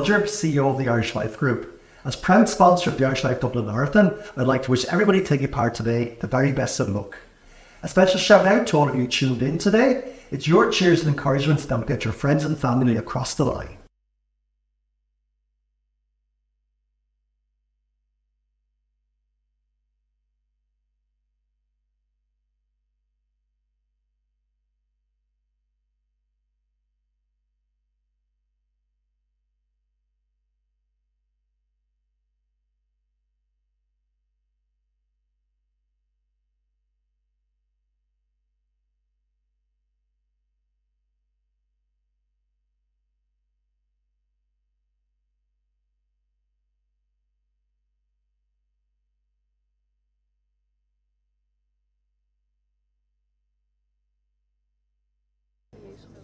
Bolger, CEO of the Irish Life Group. As proud sponsor of the Irish Life Dublin Marathon, I'd like to wish everybody taking part today the very best of luck. A special shout out to all of you tuned in today. It's your cheers and encouragement that will get your friends and family across the line.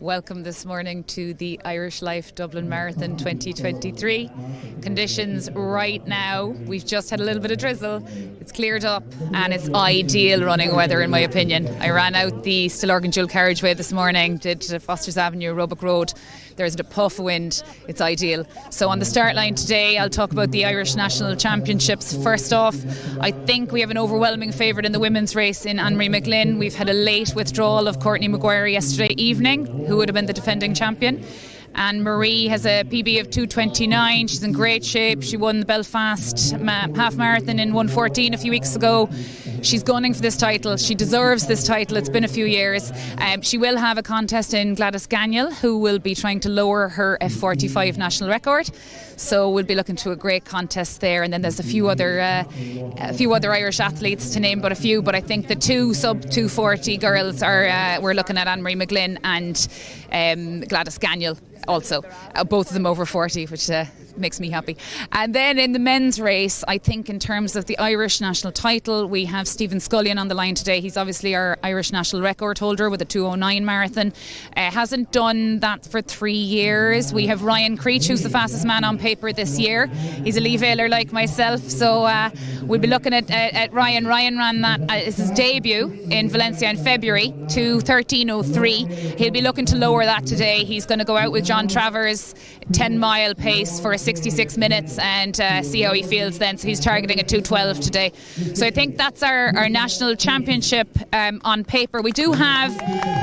Welcome this morning to the Irish Life Dublin Marathon 2023. Conditions right now, we've just had a little bit of drizzle. It's cleared up and it's ideal running weather in my opinion. I ran out the Stillorgan dual carriageway this morning, did Foster's Avenue, Roebuck Road. There's a puff of wind, it's ideal. So on the start line today, I'll talk about the Irish National Championships. First off, I think we have an overwhelming favourite in the women's race in Anne-Marie McGlynn. We've had a late withdrawal of Courtney Maguire yesterday evening, who would have been the defending champion. And Marie has a PB of 2:29. She's in great shape. She won the Belfast half marathon in 1:14 a few weeks ago. She's gunning for this title. She deserves this title. It's been a few years. She will have a contest in Gladys Gagnon, who will be trying to lower her F45 national record. So we'll be looking to a great contest there. And then there's a few other Irish athletes to name but a few. But I think the two sub 240 girls are we're looking at Anne-Marie McGlynn and Gladys Gagnon also. Both of them over 40, which makes me happy. And then in the men's race, I think in terms of the Irish national title, we have Stephen Scullion on the line today. He's obviously our Irish national record holder with a 2:09 marathon. Hasn't done that for 3 years. We have Ryan Creech, who's the fastest man on paper this year. He's a Lee Vailer like myself, so we'll be looking at Ryan. Ryan ran that as his debut in Valencia in February to 13:03. He'll be looking to lower that today. He's going to go out with John Travers 10-mile pace for a 66 minutes and see how he feels then. So he's targeting a 2:12 today. So I think that's our national championship on paper. We do have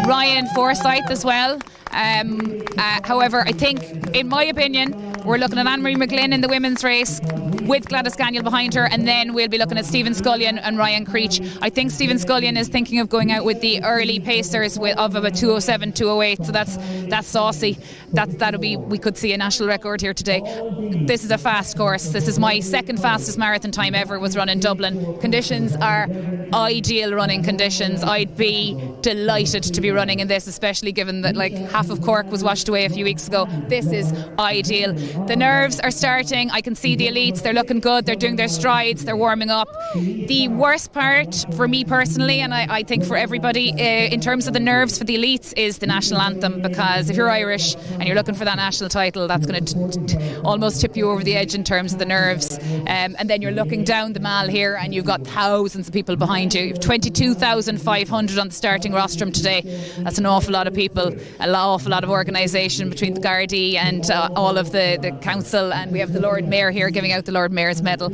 Ryan Forsyth as well. However, I think, in my opinion, we're looking at Anne-Marie McGlynn in the women's race with Gladys Gagnon behind her, and then we'll be looking at Stephen Scullion and Ryan Creech. I think Stephen Scullion is thinking of going out with the early pacers of about 2:07, 2:08, so that's saucy. That'll be, we could see a national record here today. This is a fast course. This is my second fastest marathon time ever, was run in Dublin. Conditions are ideal running conditions. I'd be delighted to be running in this, especially given that half of Cork was washed away a few weeks ago. This is ideal. The nerves are starting. I can see the elites. They're looking good. They're doing their strides. They're warming up. The worst part for me personally, and I think for everybody, in terms of the nerves for the elites, is the national anthem, because if you're Irish and you're looking for that national title, that's going to almost tip you over the edge in terms of the nerves. And then you're looking down the mall here and you've got thousands of people behind you. You've 22,500 on the starting rostrum today. That's an awful lot of people, an awful lot of organisation between the Gardaí and all of the council, and we have the Lord Mayor here giving out the Lord Mayor's medal.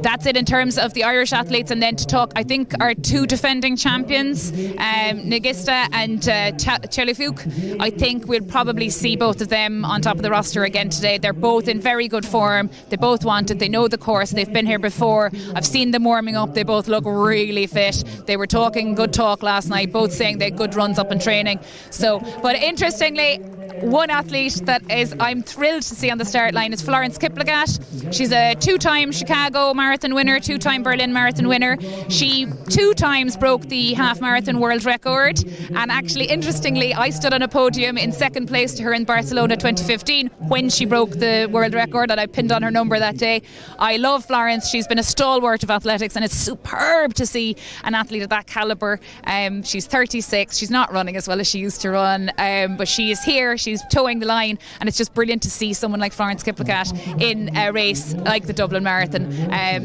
That's it in terms of the Irish athletes. And then to talk, I think our two defending champions, Nagista and Chelifuk, I think we'll probably see both of them on top of the roster again today. They're both in very good form. They both want it. They know the course. They've been here before. I've seen them warming up. They both look really fit. They were talking good talk last night, both saying they had good runs up in training. So, but interestingly, one athlete that I'm thrilled to see on the start line is Florence Kiplagat. She's a 2-time Chicago marathon winner, 2-time Berlin marathon winner. She 2 times broke the half marathon world record, and actually, interestingly, I stood on a podium in second place to her in Barcelona 2015 when she broke the world record, and I pinned on her number that day. I love Florence. She's been a stalwart of athletics, and it's superb to see an athlete of that calibre. She's 36. She's not running as well as she used to run, but she is here. She's towing the line, and it's just brilliant to see someone like Florence Kiplagat in a race like the Dublin Marathon.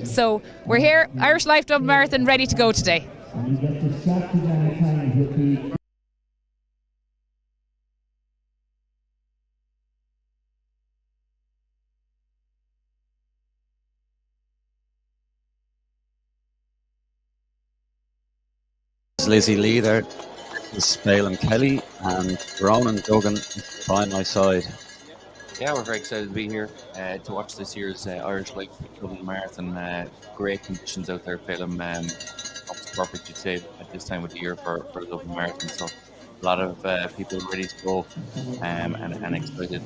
So we're here, Irish Life Dublin Marathon, ready to go today. Lizzie Lee there. This is Phelan Kelly and Ronan Duggan by my side. Yeah, we're very excited to be here to watch this year's Irish Life Dublin Marathon. Great conditions out there, Phelan. It's perfect, you'd say, at this time of the year for the Dublin Marathon. So a lot of people ready to go and excited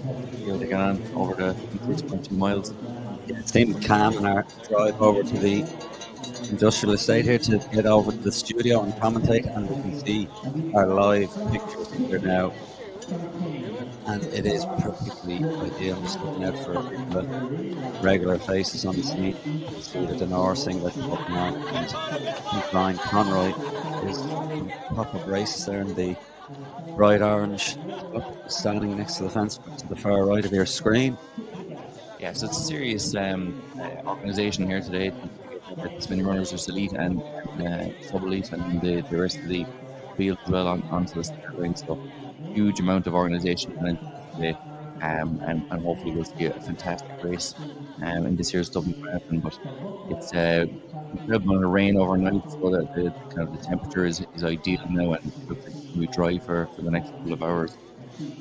to get on over the 6.2 miles. Yeah, it seemed calm in our drive over to the industrial estate here to get over to the studio and commentate, and we can see our live pictures here now. And it is perfectly ideal. I'm just looking out for the regular faces on the scene. See the Denor singlet up now, and Brian Conroy is in pop-up races there in the bright orange, standing next to the fence to the far right of your screen. Yeah, so it's a serious organisation here today. As many runners as elite and sub-elite and the rest of the field as well onto the start line. So huge amount of organisation today, and hopefully we'll see a fantastic race in this year's Dublin Marathon. But it's incredible amount of rain overnight, so that the temperature is ideal now, and it looks like it's going to be dry for the next couple of hours.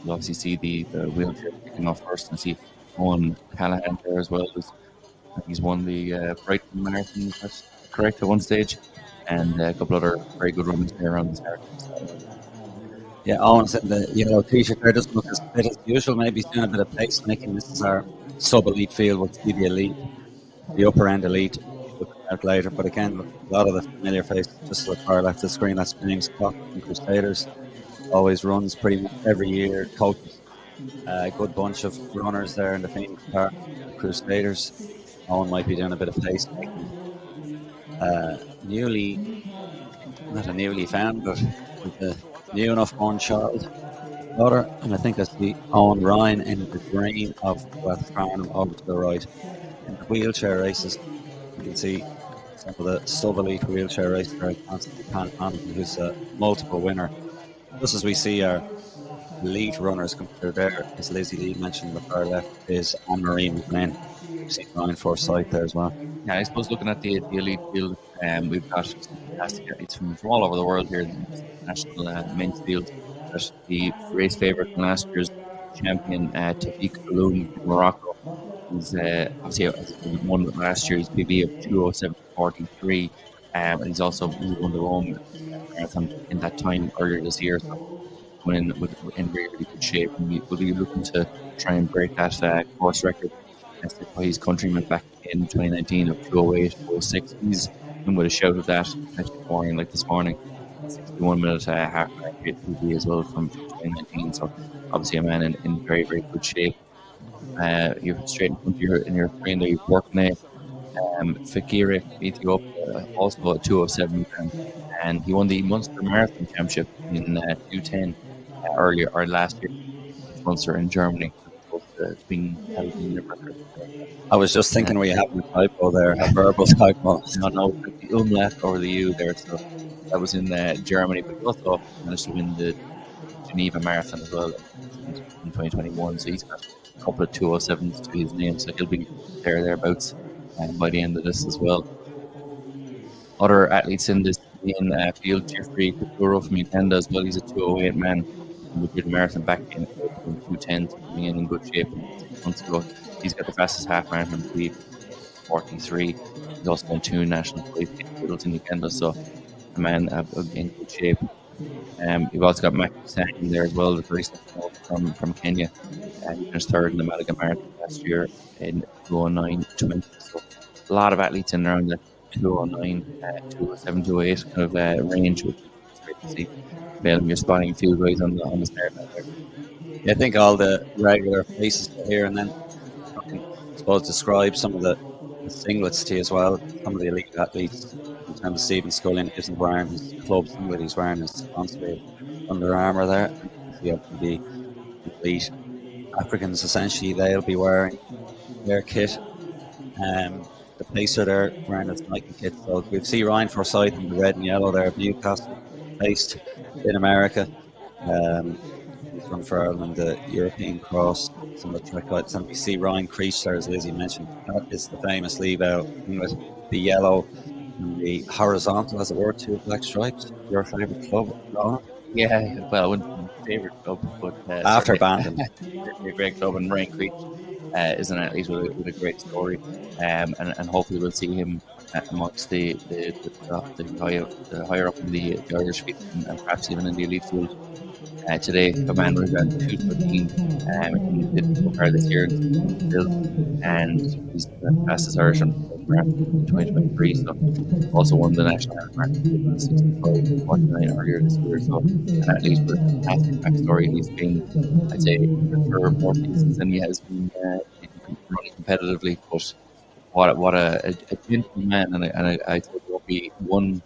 We'll obviously see the wheelchair kicking off first, and see Owen Callahan there as well. He's won the Brighton Marathon, if that's correct, at one stage, and a couple other very good runners there around the start. Yeah, Owen's in the yellow t-shirt there. Doesn't look as fit as usual. Maybe he's doing a bit of pacemaking. This is our sub-elite field. We'll see the elite, the upper-end elite, look out later. But again, a lot of the familiar faces just to the far left of the screen. That's James Scott from Crusaders. Always runs pretty much every year. Coaches a good bunch of runners there in the Phoenix Park Crusaders. Owen might be doing a bit of pacemaking. Not a newly found, but with a new enough born child daughter, and I think that's the Owen Ryan in the green of West Farnham over to the right. In the wheelchair races, you can see some of the sub-elite wheelchair races there. Constantly Pan Hanlon, who's a multiple winner. Just as we see our elite runners come through there, as Lizzie Lee mentioned on the far left, is Anne-Marie McLean. You see Ryan Forsyth there as well. Yeah, I suppose looking at the elite field, we've got fantastic athletes from all over the world here in the national men's field. There's the race favourite from last year's champion, Tafik Kaloum from Morocco. He's obviously won last year's PB of 2:07:43, and he's also won the Rome marathon in that time earlier this year. So in really, really good shape, and we will be looking to try and break that course record by his countryman back in 2019 of 2:08:06. He's in with a shout of that this morning. 61 minute half PB as well from 2019. So obviously a man in very, very good shape. You're straight in front of your screen there. You've worked now. Fakiri Ethiopia also at 2:07, and he won the Munster Marathon Championship in 2:10 earlier or last year. Munster in Germany. It's been held in Limerick. I was just thinking we have a typo there, a verbal typo. No, the umlaut over the U there. So that was in Germany, but he also managed to win the Geneva Marathon as well in 2021. So he's got a couple of 2:07s to his name, so he'll be thereabouts by the end of this as well. Other athletes in this field, Jeffrey Kuturo from Uganda as well. He's a 2:08 man. We did a marathon back in 2:10, coming in good shape 6 months ago. He's got the fastest half marathon speed, 43. He's also won 2 national titles in Uganda, so a man in good shape. You've also got Mac in there as well, the very from Kenya. He finished third in the Malaga Marathon last year in 2:09:20. So a lot of athletes in around the 2:09, 2:07, 2:08 kind of range, which is great to see. You're spotting field guys on the start there. Yeah, I think all the regular faces are here, and then I suppose describe some of the singlets to you as well. Some of the elite athletes, in terms of Stephen Scullion, isn't wearing his club singlet, he's wearing his sponsored Under Armour there. You have the elite Africans, essentially, they'll be wearing their kit. The pacer there wearing his Nike kit. So we see Ryan Forsyth in the red and yellow there, Newcastle, based in America. He's run for Ireland, the European Cross, some of the track lights. And we see Ryan Creech there, as Lizzie mentioned. That is the famous leave out with the yellow and the horizontal, as it were, 2 black stripes. your favourite club? No? Yeah, well, I wouldn't say my favourite club, but After certainly Bandon. a great club. And Ryan Creech is an athlete with a great story, and hopefully we'll see him amongst the higher up in the Irish field, and perhaps even in the elite field. Today, a man was around 2:13 in the car this year in field, and he's the fastest Irish on marathon in 2023. So also won the national marathon in 65 and 49 earlier this year. So an athlete with a fantastic backstory. He's been, I'd say, injured for more seasons than he has been running competitively. But what a gentleman, and I think there will be one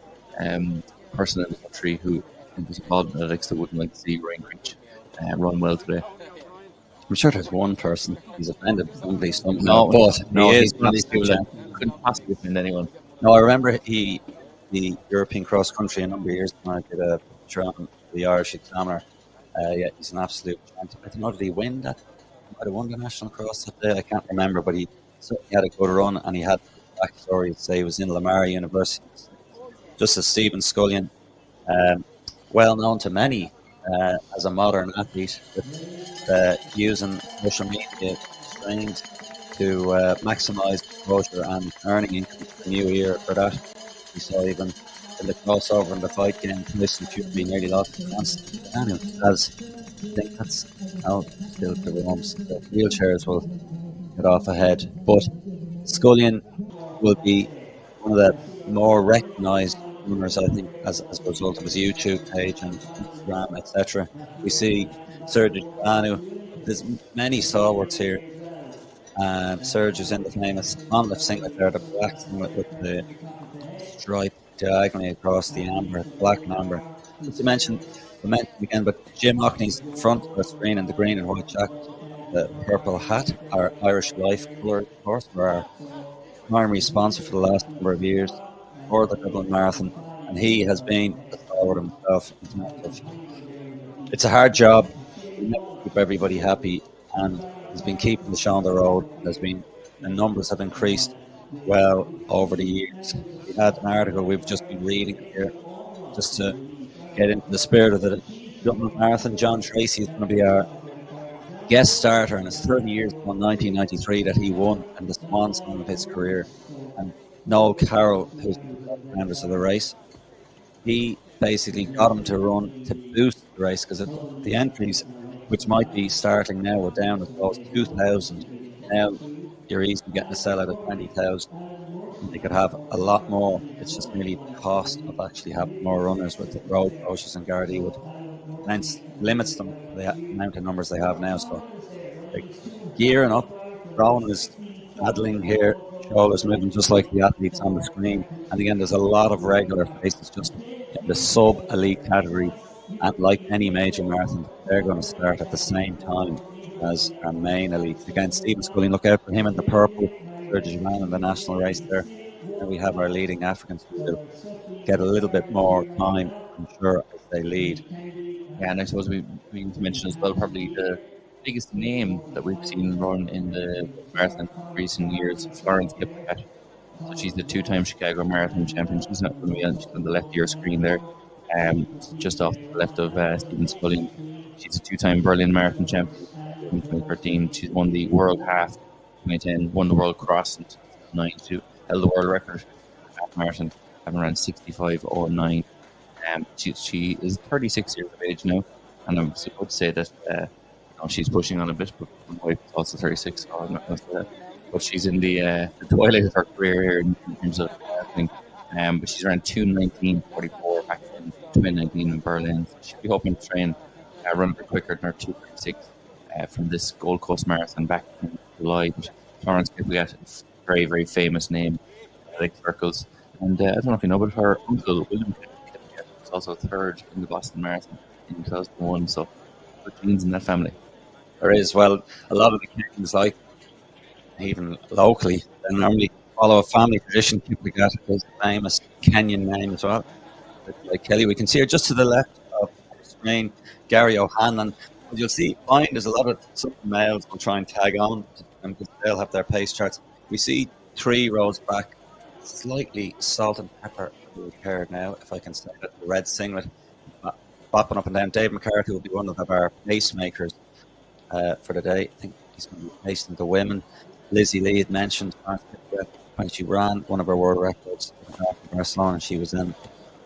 person in the country who was involved in athletics that wouldn't like to see Ryan Creech run well today. I'm sure there's one person he's offended somebody somehow, but no, he he's is one of an these absolute people that champion. couldn't possibly offend anyone. No, I remember the European cross country a number of years ago. I did a picture on the Irish Examiner. Yeah, he's an absolute champion. I don't know, did he win that? He might have won the national cross that day. I can't remember, but he certainly had a good run, and he had the backstory to say he was in Lamar University, just as Stephen Scullion, well known to many as a modern athlete, with using social media streams to maximise exposure and earning income for the new year. For that, we saw even in the crossover in the fight game, Tyson Fury nearly lost the chance. Daniel, as I think that's how still for the homes. The wheelchairs will get off ahead, but Scullion will be one of the more recognised runners, I think, as a result of his YouTube page and Instagram, etc. We see Sergio Giordano. There's many stalwarts here. Serge is in the famous on-lift singlet there, the black singlet with the stripe diagonally across the amber, black and amber. Just to mention again, but Jim Hockney's front of the screen in the green and white jacket, the purple hat, our Irish Life colour, of course, for our primary sponsor for the last number of years for the Dublin Marathon, and he has been a stalwart himself in terms of it's a hard job. We never keep everybody happy, and he's been keeping the show on the road. The numbers have increased well over the years. We had an article we've just been reading here, just to get into the spirit of the Dublin Marathon. John Tracy is going to be our guest starter, and it's 30 years ago in 1993 that he won in the swan song of his career. And Noel Carroll, who's the members of the race, he basically got him to run to boost the race, because the entries, which might be starting now, were down as low as 2,000. Now you're easily getting a sellout of 20,000. They could have a lot more. It's just merely the cost of actually having more runners with the road coaches and Gardaí would hence limits them to the amount of numbers they have now. So they're gearing up. Rowan is paddling here, shoulders moving just like the athletes on the screen. And again, there's a lot of regular faces just in the sub-elite category. And like any major marathon, they're going to start at the same time as our main elite. Again, Stephen Scullion, look out for him in the purple. Sergio Giordano in the national race there. And we have our leading Africans who will get a little bit more time, I'm sure, as they lead. Yeah, and I suppose we need to mention as well probably the biggest name that we've seen run in the marathon in recent years, Florence Kipling. So she's the two-time Chicago Marathon champion. She's not going to be on, she's on the left of your screen there, just off the left of Stephen Scullion. She's a two-time Berlin Marathon champion in 2013. She's won the World Half in 2010, won the World Cross in 2009. She held the world record for half marathon, having around 65:09. She is 36 years of age now, and I'm supposed to say that she's pushing on a bit, but my wife is also 36, so I'm not going to say that. But she's in the twilight of her career here in terms of thing. But she's around 2:19:44 back in 2019 in Berlin. So she'll be hoping to try and run a bit quicker than her 2:36 from this Gold Coast Marathon back in July. But Florence Kipling, very, very famous name in athletic circles. And I don't know if you know, but her uncle, William Kipling, was also third in the Boston Marathon in 2001. So good genes in that family. There is, well, a lot of the Kenyans, like even locally, they normally follow a family tradition. Kipling is a famous Kenyan name as well. Like Kelly, we can see her just to the left of the screen, Gary O'Hanlon. As you'll see, behind there's a lot of some males will try and tag on because they'll have their pace charts. We see 3 rows back, slightly salt and pepper blue haired now, if I can say that, the red singlet, bopping up and down. Dave McCarthy will be one of our pacemakers for the day. I think he's going to be pacing the women. Lizzie Lee had mentioned when she ran one of her world records in Barcelona, and she was in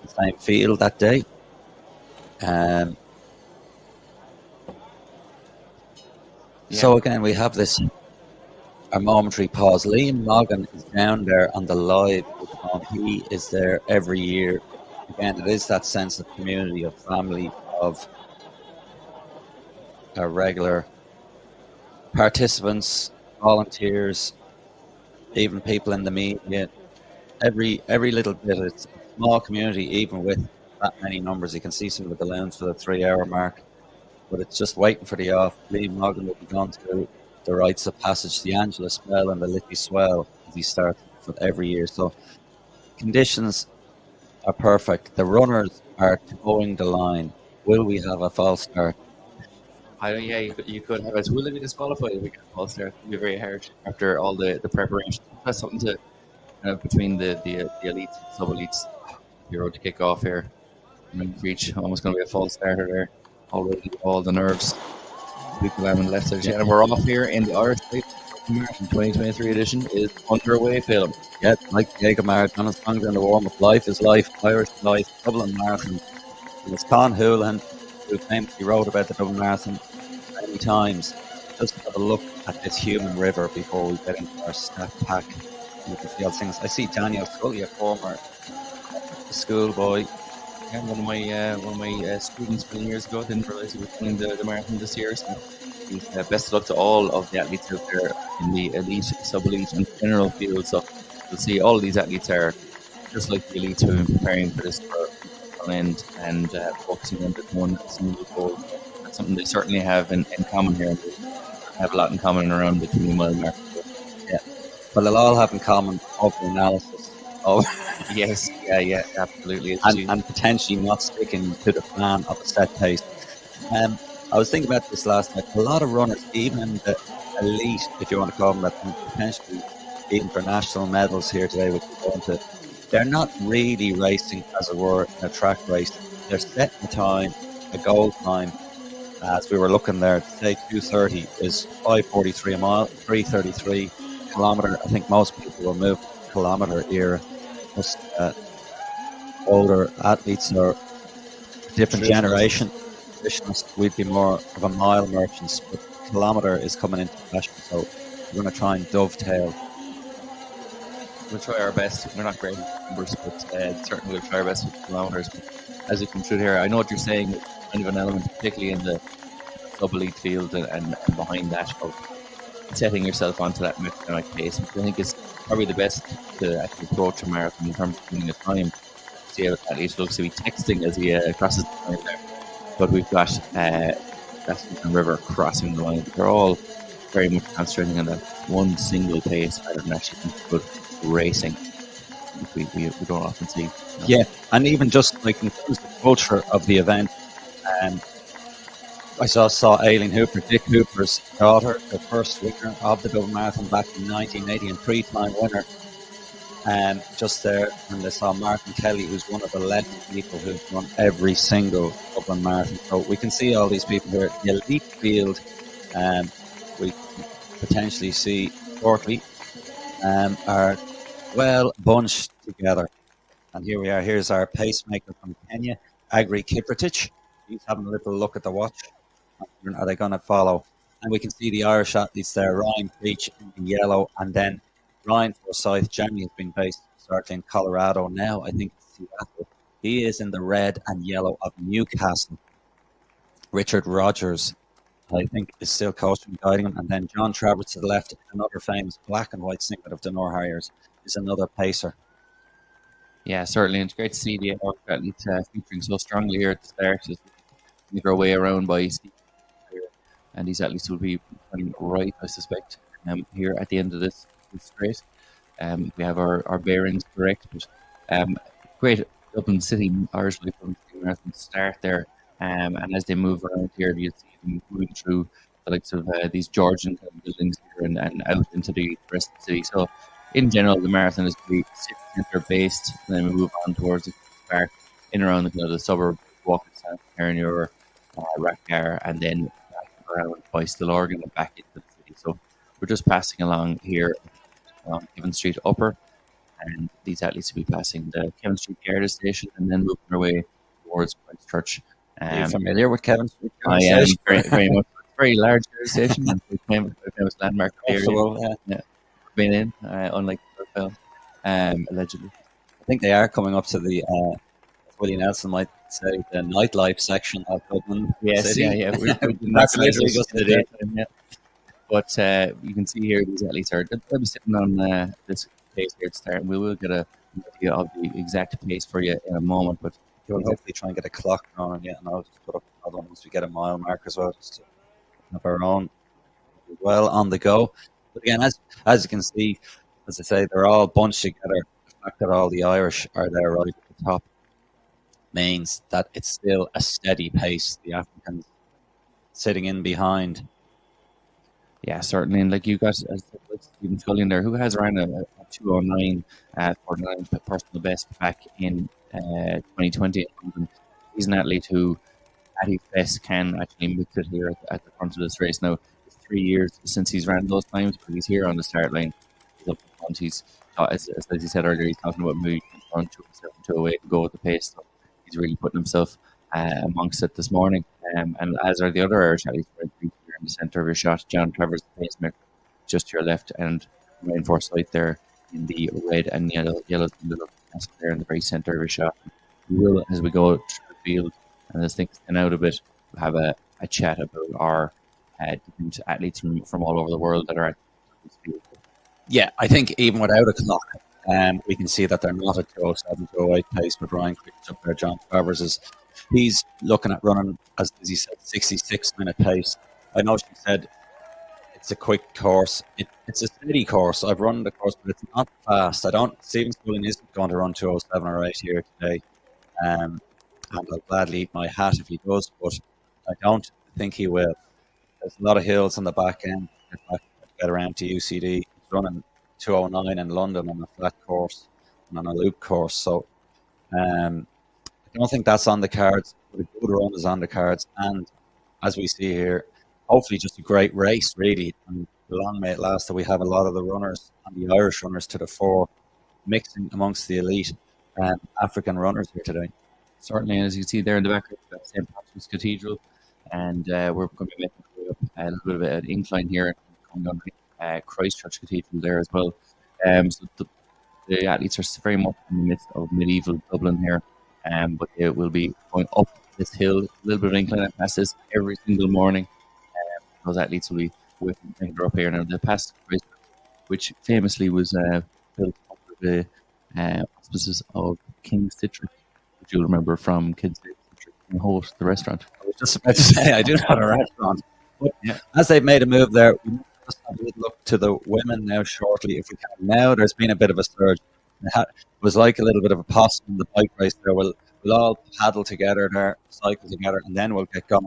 the same field that day. So again, we have this a momentary pause. Liam Logan is down there on the live. He is there every year. Again, it is that sense of community, of family, of regular participants, volunteers, even people in the media. Every little bit. It's a small community, even with that many numbers. You can see some of the balloons for the 3-hour mark, but it's just waiting for the off. Liam Logan will be gone through the rites of passage, the Angela Swell and the Liffey Swell, as he starts for every year. So conditions are perfect. The runners are towing the line. Will we have a false start? You could have it. Will it be disqualified if we get a false start? It would be very hard after all the preparation. That's something to between the elites, sub elites. Euro to kick off here. Reach almost going to be a false starter there. Already all the nerves. People on the left side. And we're off here in the Irish Life Marathon 2023 edition is underway, Phil. Yeah, like Jacob Marathon is stronger than the warm-up. Life is life, Irish life, Dublin Marathon. It was Con Houlihan who famously wrote about the Dublin Marathon many times. Just have a look at this human river before we get into our stat pack. You can see all things. I see Daniel Scully, a former schoolboy. Yeah, one of my students many years ago didn't realize he was doing the marathon this year. So best of luck to all of the athletes out there in the elite, sub-elite, and general field. So you'll see all of these athletes are just like the elites who have been preparing for this for end and focusing on this one single goal. That's something they certainly have in common here. They have a lot in common around the 20-mile mark. Yeah, but they'll all have in common over analysis. Oh, yes, yeah, absolutely. And potentially not sticking to the plan of a set pace. I was thinking about this last night. A lot of runners, even in the elite, if you want to call them that, potentially even for national medals here today, which we're going to, they're not really racing, as it were, in a track race. They're setting a time, a goal time. As we were looking there, today 2:30 is 5:43 a mile, 3:33 kilometre. I think most people will move kilometre era. Most older athletes are different generation. We'd be more of a mile merchants, but kilometre is coming into fashion, so we're going to try and dovetail. We'll try our best. We're not great at numbers, but certainly we'll try our best with kilometres. As you come through here, I know what you're saying. It's kind of an element, particularly in the sub-elite field and behind that, of setting yourself onto that metronomic pace, which I think is probably the best to actually approach a marathon in terms of doing a time. See how that athlete looks to be texting as he crosses the line there. But we've got that river crossing the line. They're all very much concentrating on that one single pace rather than actually good racing, which we don't often see. Yeah, and even just like in terms of the culture of the event, I saw Aileen Hooper, Dick Hooper's daughter, the first winner of the Dublin Marathon back in 1980 and 3-time winner. Just there, and I saw Martin Kelly, who's one of the 11 people who've run every single Dublin Marathon. So we can see all these people here. The elite field, we potentially see shortly, are well bunched together. And here we are. Here's our pacemaker from Kenya, Agri Kiprotich. He's having a little look at the watch. Are they going to follow? And we can see the Irish athletes there, Ryan Peach in yellow, and then Ryan Forsyth generally has been based starting in Colorado now, I think it's Seattle. He is in the red and yellow of Newcastle. Richard Rogers, I think, is still coaching and guiding him. And then John Travers to the left, another famous black and white singlet of the Nor Harriers, is another pacer. Yeah, certainly. It's great to see the athletes featuring so strongly here at the start. Just make our way around by Steve. And these athletes will be running right, I suspect, here at the end of this straight. We have our bearings correct. But great Dublin City Irish Life Marathon start there. And as they move around here, you see them moving through the likes of these Georgian buildings here and out into the rest of the city. So, in general, the marathon is going to be 6 centre based, and then we move on towards the park in around the suburb, walking south Carnew, Rathgar, and then back around by Stillorgan and back into the city. So we're just passing along here on Kevin Street Upper, and these athletes will be passing the Kevin Street Garda station and then moving their way towards Christchurch. Are you familiar with Kevin Street? I am very much. It's a very large station and a famous landmark area. Yeah, been in, unlike the film, allegedly. I think they are coming up to the Willie Nelson might say the nightlife section of Dublin. Yes, City. yeah. That's literally just the day. Yeah. But you can see here these athletes they'll be sitting on this pace here to start, and we will get an idea of the exact pace for you in a moment. But You'll hopefully try and get a clock on, and I'll just put up another one once we get a mile mark as well, just to have our own well on the go. But again, as you can see, as I say, they're all bunched together. The fact that all the Irish are there right at the top means that it's still a steady pace. The Africans sitting in behind. yeah, certainly. And like you got Stephen Scullion there, who has around a 209 49 personal best back in 2020. And he's an athlete who, at his best, can actually mix it here at the front of this race. Now, it's 3 years since he's ran those times, but he's here on the start line. He's up in front. He's, as he said earlier, he's talking about moving on 207, 208 and go at the pace. So he's really putting himself amongst it this morning. And as are the other Irish athletes, right here in the centre of your shot. John Travers, the pacemaker, just to your left, and Ryan Forsyth there in the red and yellow there in the very centre of your shot. We will, as we go through the field and as things thin out a bit, we'll have a chat about our different athletes from all over the world that are at this field. Yeah, I think even without a clock, we can see that they're not at 207, 208 pace, but Ryan Crick's up there. John Travers he's looking at running, as he said, 66-minute pace. I know she said it's a quick course. It's a steady course. I've run the course, but it's not fast. Stephen Scullion isn't going to run 207 or 8 here today. And I'll gladly eat my hat if he does, but I don't think he will. There's a lot of hills on the back end to get around to UCD. He's running 209 in London on a flat course and on a loop course. So I don't think that's on the cards, but a good run is on the cards. And as we see here, hopefully just a great race, really. And long may it last that we have a lot of the runners and the Irish runners to the fore, mixing amongst the elite African runners here today. Certainly, and as you can see there in the background, we've got St. Patrick's Cathedral, and we're going to be making our way up a little bit of an incline here, coming down Christchurch Cathedral there as well. So the athletes are very much in the midst of medieval Dublin here, but they will be going up this hill, a little bit of incline and past this every single morning. Those athletes will be whipping things up here. Now, the past Christchurch, which famously was built under the auspices of King Citric, which you'll remember from Kids Day Citric and Host, the restaurant. I was just about to say, I do know a restaurant. But as they've made a move there, we must just have a little look to the women now shortly, if we can. Now there's been a bit of a surge. It was like a little bit of a possum in the bike race there. We'll all paddle together there, cycle together, and then we'll get going.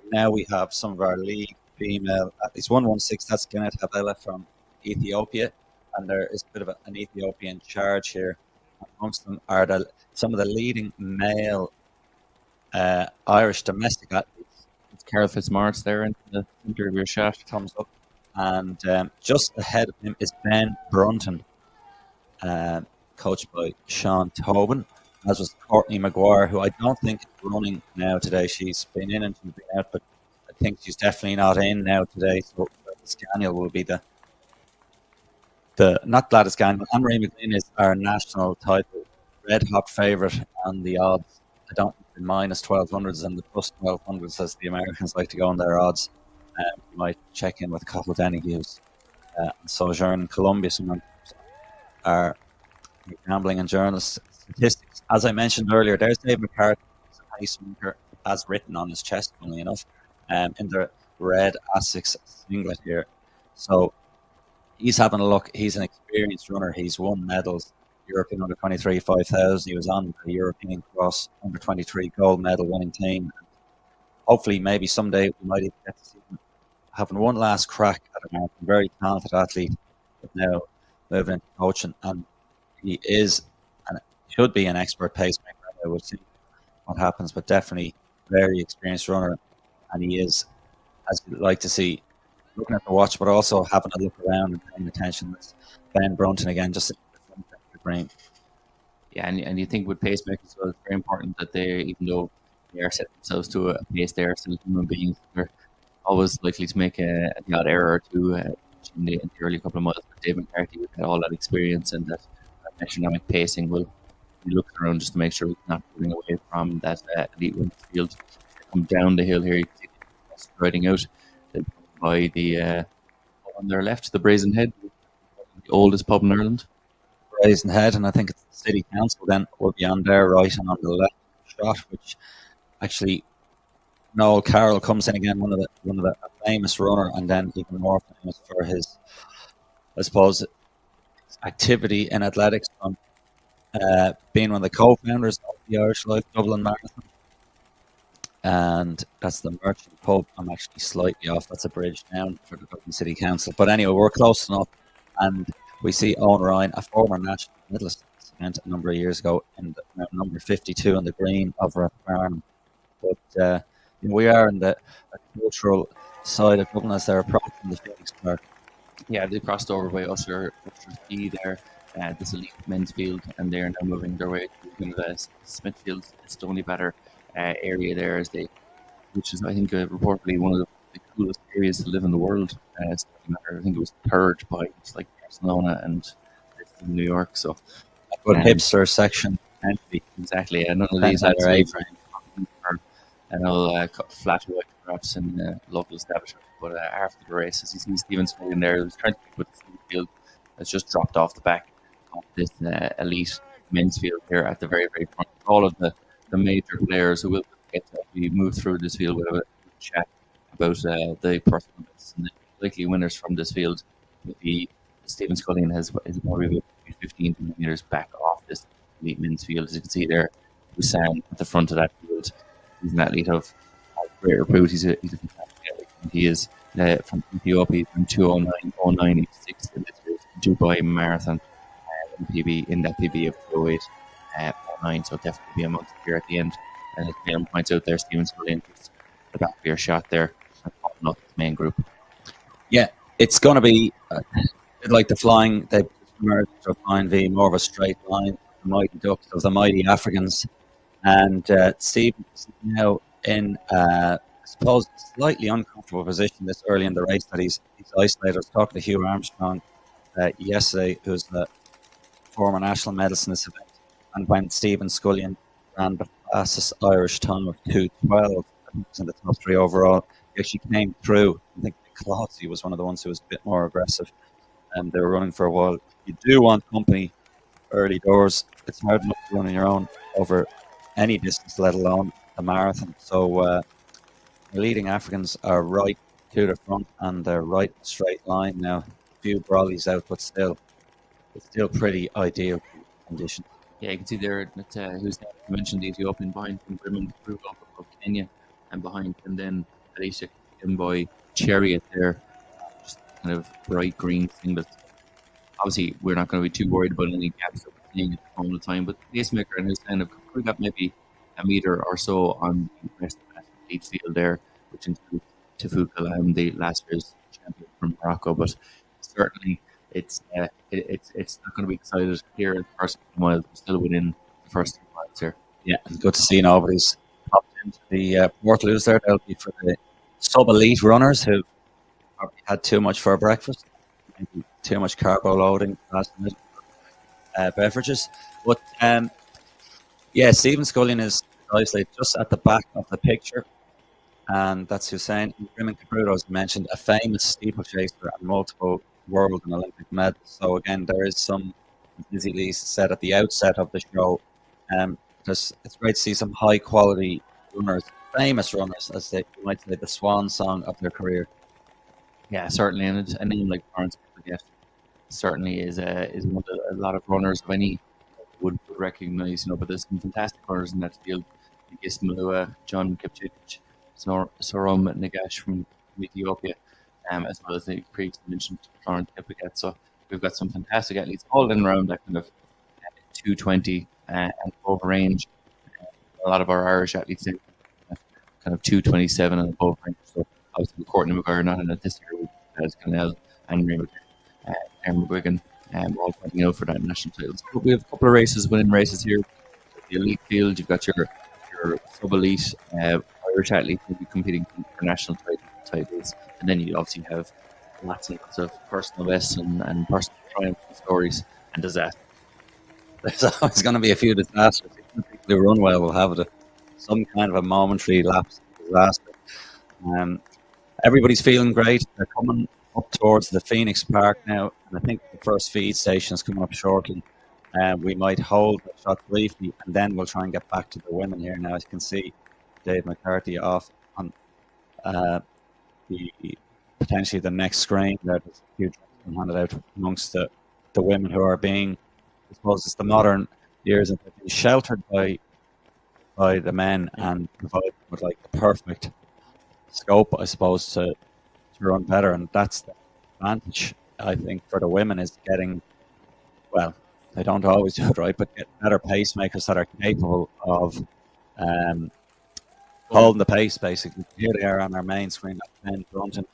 And now we have some of our league female athletes. 116, that's Gannett Habela from Ethiopia. And there is a bit of an Ethiopian charge here. Amongst them are some of the leading male Irish domestic athletes. It's Carol Fitzmaurice there in the centre of your shot. Thumbs up. And just ahead of him is Ben Brunton, coached by Sean Tobin, as was Courtney Maguire, who I don't think is running now today. She's been in and she's been out, but I think she's definitely not in now today. So Scaniel will be the not Gladys Gagnon, Anne-Marie McLean is our national title red hot favourite, and the odds, I don't think the minus 1200s and the plus 1200s, as the Americans like to go on their odds. You might check in with Cathal Dennehy, who's Sojourn in Colombia. Some are gambling and journalist statistics. As I mentioned earlier, there's Dave McCarthy, a pacemaker, as written on his chest, funnily enough, in the red Asics singlet here. So he's having a look. He's an experienced runner. He's won medals. European Under 23 5000. He was on the European Cross Under 23 gold medal winning team. Hopefully, maybe someday we might even get to see him having one last crack at a very talented athlete, but now moving into coaching. And he is should be an expert pacemaker. I would see what happens, but definitely very experienced runner, and he is, as you'd like to see, looking at the watch, but also having a look around and paying attention. That's Ben Brunton again, just the green. Yeah, and you think with pacemakers, well, it's very important that they, even though they are setting themselves to a pace, they are still human beings. They're always likely to make the odd error or two in the early couple of miles. But Dave McCarthy, with all that experience and that metronomic pacing, will be looking around just to make sure he's not pulling away from that elite women's field. They come down the hill here, you can see them striding out. They'll come by the on their left, the Brazen Head, the oldest pub in Ireland. Brazen Head, and I think it's the City Council then will be on their right and on the left shot, which actually Noel Carroll comes in again, one of the famous runner, and then even more famous for his, I suppose, activity in athletics from being one of the co-founders of the Irish Life Dublin Marathon. And that's the Merchant Pub. I'm actually slightly off. That's a bridge down for the Dublin City Council. But anyway, we're close enough. And we see Owen Ryan, a former national medalist, a number of years ago, in number 52 on the green of Rathfarnham. But we are in the cultural side of Dublin as they're approaching the Phoenix Park. Yeah, they crossed over by Usher Key there, this elite men's field, and they're now moving their way to kind of the Smithfield, Stony Batter area there, which is, I think, reportedly one of the coolest areas to live in the world. I think it was third by like Barcelona and New York. So a good hipster section. Exactly. And none of these are flat white perhaps in local establishment. But after the race, as you see Stephen Scully in there, he was trying to put the field that's just dropped off the back of this elite men's field here at the very, very front. All of the major players who will get to be moved through this field with a chat about the personal best and the likely winners from this field. The Stephen Scullion is probably 15 meters back off this elite men's field. As you can see there, Hussein at the front of that field. He's an athlete of great repute. He's a fantastic athlete. He is from Ethiopia from 2:09.09, 86 in this year's Dubai Marathon PB in that PB of 2:08.09. So definitely be amongst here at the end. And as Liam points out there, Stephen Scullion is the back of your shot there and popping up his main group. Yeah, it's going to be like the flying. They merged to flying V, more of a straight line. The mighty ducks of the mighty Africans, and Stephen is now in, I suppose, slightly uncomfortable position this early in the race that he's isolated. I was talking to Hugh Armstrong yesterday, who's the former national medalist in this event, and when Stephen Scullion ran the fastest Irish time of 2:12, I think it was in the top three overall, he actually came through. I think Clohetsy was one of the ones who was a bit more aggressive, and they were running for a while. You do want company early doors. It's hard enough to run on your own over any distance, let alone a marathon. So the leading Africans are right to the front, and they're right straight line now. A few brollies out, but still, it's still pretty ideal conditions. Yeah, you can see there that who's mentioned the Ethiopian behind him, Briman Kruger of Kenya, and behind him then Alicia Kimboy Chariot there, just kind of bright green singlet. Obviously, we're not going to be too worried about any gaps that we're seeing all the time, but Pacemaker and his kind of probably got maybe a meter or so on the rest of that elite field there, which includes Tifu Kalam, the last year's champion from Morocco. But certainly, it's not going to be decided here in the first mile. We're still within the first 2 miles here. Yeah, good to see nobody's popped into the Portaloos there. That'll be for the sub-elite runners who've probably had too much for breakfast, maybe too much carbo loading, last minute beverages. But yeah, Stephen Scullion is isolated just at the back of the picture, and that's Hussein. Briman Kipruto, as mentioned, a famous steeplechaser and multiple world and Olympic medals. So again, there is some, as Lizzie Lee said at the outset of the show, it's great to see some high quality runners, famous runners, as they might say, the swan song of their career. Yeah, certainly, and a name like Lawrence Pickett certainly is one that a lot of runners of any would recognise. But there's some fantastic runners in that field: Gis Malua, John Kipchich, Sorom Nagash from Ethiopia, as well as the previously mentioned Lawrence Pickett. So we've got some fantastic athletes all in around that kind of 2:20 and above range. A lot of our Irish athletes in kind of 227 and above range. So obviously Courtney McGuire not in it this year, as Cannell and Aaron McGuigan, all fighting out for that national titles. But we have a couple of winning races here. The elite field, you've got your sub-elite Irish athletes will be competing for national titles, and then you obviously have lots and lots of personal bests and personal triumph stories and disasters. There's always going to be a few disasters. Even people who run well will have some kind of a momentary lapse of disaster. Everybody's feeling great. They're coming up towards the Phoenix Park now, and I think the first feed station is coming up shortly. We might hold the shot briefly, and then we'll try and get back to the women here now. As you can see, Dave McCarthy off on potentially the next screen. There's a few drinks handed out amongst the women who are being, I suppose it's the modern years, and being sheltered by the men and provided with like the perfect scope, I suppose, to run better. And that's the advantage, I think, for the women, is getting, well, they don't always do it right, but get better pacemakers that are capable of holding the pace, basically. Here they are on our main screen, Ben Brunton.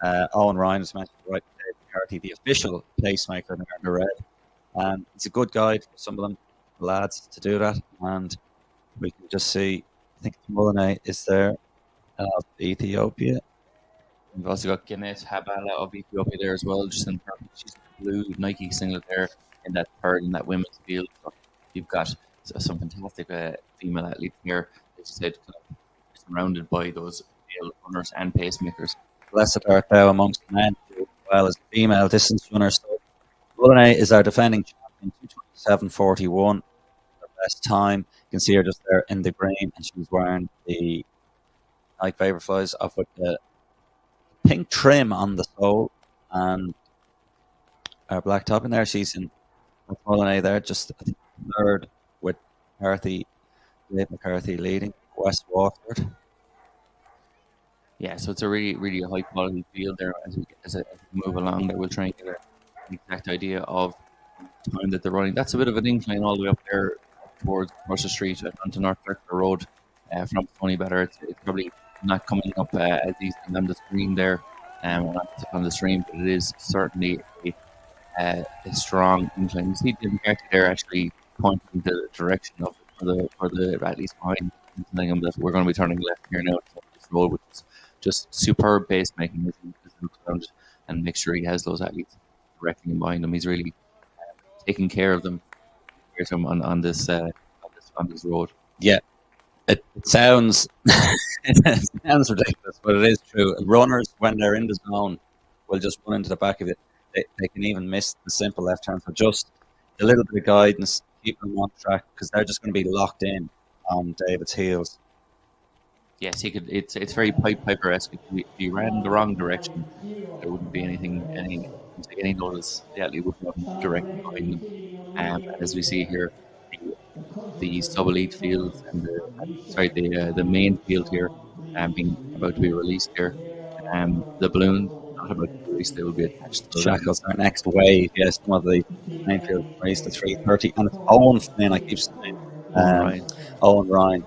Owen Ryan was mentioned, right, Dave McCarthy, the official pacemaker in the red. It's a good guide for some of them, the lads, to do that. And we can just see, I think Mullinay is there, Ethiopia. We've also got Genet Habala of Ethiopia there as well, just in front. She's the blue Nike singlet there in that third in that women's field. So you've got some fantastic female athletes here, as you said, kind of surrounded by those male runners and pacemakers. Blessed art thou amongst men, as well as female distance runners. So Mullinay is our defending champion, 227.41, her best time. You can see her just there in the green, and she's wearing the Nike Vaporflies off with the pink trim on the sole and our black top in there. She's in Mullinay there, just third with Dave McCarthy leading West Waterford. Yeah, so it's a really, really high quality field there as we move along. There, we'll try and get an exact idea of the time that they're running. That's a bit of an incline all the way up there towards Mercer Street onto North Clerkenwell Road from Tony Better. It's probably not coming up as easy on the screen there on the stream, but it is certainly a strong incline. You see Dave McCarthy there actually pointing the direction of for the at least behind, telling him that we're going to be turning left here now to this road, which is just superb base making as he looks around and make sure he has those athletes directly in mind him. He's really taking care of them here on this road. Yeah, it sounds it sounds ridiculous, but it is true. Runners, when they're in the zone, will just run into the back of it. They can even miss the simple left turn. So just a little bit of guidance, keep them on track, because they're just going to be locked in on David's heels. Yes, he could. It's very Piper-esque. If he ran the wrong direction, there wouldn't be any notice. The athlete would not directly behind him. And as we see here, the sub-elite field and the main field here, being about to be released here. The balloon not about to be released; they will be attached to Shackles, our next wave. Yes, some of the main field race to 3:30, and it's Owen Flynn. I keep saying Owen Ryan.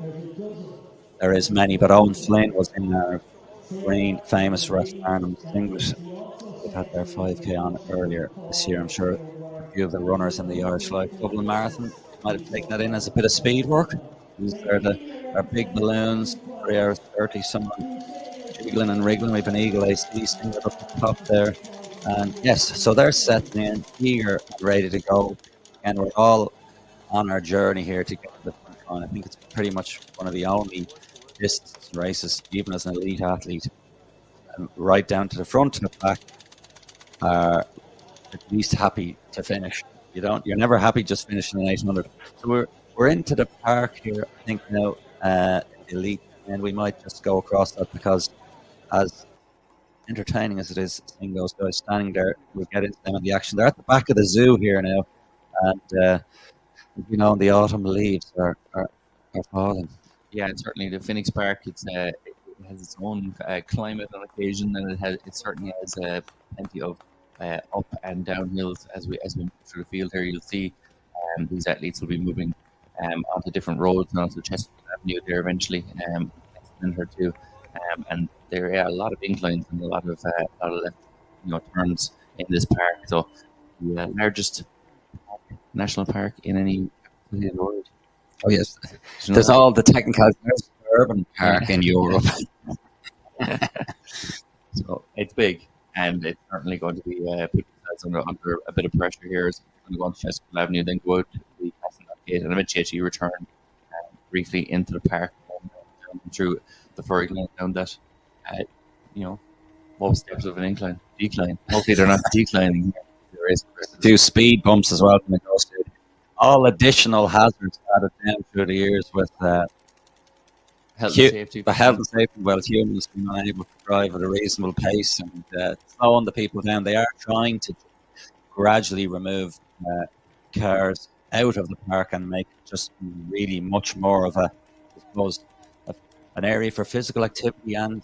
There is many, but Owen Flynn was in our green, famous West Arnhem singlet. They've had their 5K on earlier this year. I'm sure a few of the runners in the Irish Life Dublin Marathon might have taken that in as a bit of speed work. These are our big balloons, 3 hours 30. Some jiggling and wriggling. We've an Eagle AC singlet up the top there. And yes, so they're setting in, eager and ready to go. And we're all on our journey here to get to the front line. I think it's pretty much one of the only distance races, even as an elite athlete, right down to the front and the back, are at least happy to finish. You're never happy just finishing an 800. So we're into the park here, I think now, elite, and we might just go across that, because as entertaining as it is seeing those guys standing there, we'll get into them in the action. They're at the back of the zoo here now, and the autumn leaves are falling. Yeah, and certainly the Phoenix Park, it has its own climate on occasion, and it certainly has plenty of up and down hills as we move through the field here. You'll see these athletes will be moving onto different roads and onto Chesterfield Avenue there eventually, and her too. And there are a lot of inclines and a lot of left, turns in this park. So the largest national park in any city in the world. Oh yes, Do you know there's that? all the technicals. There's urban park in Europe. So it's big, and it's certainly going to be put themselves under a bit of pressure here. As we're going to go on to Chesterfield Avenue, then go out to the Castle Gate, and eventually actually return briefly into the park, down through the furry lane down that, you know, what steps of an decline. Hopefully they're not declining. There is Do speed bumps as well when it goes through. All additional hazards added down through the years with health and safety. the health and safety. Well, humans being unable to drive at a reasonable pace and slowing the people down. They are trying to gradually remove cars out of the park and make it just really much more of I suppose, an area for physical activity and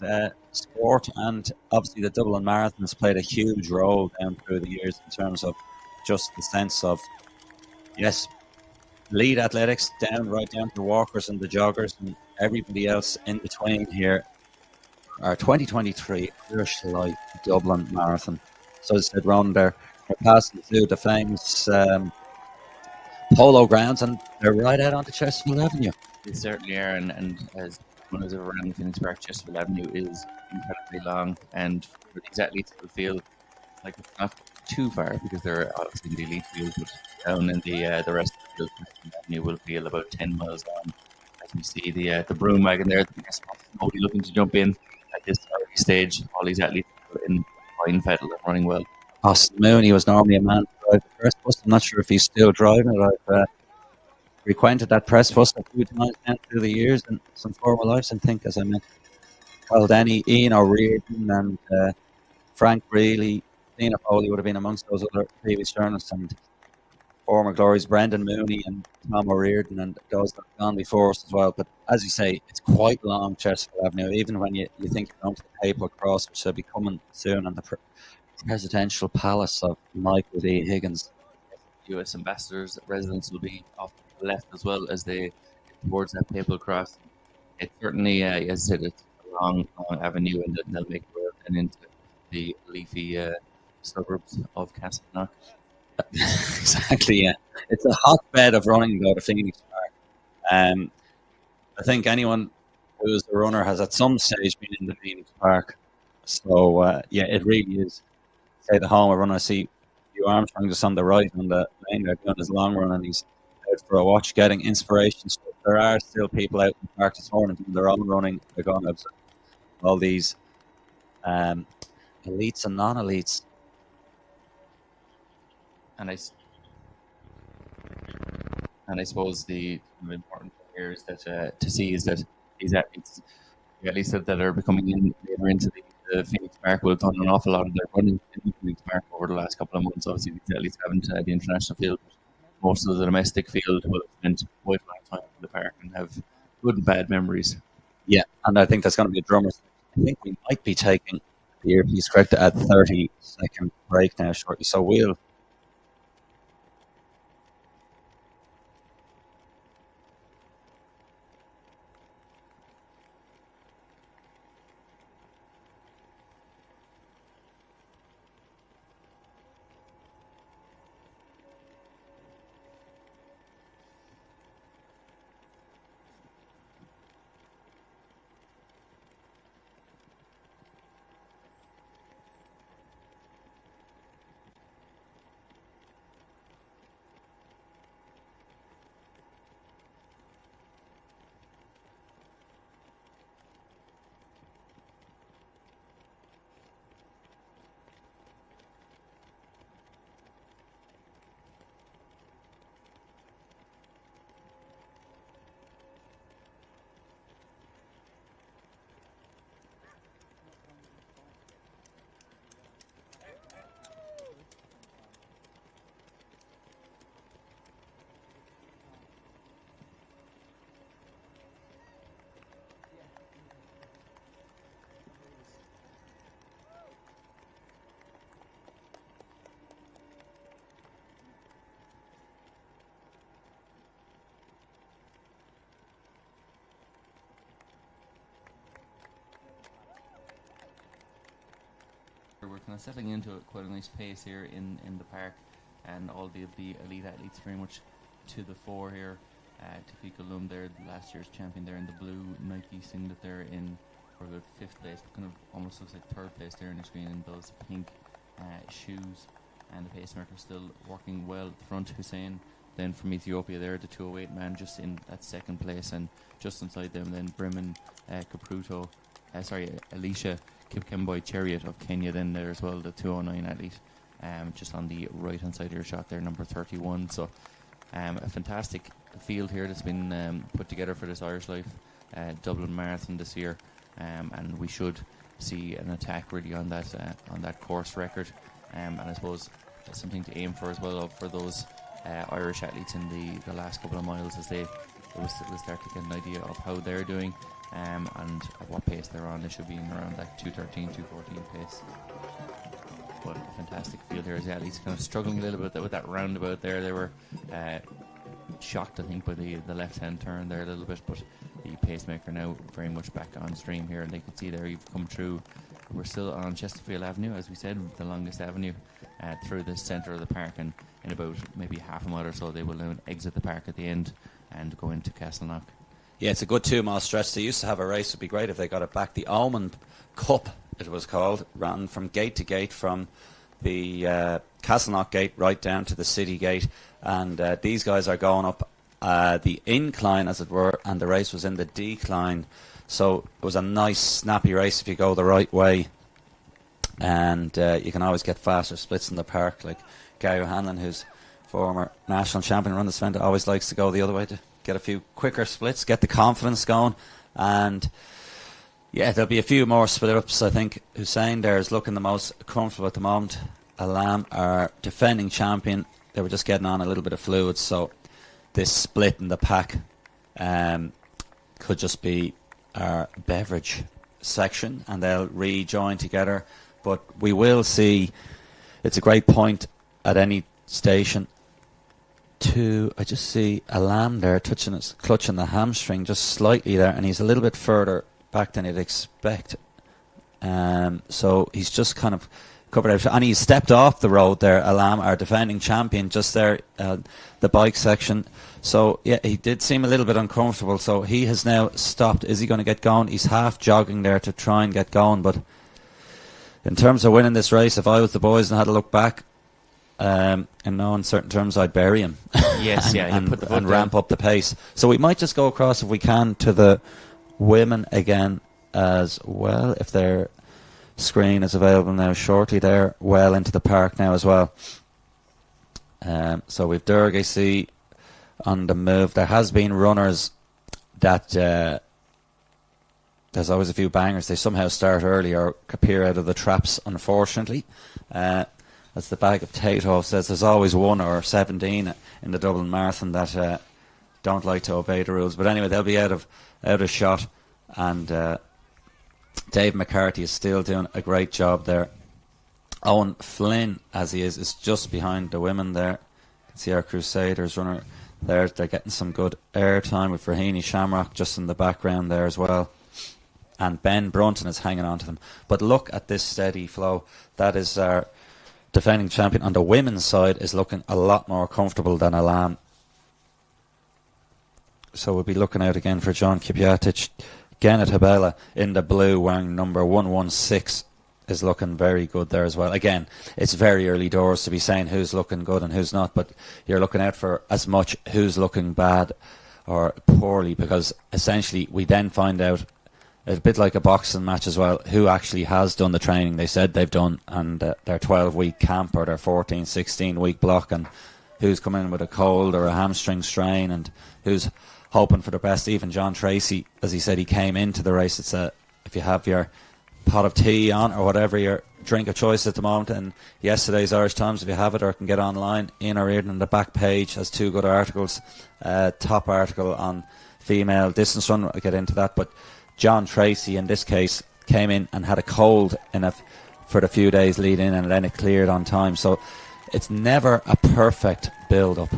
sport. And obviously, the Dublin Marathon has played a huge role down through the years in terms of just the sense of, yes, lead athletics right down to the walkers and the joggers and everybody else in between here. Our 2023 Irish Life Dublin Marathon. So as I said, Ron, they're passing through the famous polo grounds and they're right out onto Chesterfield Avenue. They certainly are, and as one of the around Phoenix Park, Chesterfield Avenue is incredibly long, and for these athletes will feel like it's not too far because they're obviously in the elite field, but down in the rest of the field, Chesterfield Avenue will feel about 10 miles long. As we see the broom wagon there, nobody looking to jump in at this early stage. All these athletes are in fine fettle and running well. Austin Mooney was normally a man to drive the press bus. I'm not sure if he's still driving it. I've frequented that press bus a few times down through the years and some former lives, I think, as I mentioned. Well, Denny, Ian O'Riordan and Frank Greeley, Dina Foley would have been amongst those other previous journalists, and former glories, Brendan Mooney and Tom O'Riordan, and those that have gone before us as well. But as you say, it's quite long, Chesterfield Avenue, even when you think you're going to the Papal Cross, which will be coming soon, and the presidential palace of Michael D. Higgins. US ambassadors' residence will be off to the left as well as they get towards that Papal Cross. It's certainly, as I said, it's a long avenue, and they'll make their way then into the leafy suburbs of Castleknock. Exactly, yeah. It's a hotbed of running, though, the Phoenix Park. I think anyone who is a runner has at some stage been in the Phoenix Park. So, yeah, it really is. Say the home of runner. I see Hugh Armstrong just on the right on the lane there doing his long run, and he's out for a watch getting inspiration. So there are still people out in the park this morning doing their own running. They're going to observe all these elites and non-elites. And I suppose the important thing here is that to see is that these athletes, the athletes that are becoming in later into the Phoenix Park, will have done an awful lot of their running in the Phoenix Park over the last couple of months. Obviously, these athletes haven't the international field, but most of the domestic field will have spent quite a long time in the park and have good and bad memories. Yeah, and I think that's going to be a drummer. I think we might be taking the earpiece correct at 30-second break now shortly. So we'll settling into quite a nice pace here in the park, and all the elite athletes very much to the fore here. Tafika Lum there, last year's champion there in the blue Nike singlet there in for a good 5th place. Kind of almost looks like 3rd place there on the screen in those pink shoes. And the pacemaker still working well at the front. Hussein then from Ethiopia there, the 208 man, just in that 2nd place, and just inside them then Briman Kapruto, Alicia Kipkemboi Chariot of Kenya then there as well, the 209 athlete, just on the right hand side of your shot there, number 31. So a fantastic field here that's been put together for this Irish Life Dublin Marathon this year, and we should see an attack really on that course record, and I suppose something to aim for as well for those Irish athletes in the last couple of miles, as we'll start to get an idea of how they're doing, and at what pace they're on. They should be in around that 2:13, 2:14 pace. But a fantastic field here as the athletes kind of struggling a little bit with that roundabout there. They were shocked, I think, by the left-hand turn there a little bit, but the pacemaker now very much back on stream here, and they can see there you've come through. We're still on Chesterfield Avenue, as we said, the longest avenue through the centre of the park, and in about maybe half a mile or so they will now exit the park at the end and go into Castleknock. Yeah, it's a good 2-mile stretch. They used to have a race. It would be great if they got it back. The Almond Cup, it was called, ran from gate to gate, from the Castleknock gate right down to the city gate, and these guys are going up the incline, as it were, and the race was in the decline. So it was a nice snappy race if you go the right way, and you can always get faster splits in the park. Like Gary O'Hanlon, who's former national champion run this event, always likes to go the other way to get a few quicker splits, get the confidence going. And yeah, there'll be a few more split ups. I think Hussein there is looking the most comfortable at the moment. Alam, our defending champion, they were just getting on a little bit of fluid, so this split in the pack could just be our beverage section, and they'll rejoin together. But we will see, it's a great point at any station I just see Alam there clutching the hamstring just slightly there, and he's a little bit further back than you'd expect, so he's just kind of covered out, and he's stepped off the road there, Alam, our defending champion, just there, the bike section. So yeah, he did seem a little bit uncomfortable, so he has now stopped. Is he going to get going? He's half jogging there to try and get going, but in terms of winning this race, if I was the boys and had to look back, in no uncertain terms, I'd bury him. Yes, and ramp up the pace. So we might just go across, if we can, to the women again as well, if their screen is available now shortly. They're well into the park now as well. So we've Durg, I see, on the move. There has been runners that there's always a few bangers. They somehow start early or appear out of the traps, unfortunately. As the bag of Tato says, there's always 1 or 17 in the Dublin Marathon that don't like to obey the rules. But anyway, they'll be out of shot, and Dave McCarthy is still doing a great job there. Owen Flynn, as he is just behind the women there. You can see our Crusaders runner there. They're getting some good airtime with Rahini Shamrock just in the background there as well. And Ben Brunton is hanging on to them. But look at this steady flow. That is our defending champion on the women's side, is looking a lot more comfortable than Alam. So we'll be looking out again for John Kipyatic. Gennett Habela in the blue, wearing number 116, is looking very good there as well. Again, it's very early doors to be saying who's looking good and who's not, but you're looking out for as much who's looking bad or poorly, because essentially we then find out, a bit like a boxing match as well, who actually has done the training they said they've done, and their 12-week camp or their 14, 16-week block, and who's coming in with a cold or a hamstring strain, and who's hoping for the best. Even John Tracy, as he said, he came into the race. It's if you have your pot of tea on or whatever your drink of choice at the moment, and yesterday's Irish Times, if you have it or can get online, Ian O'Riordan on the back page has 2 good articles. Top article on female distance run, I'll get into that, but John Tracy in this case came in and had a cold for the few days lead in, and then it cleared on time. So it's never a perfect build-up,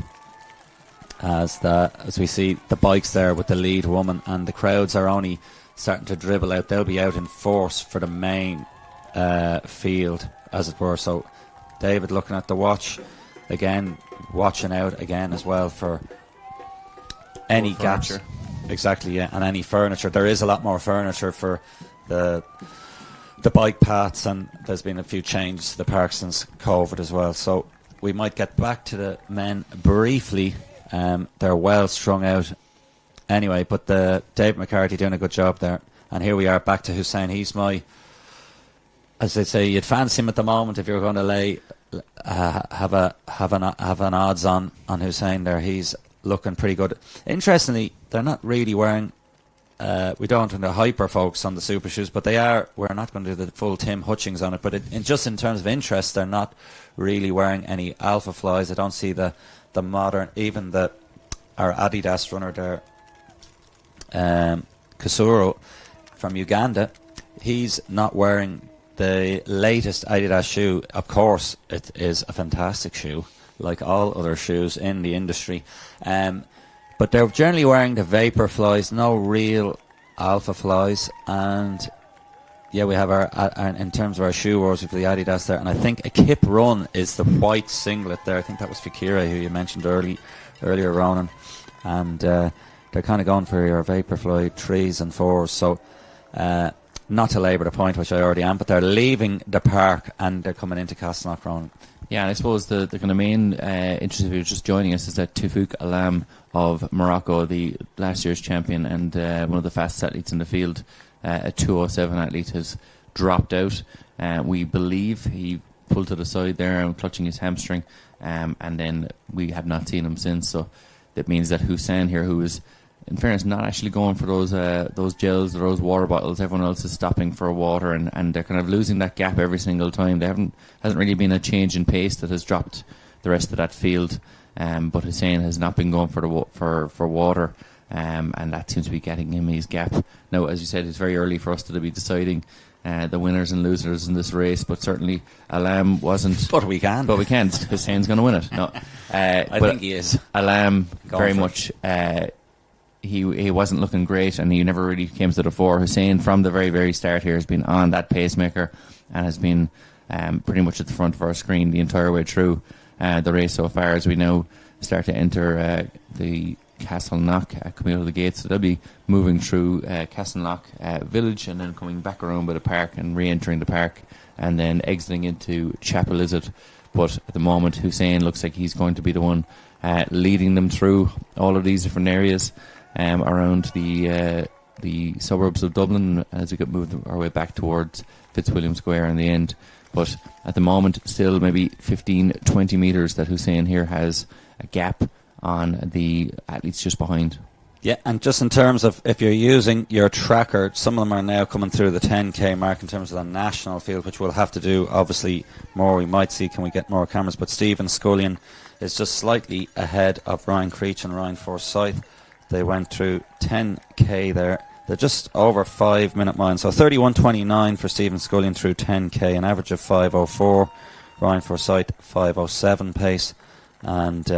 as we see the bikes there with the lead woman, and the crowds are only starting to dribble out. They'll be out in force for the main field as it were. So David looking at the watch again, watching out again as well for any gaps. Exactly, yeah, and any furniture. There is a lot more furniture for the bike paths, and there's been a few changes to the park since COVID as well. So we might get back to the men briefly. They're well strung out anyway, but the Dave McCarthy doing a good job there. And here we are back to Hussein. He's my, as they say, you'd fancy him at the moment if you're going to lay have an odds on Hussein there. He's looking pretty good. Interestingly, they're not really wearing. We don't want to hyper focus on the super shoes, but they are. We're not going to do the full Tim Hutchings on it, but just in terms of interest, they're not really wearing any Alpha Flies. I don't see the modern, even our Adidas runner there, Kasuro from Uganda. He's not wearing the latest Adidas shoe. Of course, it is a fantastic shoe, like all other shoes in the industry. But they're generally wearing the Vapor Flies, no real Alpha Flies. And yeah, we have our in terms of our shoe wars with the Adidas there. And I think a Kip Run is the white singlet there. I think that was Fikire, who you mentioned earlier, Ronan. And they're kind of going for your Vaporfly 3s and 4s. So not to labour the point, which I already am, but they're leaving the park and they're coming into Castleknock, Ronan. Yeah, and I suppose the kind of main interest, if you're just joining us, is that Tufuk Alam of Morocco, the last year's champion and one of the fastest athletes in the field, a 2:07 athlete, has dropped out. We believe he pulled to the side there and clutching his hamstring, and then we have not seen him since. So that means that Hussein here, who is, in fairness, not actually going for those gels or those water bottles. Everyone else is stopping for water, and they're kind of losing that gap every single time. Hasn't really been a change in pace that has dropped the rest of that field. But Hussein has not been going for water, and that seems to be getting him his gap. Now, as you said, it's very early for us to be deciding the winners and losers in this race, but certainly Alam wasn't. But we can. Hussein's going to win it. No, I think he is. Alam very much. He wasn't looking great, and he never really came to the fore. Hussein, from the very, very start here, has been on that pacemaker and has been pretty much at the front of our screen the entire way through the race so far, as we now start to enter the Castleknock, coming out of the gates. So they'll be moving through Castleknock village and then coming back around by the park and re-entering the park and then exiting into Chapel Izzard. But at the moment, Hussein looks like he's going to be the one leading them through all of these different areas around the suburbs of Dublin as we get moved our way back towards Fitzwilliam Square in the end. But at the moment, still maybe 15-20 metres that Hussein here has a gap on the athletes just behind. Yeah, and just in terms of if you're using your tracker, some of them are now coming through the 10k mark in terms of the national field, which we'll have to do obviously more. We might see, can we get more cameras? But Stephen Scullion is just slightly ahead of Ryan Creech and Ryan Forsyth. They went through 10k there. They're just over 5 minute miles. So 31.29 for Stephen Scullion through 10k, an average of 5:04. Ryan Forsyth 5:07 pace, and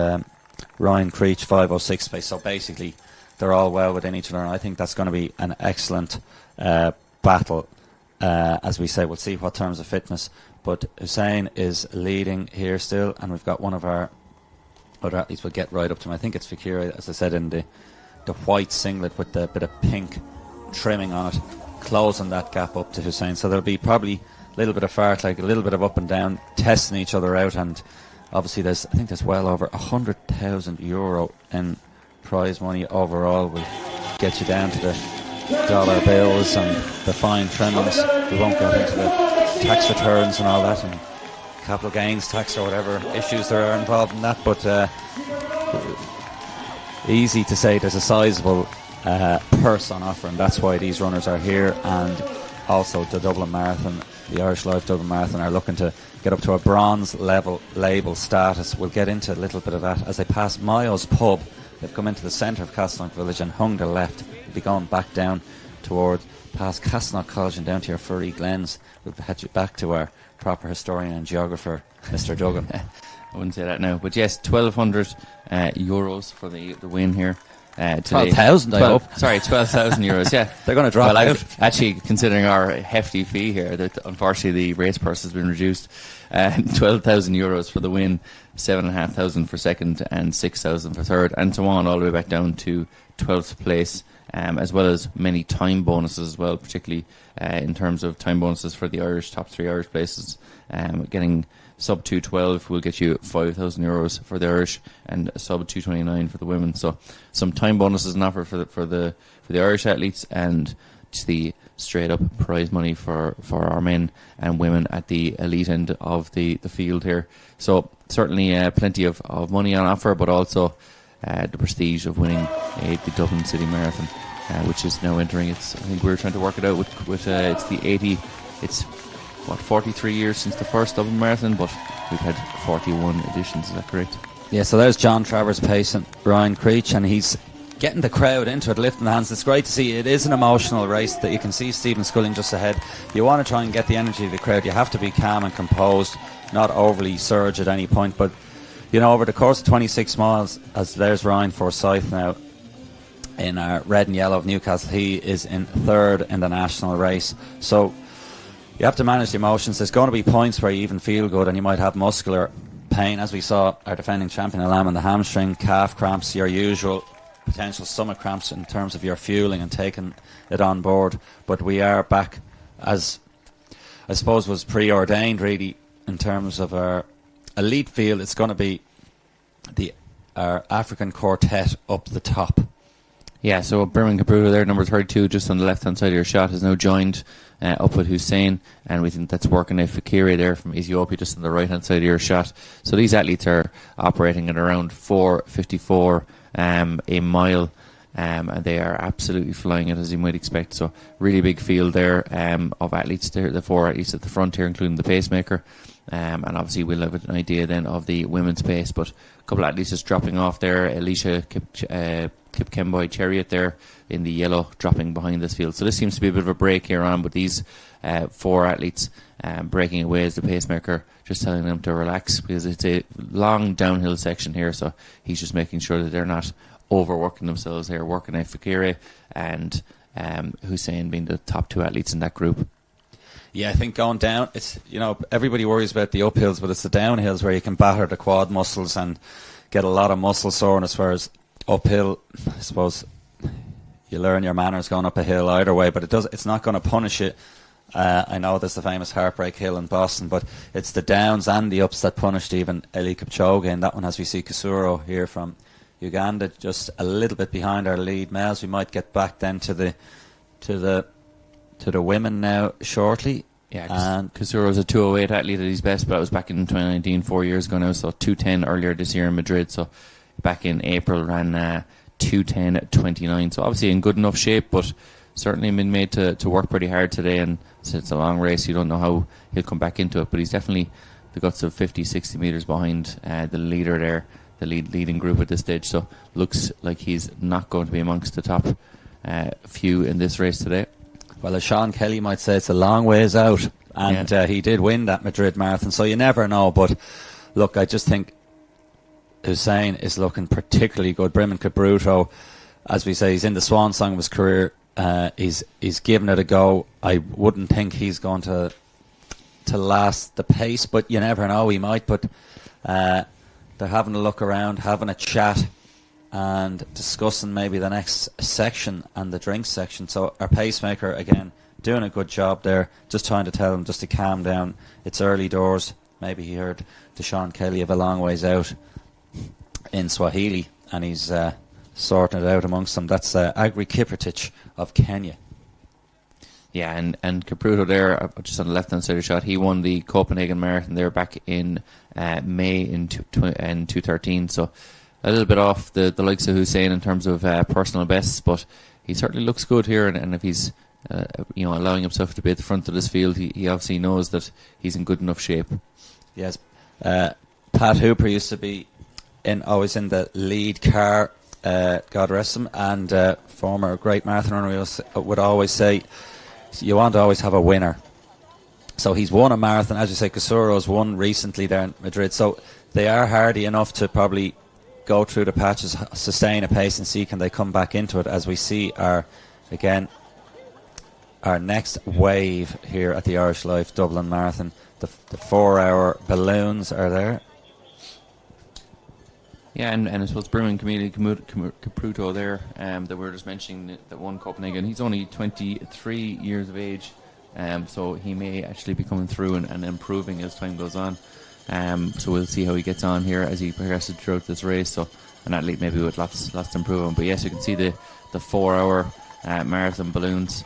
Ryan Creech 5:06 pace. So basically, they're all well within each other, and I think that's going to be an excellent battle. As we say, we'll see what terms of fitness. But Hussein is leading here still, and we've got one of our other athletes. We'll get right up to him. I think it's Fikira, as I said, in the white singlet with the bit of pink trimming on it, closing that gap up to Hussein. So there'll be probably a little bit of fart, like a little bit of up and down, testing each other out. And obviously I think there's well over €100,000 in prize money overall. Will get you down to the dollar bills and the fine trimmings. We won't get into the tax returns and all that, and capital gains tax or whatever issues there are involved in that, but easy to say there's a sizable purse on offer, and that's why these runners are here. And also the Dublin Marathon, the Irish Life Dublin Marathon, are looking to get up to a bronze level label status. We'll get into a little bit of that as they pass Mayo's pub. They've come into the centre of Castleknock village and hung the left. They'll be going back down towards past Castleknock College and down to your Furry Glens. We'll head you back to our proper historian and geographer, Mr. Duggan. I wouldn't say that now, but yes, €1,200 for the win here. today. 12,000, I hope. Sorry, 12,000 euros, yeah. They're going to drop out. Actually, considering our hefty fee here, that unfortunately the race purse has been reduced. 12,000 euros for the win, 7,500 for second, and 6,000 for third, and so on, all the way back down to 12th place, as well as many time bonuses as well, particularly in terms of time bonuses for the top 3 Irish places. Getting sub 212 will get you 5,000 euros for the Irish, and sub 229 for the women. So some time bonuses and offer for the Irish athletes, and just the straight up prize money for our men and women at the elite end of the field here. So certainly plenty of money on offer, but also the prestige of winning the Dublin City Marathon, which is now entering I think we're trying to work it out with it's the 80, it's 43 years since the first Dublin Marathon, but we've had 41 editions, is that correct? Yeah, so there's John Travers pacing Ryan Creech, and he's getting the crowd into it, lifting the hands. It's great to see. It is an emotional race that you can see Stephen Sculling just ahead. You want to try and get the energy of the crowd. You have to be calm and composed, not overly surge at any point. But, you know, over the course of 26 miles, as there's Ryan Forsyth now in red and yellow of Newcastle, he is in third in the national race. So you have to manage the emotions. There's going to be points where you even feel good and you might have muscular pain, as we saw our defending champion Alam in the hamstring, calf cramps, your usual potential stomach cramps in terms of your fueling and taking it on board. But we are back, as I suppose was preordained really, in terms of our elite field. It's going to be our African quartet up the top. Yeah, so Birmingham Capruto there, number 32, just on the left-hand side of your shot, has now joined up with Hussein, and we think that's working out. Fakiri there from Ethiopia, just on the right-hand side of your shot. So these athletes are operating at around 4:54 a mile, and they are absolutely flying it, as you might expect. So really big field there of athletes there, the 4 athletes at the front here, including the pacemaker. And obviously we'll have an idea then of the women's pace, but a couple of athletes just dropping off there. Alicia Kipkemboi Chariot there in the yellow, dropping behind this field. So this seems to be a bit of a break here on, but these 4 athletes breaking away as the pacemaker, just telling them to relax, because it's a long downhill section here, so he's just making sure that they're not overworking themselves. They're working out Fakiri and Hussein being the top 2 athletes in that group. Yeah, I think going down, it's, you know, everybody worries about the uphills, but it's the downhills where you can batter the quad muscles and get a lot of muscle soreness, whereas uphill, I suppose you learn your manners going up a hill either way, but it's not going to punish it. I know there's the famous Heartbreak Hill in Boston, but it's the downs and the ups that punished even Eli Kipchoge, and that one, as we see Kasuro here from Uganda just a little bit behind our lead males. We might get back then to the women now shortly. Yeah, and Kasuro's a 2:08 athlete at his best, but that was back in 2019, 4 years ago now. So 2:10 earlier this year in Madrid. So back in April ran 2:10.29. So obviously in good enough shape, but certainly been made to work pretty hard today. And since it's a long race, you don't know how he'll come back into it. But he's definitely the guts of 50, 60 metres behind the leader there, the leading group at this stage. So looks like he's not going to be amongst the top few in this race today. Well, as Sean Kelly might say, it's a long ways out, and he did win that Madrid marathon, so you never know. But look, I just think Hussein is looking particularly good. Birmingham Capruto, as we say, he's in the swan song of his career. He's given it a go. I wouldn't think he's going to last the pace, but you never know, he might. But they're having a look around, having a chat, and discussing maybe the next section and the drinks section. So our pacemaker, again, doing a good job there, just trying to tell him just to calm down. It's early doors. Maybe he heard the Sean Kelly of a long ways out in Swahili, and he's sorting it out amongst them. That's Agri Kiprotich of Kenya. Yeah, and Capruto there, just on the left-hand side of the shot, he won the Copenhagen Marathon there back in May in 2013. So a little bit off the likes of Hussein in terms of personal bests, but he certainly looks good here. And if he's allowing himself to be at the front of this field, he obviously knows that he's in good enough shape. Yes, Pat Hooper used to be always in the lead car, God rest him, and former great marathoner would always say, you want to always have a winner. So he's won a marathon, as you say. Kasuro's won recently there in Madrid, so they are hardy enough to probably go through the patches, sustain a pace, and see can they come back into it, as we see our next wave here at the Irish Life Dublin Marathon. The 4-hour balloons are there. Yeah, and I suppose Briman Capruto there, that we were just mentioning, that won Copenhagen. He's only 23 years of age, so he may actually be coming through and improving as time goes on. So we'll see how he gets on here as he progresses throughout this race. So an athlete maybe with lots to improve on. But yes, you can see the 4-hour marathon balloons.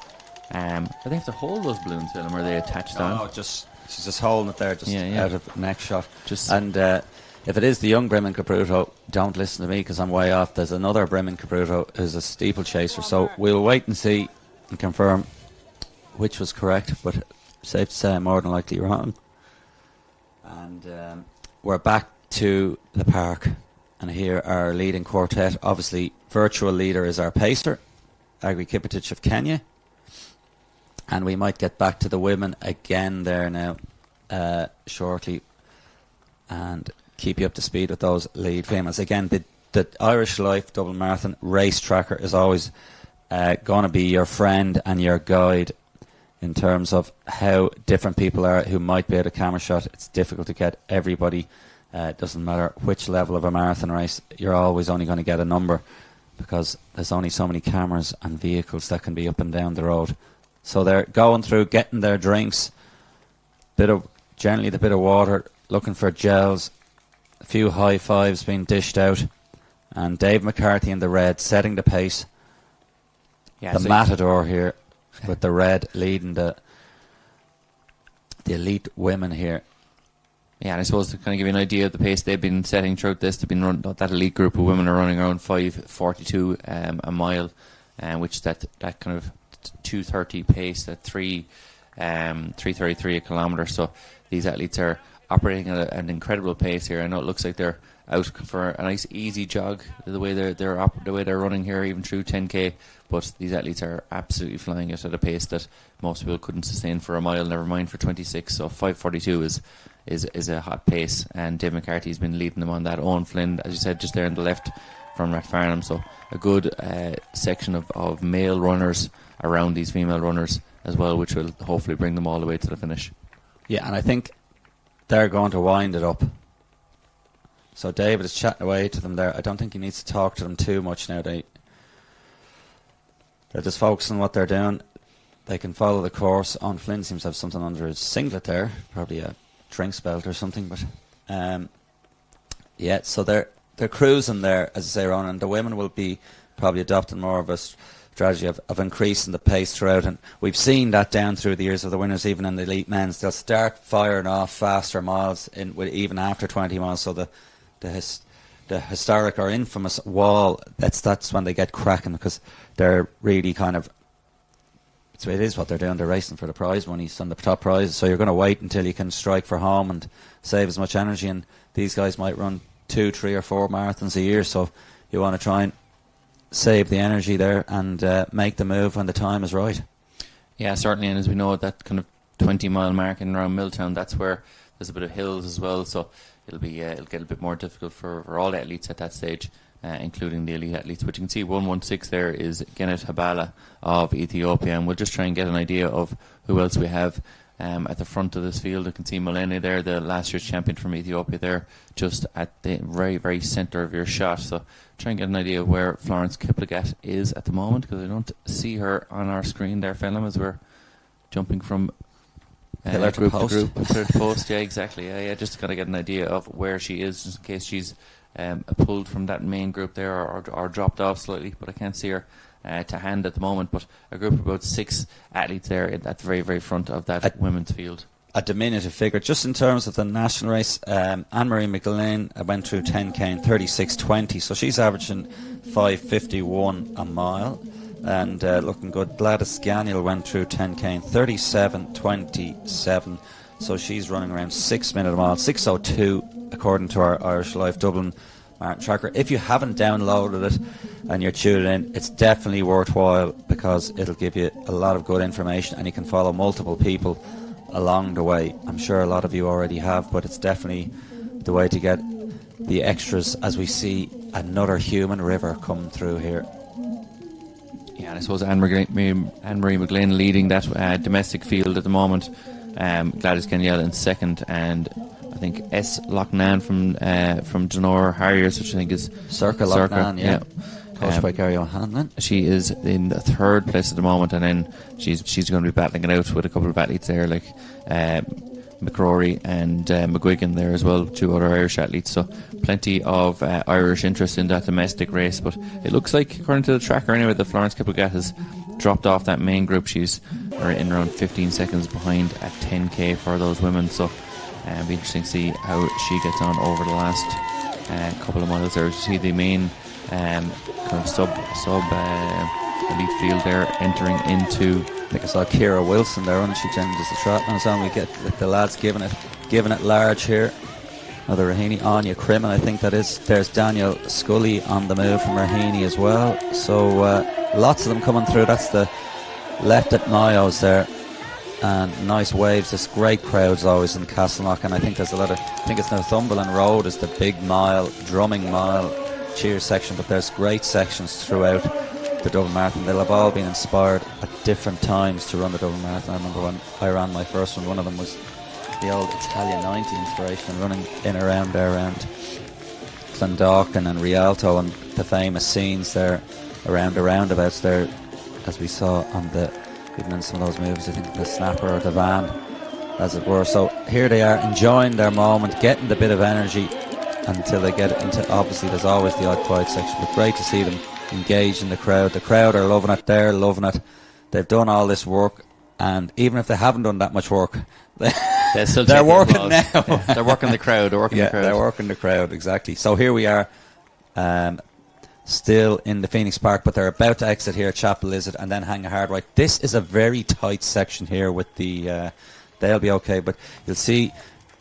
Do they have to hold those balloons, Willem, or are they attached on? No, she's just holding it there, just out of neck shot. And if it is the young Briman Capruto, don't listen to me because I'm way off. There's another Briman Capruto who's a steeplechaser. So we'll wait and see and confirm which was correct, but safe to say I'm more than likely wrong. And we're back to the park, and here our leading quartet. Obviously, virtual leader is our pacer, Agri Kipitic of Kenya. And we might get back to the women again there now shortly, and keep you up to speed with those lead females. Again, the Irish Life Dublin Marathon race tracker is always going to be your friend and your guide in terms of how different people are who might be at a camera shot. It's difficult to get everybody. It doesn't matter which level of a marathon race, you're always only going to get a number because there's only so many cameras and vehicles that can be up and down the road. So they're going through, getting their drinks, generally the bit of water, looking for gels, a few high fives being dished out, and Dave McCarthy in the red setting the pace. Yeah, the matador here with the red leading the elite women here. Yeah, and I suppose to kind of give you an idea of the pace they've been setting throughout this, they've been that elite group of women are running around 5:42 a mile, which that kind of 2:30 pace at 3:33 a kilometre. So these athletes are operating at an incredible pace here. I know it looks like they're out for a nice easy jog the way they're running here, even through 10k. But these athletes are absolutely flying it at a pace that most people couldn't sustain for a mile, never mind for 26. So 5:42 is a hot pace, and Dave McCarthy's been leading them on that. Owen Flynn, as you said, just there on the left from Rathfarnham. So a good section of male runners around these female runners as well, which will hopefully bring them all the way to the finish. Yeah, and I think they're going to wind it up. So David is chatting away to them there. I don't think he needs to talk to them too much now. They're just focusing on what they're doing. They can follow the course. Owen Flynn seems to have something under his singlet there, probably a drinks belt or something. But yeah, so they're cruising there, as I say, Ron, and the women will be probably adopting more of a strategy of increasing the pace throughout, and we've seen that down through the years of the winners. Even in the elite men's, they'll start firing off faster miles even after 20 miles. So the historic or infamous wall, that's when they get cracking, because they're really kind of, it is what they're doing. They're racing for the prize money and the top prizes. So you're going to wait until you can strike for home and save as much energy. And these guys might run 2, 3 or 4 marathons a year, so you want to try and save the energy there and make the move when the time is right. Yeah, certainly. And as we know, that kind of 20-mile mark in around Milltown, that's where there's a bit of hills as well. So it'll get a bit more difficult for all the athletes at that stage, including the elite athletes. But you can see 1:16 there is Genet Habala of Ethiopia, and we'll just try and get an idea of who else we have at the front of this field. You can see Molene there, the last year's champion from Ethiopia there, just at the very, very centre of your shot. So try and get an idea of where Florence Kiplagat is at the moment, because I don't see her on our screen there, Phelim, as we're jumping from group to group. Pillar to post, yeah, exactly. Yeah, just to kind of get an idea of where she is, just in case she's pulled from that main group there or dropped off slightly, but I can't see her to hand at the moment. But a group of about 6 athletes there at the very, very front of that women's field. A diminutive figure. Just in terms of the national race, Anne-Marie McGlynn went through 10k in 36:20, so she's averaging 5:51 a mile and looking good. Gladys Ganiel went through 10k in 37:27, so she's running around 6 minutes a mile, 6:02 according to our Irish Life Dublin Marathon tracker. If you haven't downloaded it and you're tuning in, it's definitely worthwhile, because it'll give you a lot of good information and you can follow multiple people along the way. I'm sure a lot of you already have, but it's definitely the way to get the extras as we see another human river coming through here. Yeah, and I suppose Anne-Marie McGlynn leading that domestic field at the moment. Gladys Kenyell in second, and I think S. Loughnane from Donor Harriers, which I think is Circa Loughnane, yeah. Coached by Gary O'Hanlon. She is in the third place at the moment, and then she's going to be battling it out with a couple of athletes there, like McCrory and McGuigan there as well, 2 other Irish athletes. So plenty of Irish interest in that domestic race. But it looks like, according to the tracker anyway, that Florence Kiplagat has dropped off that main group. She's in around 15 seconds behind at 10k for those women. So it'll be interesting to see how she gets on over the last couple of miles there. You see the main kind of sub elite field there entering into. I think I saw Ciara Wilson there, and she changes the trot. And so we get the lads giving it large here. Another Raheny, Anya Crimmon, I think that is. There's Daniel Scully on the move from Raheny as well. So lots of them coming through. That's the left at Mayos there. And nice waves. There's great crowds always in Castleknock, and I think there's a lot of. I think it's Northumberland Road is the big mile, drumming mile, cheer section, but there's great sections throughout the Dublin Marathon. They'll have all been inspired at different times to run the Dublin Marathon. I remember when I ran my first one of them was the old Italia 90 inspiration, and running in around there around Clondalkin and Rialto, and the famous scenes there around the roundabouts there, as we saw on the, even in some of those movies, I think the snapper or the van, as it were. So here they are enjoying their moment, getting the bit of energy until they get into, obviously there's always the odd quiet section, but great to see them engaged in the crowd. The crowd are loving it, they're loving it. They've done all this work, and even if they haven't done that much work, they're working now. Yeah, they're working the crowd. They're working the crowd, exactly. So here we are, still in the Phoenix Park, but they're about to exit here, Chapel Lizard, and then hang a hard right. This is a very tight section here with the, they'll be okay, but you'll see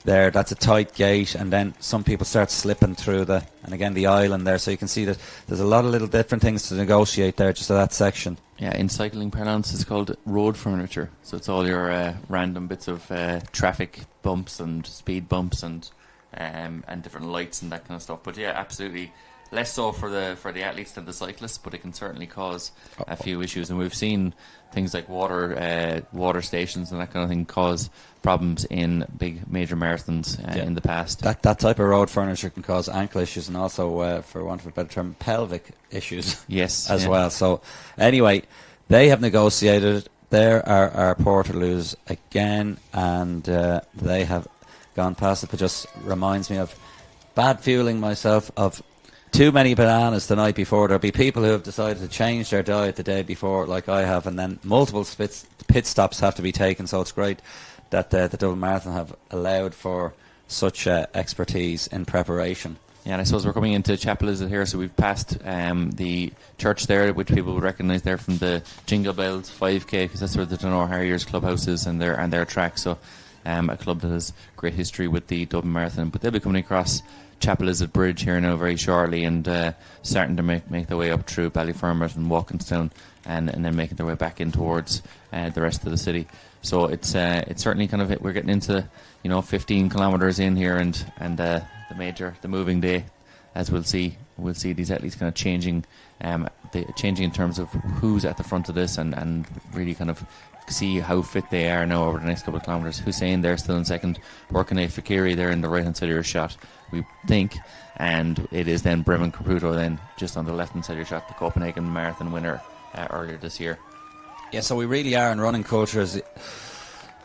there, that's a tight gate, and then some people start slipping through and again the island there, so you can see that there's a lot of little different things to negotiate there just at that section. Yeah, in cycling parlance it's called road furniture, so it's all your random bits of traffic bumps and speed bumps and different lights and that kind of stuff. But yeah, absolutely less so for the athletes than the cyclists, but it can certainly cause a few issues, and we've seen things like water stations and that kind of thing cause problems in big major marathons in the past. That type of road furniture can cause ankle issues, and also, for want of a better term, pelvic issues. Yes, as well. So anyway, they have negotiated. There are our Portaloos again, and they have gone past it. But just reminds me of bad fueling myself of too many bananas the night before. There'll be people who have decided to change their diet the day before, like I have, and then multiple pit stops have to be taken. So it's great that the Dublin Marathon have allowed for such expertise in preparation. Yeah, and I suppose we're coming into Chapel Lizard here, so we've passed the church there, which people would recognise there from the Jingle Bells 5K, because that's where the Donor Harriers clubhouse is and their track. So a club that has great history with the Dublin Marathon, but they'll be coming across Chapel Lizard Bridge here now very shortly, and starting to make their way up through Ballyfermot and Walkinstown, and then making their way back in towards the rest of the city. So it's certainly kind of we're getting into 15 kilometres in here, and the moving day, as we'll see these athletes kind of changing in terms of who's at the front of this, and really kind of see how fit they are now over the next couple of kilometres. Hussein there still in second, Workane Fakiri there in the right hand side of your shot, we think, and it is then Bremen Caputo then just on the left hand side of your shot, the Copenhagen Marathon winner earlier this year. Yeah, so we really are in running cultures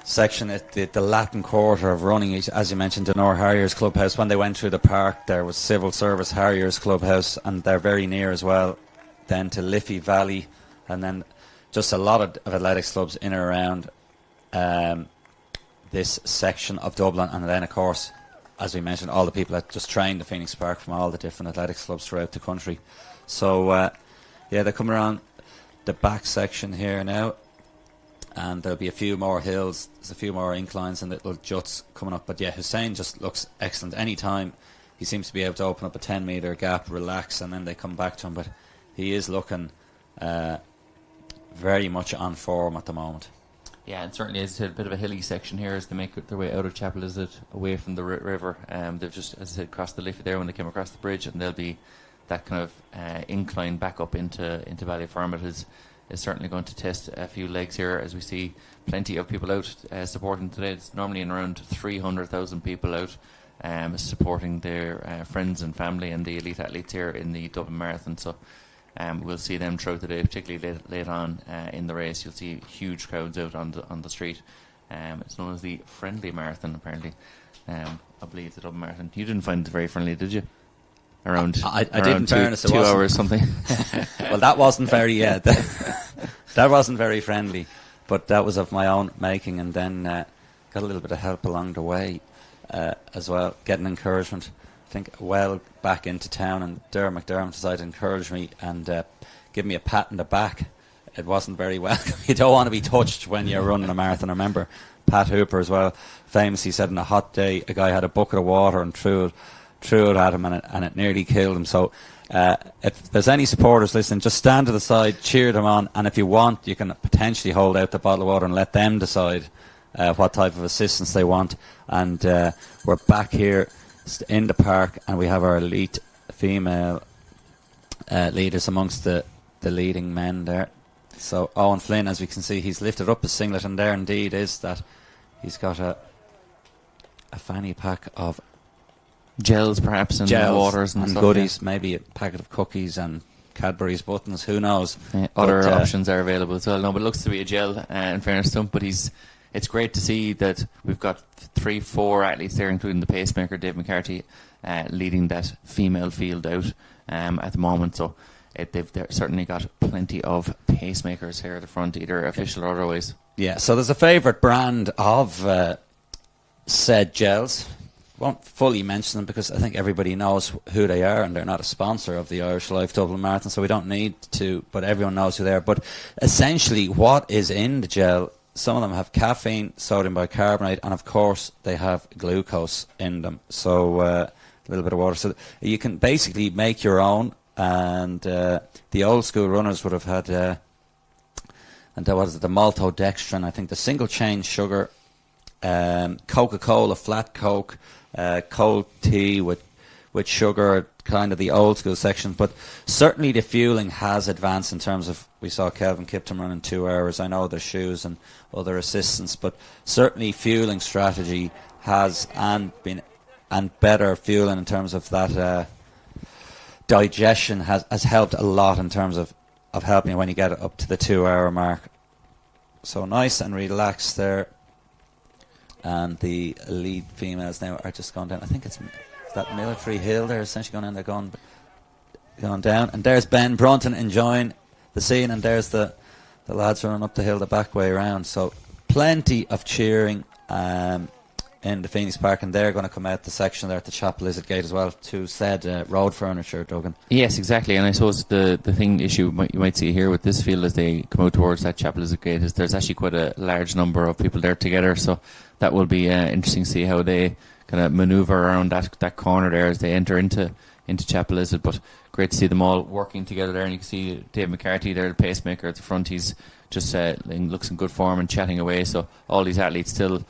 section at the Latin quarter of running. As you mentioned, the Donor Harriers Clubhouse, when they went through the park there was Civil Service Harriers Clubhouse, and they're very near as well then to Liffey Valley, and then just a lot of athletics clubs in and around this section of Dublin. And then of course, as we mentioned, all the people that just train the Phoenix Park from all the different athletics clubs throughout the country. So they come around the back section here now, and there'll be a few more hills, there's a few more inclines and little juts coming up. But yeah, Hussein just looks excellent. Anytime he seems to be able to open up a 10 metre gap, relax, and then they come back to him. But he is looking very much on form at the moment. Yeah, and certainly as I said, a bit of a hilly section here as they make their way out of Chapel Lizard away from the river. They've just, as I said, crossed the Liffey there when they came across the bridge, and they'll be that kind of incline back up into Ballyfermot is certainly going to test a few legs here, as we see plenty of people out supporting today. It's normally in around 300,000 people out supporting their friends and family and the elite athletes here in the Dublin Marathon. So we'll see them throughout the day, particularly late on in the race. You'll see huge crowds out on the street. It's known as the Friendly Marathon, apparently. I believe the Dublin Marathon. You didn't find it very friendly, did you? I didn't. Fairness, two hours something. Well, that wasn't very. That wasn't very friendly, but that was of my own making, and then got a little bit of help along the way as well, getting encouragement. I think well back into town, and Darren McDermott decided to encourage me and give me a pat in the back. It wasn't very welcome. You don't want to be touched when you're running a marathon. I remember Pat Hooper as well famously said on a hot day a guy had a bucket of water and threw it at him, and it nearly killed him. So if there's any supporters listening, just stand to the side, cheer them on, and if you want, you can potentially hold out the bottle of water and let them decide what type of assistance they want. And we're back here in the park, and we have our elite female leaders amongst the leading men there. So Owen Flynn, as we can see, he's lifted up his singlet, and there indeed is that he's got a fanny pack of gels, perhaps, and gels waters and stuff, goodies, maybe a packet of cookies and Cadbury's buttons, who knows. Other options are available as well. No, but it looks to be a gel, in fairness to him, but it's great to see that we've got 3-4 athletes there, including the pacemaker Dave McCarthy, leading that female field out at the moment. So they've certainly got plenty of pacemakers here at the front, either official or otherwise. Yeah, so there's a favourite brand of said gels. Won't fully mention them because I think everybody knows who they are, and they're not a sponsor of the Irish Life Dublin Marathon, so we don't need to, but everyone knows who they are. But essentially what is in the gel, some of them have caffeine, sodium bicarbonate, and of course they have glucose in them, so a little bit of water. So you can basically make your own, and the old school runners would have had and what is it, the maltodextrin, I think the single chain sugar, Coca-Cola, flat Coke, cold tea with sugar, kind of the old school section. But certainly the fueling has advanced in terms of, we saw Kelvin Kiptum running 2 hours. I know there's shoes and other assistance, but certainly fueling strategy has and better fueling in terms of that digestion has helped a lot in terms of helping you when you get up to the 2 hour mark. So nice and relaxed there. And the elite females now are just going down. I think it's that military hill there, essentially going in. They're going down. And there's Ben Brunton enjoying the scene, and there's the lads running up the hill the back way around. So plenty of cheering in the Phoenix Park, and they're going to come out the section there at the Chapel Lizard Gate as well to said road furniture, Duggan. Yes, exactly. And I suppose the issue you might see here with this field as they come out towards that Chapel Lizard Gate is there's actually quite a large number of people there together, so that will be interesting to see how they kind of manoeuvre around that corner there as they enter into Chapel Lizard. But great to see them all working together there, and you can see Dave McCarthy there, the pacemaker at the front. He's just looks in good form and chatting away, so all these athletes still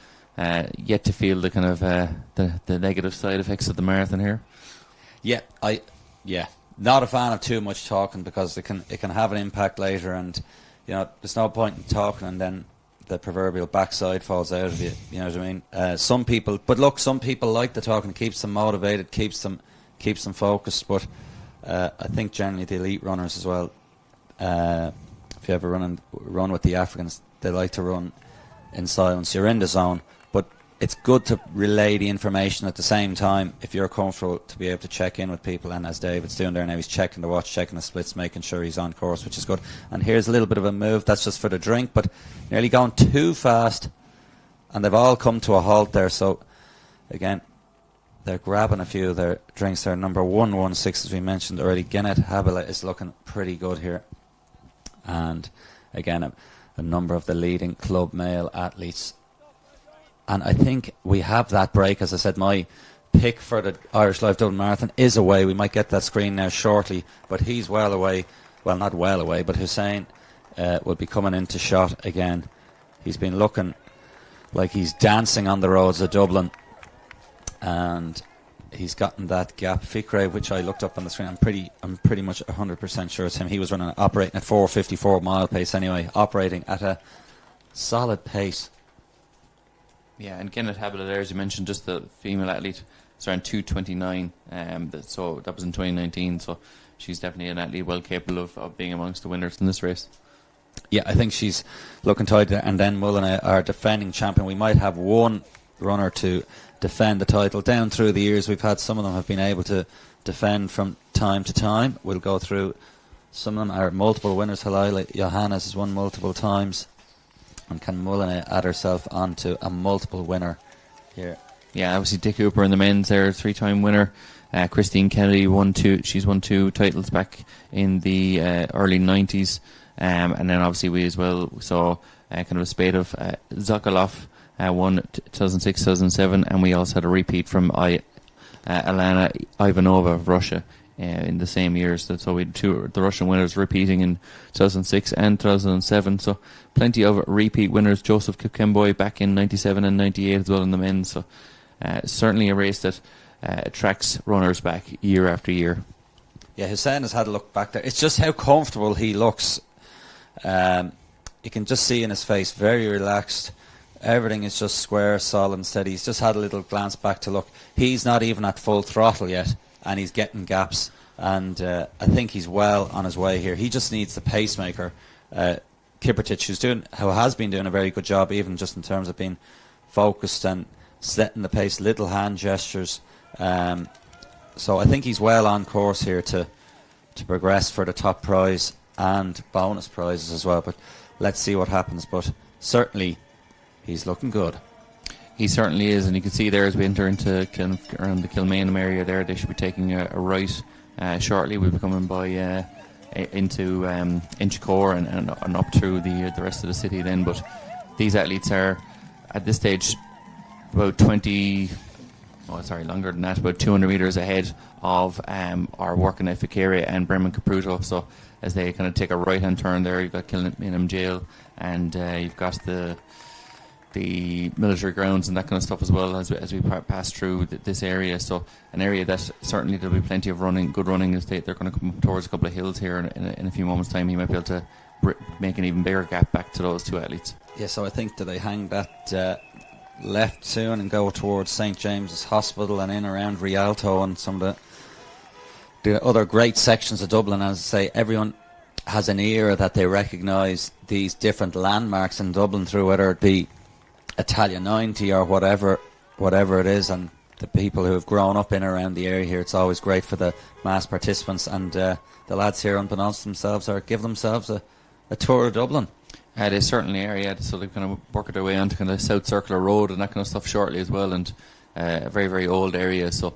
yet to feel the kind of the negative side effects of the marathon here. Not a fan of too much talking, because it can have an impact later, and there's no point in talking and then the proverbial backside falls out of you. You know what I mean? Some people like the talking. It keeps them motivated, keeps them focused. But I think generally the elite runners as well. If you ever run with the Africans, they like to run in silence. You're in the zone, but it's good to relay the information at the same time if you're comfortable to be able to check in with people. And as David's doing there now, he's checking the watch, checking the splits, making sure he's on course, which is good. And here's a little bit of a move. That's just for the drink, but nearly going too fast, and they've all come to a halt there. So again, they're grabbing a few of their drinks there. Number 116, as we mentioned already, Gennett Habila is looking pretty good here. And again, a number of the leading club male athletes. And I think we have that break. As I said, my pick for the Irish Life Dublin Marathon is away. We might get that screen now shortly, but he's well away. Well, not well away, but Hussein will be coming into shot again. He's been looking like he's dancing on the roads of Dublin. And he's gotten that gap. Fikre, which I looked up on the screen, I'm pretty much 100% sure it's him. He was operating at 4:54 mile pace anyway, operating at a solid pace. Yeah, and Kenneth Habila there, as you mentioned, just the female athlete, it's around 2:29. So that was in 2019. So she's definitely an athlete well capable of being amongst the winners in this race. Yeah, I think she's looking tight. And then Mullen, our defending champion, we might have one runner to defend the title. Down through the years, we've had some of them have been able to defend from time to time. We'll go through some of them are multiple winners. Halila Johannes has won multiple times. And can Mullen add herself onto a multiple winner here? Yeah, obviously Dick Hooper in the men's there, 3-time winner. Christine Kennedy she's won 2 titles back in the early 90s. And then obviously we as well saw kind of a spate of Zokolov won 2006, 2007, and we also had a repeat from Alana Ivanova of Russia in the same years. So we had the Russian winners repeating in 2006 and 2007. So plenty of repeat winners. Joseph Kikemboy back in 97 and 98 as well in the men's. So certainly a race that attracts runners back year after year. Yeah, Hussein has had a look back there. It's just how comfortable he looks. You can just see in his face, very relaxed. Everything is just square, solid and steady. He's just had a little glance back to look. He's not even at full throttle yet, and he's getting gaps. And I think he's well on his way here. He just needs the pacemaker. Kiprotich, who has been doing a very good job, even just in terms of being focused and setting the pace, little hand gestures. So I think he's well on course here to progress for the top prize and bonus prizes as well. But let's see what happens. But certainly he's looking good. He certainly is, and you can see there as we enter into kind of around the Kilmainham area there, they should be taking a right shortly. We'll be coming by into Inchicore and up through the rest of the city then. But these athletes are at this stage about longer than that, about 200 metres ahead of our working at Fikaria and Bremen Capruto. So as they kind of take a right hand turn there, you've got Kilmainham Jail, and you've got the military grounds and that kind of stuff as well as we pass through this area. So an area that certainly there'll be plenty of good running as they're going to come up towards a couple of hills here in a few moments time. He might be able to make an even bigger gap back to those 2 athletes. Yeah, so I think that they hang that left soon and go towards St James's Hospital and in around Rialto and some of the other great sections of Dublin. As I say, everyone has an era that they recognise these different landmarks in Dublin through, whether it be Italia 90 or whatever it is, and the people who have grown up in around the area here. It's always great for the mass participants, and the lads here, unbeknownst to themselves, are giving themselves a tour of Dublin. They certainly are, yeah. So they've kind of worked their way onto kind of South Circular Road and that kind of stuff shortly as well, and a very, very old area. So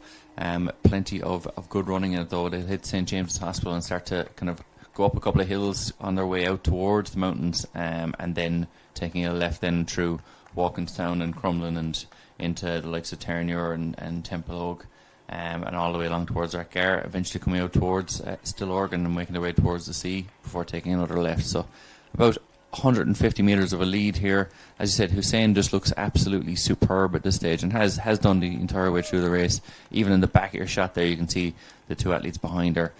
plenty of good running in it, though. They hit St James's Hospital and start to kind of go up a couple of hills on their way out towards the mountains, and then taking a left then through Walkinstown and Crumlin and into the likes of Terranure and Temple Oak, and all the way along towards Rathgar, eventually coming out towards Stillorgan and making their way towards the sea before taking another left. So about 150 metres of a lead here. As you said, Hussein just looks absolutely superb at this stage and has done the entire way through the race. Even in the back of your shot there, you can see the 2 athletes behind her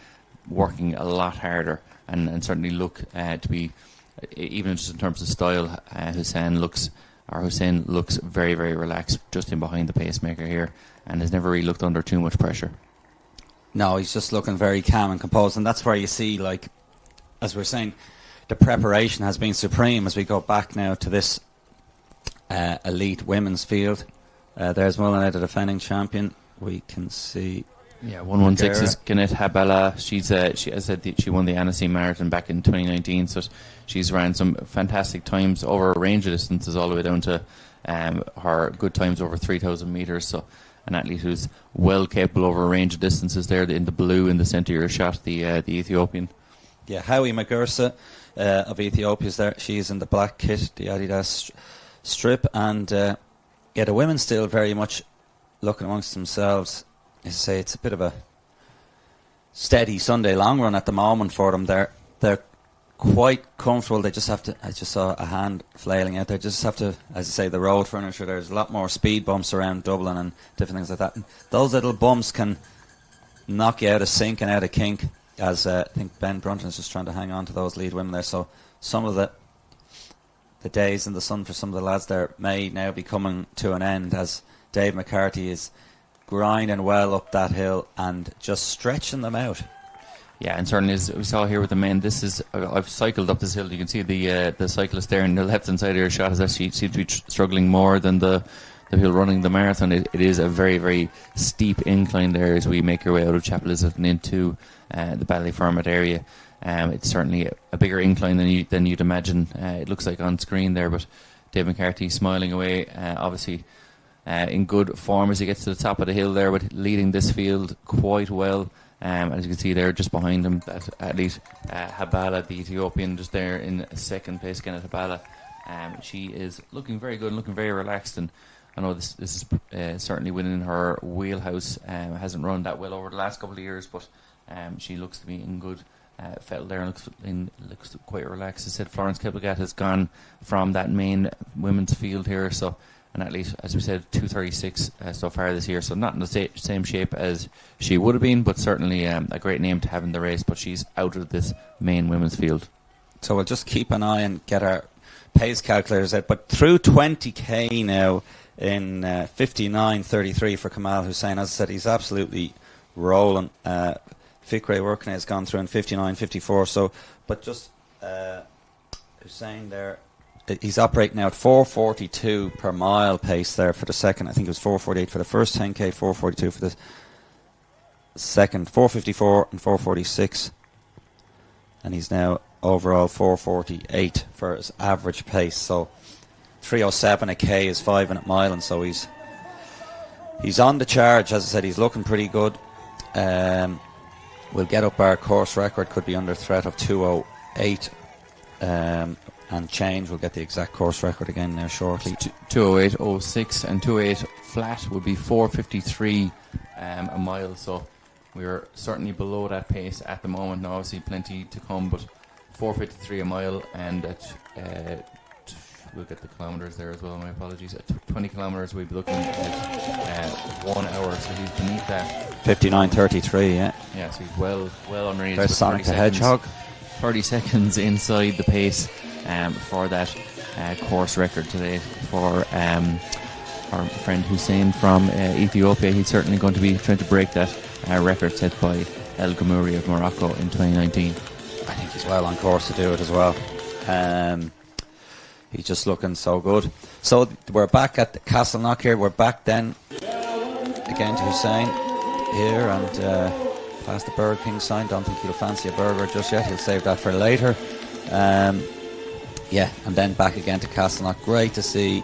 working a lot harder and certainly look to be, even just in terms of style, Hussein looks very, very relaxed just in behind the pacemaker here and has never really looked under too much pressure. No, he's just looking very calm and composed, and that's where you see, like, as we're saying, the preparation has been supreme as we go back now to this elite women's field. There's Mullen, the defending champion. We can see... Yeah, 1:16 is Ganet Habala. She won the Annecy Marathon back in 2019, so she's ran some fantastic times over a range of distances, all the way down to her good times over 3,000 metres. So an athlete who's well capable over a range of distances there. In the blue in the centre of your shot, the Ethiopian. Yeah, Howie Magursa of Ethiopia is there. She's in the black kit, the Adidas strip, and the women still very much looking amongst themselves. As I say, it's a bit of a steady Sunday long run at the moment for them. They're quite comfortable. They just have to, I just saw a hand flailing out there, just have to, as I say, the road furniture, there's a lot more speed bumps around Dublin and different things like that. And those little bumps can knock you out of sync and out of kink, as I think Ben Brunton is just trying to hang on to those lead women there. So some of the days in the sun for some of the lads there may now be coming to an end, as Dave McCarthy is grinding well up that hill and just stretching them out. Yeah, and certainly as we saw here with the men, this is, I've cycled up this hill. You can see the cyclist there on the left hand side of your shot is actually seems to be struggling more than the people running the marathon. It is a very, very steep incline there as we make our way out of Chapel Elizabeth and into the Ballyfermot area. It's certainly a bigger incline than you'd imagine. It looks like on screen there, but Dave McCarthy smiling away, obviously in good form as he gets to the top of the hill there, but leading this field quite well. As you can see there, just behind him, that athlete Habala, the Ethiopian, just there in second place again at Habala. She is looking very good and looking very relaxed, and I know this is certainly within her wheelhouse. Hasn't run that well over the last couple of years, but she looks to be in good fettle there and looks quite relaxed. As I said, Florence Kiplagat has gone from that main women's field here, so and at least, as we said, 2:36 so far this year, so not in the same shape as she would have been, but certainly a great name to have in the race, but she's out of this main women's field. So we'll just keep an eye and get our pace calculators out, but through 20k now in 59.33 for Kamal Hussein. As I said, he's absolutely rolling. Fikre Workney has gone through in 59.54, so, but just Hussein there, he's operating now at 4:42 per mile pace there for the second. I think it was 4:48 for the first 10k, 4:42 for the second, 4:54 and 4:46, and he's now overall 4:48 for his average pace. So 3:07 a k is 5-minute mile, and so he's on the charge. As I said, he's looking pretty good. We'll get up our course record, could be under threat of 2:08. And change. We'll get the exact course record again now shortly. 2:08.06 and 2:08 flat would be 4:53 a mile, so we're certainly below that pace at the moment. Now obviously plenty to come, but 4:53 a mile, and at we'll get the kilometres there as well, my apologies. At 20 kilometres we'll be looking at 1 hour, so he's beneath that. 59.33, yeah. Yeah, so he's well underneath. There's Sonic the Hedgehog. 30 seconds inside the pace for that course record today for our friend Hussein from Ethiopia. He's certainly going to be trying to break that record set by El Gamouri of Morocco in 2019. I think he's well on course to do it as well. He's just looking so good. So we're back at the Castleknock here. We're back then again to Hussein here, and past the Burger King sign. Don't think he'll fancy a burger just yet. He'll save that for later. Yeah, and then back again to Castleknock. Great to see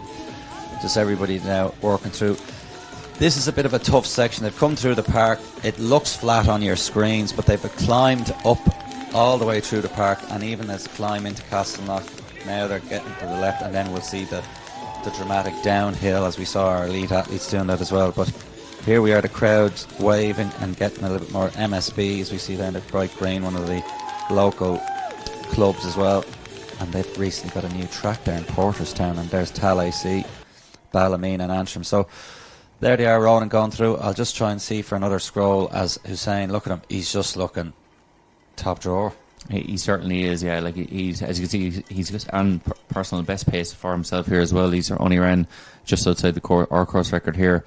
just everybody now working through. This is a bit of a tough section. They've come through the park. It looks flat on your screens, but they've climbed up all the way through the park, and even as they climb into Castleknock, now they're getting to the left, and then we'll see the dramatic downhill, as we saw our elite athletes doing that as well. But here we are, the crowds waving and getting a little bit more MSB, as we see down at Bright Green, one of the local clubs as well. And they've recently got a new track there in Porterstown, and there's Tal AC, Ballymena and Antrim. So there they are rolling, going through. I'll just try and see for another scroll as Hussein, look at him, he's just looking top drawer. He certainly is, yeah. Like he's, as you can see, he's just on personal best pace for himself here as well. He's only ran just outside our course record here.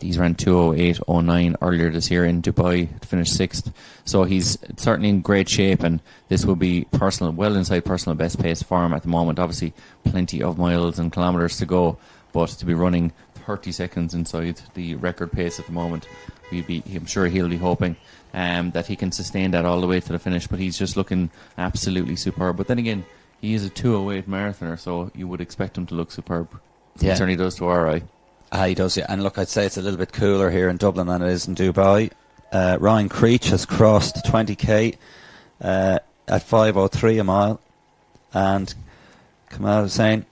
He's ran 2:08.09 earlier this year in Dubai to finish 6th. So he's certainly in great shape, and this will be well inside personal best pace for him at the moment. Obviously, plenty of miles and kilometres to go, but to be running 30 seconds inside the record pace at the moment, I'm sure he'll be hoping that he can sustain that all the way to the finish. But he's just looking absolutely superb. But then again, he is a 2:08 marathoner, so you would expect him to look superb. Yeah. He certainly does to our eye. He does, yeah. And look, I'd say it's a little bit cooler here in Dublin than it is in Dubai. Ryan Creech has crossed 20k at 5:03 a mile, and Kamal Hussein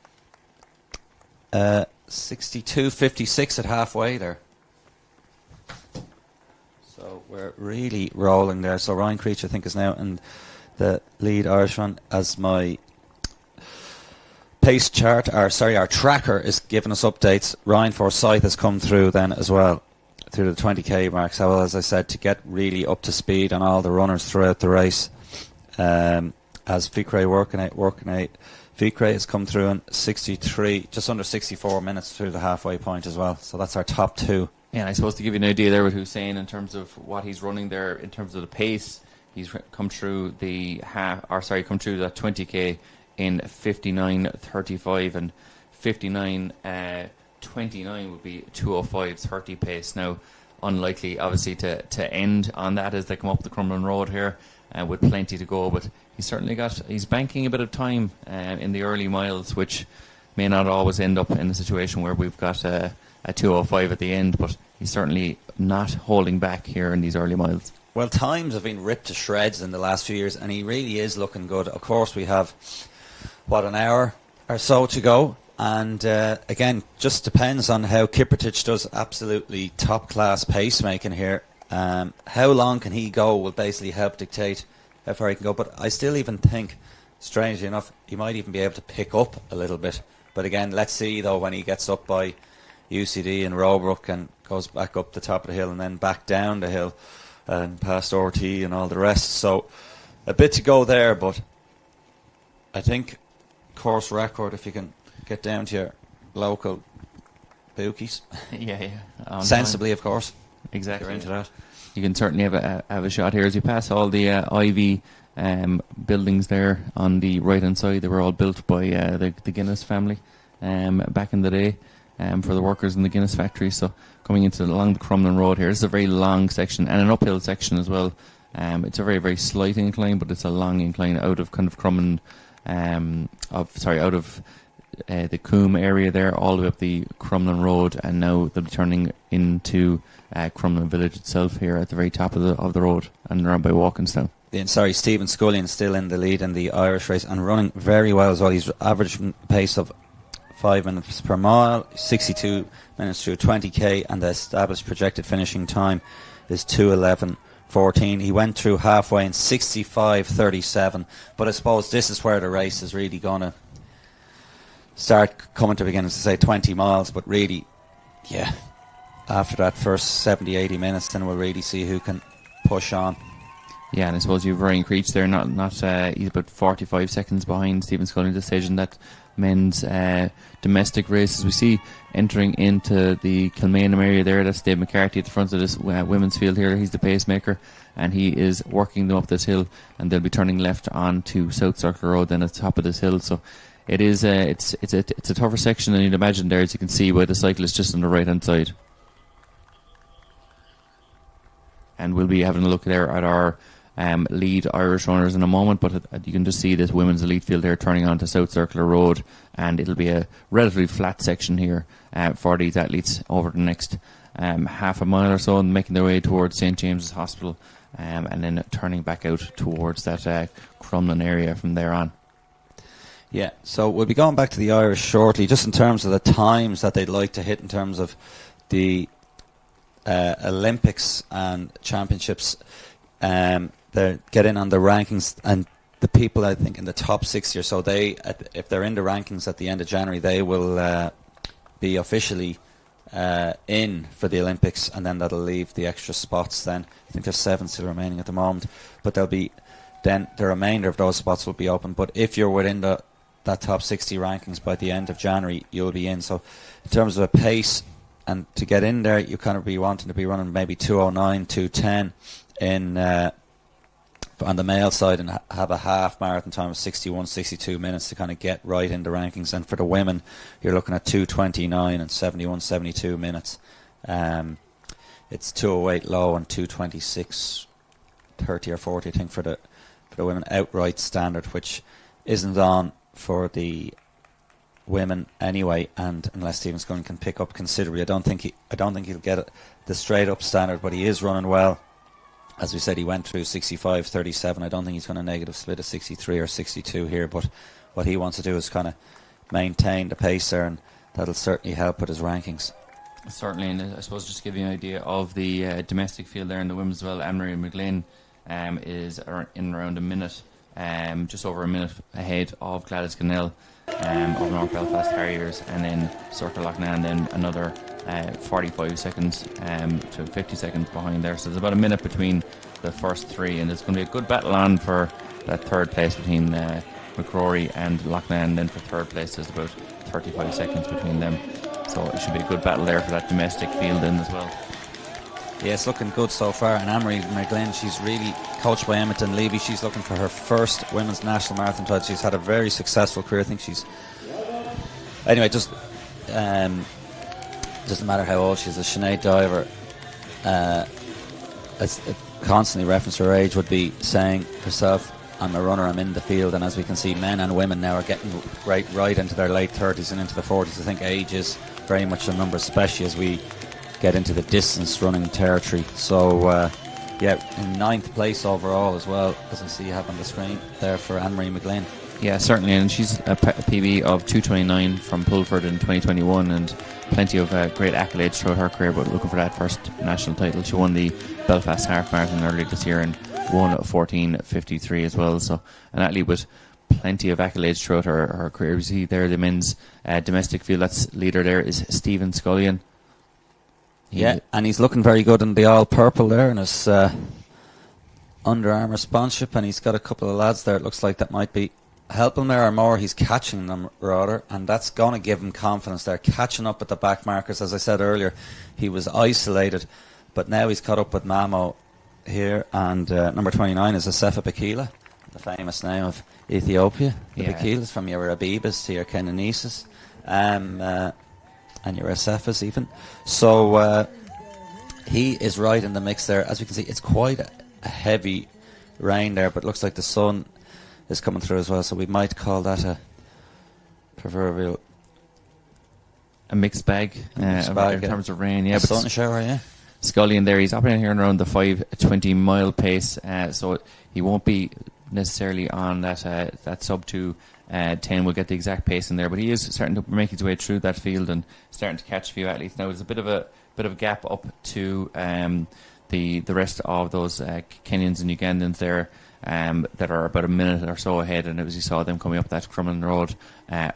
62.56 at halfway there. So we're really rolling there. So Ryan Creech, I think, is now in the lead Irishman, as my pace chart, our tracker is giving us updates. Ryan Forsyth has come through then as well, through the 20k mark. So, well, as I said, to get really up to speed on all the runners throughout the race, as Ficre working out. Ficre has come through in 63, just under 64 minutes through the halfway point as well. So that's our top two. Yeah, and I suppose to give you an idea there with Hussein in terms of what he's running there, in terms of the pace, he's come through the come through that 20k in 59:35, and 59:29 would be 2:05:30 pace. Now, unlikely, obviously, to end on that as they come up the Crumlin Road here, with plenty to go. But he's banking a bit of time in the early miles, which may not always end up in a situation where we've got a 2:05 at the end. But he's certainly not holding back here in these early miles. Well, times have been ripped to shreds in the last few years, and he really is looking good. Of course, we have, an hour or so to go. And again, just depends on how Kiprotich does absolutely top-class pacemaking here. How long can he go will basically help dictate how far he can go. But I still even think, strangely enough, he might even be able to pick up a little bit. But again, let's see, though, when he gets up by UCD and Robrook and goes back up the top of the hill and then back down the hill and past RT and all the rest. So a bit to go there, but I think course record, if you can get down to your local bookies. Yeah. Sensibly, of course. Exactly. You're into that. You can certainly have a shot here as you pass all the Ivy buildings there on the right hand side. They were all built by the Guinness family back in the day for the workers in the Guinness factory. So coming along the Crumlin Road here, this is a very long section and an uphill section as well. It's a very, very slight incline, but it's a long incline out of kind of Crumlin, out of the Coombe area there, all the way up the Crumlin Road, and now they'll be turning into Crumlin Village itself here at the very top of the road and around by Walkinstown. Stephen Scullion still in the lead in the Irish race and running very well as well. He's averaging a pace of 5 minutes per mile, 62 minutes through 20k, and the established projected finishing time is 2:11:14. He went through halfway in 65:37, but I suppose this is where the race is really going to start coming to beginnings, to say 20 miles, but really, yeah, after that first 70-80 minutes, then we'll really see who can push on. Yeah, and I suppose you've Ryan Creech there, he's about 45 seconds behind Stephen Scullion at this stage in that men's domestic races. We see entering into the Kilmainham area there, that's Dave McCarthy at the front of this women's field here. He's the pacemaker, and he is working them up this hill, and they'll be turning left on to South Circle Road then at the top of this hill. So it is it's a tougher section than you'd imagine there, as you can see by the cyclist just on the right hand side. And we'll be having a look there at our lead Irish runners in a moment, but you can just see this women's elite field there turning onto South Circular Road, and it'll be a relatively flat section here for these athletes over the next half a mile or so, and making their way towards St James's Hospital, and then turning back out towards that Crumlin area from there on. Yeah, so we'll be going back to the Irish shortly, just in terms of the times that they'd like to hit in terms of the Olympics and championships. They get in on the rankings, and the people, I think, in the top 60 or so, if they're in the rankings at the end of January, they will be officially in for the Olympics, and then that'll leave the extra spots then. I think there's 7 still remaining at the moment, but then the remainder of those spots will be open. But if you're within that top 60 rankings by the end of January, you'll be in. So in terms of a pace, and to get in there, you kind of be wanting to be running maybe 2:09, 2:10 on the male side, and have a half marathon time of 61, 62 minutes to kind of get right in the rankings. And for the women, you're looking at 2:29 and 71, 72 minutes. It's 2:08 low and 2:26, 30 or 40, I think, for the women outright standard, which isn't on for the women anyway, and unless Stephen Scullion can pick up considerably, I don't think he'll get the straight up standard, but he is running well. As we said, he went through 65:37. I don't think he's going to negative split a 63 or 62 here, but what he wants to do is kind of maintain the pace there, and that'll certainly help with his rankings. Certainly, and I suppose just to give you an idea of the domestic field there in the women's as well, Anne-Marie McGlynn is in around a minute just over a minute ahead of Gladys Cannell of North Belfast Harriers, and then Circle Loughnane then another 45 seconds to 50 seconds behind there. So there's about a minute between the first three, and there's going to be a good battle on for that third place between McCrory and Loughnane. Then for third place there's about 35 seconds between them, so it should be a good battle there for that domestic field in as well. Yeah, it's looking good so far. And Anne-Marie McGlynn, she's really coached by Emmett Levy. She's looking for her first women's national marathon title. She's had a very successful career. I think she's... Anyway, just doesn't matter how old she is. A Sinead Diver, constantly reference her age, would be saying herself, I'm a runner, I'm in the field. And as we can see, men and women now are getting right into their late 30s and into the 40s. I think age is very much a number, especially as we get into the distance running territory. So yeah, in 9th place overall as well, as I see you have on the screen there for Anne-Marie McGlynn. Yeah, certainly, and she's a PB of 2:29 from Pulford in 2021, and plenty of great accolades throughout her career, but looking for that first national title. She won the Belfast Half Marathon earlier this year and won at 14:53 as well, so an athlete with plenty of accolades throughout her career. You see there the men's domestic field, that's leader there is Stephen Scullion. Yeah, and he's looking very good in the all-purple there in his Under Armour sponsorship, and he's got a couple of lads there, it looks like, that might be helping him there, or more, he's catching them rather, and that's going to give him confidence there, catching up with the back markers. As I said earlier, he was isolated, but now he's caught up with Mamo here, and number 29 is Asefa Bekele, the famous name of Ethiopia. The Bekeles from your Abibas to your Kenanesis. And your SFs even. So he is right in the mix there. As we can see, it's quite a heavy rain there, but it looks like the sun is coming through as well, so we might call that a proverbial... A mixed bag, in terms of rain. Yeah, a sun shower, yeah. Scullion there, he's operating here around the 5:20 mile pace, so he won't be necessarily on that sub 2 10. We'll get the exact pace in there, but he is starting to make his way through that field and starting to catch a few athletes. Now there's a bit of a gap up to the rest of those Kenyans and Ugandans there that are about a minute or so ahead, and it was, you saw them coming up that Crumlin Road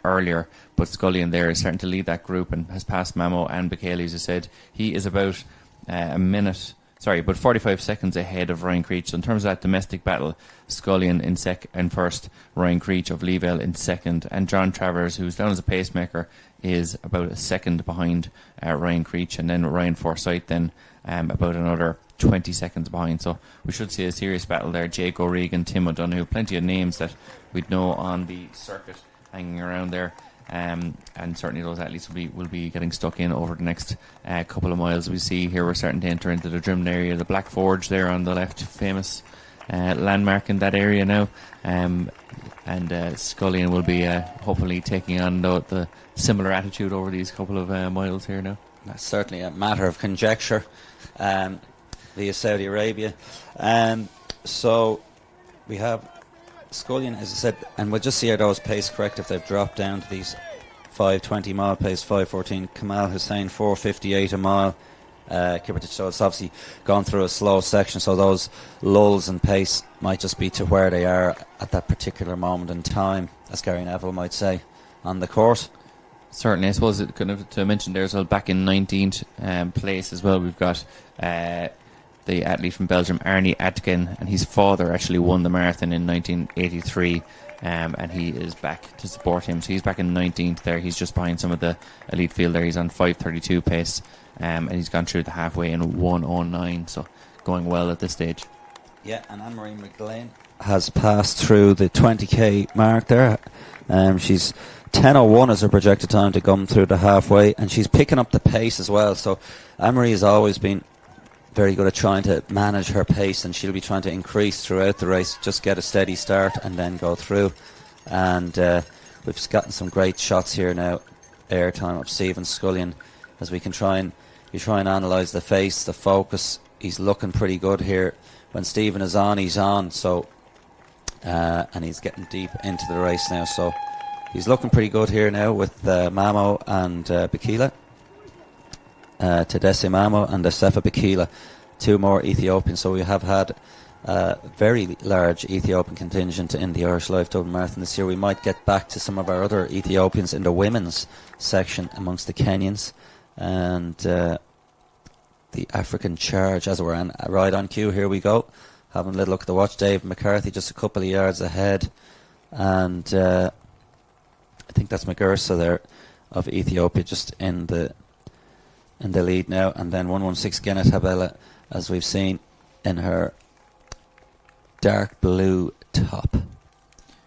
earlier, but Scullion there is starting to lead that group and has passed Mamo and Bekele. As I said, he is about about 45 seconds ahead of Ryan Creech. So in terms of that domestic battle, Scullion in first, Ryan Creech of Leavelle in second, and John Travers, who's down as a pacemaker, is about a second behind Ryan Creech, and then Ryan Forsyth then about another 20 seconds behind. So we should see a serious battle there. Jake O'Regan, Tim O'Donoghue, plenty of names that we'd know on the circuit hanging around there. And certainly those athletes will be getting stuck in over the next couple of miles. We see here we're starting to enter into the Drimnagh area, the Black Forge there on the left, famous landmark in that area now. And Scullion will be hopefully taking on the similar attitude over these couple of miles here now. That's certainly a matter of conjecture via Saudi Arabia. So we have Scullion, as I said, and we'll just see how those pace correct if they've dropped down to these 5:20 mile pace, 5:14. Kamal Hussein 4:58 a mile. So it's obviously gone through a slow section, so those lulls in pace might just be to where they are at that particular moment in time, as Gary Neville might say, on the course. Certainly, I suppose it kind of to mention there as well, back in 19th place as well, we've got the athlete from Belgium, Arnie Atkin, and his father actually won the marathon in 1983, and he is back to support him. So he's back in 19th there. He's just behind some of the elite field there. He's on 5:32 pace, and he's gone through the halfway in 1:09, so going well at this stage. Yeah, and Anne-Marie McGlynn has passed through the 20k mark there. She's 10:01 is her projected time to come through the halfway, and she's picking up the pace as well. So Anne-Marie has always been very good at trying to manage her pace, and she'll be trying to increase throughout the race, just get a steady start and then go through. And we've gotten some great shots here now, airtime of Stephen Scullion, as we can try and analyse the face, the focus. He's looking pretty good here. When Stephen is on, he's on. So and he's getting deep into the race now, so he's looking pretty good here now with Mamo and Bekele. Tedesse Mamo and Asefa Bekele, two more Ethiopians. So we have had very large Ethiopian contingent in the Irish Life Dublin Marathon this year. We might get back to some of our other Ethiopians in the women's section amongst the Kenyans, and the African Charge, as we're on, right on cue. Here we go, having a little look at the watch. Dave McCarthy just a couple of yards ahead, and I think that's Magersa there of Ethiopia just in the lead now, and then 116 Genet Habela, as we've seen, in her dark blue top.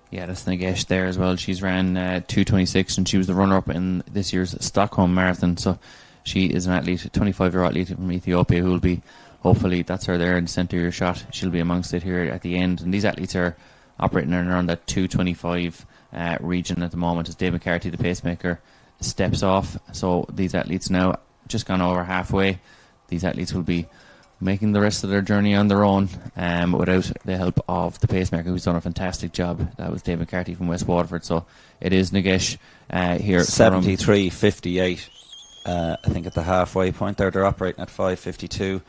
Yeah, that's Nagesh there as well. She's ran 2:26, and she was the runner-up in this year's Stockholm Marathon. So she is an athlete, a 25-year-old athlete from Ethiopia, who will be, hopefully, that's her there in the centre of your shot. She'll be amongst it here at the end. And these athletes are operating around that 2:25 region at the moment, as Dave McCarthy, the pacemaker, steps off. So these athletes now just gone over halfway. These athletes will be making the rest of their journey on their own, without the help of the pacemaker, who's done a fantastic job. That was Dave McCarthy from West Waterford. So it is Nagesh here. 73.58, I think, at the halfway point there. They're operating at 5:52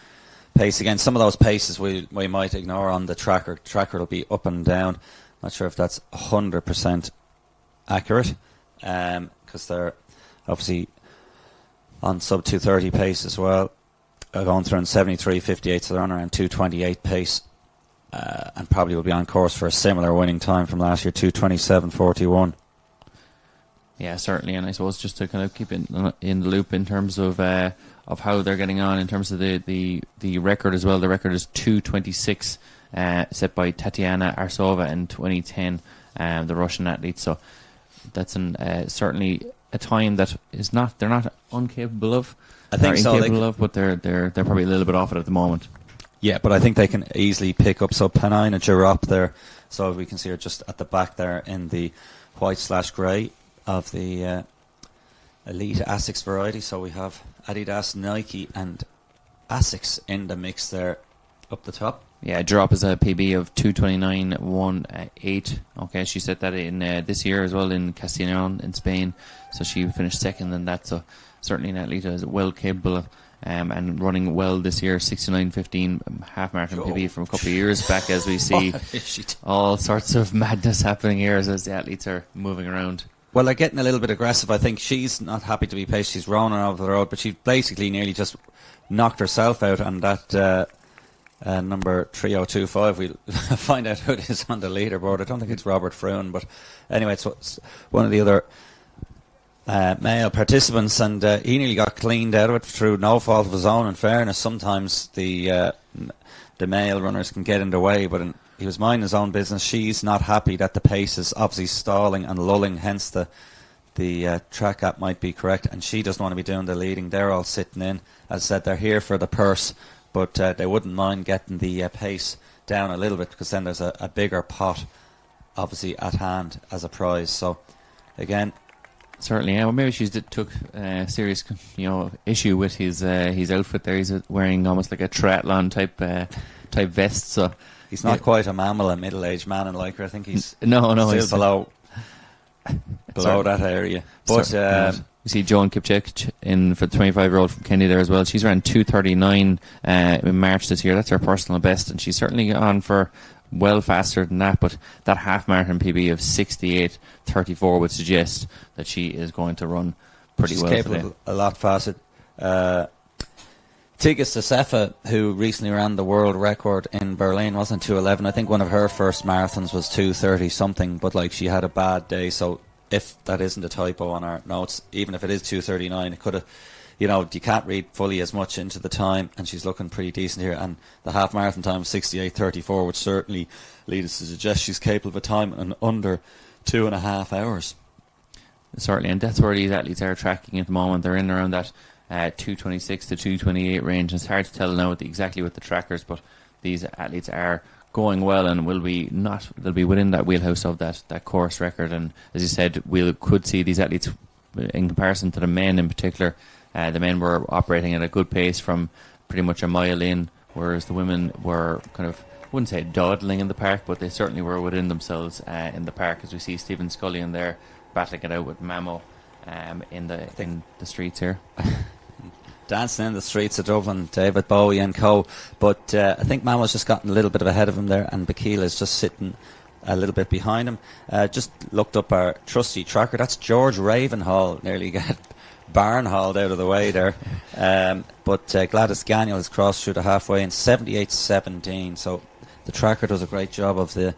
pace. Again, some of those paces we might ignore on the tracker. The tracker will be up and down. Not sure if that's 100% accurate, because they're obviously on sub 2:30 pace as well. Going through in 73.58, so they're on around 2:28 pace, and probably will be on course for a similar winning time from last year, 2:27.41. Yeah, certainly, and I suppose just to kind of keep in the loop in terms of how they're getting on in terms of the record as well. The record is 2:26, set by Tatiana Arsova in 2010, the Russian athlete. So that's certainly a time that they're not incapable of. I think so. But they're probably a little bit off it at the moment. Yeah, but I think they can easily pick up. So Panina Girop there, so we can see her just at the back there in the white/grey of the elite Asics variety. So we have Adidas, Nike, and Asics in the mix there up the top. Yeah, Girop is a PB of 2:29.18. Okay, she set that in this year as well in Castellón in Spain. So she finished second in that. So certainly an athlete is well capable of, and running well this year. 69.15 half marathon PB from a couple of years back, as we see all sorts of madness happening here as the athletes are moving around. Well, they're getting a little bit aggressive. I think she's not happy to be paced. She's rolling over the road, but she basically nearly just knocked herself out on that number 3025. We'll find out who it is on the leaderboard. I don't think it's Robert Froon, but anyway, it's one of the other male participants, and he nearly got cleaned out of it through no fault of his own. In fairness, sometimes the male runners can get in the way, but he was minding his own business. She's not happy that the pace is obviously stalling and lulling, hence the track app might be correct, and she doesn't want to be doing the leading. They're all sitting in. As I said, they're here for the purse, but they wouldn't mind getting the pace down a little bit, because then there's a bigger pot obviously at hand as a prize. So again, certainly, yeah. Well, maybe she took serious, issue with his outfit there. He's wearing almost like a triathlon type vest. So he's not quite a mammal, a middle-aged man in Lycra. I think he's no, he's below that area. But you see Joan Kipchak for the 25-year-old from Kenya there as well. She's around 2:39 in March this year. That's her personal best, and she's certainly on for well faster than that, but that half marathon PB of 68.34 would suggest that she is going to run pretty well today. She's capable a lot faster. Tigges Josefa, who recently ran the world record in Berlin, wasn't 2:11. I think one of her first marathons was 2:30 something, but she had a bad day. So if that isn't a typo on our notes, even if it is 2:39, it could have. You can't read fully as much into the time, and she's looking pretty decent here. And the half marathon time of 68.34 would certainly lead us to suggest she's capable of a time in under 2.5 hours. Certainly, and that's where these athletes are tracking at the moment. They're in around that 2:26 to 2:28 range. It's hard to tell now exactly with the trackers, but these athletes are going well and they'll be within that wheelhouse of that course record. And as you said, we could see these athletes in comparison to the men in particular. The men were operating at a good pace from pretty much a mile in, whereas the women were kind of, I wouldn't say dawdling in the park, but they certainly were within themselves in the park, as we see Stephen Scullion there battling it out with Mamo in the streets here. dancing in the streets of Dublin, David Bowie and co. But I think Mamo's just gotten a little bit ahead of him there, and Bakila is just sitting a little bit behind him. Just looked up our trusty tracker. That's George Ravenhall, nearly got barn hauled out of the way there. But Gladys Gagnon has crossed through the halfway in 78.17. So the tracker does a great job of the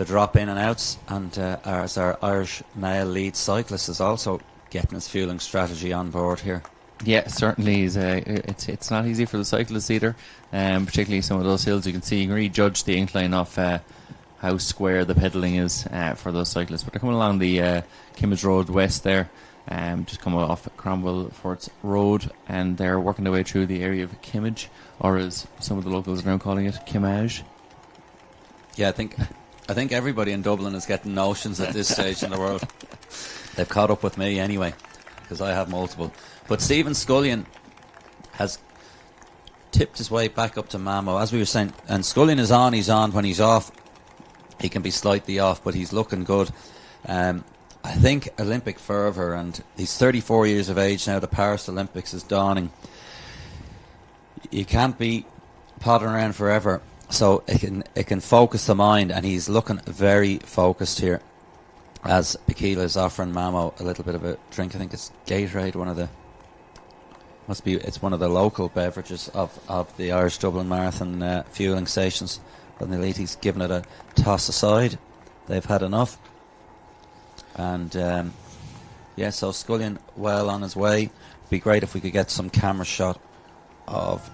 drop in and outs, and as our Irish male lead cyclist is also getting his fueling strategy on board here. Yeah, certainly it's not easy for the cyclists either, particularly some of those hills. You can see, you can really judge the incline off how square the pedalling is for those cyclists. But they're coming along the Kimmage Road West there, just coming off Cromwell Forts Road, and they're working their way through the area of Kimmage, or as some of the locals are now calling it, Kimmage. Yeah, I think everybody in Dublin is getting notions at this stage in the world. They've caught up with me anyway, because I have multiple. But Stephen Scullion has tipped his way back up to Mamo, as we were saying. And Scullion is on, he's on. When he's off, he can be slightly off, but he's looking good. I think Olympic fervour, and he's 34 years of age now. The Paris Olympics is dawning. You can't be pottering around forever, so it can focus the mind, and he's looking very focused here. As Bakila is offering Mamo a little bit of a drink. I think it's Gatorade, it's one of the local beverages of the Irish Dublin Marathon fueling stations. But the elite, he's given it a toss aside. They've had enough. And so Scullion well on his way. It'd be great if we could get some camera shot of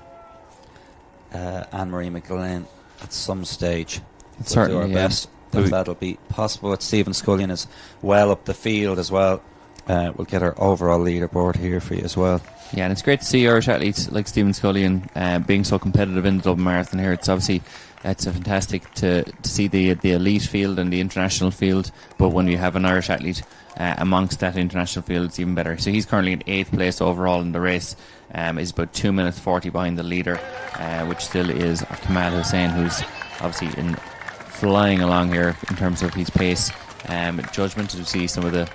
Anne-Marie McGlynn at some stage. We'll do our best if that'll be possible. But Stephen Scullion is well up the field as well. We'll get our overall leaderboard here for you as well. Yeah, and it's great to see Irish athletes like Stephen Scullion being so competitive in the Dublin Marathon here. It's obviously fantastic to see the elite field and the international field, but when you have an Irish athlete amongst that international field, it's even better. So he's currently in 8th place overall in the race. He's about 2 minutes 40 behind the leader, which still is Kamal Hussein, who's obviously flying along here in terms of his pace. Judgment to see some of the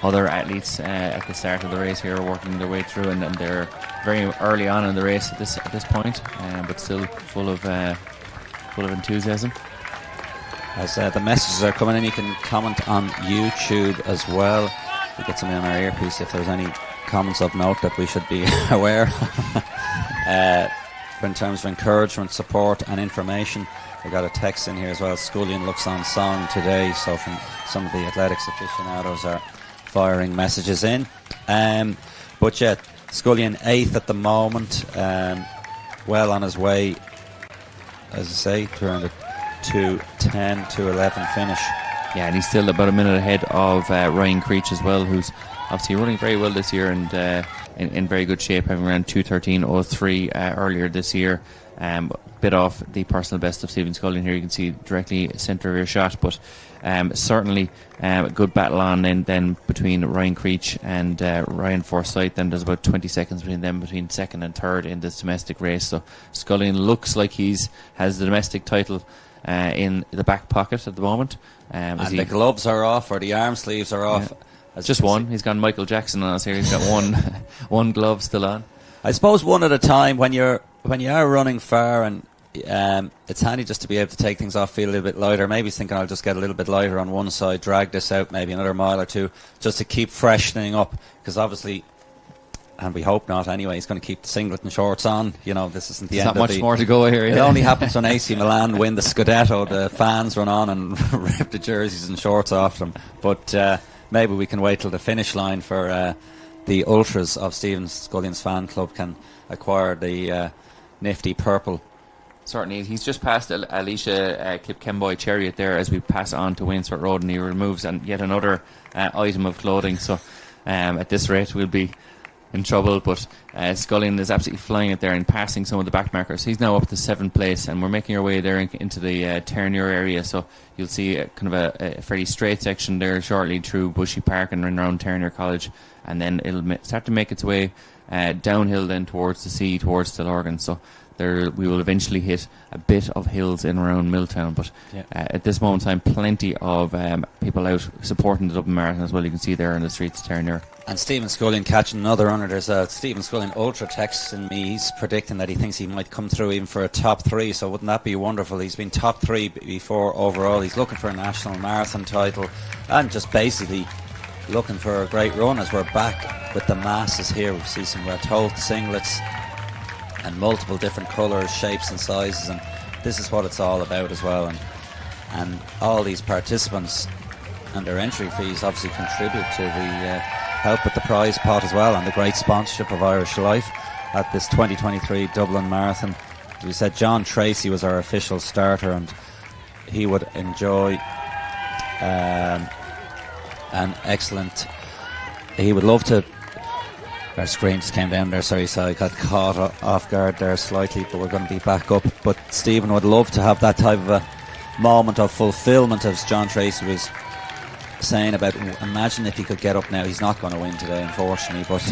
other athletes at the start of the race here working their way through, and they're very early on in the race at this point, but still full of enthusiasm. As the messages are coming in, you can comment on YouTube as well. We get something on our earpiece if there's any comments of note that we should be aware in terms of encouragement, support and information. We got a text in here as well. Scullion looks on song today, so from some of the athletics aficionados are firing messages in. But yeah, Scullion 8th at the moment, well on his way, as I say, to around a 2:10, 2:11 finish. Yeah, and he's still about a minute ahead of Ryan Creech as well, who's obviously running very well this year and in very good shape, having around 2:13.03 earlier this year. Bit off the personal best of Stephen Scullion here. You can see directly centre of your shot, but certainly a good battle on then between Ryan Creech and Ryan Forsyth. Then there's about 20 seconds between them, between second and third in this domestic race. So Scullion looks like has the domestic title in the back pocket at the moment. And the gloves are off, or the arm sleeves are off. Yeah. Just one. He's gone Michael Jackson on us here. He's got one glove still on. I suppose one at a time. When you are running far, and it's handy just to be able to take things off, feel a little bit lighter. Maybe he's thinking I'll just get a little bit lighter on one side, drag this out maybe another mile or two, just to keep freshening up. Because obviously, and we hope not anyway, he's going to keep the singlet and shorts on. You know, this isn't the end. There's not much more to go here. It only happens when AC Milan win the Scudetto. The fans run on and rip the jerseys and shorts off them. But maybe we can wait till the finish line for the ultras of Stephen Scullion's fan club can acquire the nifty purple. Certainly, he's just passed Alicia Kipkemboy Chariot there as we pass on to Wainsford Road, and he removes yet another item of clothing. So at this rate, we'll be in trouble. But Scullion is absolutely flying it there and passing some of the back markers. He's now up to 7th place, and we're making our way there into the Ternier area. So you'll see kind of a fairly straight section there shortly through Bushy Park and around Ternier College, and then it'll start to make its way downhill then towards the sea, towards Stillorgan. So we will eventually hit a bit of hills in around Milltown, but at this moment in time, plenty of people out supporting the Dublin Marathon as well. You can see there in the streets there near. And Stephen Scullion catching another runner. There's a Stephen Scullion ultra texting me. He's predicting that he thinks he might come through even for a top 3. So wouldn't that be wonderful? He's been top 3 before overall. He's looking for a national marathon title and just basically looking for a great run as we're back with the masses here. We see some red toed singlets and multiple different colours, shapes and sizes, and this is what it's all about as well. And all these participants and their entry fees obviously contribute to the help with the prize pot as well, and the great sponsorship of Irish Life at this 2023 Dublin Marathon. As we said, John Tracy was our official starter, and he would enjoy an excellent. He would love to. Our screen just came down there, sorry, so I got caught off guard there slightly, but we're going to be back up. But Stephen would love to have that type of a moment of fulfilment, as John Tracy was saying about. Imagine if he could get up now. He's not going to win today, unfortunately, but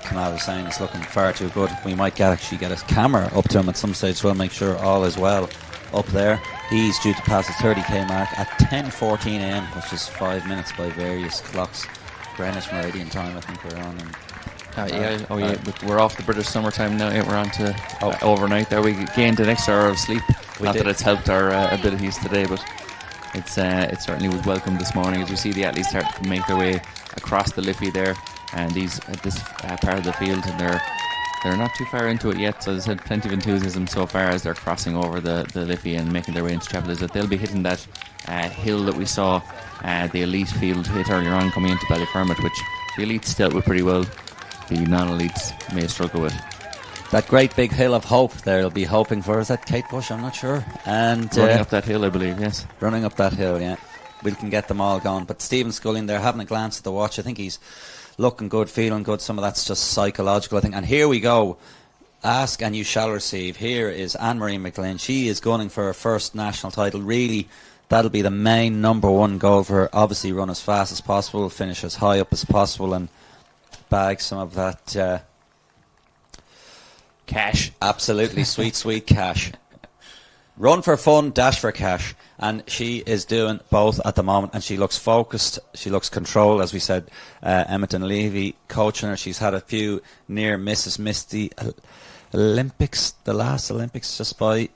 Kamal was saying it's looking far too good. We might actually get a camera up to him at some stage, we'll make sure all is well up there. He's due to pass the 30k mark at 10:14 a.m, which is 5 minutes by various clocks. Greenwich Meridian time, I think we're on. We're off the British summertime now. We're on to overnight there. We gained an extra hour of sleep. Not that it's helped our abilities today, but it certainly was welcome this morning as we see the athletes start to make their way across the Liffey there, and this part of the field, and they're not too far into it yet. So as I said, plenty of enthusiasm so far as they're crossing over the Liffey and making their way into Chapel. Is that they'll be hitting that hill that we saw the elite field hit earlier on coming into Ballyfermot, which the elites dealt with pretty well. The non-elites may struggle with. That great big hill of hope there, they'll be hoping for. Is that Kate Bush? I'm not sure. And running up that hill, I believe, yes. Running up that hill, yeah. We can get them all going. But Stephen Scullion there, having a glance at the watch, I think he's looking good, feeling good. Some of that's just psychological, I think. And here we go. Ask and you shall receive. Here is Anne-Marie McGlynn. She is gunning for her first national title. Really, that'll be the main number one goal for her. Obviously, run as fast as possible, finish as high up as possible, and bag some of that cash. Absolutely sweet cash. Run for fun, dash for cash, and she is doing both at the moment, and she looks focused, she looks controlled. As we said, Emmett Levy coaching her. She's had a few near misses, missed the Olympics, the last Olympics, just by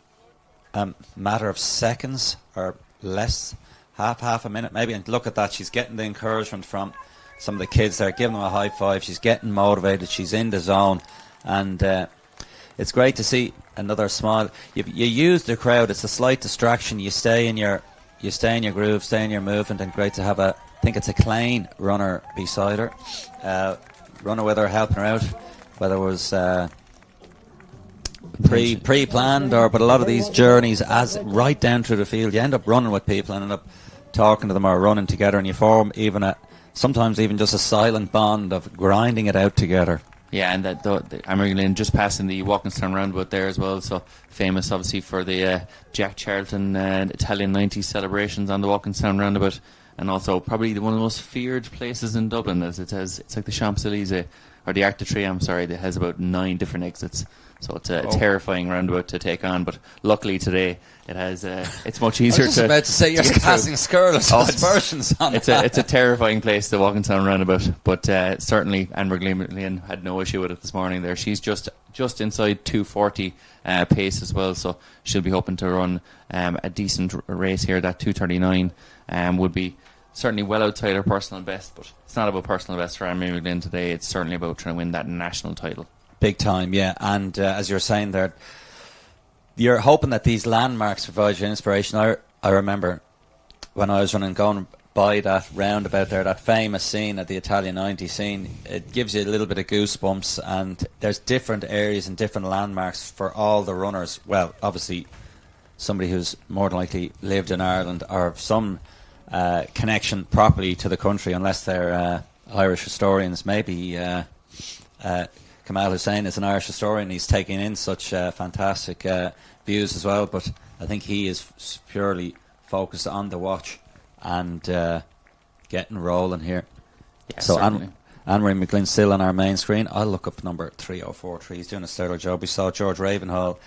a matter of seconds or less, half a minute maybe. And look at that, she's getting the encouragement from some of the kids there, giving them a high five. She's getting motivated, she's in the zone, and it's great to see another smile. You use the crowd, it's a slight distraction. You stay in your groove, stay in your movement, and great to have I think it's a Clane runner beside her, runner with her, helping her out, whether it was pre-planned but a lot of these journeys, as right down through the field, you end up running with people and end up talking to them or running together, and you form sometimes even just a silent bond of grinding it out together. Yeah, and Anne-Marie McGlynn just passing the Walkinstown roundabout there as well, so famous obviously for the Jack Charlton Italian 90s celebrations on the Walkinstown roundabout, and also probably one of the most feared places in Dublin, as it's like the Champs-Élysées, or the Arc de Triomphe, sorry, that has about 9 different exits. So it's a terrifying roundabout to take on, but luckily today it has. It's much easier. I was just about to say you're casting scurrilous aspersions on it. It's a terrifying place, the Walkinstown roundabout, but certainly Anne-Marie McGlynn had no issue with it this morning. There, she's just inside 2:40 pace as well, so she'll be hoping to run a decent race here. That 2:39 would be certainly well outside her personal best, but it's not about personal best for Anne-Marie McGlynn today. It's certainly about trying to win that national title. Big time, yeah. And as you're saying there, you're hoping that these landmarks provide you inspiration. I remember when I was going by that roundabout there, that famous scene at the Italian 90 scene, it gives you a little bit of goosebumps, and there's different areas and different landmarks for all the runners. Well, obviously somebody who's more than likely lived in Ireland or have some connection properly to the country, unless they're Irish historians. Maybe Kamal Hussein is an Irish historian. He's taking in such fantastic views as well, but I think he is purely focused on the watch and getting rolling here. Yeah, so Anne-Marie McGlynn still on our main screen. I'll look up number 3043. He's doing a stellar job. We saw George Ravenhall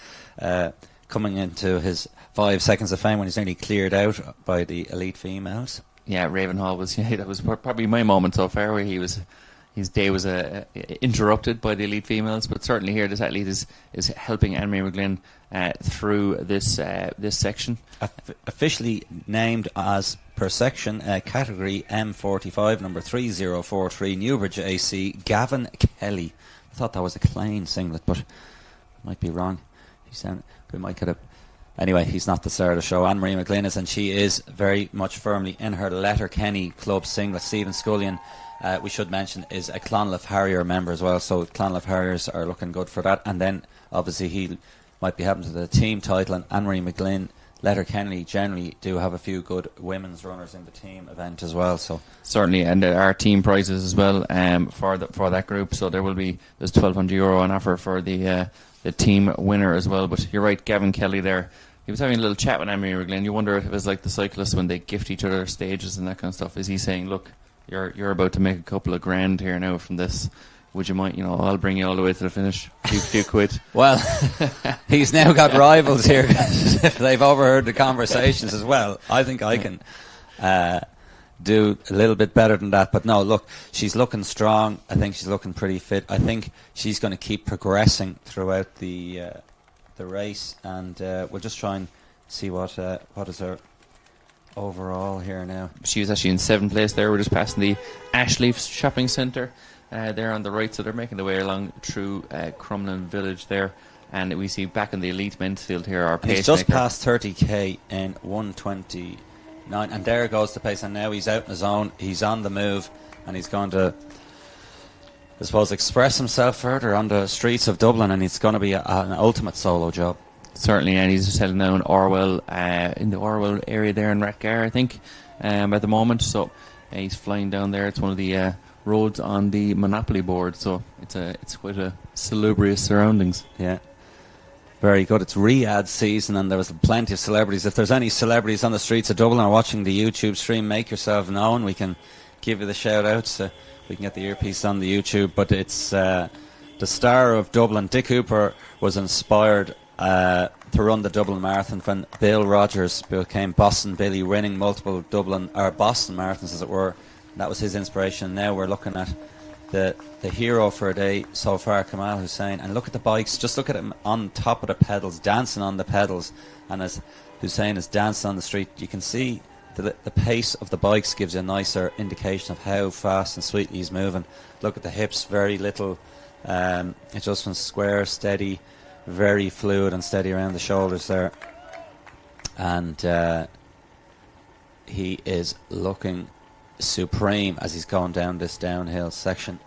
coming into his 5 seconds of fame when he's nearly cleared out by the elite females. Yeah, Ravenhall was. Yeah, that was probably my moment so far where his day was interrupted by the elite females. But certainly here, this athlete is helping Anne-Marie McGlynn through this section. Officially named as per section, category M45, number 3043, Newbridge AC, Gavin Kelly. I thought that was a Klein singlet, but I might be wrong. We might get a... Anyway, he's not the star of the show. Anne-Marie McGlynn is, and she is very much firmly in her Letterkenny club singlet. Stephen Scullion, we should mention, is a Clonliffe Harrier member as well, so Clonliffe Harriers are looking good for that. And then, obviously, he might be having to the team title, and Anne-Marie McGlynn, Letterkenny generally do have a few good women's runners in the team event as well. So certainly, and there are team prizes as well for that group. So there's €1,200 on offer for the team winner as well. But you're right, Gavin Kelly there. He was having a little chat with Anne-Marie McGlynn. You wonder if it was like the cyclists when they gift each other stages and that kind of stuff. Is he saying, look, you're about to make a couple of grand here now from this? Would you mind, I'll bring you all the way to the finish. Few quid. Well, he's now got rivals here. They've overheard the conversations as well. I think I can do a little bit better than that. But no, look, she's looking strong. I think she's looking pretty fit. I think she's going to keep progressing throughout the race. And we'll just try and see what is her overall here now. She was actually in 7th place there. We're just passing the Ashleaf Shopping Centre. There on the right, so they're making their way along through Crumlin Village there, and we see back in the elite men's field here our pacemaker. He's just past 30k in 1:29, and there goes the pace, and now he's out in his own, he's on the move, and he's going to, I suppose, express himself further on the streets of Dublin, and it's going to be an ultimate solo job. Certainly, and he's just heading down Orwell, in the Orwell area there in Rathgar, I think, at the moment, so he's flying down there. It's one of the roads on the Monopoly board, so it's quite a salubrious surroundings. Yeah, very good. It's Riyadh season, and there was plenty of celebrities. If there's any celebrities on the streets of Dublin or watching the YouTube stream, make yourself known. We can give you the shout outs. We can get the earpiece on the YouTube. But it's the star of Dublin, Dick Hooper, was inspired to run the Dublin Marathon when Bill Rogers became Boston Billy, winning multiple Boston marathons, as it were. That was his inspiration. Now we're looking at the hero for a day so far, Kamal Hussein. And look at the bikes. Just look at him on top of the pedals, dancing on the pedals. And as Hussein is dancing on the street, you can see the pace of the bikes gives you a nicer indication of how fast and sweetly he's moving. Look at the hips, very little adjustments, square, steady, very fluid and steady around the shoulders there. And he is looking supreme as he's going down this downhill section.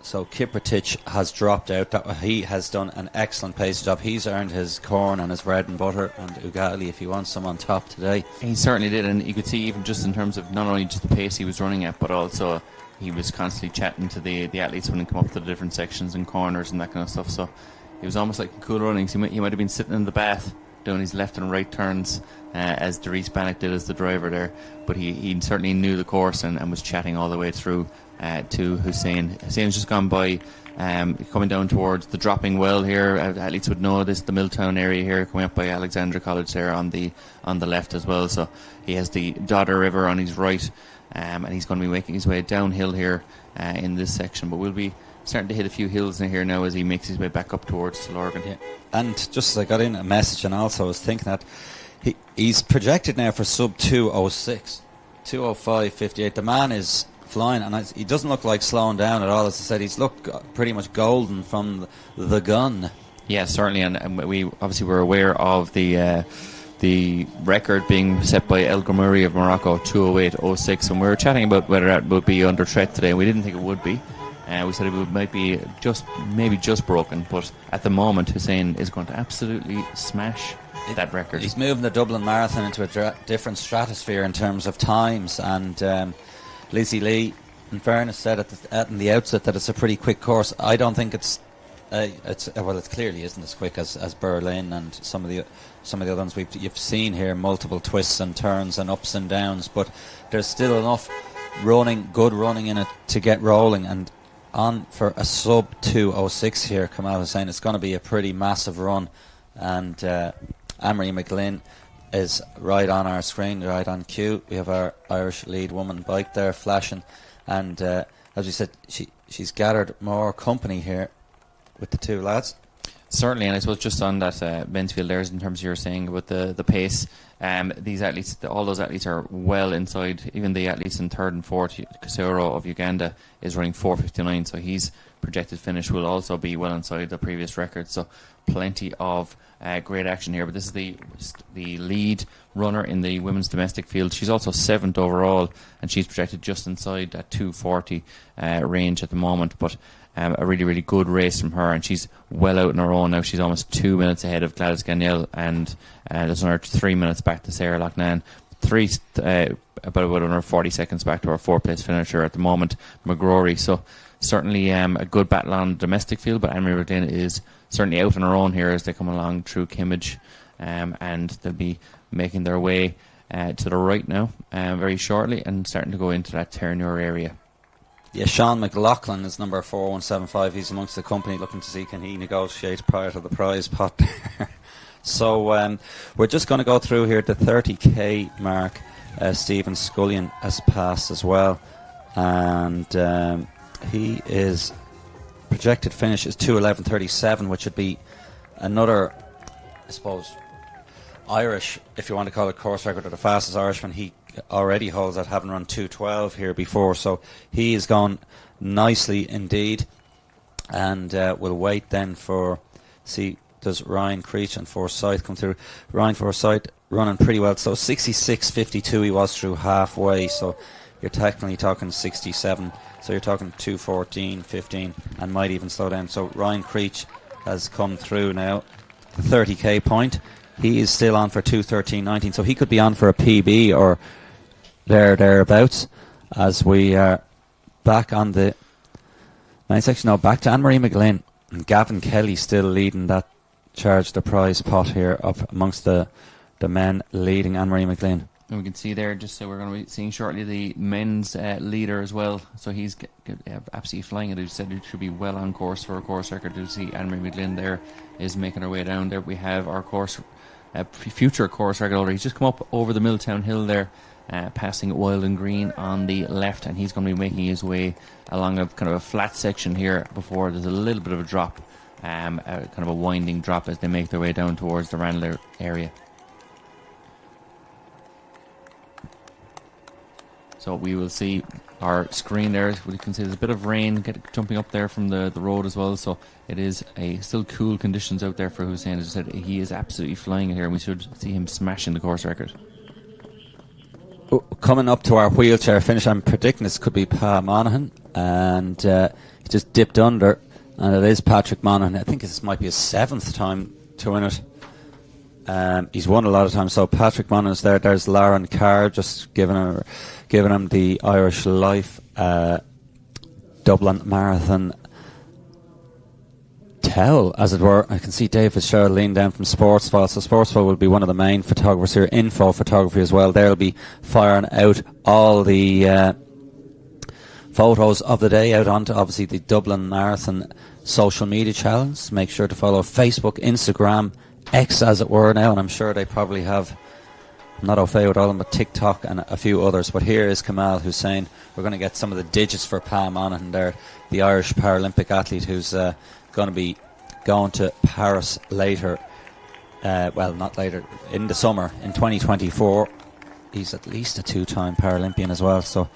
So Kiprotich has dropped out. He has done an excellent pace job. He's earned his corn and his bread and butter and ugali if he wants some on top today. He certainly did, and you could see even just in terms of not only just the pace he was running at, but also he was constantly chatting to the athletes when they come up to the different sections and corners and that kind of stuff. So it was almost like cool runnings. He might have been sitting in the bath doing his left and right turns as Dries Bannock did as the driver there, but he certainly knew the course and was chatting all the way through to Hussein. Hussein's just gone by, coming down towards the dropping well here. Athletes would know this, the Milltown area here, coming up by Alexandra College there on the left as well. So he has the Dodder River on his right, and he's going to be making his way downhill here in this section, but we'll be starting to hit a few hills in here now as he makes his way back up towards Slorgan. Yeah. And just as I got in a message, and also I was thinking that he's projected now for sub 2:06, 2:05:58. The man is flying, and he doesn't look like slowing down at all. As I said, he's looked pretty much golden from the gun. Yeah, certainly, and we obviously were aware of the record being set by El Ghammouri of Morocco, 2:08:06, and we were chatting about whether that would be under threat today, and we didn't think it would be. We said it might be maybe just broken, but at the moment Hussein is going to absolutely smash that record. He's moving the Dublin Marathon into a different stratosphere in terms of times, and Lizzie Lee, in fairness, said in the outset that it's a pretty quick course. I don't think it clearly isn't as quick as Berlin and some of the other ones you've seen here, multiple twists and turns and ups and downs, but there's still enough good running in it to get rolling, and on for a sub 2:06 here. Kamal Hussein, it's going to be a pretty massive run, and Anne-Marie McGlynn is right on our screen, right on cue. We have our Irish lead woman bike there flashing, and as we said, she's gathered more company here with the two lads. Certainly, and I suppose just on that men's field there, in terms of you were saying about the pace, these athletes, all those athletes are well inside. Even the athletes in third and fourth, Kasoro of Uganda is running 4:59, so his projected finish will also be well inside the previous record. So plenty of great action here. But this is the lead runner in the women's domestic field. She's also 7th overall, and she's projected just inside that 2:40 range at the moment. But a really, really good race from her, and she's well out on her own now. She's almost 2 minutes ahead of Gladys Gagniel, and there's another 3 minutes back to Sarah Loughnane. About another 40 seconds back to our 4th place finisher at the moment, McGrory. So certainly a good battle on the domestic field, but Anne-Marie McGlynn is certainly out on her own here as they come along through Kimmage, and they'll be making their way to the right now very shortly, and starting to go into that Terranure area. Yeah, Sean McLaughlin is number 4175. He's amongst the company, looking to see can he negotiate prior to the prize pot there. So we're just going to go through here the 30k mark. Stephen Scullion has passed as well, and he is projected finish is 2:11:37, which would be another, I suppose, Irish, if you want to call it, course record, or the fastest Irishman. He already holds that, having run 2:12 here before, so he is gone nicely indeed. And we'll wait then for see does Ryan Creech and Forsyth come through. Ryan Forsyth running pretty well, so 66:52 he was through halfway, so you're technically talking 67, so you're talking 2:14:15, and might even slow down. So Ryan Creech has come through now, the 30k point. He is still on for 2:13:19, so he could be on for a PB or thereabouts. As we are back on the main section now, back to Anne-Marie McGlynn, and Gavin Kelly still leading that charge, the prize pot here of amongst the men leading Anne-Marie McGlynn. And we can see there, just so we're going to be seeing shortly, the men's leader as well. So he's absolutely flying it. He said it should be well on course for a course record. To see Anne-Marie McGlynn there is making her way down there. We have our course future course record holder. He's just come up over the Milltown Hill there, passing Wild and Green on the left, and he's going to be making his way along a kind of a flat section here before there's a little bit of a drop, kind of a winding drop as they make their way down towards the Randall area. So we will see our screen there. We can see there's a bit of rain jumping up there from the road as well. So it is still cool conditions out there for Hussein. As I said, he is absolutely flying it here, and we should see him smashing the course record. Coming up to our wheelchair finish, I'm predicting this could be Pa Monaghan, and he just dipped under, and it is Patrick Monaghan. I think this might be his 7th time to win it. He's won a lot of times. So Patrick Monaghan's there. There's Lauren Carr just giving him the Irish Life Dublin Marathon towel, as it were. I can see Dave Fitzgerald leaning down from Sportsfile. So Sportsfile will be one of the main photographers here. Info Photography as well. They'll be firing out all the photos of the day out onto, obviously, the Dublin Marathon social media channels. Make sure to follow Facebook, Instagram, X, as it were now, and I'm sure they probably have, I'm not au fait with all of them, but TikTok and a few others. But here is Kamal Hussein. We're going to get some of the digits for Pa Monaghan there, the Irish Paralympic athlete who's going to be going to Paris later, well, not later, in the summer, in 2024. He's at least a 2-time Paralympian as well, so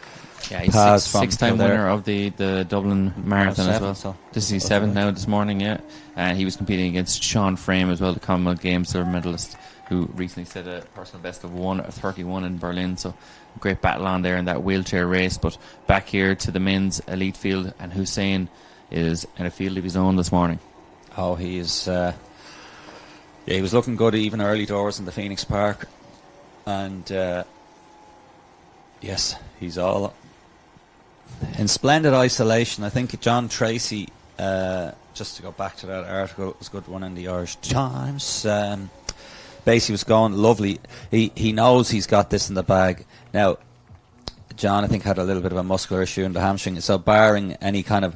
yeah, he's six-time winner of the Dublin Marathon as well. So this is his 7th now this morning, yeah. And he was competing against Sean Frame as well, the Commonwealth Games silver medalist, who recently set a personal best of 1:31 in Berlin. So great battle on there in that wheelchair race. But back here to the men's elite field, and Hussein is in a field of his own this morning. Oh, he is. He was looking good even early doors in the Phoenix Park, and yes, he's all in splendid isolation. I think John Tracy, just to go back to that article, it was a good one in the Irish Times. Basically was going lovely. He knows he's got this in the bag. Now, John, I think, had a little bit of a muscular issue in the hamstring. So barring any kind of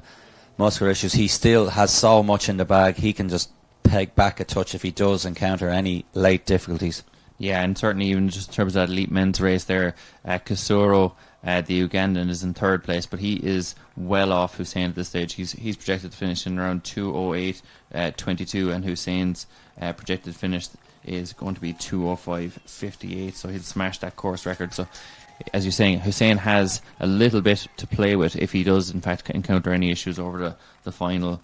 muscular issues, he still has so much in the bag. He can just peg back a touch if he does encounter any late difficulties. Yeah, and certainly even just in terms of that elite men's race there, Kasuro, the Ugandan, is in third place, but he is well off Hussein at this stage. He's projected to finish in around 2:08.22, and Hussein's projected finish is going to be 2:05.58, so he'll smash that course record. So, as you're saying, Hussein has a little bit to play with if he does, in fact, encounter any issues over the final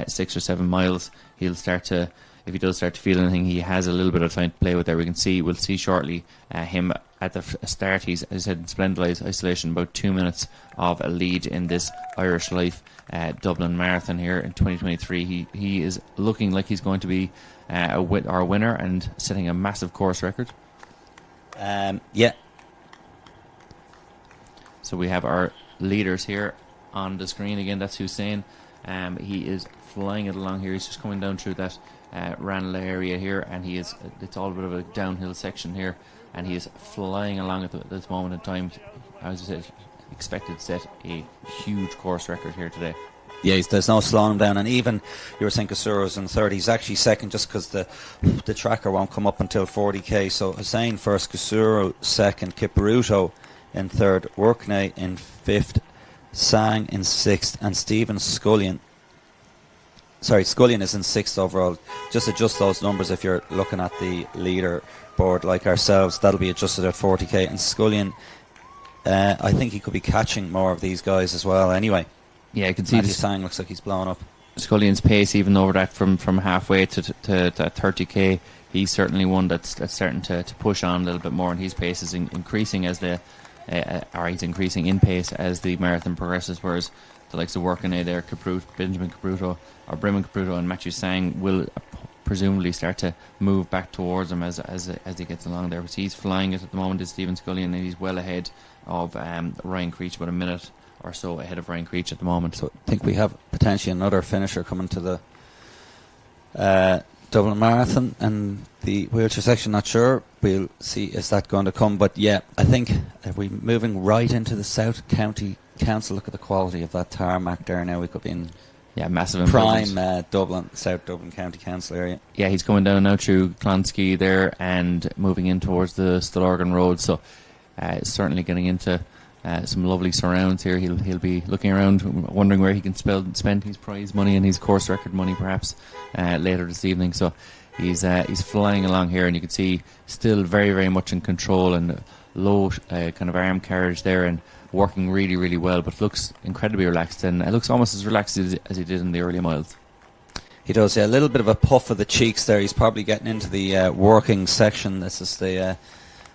6 or 7 miles. He'll start to, if he does start to feel anything, he has a little bit of time to play with there. We'll see shortly him at the start. He's, as I said, in splendid isolation, about 2 minutes of a lead in this Irish Life Dublin Marathon here in 2023. He is looking like he's going to be our winner and setting a massive course record. Yeah. So we have our leaders here on the screen again. That's Hussein. He is flying it along here. He's just coming down through that Ranelagh area here, and it's all a bit of a downhill section here, and he is flying along at this moment in time. As I said, expected to set a huge course record here today. Yeah, there's no slowing him down, and even you were saying Kasuro's in third. He's actually second just because the tracker won't come up until 40k. So Hussein first, Kasuro second, Kipruto in third, Workney in fifth, Sang in sixth, and Stephen Scullion. Sorry, Scullion is in sixth overall. Just adjust those numbers if you're looking at the leader board like ourselves. That'll be adjusted at 40k. And Scullion, I think he could be catching more of these guys as well anyway. Yeah, I can see Matthew Sang looks like he's blowing up. Scullion's pace, even over that from halfway to 30k, he's certainly one that's starting to push on a little bit more, and his pace is increasing as he's increasing in pace as the marathon progresses, whereas the likes of Workney there, Benjamin Capruto, or Bremen Capruto, and Matthew Sang will presumably start to move back towards him as he gets along there. But he's flying it at the moment is Stephen Scullion, and he's well ahead of Ryan Creech, about a minute or so ahead of Ryan Creech at the moment. So I think we have potentially another finisher coming to the Dublin Marathon and the wheelchair section. Not sure. We'll see is that going to come. But yeah, I think if we're moving right into the South County Council, look at the quality of that tarmac there now. We could be in massive prime Dublin, South Dublin County Council area. Yeah, he's coming down now through Clonskeagh there and moving in towards the Stillorgan Road. So certainly getting into some lovely surrounds here. He'll be looking around, wondering where he can spend his prize money and his course record money, perhaps later this evening. So he's flying along here, and you can see still very, very much in control and low kind of arm carriage there, and working really, really well. But looks incredibly relaxed, and it looks almost as relaxed as he did in the early miles. He does, yeah. A little bit of a puff of the cheeks there. He's probably getting into the working section. This is the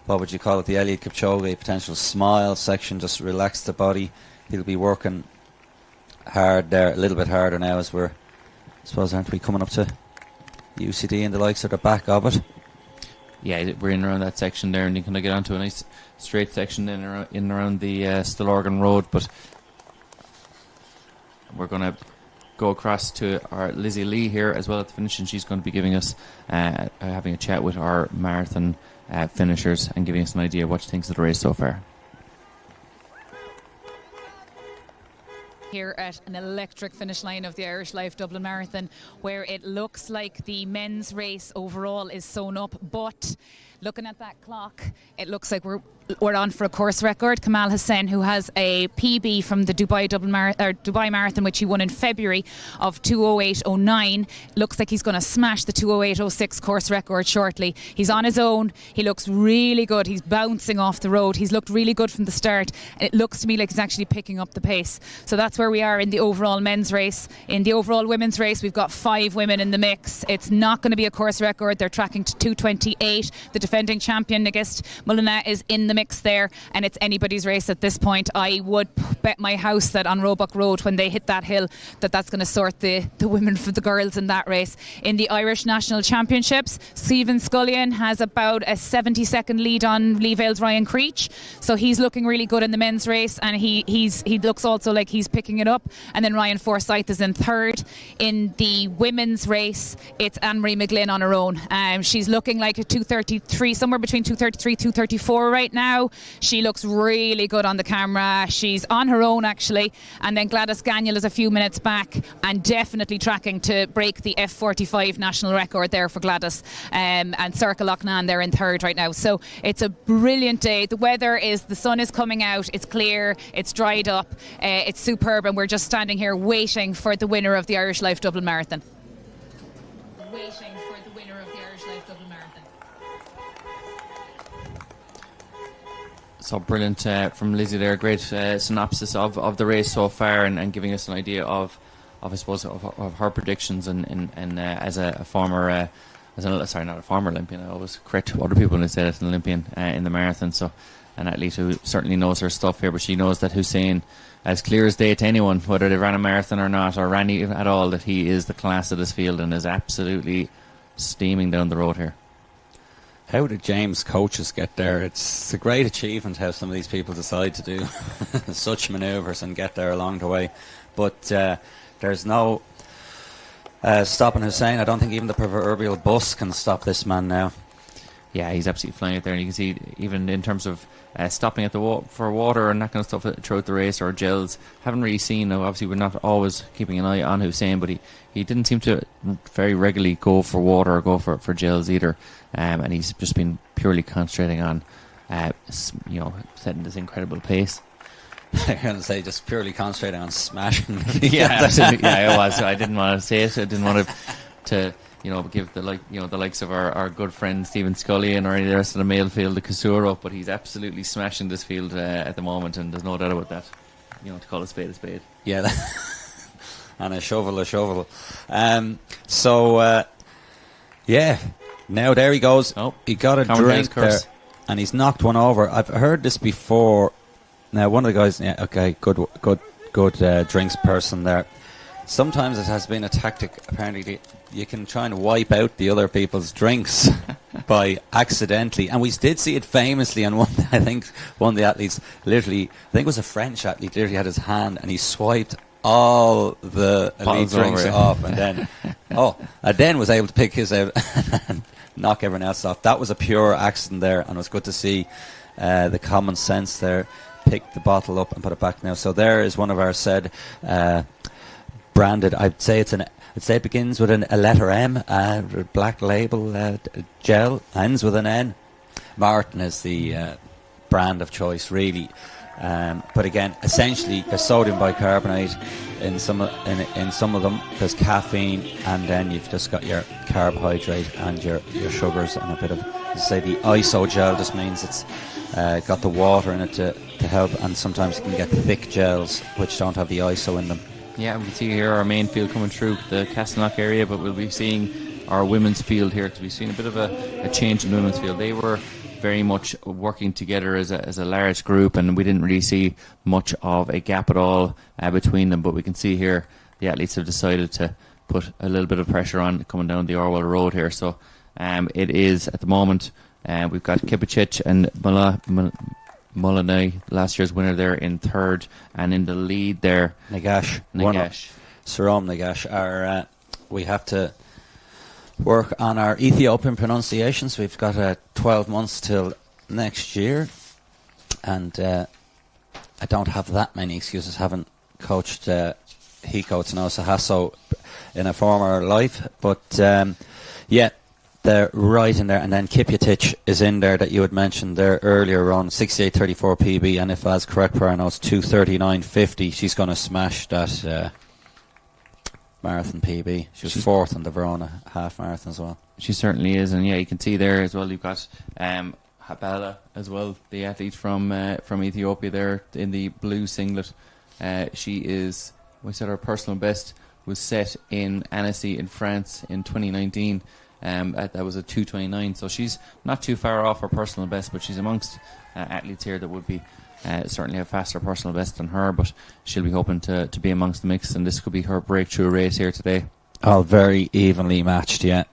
what would you call it, the Eliud Kipchoge potential smile section. Just relax the body. He'll be working hard there, a little bit harder now, as I suppose, aren't we coming up to UCD and the likes of the back of it? Yeah, we're in around that section there, and you can get onto a nice straight section in around the Stillorgan Road. But we're going to go across to our Lizzie Lee here as well at the finish, and she's going to be giving us having a chat with our marathon finishers and giving us an idea of what she thinks of the race so far. Here at an electric finish line of the Irish Life Dublin Marathon, where it looks like the men's race overall is sewn up, but looking at that clock, it looks like we're on for a course record. Kamal Hassan, who has a PB from the Dubai Marathon, which he won in February, of 2:08.09, looks like he's going to smash the 2:08.06 course record shortly. He's on his own. He looks really good. He's bouncing off the road. He's looked really good from the start. It looks to me like he's actually picking up the pace. So that's where we are in the overall men's race. In the overall women's race, we've got 5 women in the mix. It's not going to be a course record. They're tracking to 2:28. The defending champion, Nagist Mullina, is in the mix there, and it's anybody's race at this point. I would bet my house that on Roebuck Road, when they hit that hill, that's going to sort the women from the girls in that race. In the Irish National Championships, Stephen Scullion has about a 70-second lead on Lee Vale's Ryan Creech, so he's looking really good in the men's race, and he looks also like he's picking it up. And then Ryan Forsyth is in third. In the women's race, it's Anne-Marie McGlynn on her own. She's looking like a 2:33, somewhere between 2:33 2:34 right now. now. She looks really good on the camera. She's on her own, actually. And then Gladys Gagnon is a few minutes back and definitely tracking to break the F45 national record there for Gladys. And Circle Loughnane there in third right now. So it's a brilliant day. The weather is, the sun is coming out. It's clear. It's dried up. It's superb. And we're just standing here waiting for the winner of the Irish Life Dublin Marathon. Waiting for the winner of the Irish Life Dublin Marathon. So brilliant from Lizzie there. Great synopsis of the race so far, and giving us an idea of I suppose of her predictions and as a former sorry, not a former Olympian. I always correct other people when they say that, an Olympian in the marathon. So an athlete who certainly knows her stuff here, but she knows that Hussein, as clear as day to anyone, whether they ran a marathon or not, or ran at all, that he is the class of this field and is absolutely steaming down the road here. How did James' coaches get there? It's a great achievement how some of these people decide to do such manoeuvres and get there along the way. But there's no stopping Hussein. I don't think even the proverbial bus can stop this man now. Yeah, he's absolutely flying out there, and you can see even in terms of stopping at the for water and that kind of stuff throughout the race, or gels. Haven't really seen. Obviously, we're not always keeping an eye on Hussein, but he didn't seem to very regularly go for water or go for gels either. And he's just been purely concentrating on, setting this incredible pace. I'm going to say just purely concentrating on smashing. Yeah, absolutely. Yeah, it was. I didn't want to say it. I didn't want to give the likes of our good friend Stephen Scullion or any of the rest of the male field the Kasur up, but he's absolutely smashing this field at the moment, and there's no doubt about that. To call a spade a spade. Yeah, and a shovel. Yeah. Now there he goes. Oh, he got a drink there, and he's knocked one over. I've heard this before. Now one of the guys, yeah, okay, good drinks person there. Sometimes it has been a tactic. Apparently, you can try and wipe out the other people's drinks by accidentally, and we did see it famously. And I think one of the athletes, literally, I think it was a French athlete, literally had his hand and he swiped all the elite drinks off, and then was able to pick his out and knock everyone else off. That was a pure accident there, and it was good to see the common sense there. Pick the bottle up and put it back now. So there is one of our said branded. I'd say it begins with a letter M, black label gel, ends with an N. Martin is the brand of choice, really. But again, essentially, there's sodium bicarbonate in some of them. There's caffeine, and then you've just got your carbohydrate and your sugars and a bit of, say, the iso gel. Just means it's got the water in it to help, and sometimes you can get thick gels which don't have the iso in them. Yeah, we can see here our main field coming through the Castleknock area, but we'll be seeing our women's field here, because we've seen a bit of a change in the women's field. They were very much working together as a large group, and we didn't really see much of a gap at all between them. But we can see here the athletes have decided to put a little bit of pressure on coming down the Orwell Road here. So it is at the moment we've got Kipicic and Mulaney, last year's winner, there in third, and in the lead there Nagash. Saram Nagash. We have to work on our Ethiopian pronunciations. We've got 12 months till next year, and I don't have that many excuses. Haven't coached Hiko Tanosa Hasso in a former life, but yeah, they're right in there. And then Kipyatic is in there, that you had mentioned there earlier on, 68.34 PB, and if I was correct per hour, it's 2:39.50. She's going to smash that marathon PB. She was fourth in the Verona half marathon as well. She certainly is, and yeah, you can see there as well. You've got Habala as well, the athlete from Ethiopia there in the blue singlet. She is, we said her personal best was set in Annecy in France in 2019. That was a 2:29, so she's not too far off her personal best, but she's amongst athletes here that would be certainly a faster personal best than her, but she'll be hoping to be amongst the mix, and this could be her breakthrough race here today. All very evenly matched, yeah.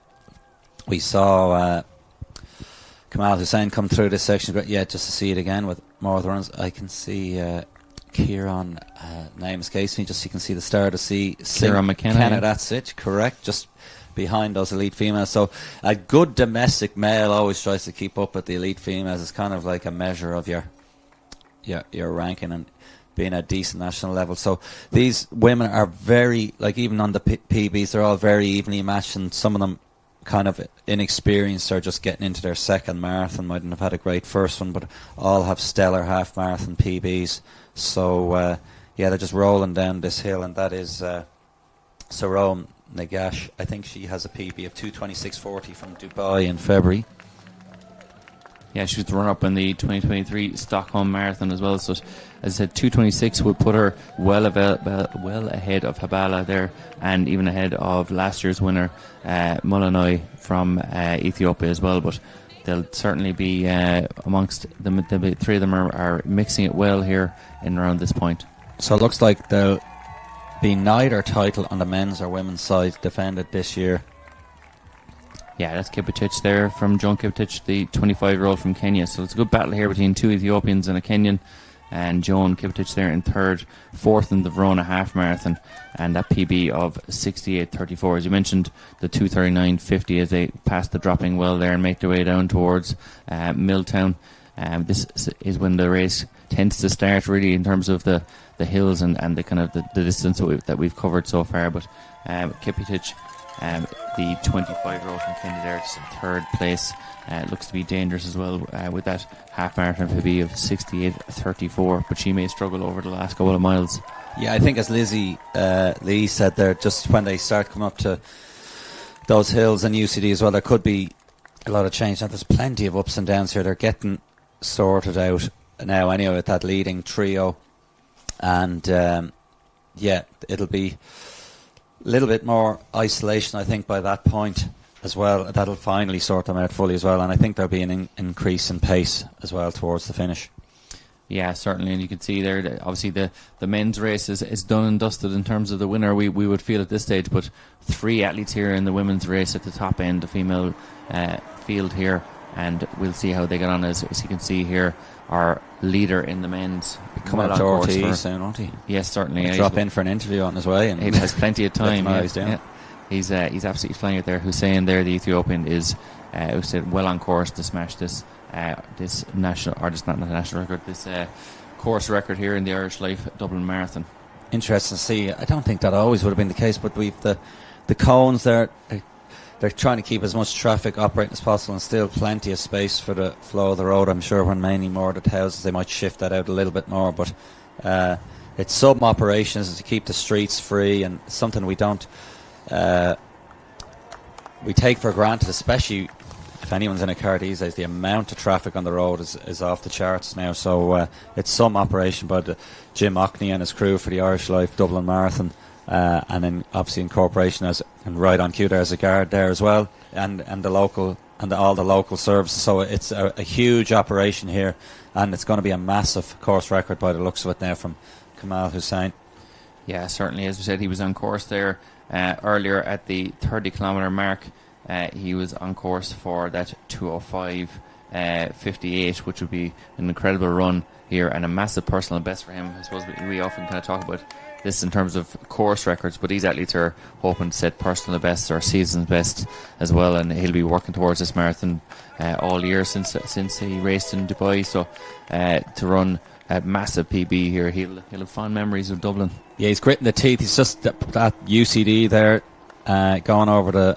We saw Kamal Hussein come through this section, but yeah, just to see it again with more of the runs. I can see Kieran, name escapes me, just so you can see the start of Kieran McKenna. That's it, correct. Just behind those elite females. So a good domestic male always tries to keep up with the elite females. It's kind of like a measure of your ranking and being at decent national level. So these women are very, like, even on the PBs, they're all very evenly matched, and some of them kind of inexperienced or just getting into their second marathon, mightn't have had a great first one, but all have stellar half marathon PBs. So they're just rolling down this hill, and that is Sarome Nagash. I think she has a PB of 2:26:40 from Dubai in February. Yeah, she was the runner-up in the 2023 Stockholm Marathon as well. So, as I said, 2:26 would put her well ahead of Habala there, and even ahead of last year's winner, Mulanoi from Ethiopia as well. But they'll certainly be amongst them. The three of them are mixing it well here in around this point. So it looks like there'll be neither title on the men's or women's side defended this year. Yeah, that's Kipetich there from John Kipetich, the 25-year-old from Kenya. So it's a good battle here between two Ethiopians and a Kenyan. And Joan Kipetich there in third, fourth in the Verona half marathon, and that PB of 68:34. As you mentioned, the 2:39:50 as they pass the dropping well there and make their way down towards Milltown. This is when the race tends to start, really, in terms of the hills and the kind of the distance that we've covered so far. But Kipetich, the 25-year-old from Kenya there, just in third place. Looks to be dangerous as well with that half marathon PB of 68:34, but she may struggle over the last couple of miles. Yeah, I think as Lizzie Lee said there, just when they start coming up to those hills and UCD as well, there could be a lot of change. Now, there's plenty of ups and downs here. They're getting sorted out now anyway with that leading trio, and it'll be a little bit more isolation, I think, by that point as well. That'll finally sort them out fully as well, and I think there'll be an increase in pace as well towards the finish. Yeah, certainly, and you can see there that obviously the men's race is done and dusted in terms of the winner, we would feel at this stage, but three athletes here in the women's race at the top end, the female field here, and we'll see how they get on. As you can see here, our leader in the men's coming up to RTE soon, won't he? Yes, certainly. He'll drop in for an interview on his way, and he has plenty of time. He's absolutely flying it there. Hussein there, the Ethiopian, is well on course to smash this national, or just not national record, this course record here in the Irish Life Dublin Marathon. Interesting to see. I don't think that always would have been the case, but we've the cones there. They're trying to keep as much traffic operating as possible, and still plenty of space for the flow of the road. I'm sure when mainly more of the houses, they might shift that out a little bit more, but it's some operations to keep the streets free, and something we don't we take for granted, especially if anyone's in a car these days. The amount of traffic on the road is off the charts now, so it's some operation by Jim Ockney and his crew for the Irish Life Dublin Marathon, and then obviously in cooperation and right on cue there's a guard there as well, and the local and all the local services. So it's a huge operation here, and it's going to be a massive course record by the looks of it now from Kamal Hussein. Yeah, certainly. As we said, he was on course there earlier at the 30-kilometre mark. He was on course for that 2:05:58, which would be an incredible run here and a massive personal best for him. I suppose we often kind of talk about this in terms of course records, but these athletes are hoping to set personal best or season's best as well, and he'll be working towards this marathon all year since he raced in Dubai. So to run a massive PB here, he'll have fond memories of Dublin. Yeah, he's gritting the teeth. He's just that UCD there, going over the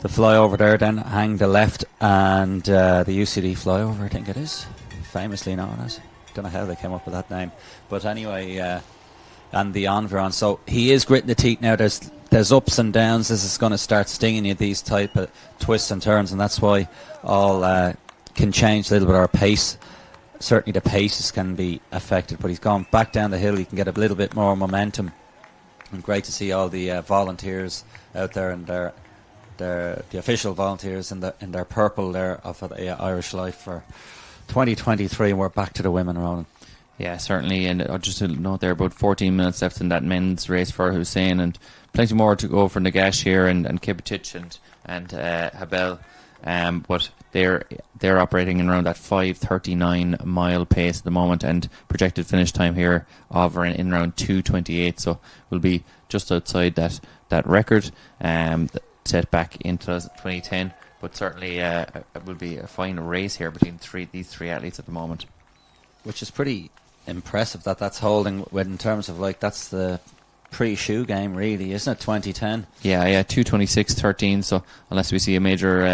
flyover there, then hang the left, and the UCD flyover, I think it is, famously known as. Don't know how they came up with that name, but anyway, and the Environ. So he is gritting the teeth now. There's ups and downs. This is going to start stinging you, these type of twists and turns, and that's why all can change a little bit. Our pace, certainly the paces can be affected, but he's gone back down the hill. He can get a little bit more momentum, and great to see all the volunteers out there, and the official volunteers in their purple there of the Irish Life for 2023, and we're back to the women, Ronan. Yeah, certainly, and just a note there, about 14 minutes left in that men's race for Hussein, and plenty more to go for Nagash here and Kipetich and Habel, but they're operating in around that 5:39 mile pace at the moment, and projected finish time here of in around 2:28, so we'll be just outside that record. set back in 2010. But certainly it will be a fine race here between these three athletes at the moment. Which is pretty impressive that's holding in terms of that's the pre-shoe game, really, isn't it? 2010. Yeah, 2:26.13. So unless we see a major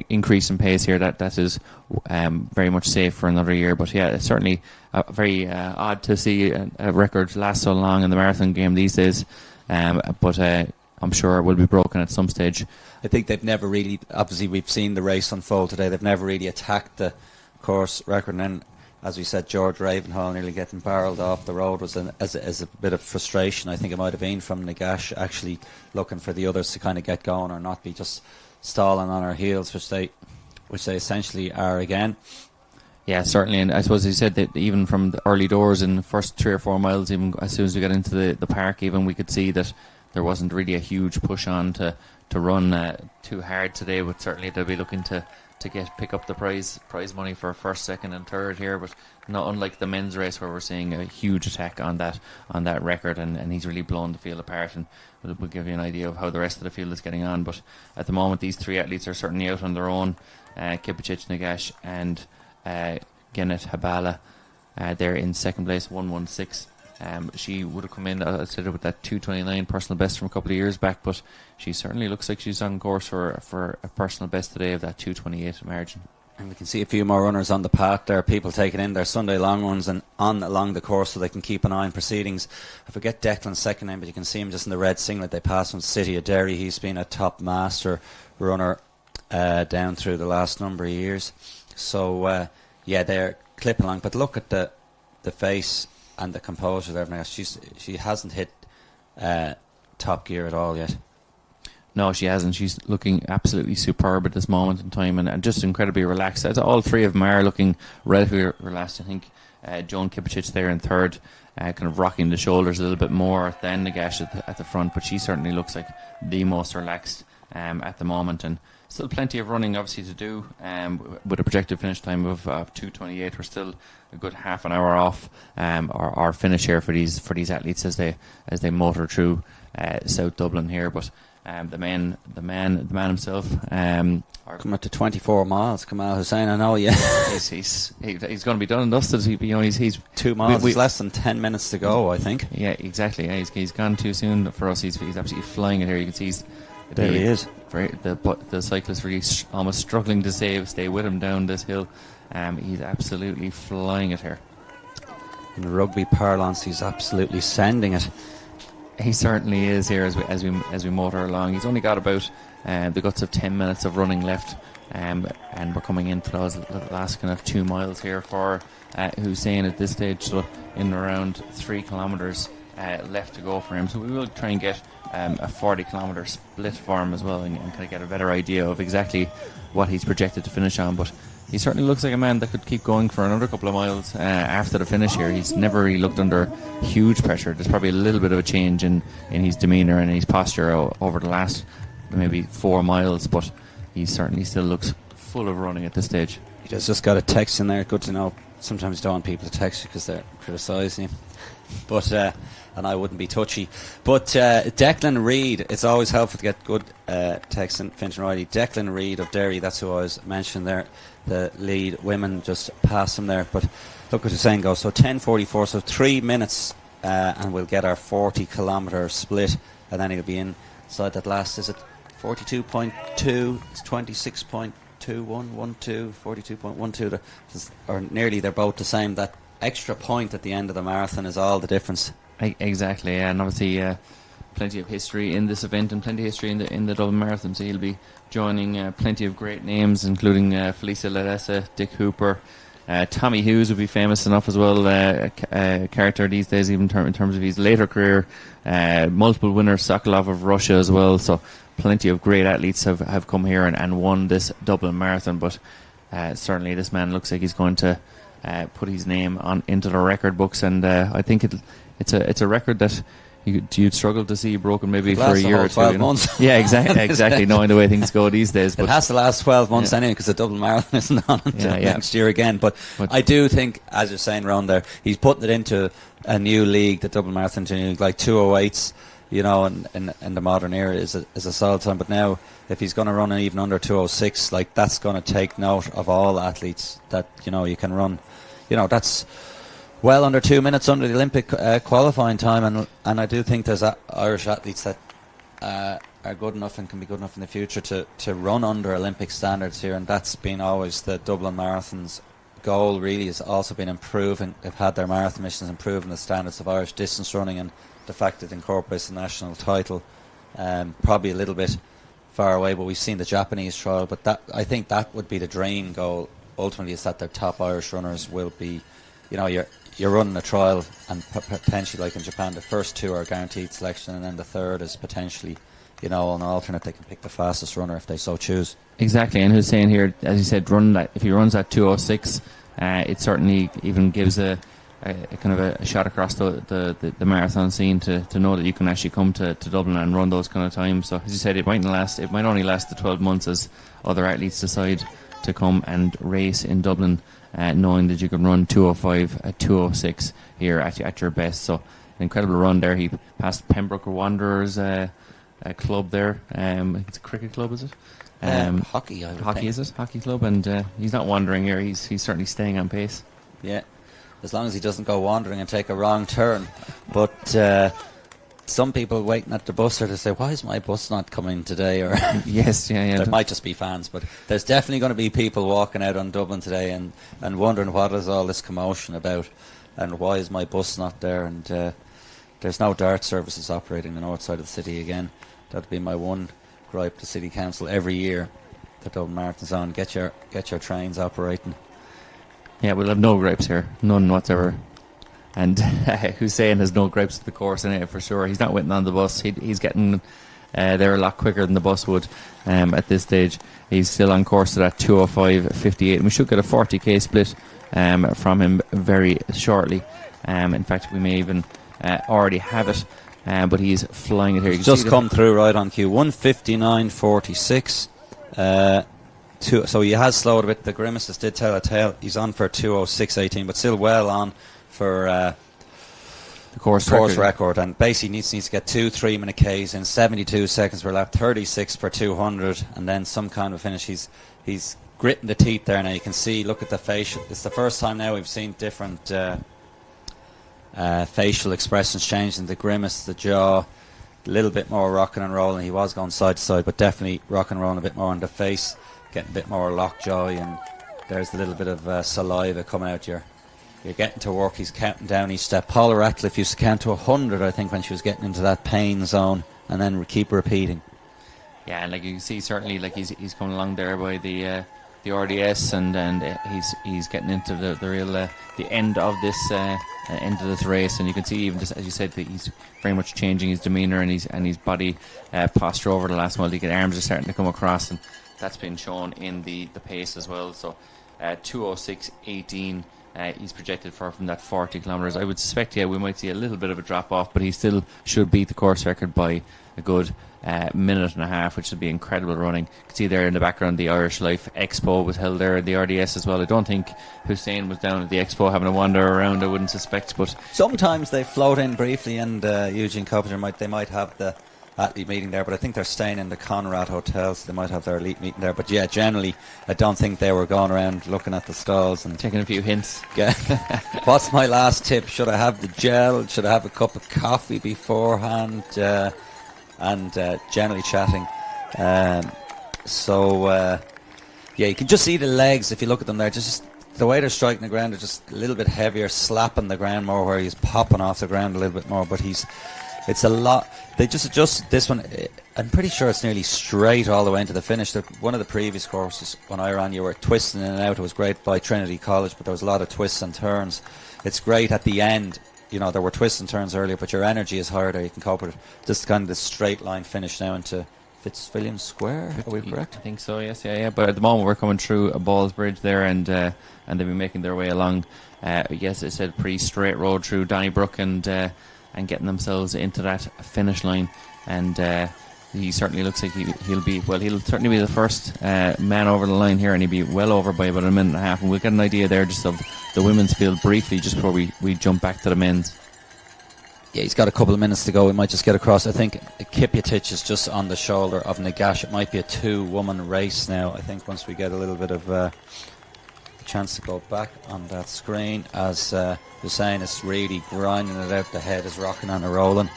increase in pace here, that is very much safe for another year. But yeah, it's certainly very odd to see a record last so long in the marathon game these days. But I'm sure it will be broken at some stage. I think they've never really, obviously we've seen the race unfold today, they've never really attacked the course record. And then, as we said, George Ravenhall nearly getting barreled off the road was as a bit of frustration. I think it might have been from Nagash actually looking for the others to kind of get going or not be just stalling on our heels, which they essentially are again. Yeah, certainly, and I suppose he said that even from the early doors in the first 3 or 4 miles, even as soon as we got into the park, even we could see that there wasn't really a huge push on to run too hard today, but certainly they'll be looking to pick up the prize money for first, second and third here, but not unlike the men's race where we're seeing a huge attack on that record, and he's really blown the field apart, and we'll give you an idea of how the rest of the field is getting on. But at the moment these three athletes are certainly out on their own. Kipchich, Nagash and Genet Habala, they're in second place, 1:16. She would have come in, I said, with that 2:29 personal best from a couple of years back, but she certainly looks like she's on course for a personal best today of that 2:28 margin. And we can see a few more runners on the path there, people taking in their Sunday long runs and along the course so they can keep an eye on proceedings. I forget Declan's second name, but you can see him just in the red singlet. They pass from City of Derry. He's been a top master runner down through the last number of years. So, they're clipping along. But look at the face and the composure there now. She hasn't hit top gear at all yet. No, she hasn't. She's looking absolutely superb at this moment in time, and just incredibly relaxed. All three of them are looking relatively relaxed. I think Joan Kipchich there in third, kind of rocking the shoulders a little bit more than Nagash at the front, but she certainly looks like the most relaxed at the moment, and still plenty of running obviously to do. With a projected finish time of 2:28, we're still a good half an hour off our finish here for these athletes as they motor through South Dublin here. But the man himself, coming up to 24 miles, Kamal Hussein. I know, yeah. he's going to be done and dusted. He's 2 miles. It's less than 10 minutes to go, I think. Yeah, exactly. Yeah, he's gone too soon for us. He's absolutely flying it here. You can see there he is. The cyclist really almost struggling to stay with him down this hill. He's absolutely flying it here. In rugby parlance, he's absolutely sending it. He certainly is here as we motor along. He's only got about the guts of 10 minutes of running left, and we're coming into those last kind of 2 miles here for Hussein at this stage. So in around 3 kilometres left to go for him. So we will try and get a 40 kilometre split for him as well, and kind of get a better idea of exactly what he's projected to finish on. But he certainly looks like a man that could keep going for another couple of miles after the finish here. He's never really looked under huge pressure. There's probably a little bit of a change in his demeanour and his posture over the last maybe 4 miles, but he certainly still looks full of running at this stage. He just got a text in there. Good to know. Sometimes you don't want people to text you because they're criticising you. But and I wouldn't be touchy. But Declan Reid, it's always helpful to get good text in Fintan Riley. Declan Reid of Derry, that's who I was mentioning there. The lead women just passed him there. But look what you're saying goes. So 10:44, so 3 minutes, and we'll get our 40 kilometre split, and then he'll be inside that last. Is it 42.2? It's 26.2112, 42.12, or nearly. They're both the same. That extra point at the end of the marathon is all the difference. Exactly, and obviously plenty of history in this event and plenty of history in the Dublin Marathon. So he'll be joining plenty of great names, including Felicia Ledessa, Dick Hooper, Tommy Hughes would be famous enough as well, a character these days, even in terms of his later career. Multiple winners, Sokolov of Russia as well. So plenty of great athletes have come here and won this Dublin Marathon. But certainly this man looks like he's going to put his name into the record books, and I think it's a record that you'd struggle to see broken maybe for a year or 2. 12 months. Yeah, exactly. Knowing the way things go these days, but it has to last 12 months anyway, because the Dublin Marathon isn't on until next year again. But I do think, as you're saying, Ron, there, he's putting it into a new league, the Dublin Marathon, like 208s. in the modern era is a solid time. But now, if he's going to run an even under 2:06, like that's going to take note of all athletes that you can run. That's well under 2 minutes under the Olympic qualifying time, and I do think there's Irish athletes that are good enough and can be good enough in the future to run under Olympic standards here, and that's been always the Dublin Marathon's goal. Really, has also been improving. They've had their marathon missions improving the standards of Irish distance running, and the fact it incorporates the national title, probably a little bit far away, but we've seen the Japanese trial. But I think that would be the dream goal ultimately, is that their top Irish runners will be, you're running a trial, and potentially, like in Japan, the first two are guaranteed selection, and then the third is potentially, an alternate. They can pick the fastest runner if they so choose. Exactly, and Hussein here, as you said, if he runs at 2:06, it certainly even gives a kind of a shot across the marathon scene to know that you can actually come to Dublin and run those kind of times. So as you said, it might only last the 12 months as other athletes decide to come and race in Dublin, knowing that you can run 2:05 at 2:06 here at your best. So an incredible run there. He passed Pembroke Wanderers club there. It's a cricket club, is it? Hockey, I would hockey think. Is it? Hockey club, and he's not wandering here. He's certainly staying on pace. Yeah, as long as he doesn't go wandering and take a wrong turn. But some people waiting at the bus are to say, why is my bus not coming today? Or yes, yeah. There might just be fans, but there's definitely going to be people walking out on Dublin today and wondering what is all this commotion about, and why is my bus not there? And there's no dart services operating the north side of the city again. That'd be my one gripe to City Council every year. The Dublin Marathon's on. Get your trains operating. Yeah, we'll have no gripes here, none whatsoever. And Hussein has no gripes at the course in it for sure. He's not waiting on the bus. He's getting there a lot quicker than the bus would at this stage. He's still on course at that 2:05.58, and we should get a 40k split from him very shortly. In fact, we may even already have it. But he's flying it here. It's just come through right on cue. 1:59.46. So he has slowed a bit. The grimaces did tell a tale. He's on for 2:06.18, but still well on for the course record. And basically needs to get 2 3-minute Ks in 72 seconds per lap, 36 per 200, and then some kind of finish. He's gritting the teeth there now. You can see. Look at the facial. It's the first time now we've seen different facial expressions changing. The grimace, the jaw, a little bit more rocking and rolling. He was going side to side, but definitely rocking and rolling a bit more on the face, getting a bit more lockjaw, and there's a little bit of saliva coming out. You're getting to work. He's counting down each step. Paula Ratcliffe used to count to 100, I think, when she was getting into that pain zone, and then keep repeating. Yeah, and like you can see, certainly, like he's coming along there by the RDS, and he's getting into the real the end of this race, and you can see, even just as you said, that he's very much changing his demeanour and his body posture over the last mile. The arms are starting to come across, and that's been shown in the pace as well. So 2:06.18 he's projected from that 40 kilometres. I would suspect, we might see a little bit of a drop off, but he still should beat the course record by a good minute and a half, which would be incredible running. You can see there in the background the Irish Life Expo was held there at the RDS as well. I don't think Hussein was down at the Expo having a wander around, I wouldn't suspect, but sometimes they float in briefly, and Eugene Coppinger might have the athlete meeting there, but I think they're staying in the Conrad Hotel, so they might have their elite meeting there. But yeah, generally I don't think they were going around looking at the stalls and taking a few hints. Yeah. What's my last tip? Should I have the gel? Should I have a cup of coffee beforehand? And generally chatting. You can just see the legs if you look at them there. Just the way they're striking the ground, they're just a little bit heavier, slapping the ground more, where he's popping off the ground a little bit more. But it's a lot. They just adjusted this one. I'm pretty sure it's nearly straight all the way into the finish. One of the previous courses when I ran, you were twisting in and out. It was great by Trinity College, but there was a lot of twists and turns. It's great at the end. There were twists and turns earlier, but your energy is higher there. You can cope with it. Just kind of the straight line finish now into Fitzwilliam Square. Are we correct? I think so, yes, yeah. But at the moment we're coming through a Balls Bridge there, and they've been making their way along. Yes, it said pretty straight road through Donnybrook, and getting themselves into that finish line. And he certainly looks like he'll certainly be the first man over the line here, and he'll be well over by about a minute and a half. And we'll get an idea there just of the women's field briefly, just before we jump back to the men's. Yeah, he's got a couple of minutes to go. We might just get across. I think Kipyatich is just on the shoulder of Nagash. It might be a 2-woman race now, I think, once we get a little bit of a chance to go back on that screen. As Hussein is really grinding it out, the head is rocking and rolling.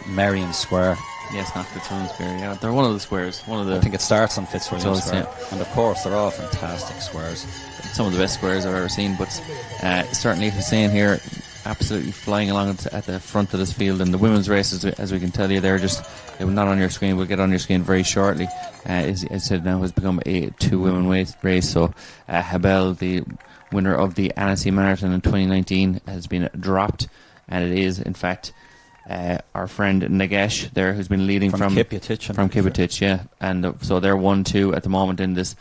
Merrion Square. Yes, not Fitzwilliam Square. Yeah, they're one of the squares. I think it starts on Fitzwilliam Square. Yeah. And of course, they're all fantastic squares. Some of the best squares I've ever seen, but certainly Hussein here absolutely flying along at the front of this field. And the women's races, as we can tell you, they're not on your screen. We'll get on your screen very shortly. As I said, now has become a 2-women race. So Habel, the winner of the Annecy Marathon in 2019, has been dropped, and it is in fact our friend Nagesh there, who's been leading from Kipyatich, yeah. And so they're 1-2 at the moment in this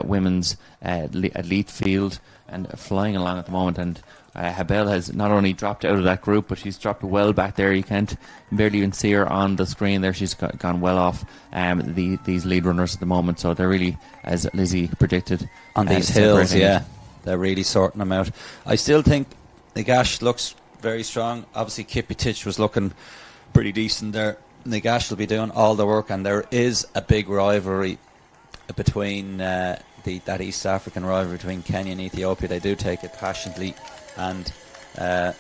women's elite field, and flying along at the moment. And Habel has not only dropped out of that group, but she's dropped well back there. You can't barely even see her on the screen there. She's gone well off these lead runners at the moment. So they're really, as Lizzie predicted, on these hills, yeah, they're really sorting them out. I still think Nagash looks very strong. Obviously Kipyatich was looking pretty decent there. Nagash will be doing all the work, and there is a big rivalry between that East African rivalry between Kenya and Ethiopia. They do take it passionately, and I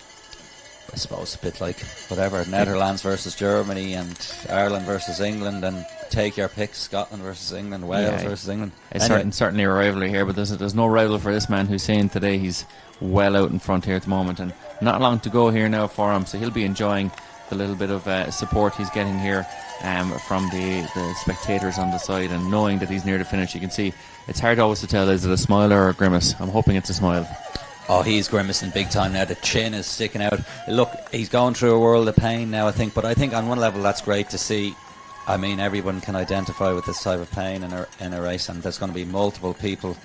suppose a bit like whatever, Netherlands versus Germany and Ireland versus England, and take your pick, Scotland versus England, Wales versus England. It's certainly a rivalry here, but there's no rival for this man Hussein today. He's well out in front here at the moment, and not long to go here now for him, so he'll be enjoying the little bit of support he's getting here from the spectators on the side, and knowing that he's near the finish. You can see it's hard always to tell, is it a smile or a grimace? I'm hoping it's a smile. Oh, he's grimacing big time now. The chin is sticking out. Look, he's going through a world of pain now, I think, but I think on one level that's great to see. I mean, everyone can identify with this type of pain in a race, and there's going to be multiple people,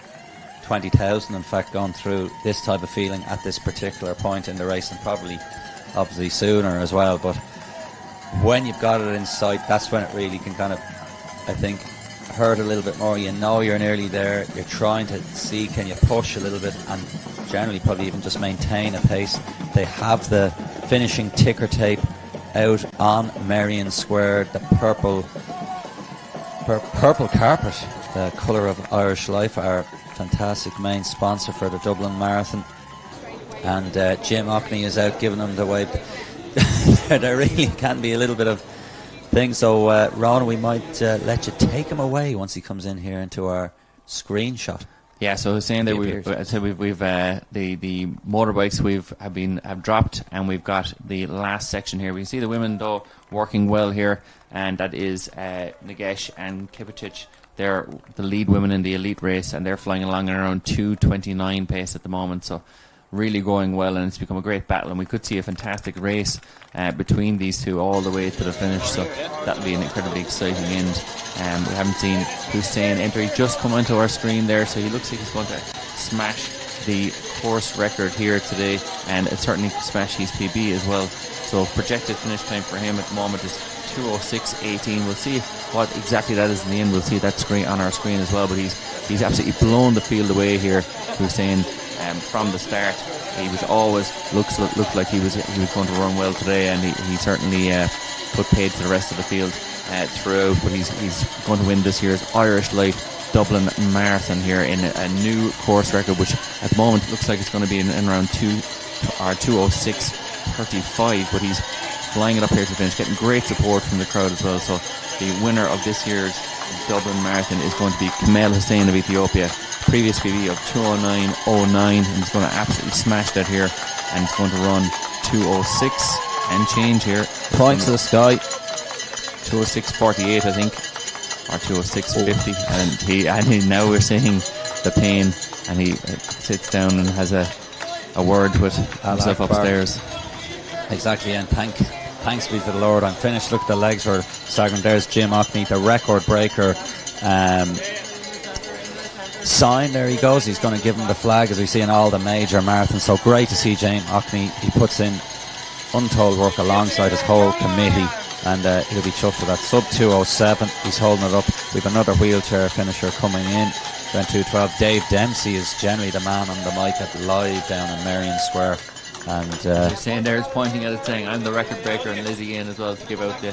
20,000 in fact, going through this type of feeling at this particular point in the race, and probably obviously sooner as well. But when you've got it in sight, that's when it really can kind of, I think, hurt a little bit more. You know you're nearly there, you're trying to see, can you push a little bit, and generally probably even just maintain a pace. They have the finishing ticker tape out on Merrion Square, the purple carpet, the colour of Irish Life, our fantastic main sponsor for the Dublin Marathon. And Jim Ockney is out giving them the wave. There really can be a little bit of things. So Ron, we might let you take him away once he comes in here into our screenshot. Yeah, so I was saying that we've the motorbikes have dropped, and we've got the last section here. We can see the women though working well here, and that is Nagesh and Kipyatich. They're the lead women in the elite race, and they're flying along at around 2:29 pace at the moment. So really going well, and it's become a great battle, and we could see a fantastic race between these two all the way to the finish. So that'll be an incredibly exciting end. We haven't seen Hussein enter. He's just come onto our screen there, so he looks like he's going to smash the course record here today, and certainly smash his PB as well. So projected finish time for him at the moment is 2:06.18. We'll see what exactly that is in the end. We'll see that screen on our screen as well. But he's absolutely blown the field away here, Hussein. From the start, he was always looked like he was going to run well today, and he certainly put paid to the rest of the field throughout. But he's going to win this year's Irish Life Dublin Marathon here in a new course record, which at the moment looks like it's going to be in around 2:06.35. But he's flying it up here to finish, getting great support from the crowd as well. So the winner of this year's Dublin Marathon is going to be Kamel Hussein of Ethiopia. Previous PB of 2:09.09, and he's going to absolutely smash that here, and he's going to run 2:06 and change here. Point to the sky. 2:06.48, I think, or 2:06.50, and now we're seeing the pain, and he sits down and has a word with himself upstairs. Exactly, and thanks be to the Lord, I'm finished. Look at the legs were staggering. There's Jim Ockney, the record breaker. Sign, there he goes. He's going to give him the flag, as we see in all the major marathons. So great to see Jane Ockney. He puts in untold work alongside his whole committee, and he'll be chuffed with that. Sub 2:07, he's holding it up. We've another wheelchair finisher coming in, then 2:12. Dave Dempsey is generally the man on the mic at live down in Merrion Square. And You're saying there is pointing at it saying, I'm the record breaker, and Lizzie in as well to give out the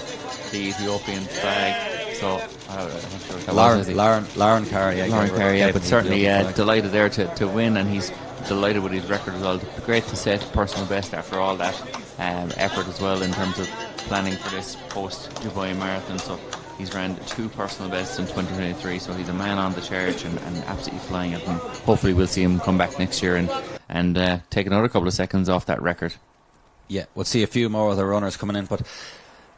Ethiopian flag. So, I'm not sure if that was Lizzie. Lauren Carey. Lauren Carey, yeah, but certainly delighted there to win, and he's delighted with his record as well. Great to set personal best after all that effort as well in terms of planning for this post-Dubai Marathon. So he's ran 2 personal bests in 2023, so he's a man on the charge and absolutely flying it. And hopefully we'll see him come back next year and take another couple of seconds off that record. Yeah, we'll see a few more other runners coming in, but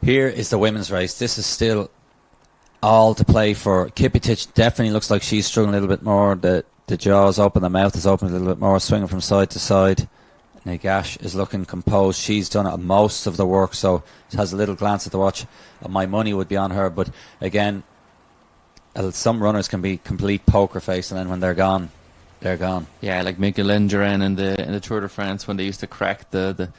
here is the women's race. This is still all to play for. Kipitic definitely looks like she's struggling a little bit more. The jaw's open, the mouth is open a little bit more, swinging from side to side. Nagash is looking composed. She's done most of the work, so has a little glance at the watch. My money would be on her, but again, some runners can be complete poker face, and then when they're gone, they're gone. Yeah, like Michelin Duran in the Tour de France, when they used to crack the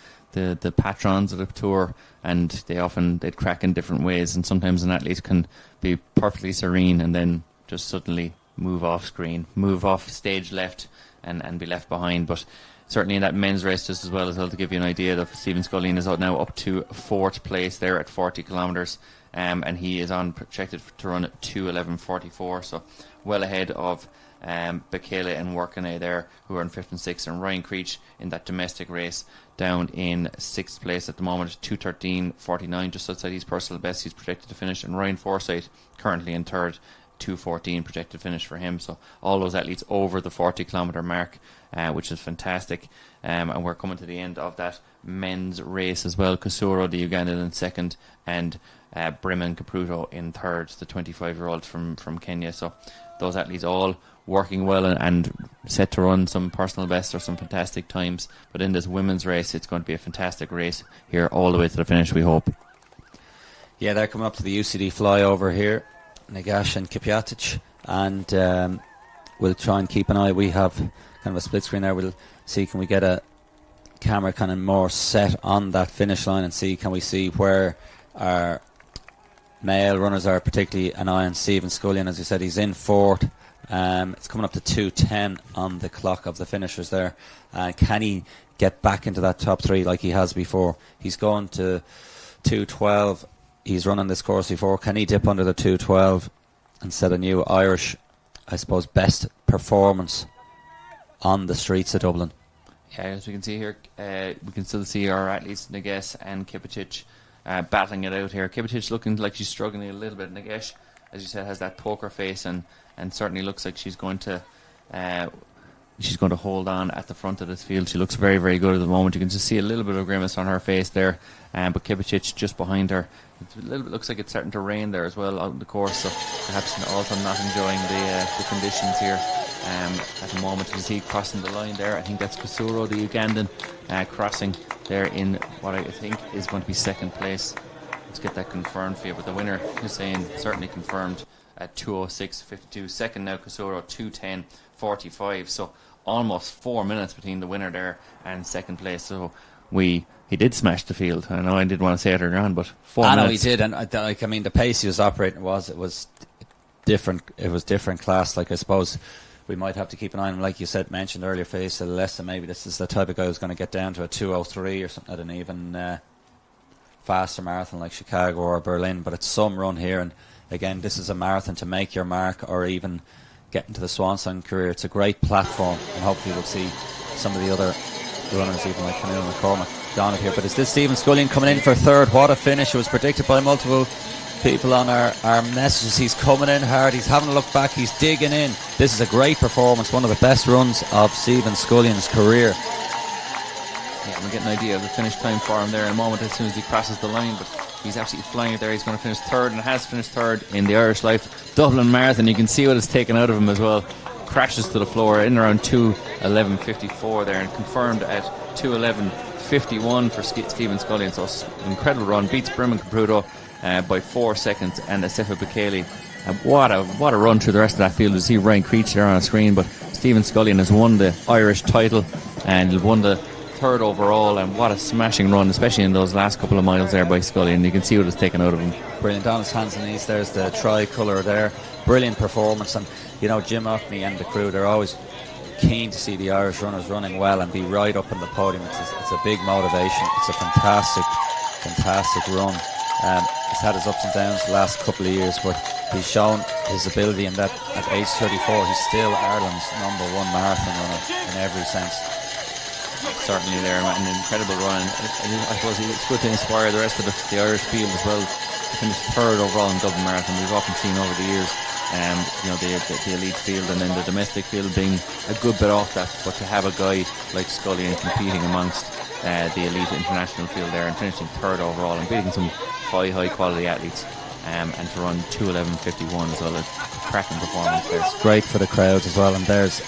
patrons of the tour, and they'd crack in different ways, and sometimes an athlete can be perfectly serene and then just suddenly move off screen, move off stage left, and be left behind. But certainly in that men's race, just as well to give you an idea, that Stephen Scullin is now up to 4th place there at 40 kilometres, and he is projected to run at 2:11:44, so well ahead of Bekele and Workene there, who are in 5th and 6th, and Ryan Creech in that domestic race down in 6th place at the moment, 2:13:49, just outside his personal best. He's projected to finish, and Ryan Forsyth currently in 3rd, 2:14 projected finish for him. So all those athletes over the 40 kilometre mark, which is fantastic. And we're coming to the end of that men's race as well. Kasuro, the Ugandan, in 2nd, and Briman Kapruto in 3rd, the 25-year-old from Kenya. So those athletes all working well and set to run some personal bests or some fantastic times. But in this women's race, it's going to be a fantastic race here all the way to the finish, we hope. Yeah, they're coming up to the UCD flyover here, Nagash and Kipyatic, and we'll try and keep an eye. We have kind of a split screen there. We'll see, can we get a camera kind of more set on that finish line and can we see where our male runners are, particularly an eye on Stephen Scullin. As you said, he's in 4th. It's coming up to 2:10 on the clock of the finishers there. Can he get back into that top 3 like he has before? He's gone to 2:12. He's run this course before. Can he dip under the 2:12 and set a new Irish, I suppose, best performance on the streets of Dublin? Yeah, as we can see here, we can still see our athletes, Nagesh and Kipitic, battling it out here. Kipitic looking like she's struggling a little bit. Nagesh, as you said, has that poker face and certainly looks like she's going to hold on at the front of this field. She looks very, very good at the moment. You can just see a little bit of grimace on her face there, but Kipitic just behind her. It a little bit looks like it's starting to rain there as well out in the course, so perhaps also not enjoying the conditions here at the moment. You can see crossing the line there. I think that's Kasuro, the Ugandan, crossing there in what I think is going to be 2nd place. Let's get that confirmed for you, but the winner, Hussein, certainly confirmed at 2:06:52. 2nd now Kasuro, 2:10:45. So almost 4 minutes between the winner there and 2nd place. So he did smash the field. I know I didn't want to say it earlier on, but 4 minutes. I know he did, and I mean the pace he was operating was different. It was different class. Like, I suppose we might have to keep an eye on him, like you said, mentioned earlier, Face Celeste. Maybe this is the type of guy who's going to get down to a 2:03 or something at an even faster marathon like Chicago or Berlin. But it's some run here, and again, this is a marathon to make your mark or even get into the Swanson career. It's a great platform, and hopefully we'll see some of the other runners, even like Camille McCormack, down it here. But is this Stephen Scullin coming in for 3rd? What a finish. It was predicted by multiple people on our messages. He's coming in hard. He's having a look back. He's digging in. This is a great performance. One of the best runs of Stephen Scullin's career. Yeah, we'll get an idea of the finish time for him there in a moment as soon as he crosses the line, but he's absolutely flying it there. He's going to finish 3rd and has finished 3rd in the Irish Life Dublin Marathon. You can see what it's taken out of him as well. Crashes to the floor in around 2:11:54 there, and confirmed at 2:11:51 for Stephen Scullin. So incredible run. Beats Briman Kapruto by 4 seconds, and Asefa Bekele. What a run through the rest of that field. You see Ryan Creech there on a screen, but Stephen Scullin has won the Irish title and won the 3rd overall, and what a smashing run, especially in those last couple of miles there by Scullin. You can see what it's taken out of him. Brilliant. On his hands and knees, there's the tricolour there. Brilliant performance, and you know, Jim Offney and the crew, they're always keen to see the Irish runners running well and be right up in the podium. It's a big motivation. It's a fantastic run. He's had his ups and downs the last couple of years, but he's shown his ability in that at age 34. He's still Ireland's #1 marathon runner in every sense. Certainly there, an incredible run. And I suppose it's good to inspire the rest of the Irish field as well. He finished third overall in Dublin Marathon. We've often seen over the years, the elite field and then the domestic field being a good bit off that. But to have a guy like Scully and competing amongst the elite international field there and finishing third overall and beating some high quality athletes, and to run 2:11:51 as well, a cracking performance there. It's great for the crowds as well. And there's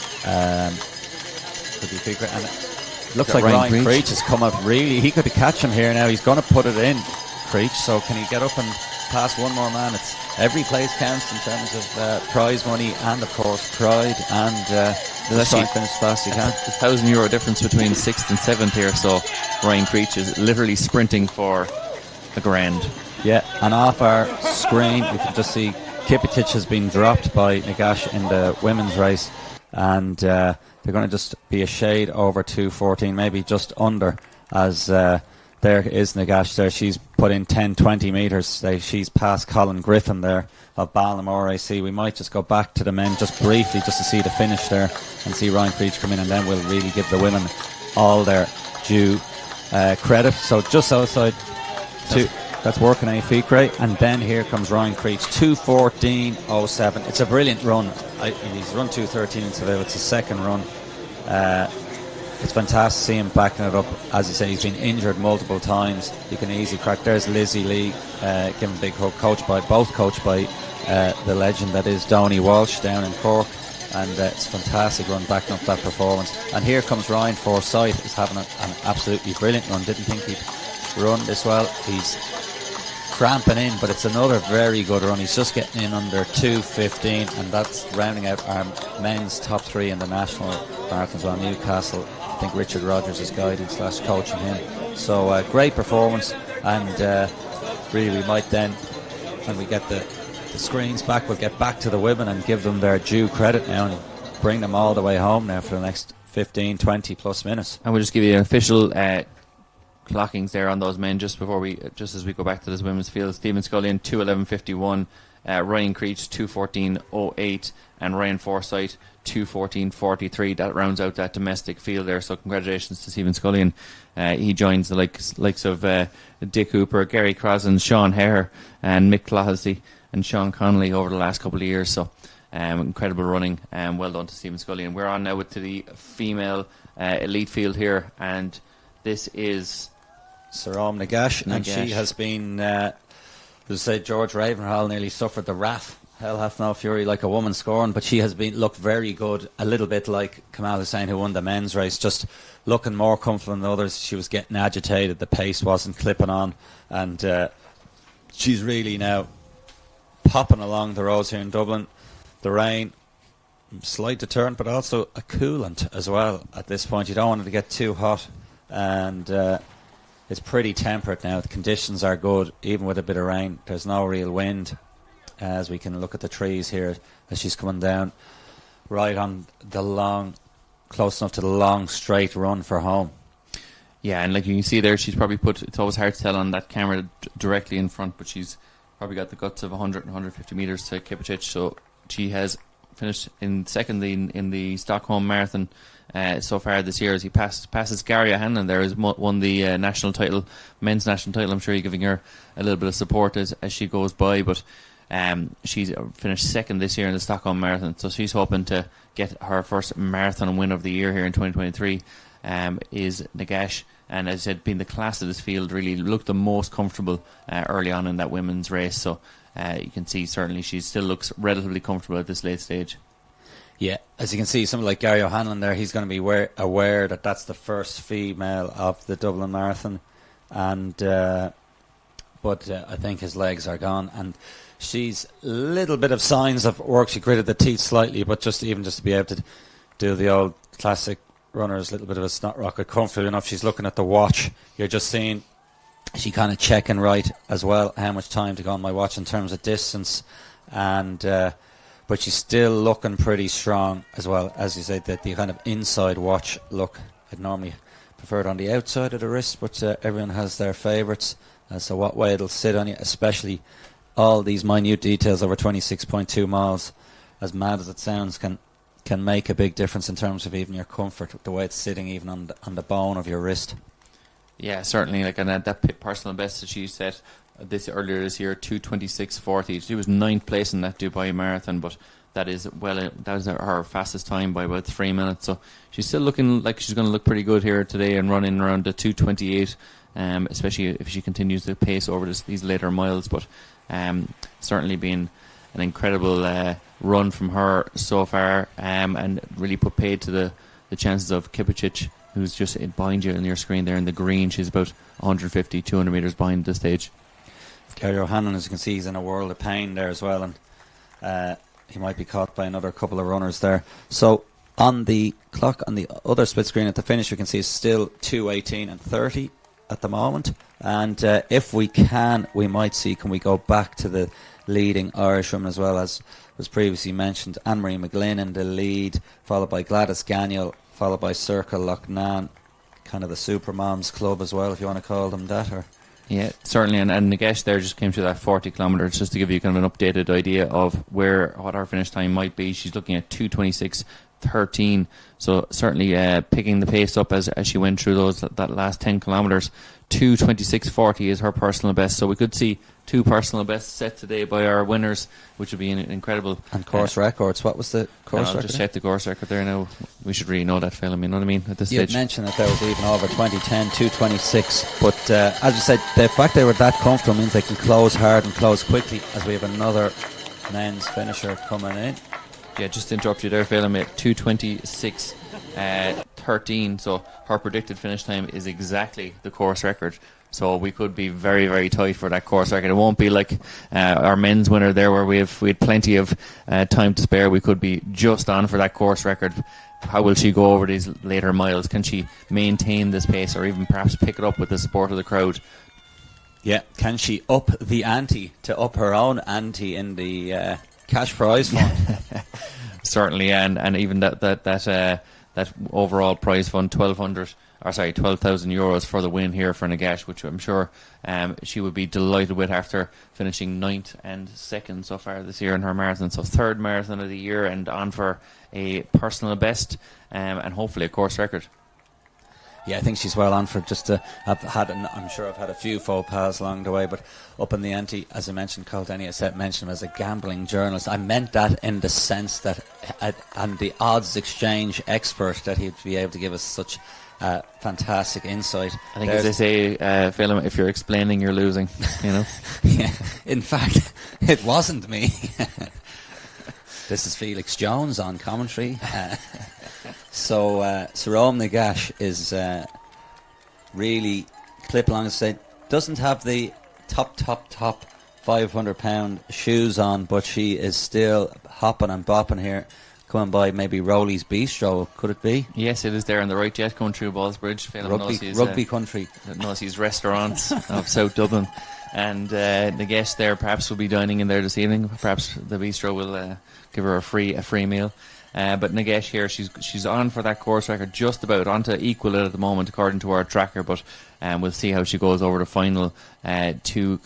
could be great. And it looks like Ryan Creech has come up really. He could catch him here now. He's going to put it in, Creech. So can he get up and pass one more man? It's every place counts in terms of prize money and of course pride, and let's try and finish as fast as he can. It's €1,000 difference between 6th and 7th here, so Ryan Creech is literally sprinting for the grand. Yeah, and off our screen we can just see Kipetich has been dropped by Nagash in the women's race, and they're going to just be a shade over 2:14, maybe just under, as there is Nagash there. She's put in 10-20 metres. She's past Colin Griffin there of Ballinamore AC. We might just go back to the men just briefly just to see the finish there and see Ryan Creech come in, and then we'll really give the women all their due credit. So just outside that's working a feet rate, and then here comes Ryan Creech, 2:14:07. It's a brilliant run. He's run 2:13 today. It's a second run. It's fantastic to see him backing it up. As you say, he's been injured multiple times. You can easily crack. There's Lizzie Lee, giving a big hug, coached by the legend that is Donny Walsh down in Cork, and it's a fantastic run backing up that performance. And here comes Ryan Forsyth. He's having an absolutely brilliant run. Didn't think he'd run this well. He's cramping in, but it's another very good run. He's just getting in under 2:15, and that's rounding out our men's top 3 in the national marathons on Newcastle. I think Richard Rogers is guiding / coaching him. So great performance, and really we might then, when we get the screens back, we'll get back to the women and give them their due credit now and bring them all the way home now for the next 15, 20 plus minutes. And we'll just give you an official clockings there on those men just as we go back to this women's field. Stephen Scullion 2:11:51, Ryan Creech 2:14:08, and Ryan Forsyth 2:14:43. That rounds out that domestic field there. So congratulations to Stephen Scullion. He joins the likes of Dick Hooper, Gary Crossan, Sean Hare, and Mick Clohessy and Sean Connolly over the last couple of years. So incredible running, and well done to Stephen Scullion. We're on now to the female elite field here, and this is Saram Nagash, and she has been, as I said, George Ravenhall nearly suffered the wrath. Hell hath no fury like a woman scorned, but she has looked very good, a little bit like Kamal Hussein, who won the men's race, just looking more comfortable than others. She was getting agitated, the pace wasn't clipping on, and she's really now popping along the roads here in Dublin. The rain, slight deterrent, but also a coolant as well at this point. You don't want it to get too hot, and it's pretty temperate now. The conditions are good, even with a bit of rain. There's no real wind, as we can look at the trees here as she's coming down right on the long, close enough to the long straight run for home. Yeah, and like you can see there, she's probably it's always hard to tell on that camera directly in front, but she's probably got the guts of 100 and 150 metres to Kipetich. So she has finished in second in the Stockholm Marathon so far this year, as he passes Gary O'Hanlon there, has won the national title, men's national title. I'm sure you're giving her a little bit of support as she goes by, but she's finished second this year in the Stockholm Marathon, so she's hoping to get her first marathon win of the year here in 2023. Is Nagash, and as I said, being the class of this field, really looked the most comfortable early on in that women's race. So you can see certainly she still looks relatively comfortable at this late stage. Yeah, as you can see, somebody like Gary O'Hanlon there, he's going to be aware that that's the first female of the Dublin Marathon, and but I think his legs are gone, and she's a little bit of signs of work. She gritted the teeth slightly, but just to be able to do the old classic runners, a little bit of a snot rocket, comfortable enough. She's looking at the watch. You're just seeing she kind of checking right as well how much time to go on my watch in terms of distance, and but she's still looking pretty strong as well. As you say, that the kind of inside watch look, I'd normally prefer it on the outside of the wrist, but everyone has their favourites. So what way it'll sit on you, especially all these minute details over 26.2 miles, as mad as it sounds, can make a big difference in terms of even your comfort, the way it's sitting even on the bone of your wrist. Yeah, certainly. Like, and that personal best that she set earlier this year, 2:26:40. She was 9th place in that Dubai marathon, but that is her fastest time by about 3 minutes. So she's still looking like she's going to look pretty good here today and running around the 2:28. Especially if she continues to pace over these later miles. But certainly been an incredible run from her so far, and really put paid to the chances of Kipicic, who's just behind you on your screen there in the green. She's about 150, 200 metres behind at this stage. Gary O'Hanlon, as you can see, he's in a world of pain there as well, and he might be caught by another couple of runners there. So on the clock on the other split screen at the finish, we can see it's still 2:18 and 30 at the moment, and if we can we go back to the leading Irishwoman as well, as was previously mentioned. Anne-Marie McGlynn in the lead, followed by Gladys Gagnon, followed by Circle Loughnane, kind of the super moms club as well, if you want to call them that. Or yeah, certainly, and Nagesh there just came through that 40 kilometres, just to give you kind of an updated idea of what our finish time might be. She's looking at 2:26:13, so certainly picking the pace up as she went through that last 10 kilometres. 2:26:40 is her personal best, so we could see two personal bests set today by our winners, which would be incredible. And course records. What was the course record? I'll just check the course record there now. We should really know that, Phil. You know what I mean? At this stage. You mentioned that there was even over 2010, 2:26. But as you said, the fact they were that comfortable means they can close hard and close quickly, as we have another men's finisher coming in. Yeah, just to interrupt you there, Phil. I'm at 2:26:13. So her predicted finish time is exactly the course record. So we could be very, very tight for that course record. It won't be like our men's winner there, where we had plenty of time to spare. We could be just on for that course record. How will she go over these later miles? Can she maintain this pace, or even perhaps pick it up with the support of the crowd? Yeah, can she up the ante to up her own ante in the cash prize fund? Certainly, and even that overall prize fund, 12,000 euros for the win here for Nagesh, which I'm sure she would be delighted with after finishing 9th and 2nd so far this year in her marathon. So 3rd marathon of the year, and on for a personal best and hopefully a course record. Yeah, I think she's well on for just to have had. I'm sure I've had a few faux pas along the way, but up in the ante, as I mentioned, Coltany, I mentioned him as a gambling journalist. I meant that in the sense that, and the odds exchange expert, that he'd be able to give us such fantastic insight. I think, as they say, Phil, if you're explaining, you're losing. You know. Yeah. In fact, it wasn't me. This is Felix Jones on commentary. So Sarome Nagash is really clip along and say doesn't have the top £500 shoes on, but she is still hopping and bopping here, coming by maybe Rowley's Bistro. Could it be? Yes, it is there on the right jet, going through Ballsbridge. Rugby country. Nosey's restaurants of South Dublin. And the guest there perhaps will be dining in there this evening. Perhaps the bistro will give her a free meal. But Nagesh here, she's on for that course record, just about on to equal it at the moment according to our tracker, but we'll see how she goes over the final 2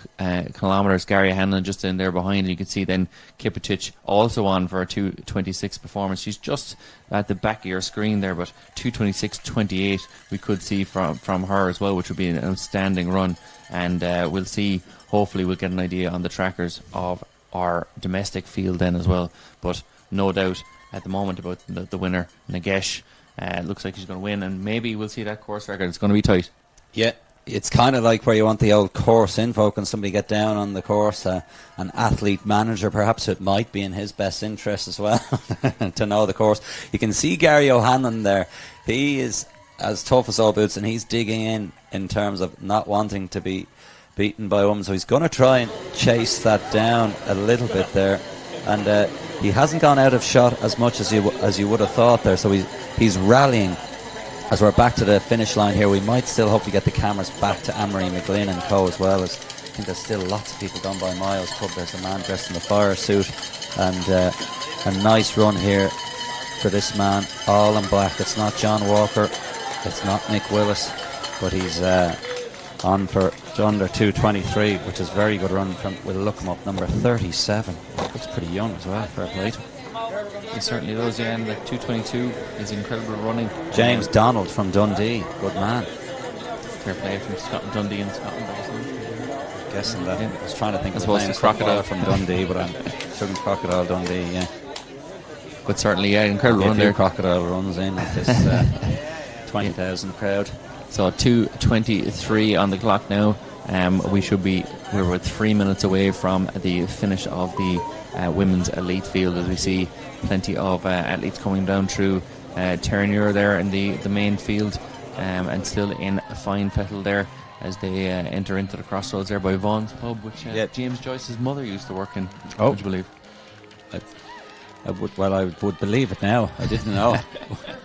kilometres. Gary Hanlon just in there behind, and you can see then Kipicic also on for a 2:26 performance. She's just at the back of your screen there, but 2:26:28 we could see from her as well, which would be an outstanding run. And we'll see, hopefully we'll get an idea on the trackers of our domestic field then as well. But no doubt at the moment about the winner, Nagesh. Looks like she's going to win, and maybe we'll see that course record. It's going to be tight. Yeah, it's kind of like where you want the old course info. Can somebody get down on the course? An athlete manager, perhaps it might be in his best interest as well to know the course. You can see Gary O'Hanlon there. He is as tough as all boots, and he's digging in terms of not wanting to be beaten by a woman. So he's going to try and chase that down a little bit there. And he hasn't gone out of shot as much as you would have thought there. So he's rallying as we're back to the finish line here. We might still hopefully get the cameras back to Anne-Marie McGlynn and co as well, as I think there's still lots of people gone by Miles Pub. There's a man dressed in the fire suit, and A nice run here for this man, all in black. It's not John Walker, it's not Nick Willis, but he's on for under 2:23, which is very good run from, we'll look him up, number 37. Looks pretty young as well, fair play to him. He certainly does, yeah, and like 2:22 is incredible running. James Donald from Dundee, good man. Fair play from Scotland, Dundee in Scotland. Guessing that. I was trying to think As of opposed the to name Crocodile from Dundee, but I'm shouldn't Crocodile Dundee, yeah. But certainly, yeah, incredible run there. Crocodile runs in with this 20,000 crowd. So 2:23 on the clock now. We're about 3 minutes away from the finish of the women's elite field, as we see plenty of athletes coming down through Terranure there in the main field, and still in fine fettle there as they enter into the crossroads there by Vaughan's pub, which James Joyce's mother used to work in. Would you believe? I would believe it now. I didn't know.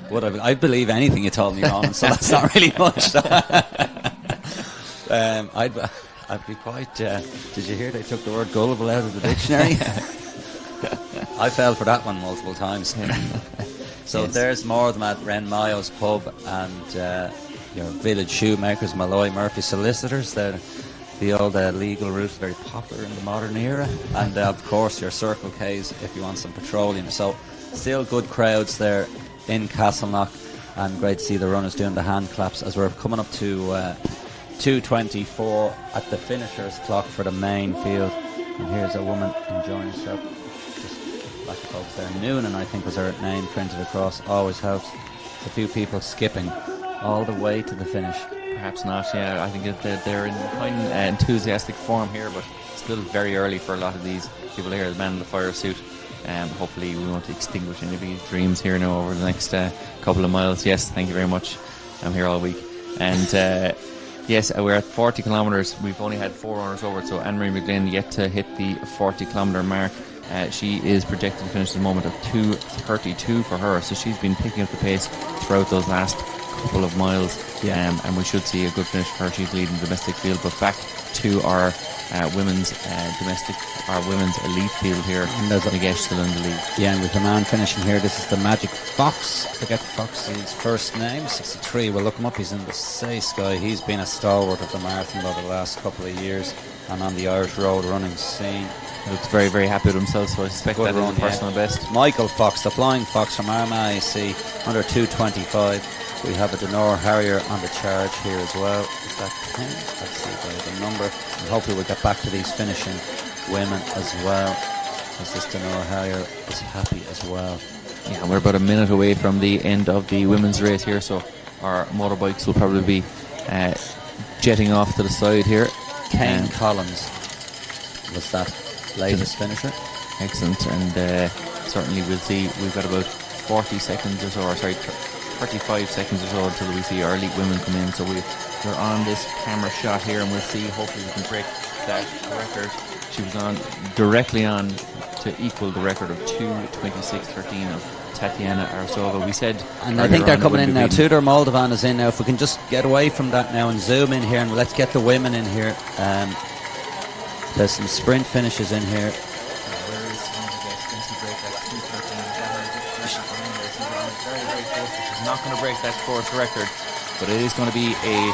I'd believe anything you told me, Ron, so that's not really much. I'd be quite... did you hear they took the word gullible out of the dictionary? I fell for that one multiple times. So yes. There's more of them at Ren Mayo's pub and your village shoemakers, Malloy Murphy solicitors. They're the old legal route, very popular in the modern era. And of course your Circle K's if you want some petroleum. So still good crowds there in Castleknock, and great to see the runners doing the hand claps as we're coming up to 2:24 at the finishers clock for the main field. And here's a woman enjoying herself. Just like the folks there, Noonan I think was her name printed across, always helps. A few people skipping all the way to the finish. Perhaps not, yeah. I think that they're in quite enthusiastic form here, but still very early for a lot of these people here. The man in the fire suit. Hopefully we won't extinguish any of these dreams here now over the next couple of miles. Yes, thank you very much. I'm here all week. And yes, we're at 40 kilometres. We've only had 4 runners over it, so Anne-Marie McGlynn yet to hit the 40 kilometre mark. She is projected to finish the moment of 2:32 for her, so she's been picking up the pace throughout those last couple of miles, and we should see a good finish for her. She's leading the domestic field, but back to our women's elite field here. And there's Nagesh still in the lead. Yeah, and with the man finishing here, this is the Magic Fox. I forget Fox's first name, 63. We'll look him up. He's in the Say Sky. He's been a stalwart of the marathon over the last couple of years and on the Irish road running scene. He looks very, very happy with himself, so I suspect that is a personal best. Michael Fox, the Flying Fox from Armagh, you see, under 2:25. We have a Denora Harrier on the charge here as well. Is that 10? Let's see by the number. And hopefully we'll get back to these finishing women as well, as this Denora Harrier is happy as well. Yeah, we're about a minute away from the end of the women's race here, so our motorbikes will probably be jetting off to the side here. Kane Collins was that latest finisher. Excellent, and certainly we'll see. We've got about 40 seconds or so, or sorry, 35 seconds or so until we see our elite women come in. So we're on this camera shot here, and we'll see. Hopefully we can break that record. She was directly on to equal the record of 2:26:13 of Tatiana Arsova. We said, and I think they're coming in now. Tudor Moldovan is in now. If we can just get away from that now and zoom in here, and let's get the women in here. There's some sprint finishes in here. She's not going to break that course record, but it is going to be a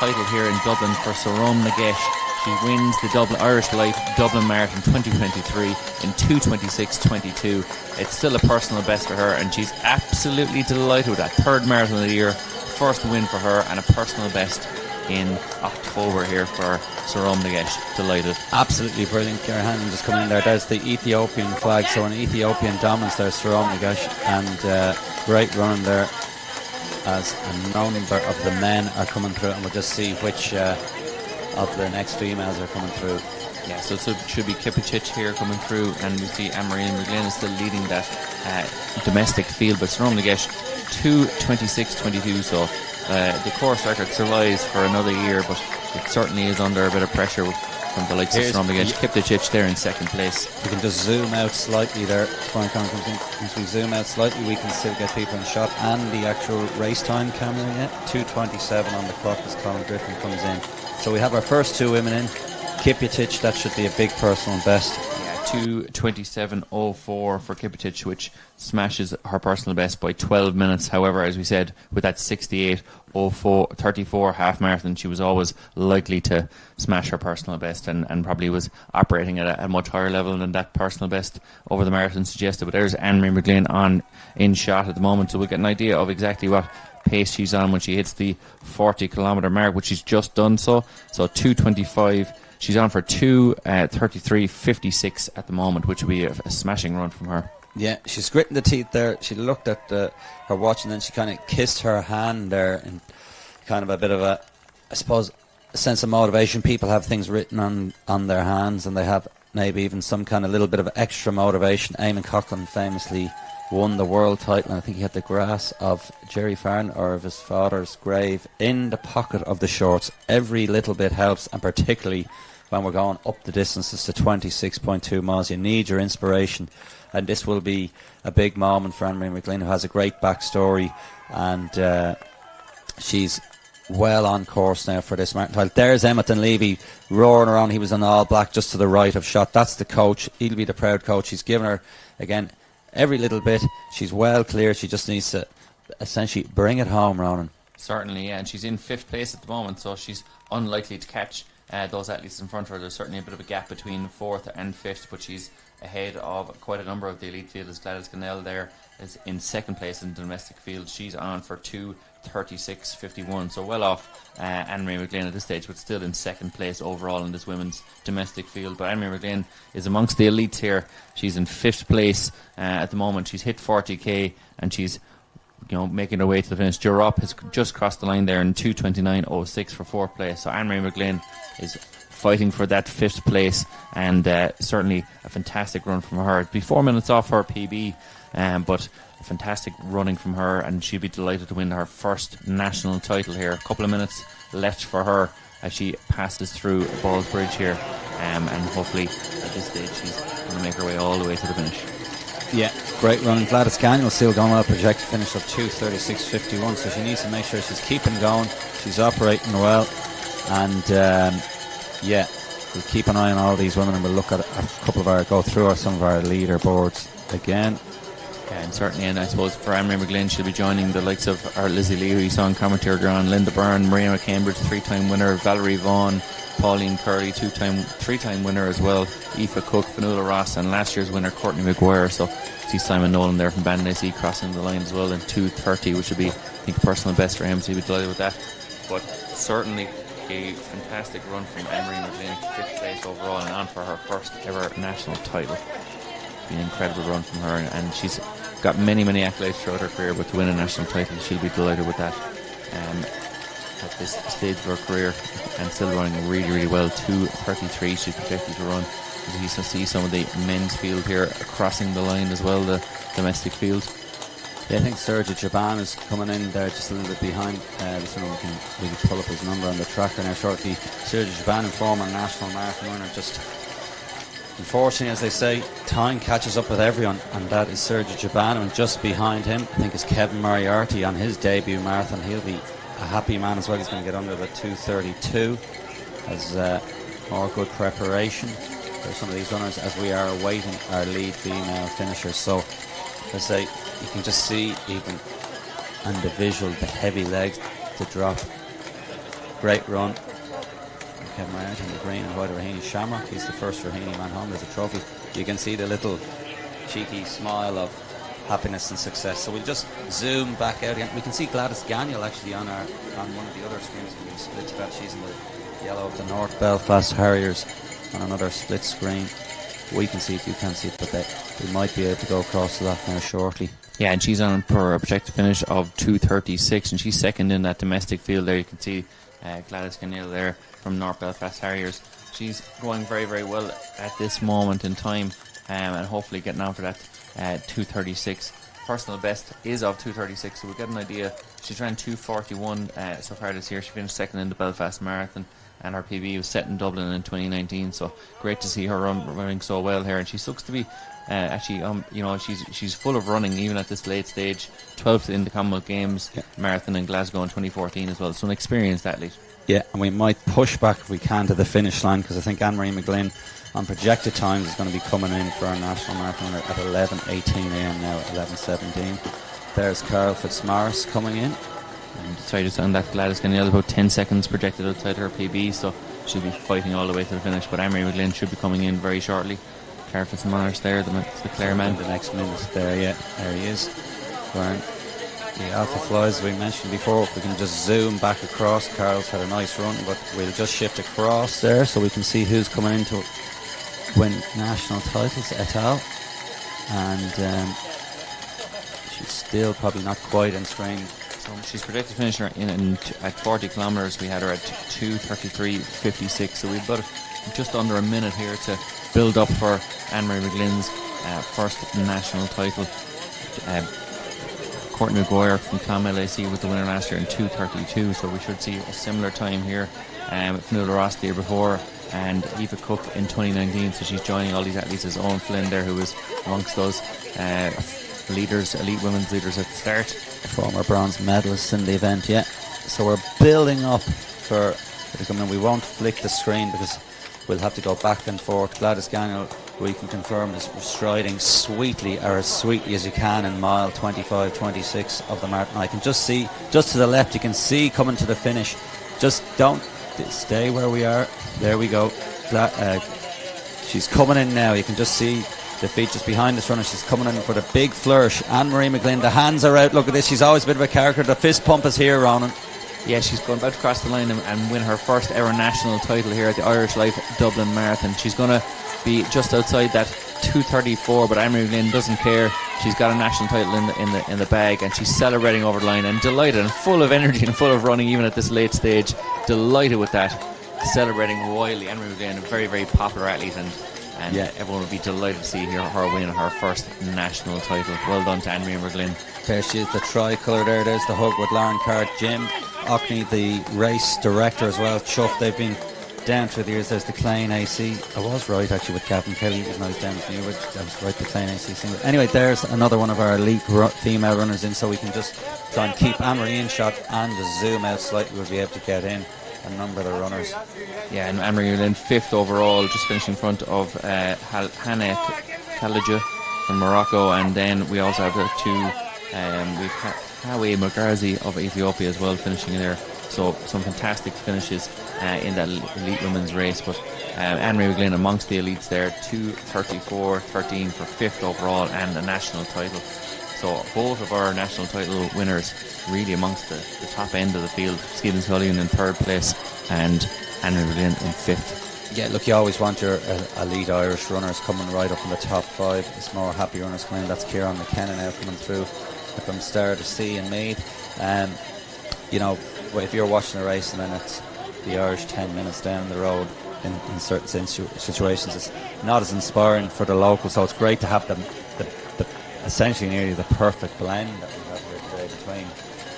title here in Dublin for Sarum Nagesh. She wins the Irish Life Dublin Marathon 2023 in 2:26:22. It's still a personal best for her, and she's absolutely delighted with that. Third marathon of the year, first win for her, and a personal best in October here for Sarum Nagesh. Delighted. Absolutely brilliant. Gary Hannon just coming in there. There's the Ethiopian flag, so an Ethiopian dominance there, Sarum Nagesh, and great running there as a number of the men are coming through, and we'll just see which of the next females are coming through. Yeah, so it should be Kipicic here coming through, and we see Anne-Marie McGlynn is still leading that domestic field, but Sarum Nagesh 2:26:22, so the course record survives for another year, but it certainly is under a bit of pressure from the likes of Sarum Nagesh. Kipicic there in second place. We can just zoom out slightly there. Brian Conn comes in. Once we zoom out slightly, we can still get people in shot, and the actual race time camera yet. 2:27 on the clock as Colin Griffin comes in. So we have our first two women in. Kipicic, that should be a big personal best. Yeah, 2:27.04 for Kipetich, which smashes her personal best by 12 minutes. However, as we said, with that 68.34 half marathon, she was always likely to smash her personal best, and probably was operating at a much higher level than that personal best over the marathon suggested. But there's Anne-Marie McGlynn on in shot at the moment, so we'll get an idea of exactly what pace she's on when she hits the 40-kilometre mark, which she's just done so 2:25. She's on for 2:33.56 at the moment, which would be a smashing run from her. Yeah, she's gritting the teeth there. She looked at her watch, and then she kind of kissed her hand there, and kind of a bit of a, I suppose, a sense of motivation. People have things written on their hands, and they have maybe even some kind of little bit of extra motivation. Eamon Coughlin famously won the world title, and I think he had the grass of Jerry Farn or of his father's grave in the pocket of the shorts. Every little bit helps, and particularly when we're going up the distances to 26.2 miles, you need your inspiration, and this will be a big moment for Anne-Marie McGlynn, who has a great backstory, and she's well on course now for this marathon title. There's Emmett Levy roaring around. He was in all black just to the right of shot. That's the coach. He'll be the proud coach. He's given her, again, every little bit. She's well clear. She just needs to essentially bring it home, Ronan. Certainly, yeah, and she's in 5th place at the moment, so she's unlikely to catch those athletes in front of her. There's certainly a bit of a gap between 4th and 5th, but she's ahead of quite a number of the elite fielders. Gladys Cannell there is in 2nd place in the domestic field. She's on for 2:36.51, so well off Anne-Marie McGlynn at this stage, but still in 2nd place overall in this women's domestic field. But Anne-Marie McGlynn is amongst the elites here. She's in 5th place at the moment. She's hit 40k, and she's making her way to the finish. Durop has just crossed the line there in 2:29.06 for 4th place. So Anne-Marie McGlynn is fighting for that 5th place, and certainly a fantastic run from her. It'd be 4 minutes off her PB, but fantastic running from her, and she'd be delighted to win her first national title here. A couple of minutes left for her as she passes through Balls Bridge here, and hopefully at this stage she's going to make her way all the way to the finish. Yeah, great run. Gladys Gagnon still going well, projected finish of 2:36.51, so she needs to make sure she's keeping going, she's operating well, and yeah, we'll keep an eye on all these women, and we'll look at go through some of our leaderboards again. And certainly, and I suppose for Anne-Marie McGlynn, she'll be joining the likes of our Lizzie Lee, who you saw in commentary earlier on, Linda Byrne, Marina Cambridge, 3-time winner, Valerie Vaughan, Pauline Curley, 3-time winner as well, Aoife Cook, Fionnuala Ross, and last year's winner Courtney McGuire. So see Simon Nolan there from Bandessie crossing the line as well in 2:30, which would be, I think, a personal best for him, so he'd be delighted with that. But certainly a fantastic run from Anne-Marie McGlynn, 5th place overall, and on for her first ever national title. It's been an incredible run from her, and she's got many accolades throughout her career, but to win a national title, she'll be delighted with that at this stage of her career, and still running really well. 2:33 she's projected to run. As you can see some of the men's field here crossing the line as well, the domestic field. Yeah, I think Sergio Jaban is coming in there just a little bit behind. This one we can pull up his number on the tracker now shortly. Sergio Jaban, former national marathon runner, just unfortunately, as they say, time catches up with everyone, and that is Sergio Jaban, and just behind him I think is Kevin Moriarty on his debut marathon. He'll be a happy man as well. He's going to get under the 2:32 as more good preparation for some of these runners as we are awaiting our lead female finishers. So as I say, you can just see even on the visual the heavy legs to drop. Great run. Kevin Moriarty in the green and white of Raheny Shamrock. He's the first Raheny man home with a trophy. You can see the little cheeky smile of happiness and success. So we'll just zoom back out again. We can see Gladys Gagnon actually on one of the other screens. We can split to that. She's in the yellow of the North Belfast Harriers on another split screen. We can see it, you can't see it, but we might be able to go across to that now shortly. Yeah, and she's on for a projected finish of 2:36, and she's 2nd in that domestic field there. You can see Gladys Cannell there from North Belfast Harriers. She's going very well at this moment in time, and hopefully getting on for that 2:36. Personal best is of 2:36, so we'll get an idea. She's ran 2:41 so far this year. She finished 2nd in the Belfast Marathon, and her PB was set in Dublin in 2019. So great to see her running so well here, and she looks to be she's full of running even at this late stage. 12th in the Commonwealth Games marathon in Glasgow in 2014 as well. So an experienced athlete. Yeah, and we might push back if we can to the finish line, because I think Anne-Marie McGlynn on projected times is going to be coming in for our national marathon at 11:18 a.m. now, 11:17. There's Carol Fitzmaurice coming in. And sorry, just on that, Gladys Ganniel about 10 seconds projected outside her PB, so she'll be fighting all the way to the finish. But Emery McGlynn should be coming in very shortly. Claire Fitzmaurice there, the Clare man. The next minute there, yeah, there he is. Wearing the Alpha Flies we mentioned before. If we can just zoom back across, Carol's had a nice run, but we'll just shift across there so we can see who's coming in to win national titles, et al. And she's still probably not quite in string. So she's predicted to finish her at 40 kilometres. We had her at 2:33.56, so we've got just under a minute here to build up for Anne-Marie McGlynn's first national title. Courtney Maguire from Clonmel AC was the winner last year in 2:32, so we should see a similar time here. Fionnuala Ross the year before, and Eva Cook in 2019, so she's joining all these athletes. As Owen Flynn there, who was amongst those leaders, elite women's leaders at the start. Former bronze medalists in the event, yeah. So we're building up for it to come in. We won't flick the screen because we'll have to go back and forth. Gladys Gagnon, we can confirm, is striding sweetly, or as sweetly as you can, in mile 25-26 of the marathon. I can just see, just to the left, you can see coming to the finish. Just don't stay where we are. There we go. She's coming in now. You can just see the feet just behind this runner. She's coming in for the big flourish. Anne-Marie McGlynn, the hands are out. Look at this. She's always a bit of a character. The fist pump is here, Ronan. Yeah, she's going about to cross the line and win her first ever national title here at the Irish Life Dublin Marathon. She's going to be just outside that 2:34, but Anne-Marie McGlynn doesn't care. She's got a national title in the bag, and she's celebrating over the line and delighted and full of energy and full of running even at this late stage. Delighted with that, celebrating wildly. Anne-Marie McGlynn, a very, very popular athlete, and yeah, everyone would be delighted to see her win her first national title. Well done to Anne-Marie McGlynn. There she is, the tricolour there. There's the hug with Lauren Carr. Jim Ochney, the race director as well. Chuff, they've been down through the years. There's the Clane AC. I was right actually with Gavin Kelly, even though he's down with Newbridge. I was right, the Clane AC single. Anyway, there's another one of our elite female runners in, so we can just try and keep Anne-Marie in shot and just zoom out slightly. We'll be able to get in a number of the runners. Yeah, and Anne-Marie McGlynn 5th overall, just finishing in front of Hannah Khalidja from Morocco, and then we also have the two. We've Hawe Magazi of Ethiopia as well finishing in there. So some fantastic finishes in that elite women's race. But Anne-Marie McGlynn amongst the elites there, 2:34.13 for 5th overall and a national title. So both of our national title winners really amongst the top end of the field. Stephen Scullion in 3rd place and Anne-Marie McGlynn in 5th. Yeah, look, you always want your elite Irish runners coming right up in the top 5. It's more happy runners coming in. That's Kieran McKenna now coming through from Star to Sea and Meath. You know, if you're watching a race and then it's the Irish 10 minutes down the road in certain situations, it's not as inspiring for the locals. So it's great to have the essentially nearly the perfect blend that we have here today between,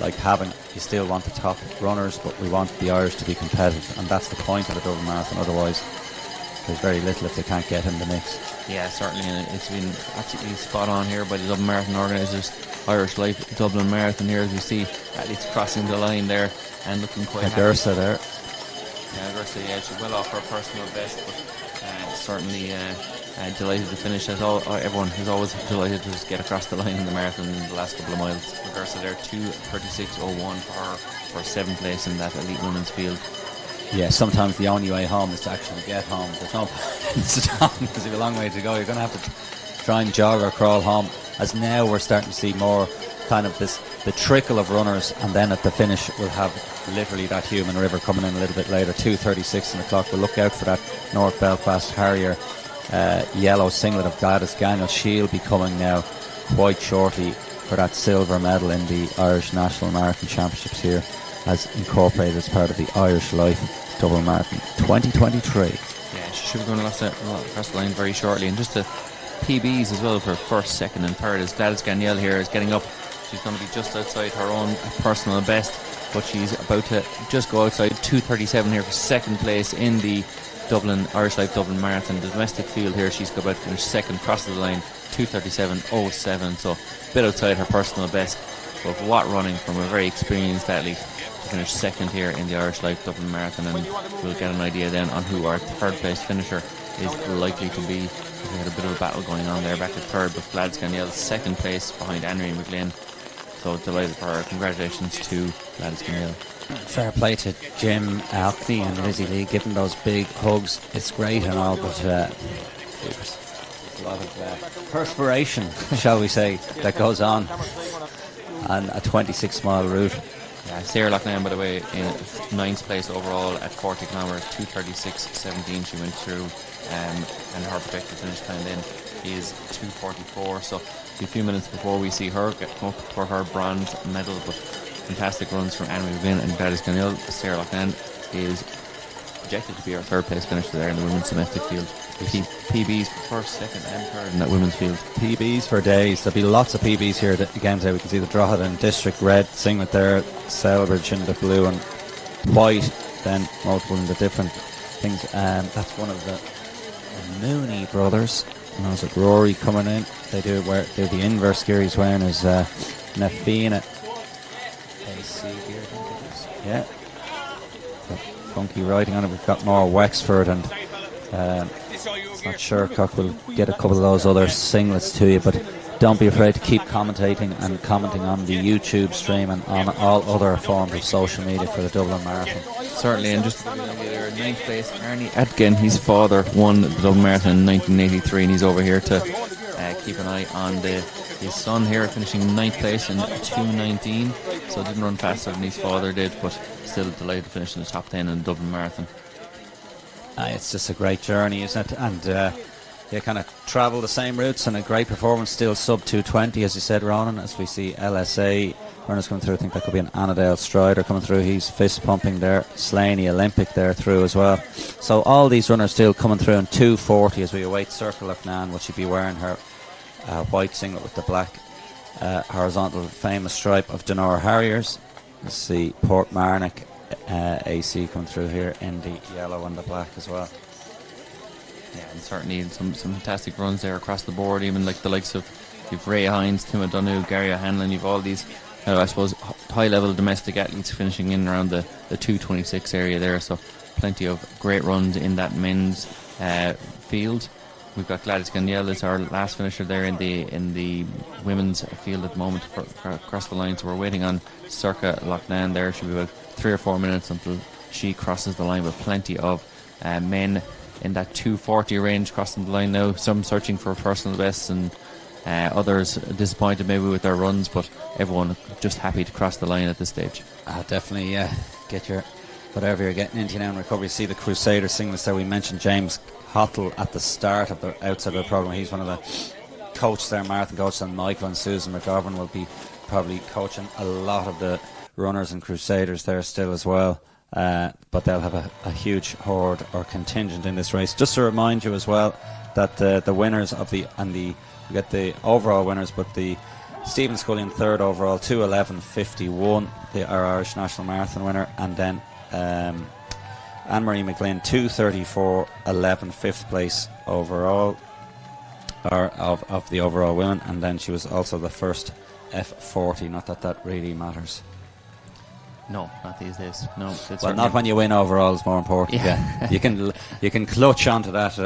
like, having, you still want the top runners, but we want the Irish to be competitive, and that's the point of the Dublin Marathon. Otherwise there's very little if they can't get in the mix. Yeah, certainly, and it's been absolutely spot on here by the Dublin Marathon organisers. Irish Life Dublin Marathon here, as you see athletes crossing the line there and looking quite happy. Gersa there. Yeah, Gersa, yeah, she's well off her personal best, but certainly delighted to finish. As everyone is always delighted to just get across the line in the marathon in the last couple of miles. Gersa there, 2:36.01 for 7th place in that elite women's field. Yeah, sometimes the only way home is to actually get home. There's no point in stopping because you have a long way to go. You're going to have to try and jog or crawl home. As now we're starting to see more kind of the trickle of runners, and then at the finish we'll have literally that human river coming in a little bit later. 2:36 on the clock. We'll look out for that North Belfast Harrier yellow singlet of Gladys Gagnon. She'll be coming now quite shortly for that silver medal in the Irish National Marathon Championships here, as incorporated as part of the Irish Life Dublin Marathon 2023. Yeah, she should be going across the line very shortly. And just the PBs as well for 1st, 2nd and 3rd, as Gladys Gagnon here is getting up. She's going to be just outside her own personal best, but she's about to just go outside 2:37 here for 2nd place in the Irish Life Dublin Marathon. The domestic field here, she's about to finish 2nd, crosses the line 2:37.07, so a bit outside her personal best, but what running from a very experienced athlete. to finish second here in the Irish Life Dublin Marathon, and we'll get an idea then on who our third place finisher is likely to be. We had a bit of a battle going on there back at third, but Gladys Ganniel second place behind Anne-Marie McGlynn. So delighted for her. Congratulations to Gladys Ganniel. Fair play to Jim Alkney and Lizzie Lee, giving those big hugs. It's great and all, but there's a lot of perspiration, shall we say, that goes on a 26-mile route. Yeah, Sarah Loughnane, by the way, in 9th place overall at 40 kilometres, 2:36.17 she went through, and her projected finish time then is 2:44. So a few minutes before we see her get up for her bronze medal, but fantastic runs from Anne McGlynn and Gladys Ganniel. Sarah Loughnane is projected to be our third place finisher there in the women's domestic field. PBs for first, second and third in that women's field. PBs for days. There'll be lots of PBs here at the games there. We can see the Drogheda District red singlet there, Selbridge in the blue and white, then multiple in the different things. That's one of the Mooney brothers. And how's it, Rory coming in? They're the inverse gear he's wearing is Nafina AC gear, I think it is. Yeah. Got funky writing on it. We've got more Wexford and it's not sure Cock will get a couple of those other singlets to you, but don't be afraid to keep commenting on the YouTube stream and on all other forms of social media for the Dublin Marathon. Certainly, and just to give you an idea there, 9th place, Arnie Atkin, his father won the Dublin Marathon in 1983, and he's over here to keep an eye on his son here, finishing 9th place in 2:19, so didn't run faster than his father did, but still delighted to finish in the top 10 in the Dublin Marathon. It's just a great journey, isn't it? And you kind of travel the same routes, and a great performance, still sub 2:20, as you said, Ronan, as we see LSA runners coming through. I think that could be an Annadale Strider coming through. He's fist pumping there. Slaney Olympic there through as well. So all these runners still coming through in 2:40 as we await Circle Loughnane. Will she be wearing her white singlet with the black horizontal famous stripe of Denora Harriers? Let's see Port Marnock AC coming through here in the yellow and the black as well. Yeah, and certainly some fantastic runs there across the board, even like the likes of you've Ray Hines, Tim O'Donoghue, Gary O'Hanlon. You've all these I suppose high level domestic athletes finishing in around the 2:26 area there, so plenty of great runs in that men's field. We've got Gladys Ganniel as our last finisher there in the women's field at the moment for across the line, so we're waiting on Circa Loughnane there. She'll be about 3 or 4 minutes until she crosses the line, with plenty of men in that 2:40 range crossing the line now, some searching for personal bests and others disappointed maybe with their runs, but everyone just happy to cross the line at this stage. Definitely get your whatever you're getting into now in recovery. See the Crusader singlets there. We mentioned James Hottle at the start of the outside of the programme. He's one of the coaches there, marathon coaches, and Michael and Susan McGovern will be probably coaching a lot of the runners and Crusaders there still as well. But they'll have a huge horde or contingent in this race. Just to remind you as well that the winners of we get the overall winners, but the Stephen Scullion third overall, 2:11.51, our Irish National Marathon winner, and then Anne-Marie McGlynn 2:34.11, fifth place overall, or of the overall women, and then she was also the first F40. Not that really matters. No, not these days. No, well, not when you win overall is more important. Yeah. you can clutch onto that.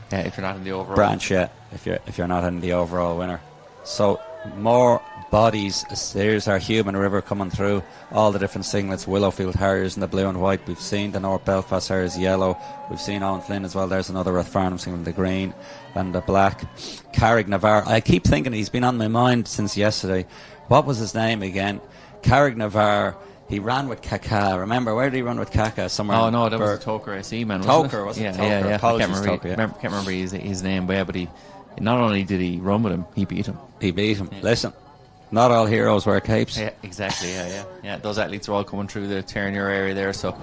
If you're not in the overall branch, if you're not in the overall winner. So more bodies. Here's our Human River coming through. All the different singlets. Willowfield Harriers in the blue and white. We've seen the North Belfast Harriers yellow. We've seen Owen Flynn as well. There's another Rathfarnham singlet, the green and the black. Carrick Navarre. I keep thinking he's been on my mind since yesterday. What was his name again? Carrick Navarre. He ran with Kaka. Remember, where did he run with Kaka? Somewhere. Oh no, that was Toker AC man. Toker, was it? Yeah. Apologies, can't remember his name, but not only did he run with him, he beat him. Yeah. Listen, not all heroes wear capes. Yeah, exactly. Yeah. Those athletes are all coming through the Ternier area there, so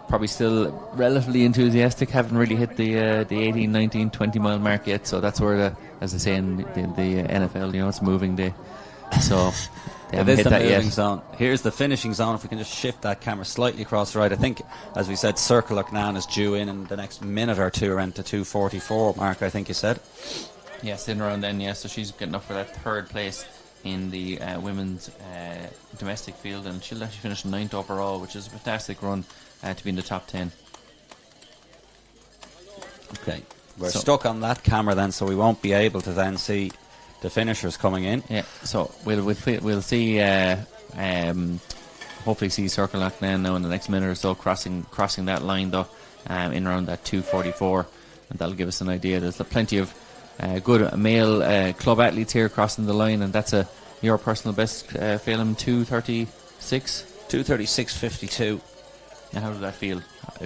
probably still relatively enthusiastic. Haven't really hit the 18, 19, 20 mile mark yet. So that's where as I say in the NFL, it's moving day. So. They haven't hit that yet. Zone. Here's the finishing zone. If we can just shift that camera slightly across the right. I think, as we said, Circle Loughnane is due in the next minute or two, around the 2:44 mark, I think you said. Yes, in around then, yes. So she's getting up for that third place in the women's domestic field, and she'll actually finish 9th overall, which is a fantastic run to be in the top 10. Okay, we're stuck on that camera then, so we won't be able to then see the finishers coming in. Yeah, so we'll see. Hopefully, see Circle Loughnane now in the next minute or so, crossing that line though, in around that 2:44, and that'll give us an idea. There's plenty of good male club athletes here crossing the line, and that's your personal best, Phelim, 2:36. 2:36.52. And how did that feel?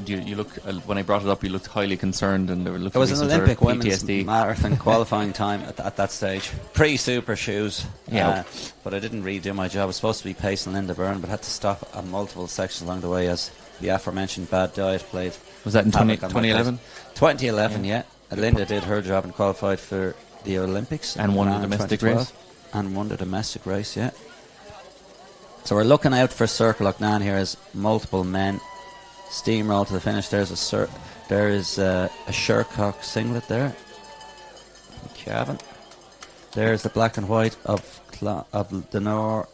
You look when I brought it up, you looked highly concerned, and there looked It was an Olympic sort of women's PTSD. marathon qualifying time at that stage. Pre-super shoes. Yeah. But I didn't really do my job. I was supposed to be pacing Linda Byrne, but had to stop at multiple sections along the way as the aforementioned bad diet played. Was that in havoc on my 2011? pace. 2011, yeah. Linda did her job and qualified for the Olympics. And won the in domestic 2012. race. And won the domestic race, yeah. So we're looking out for Circle Loughnane here as multiple men steamroll to the finish. There is a Shercock singlet there. Cavan. There's the black and white of Denor,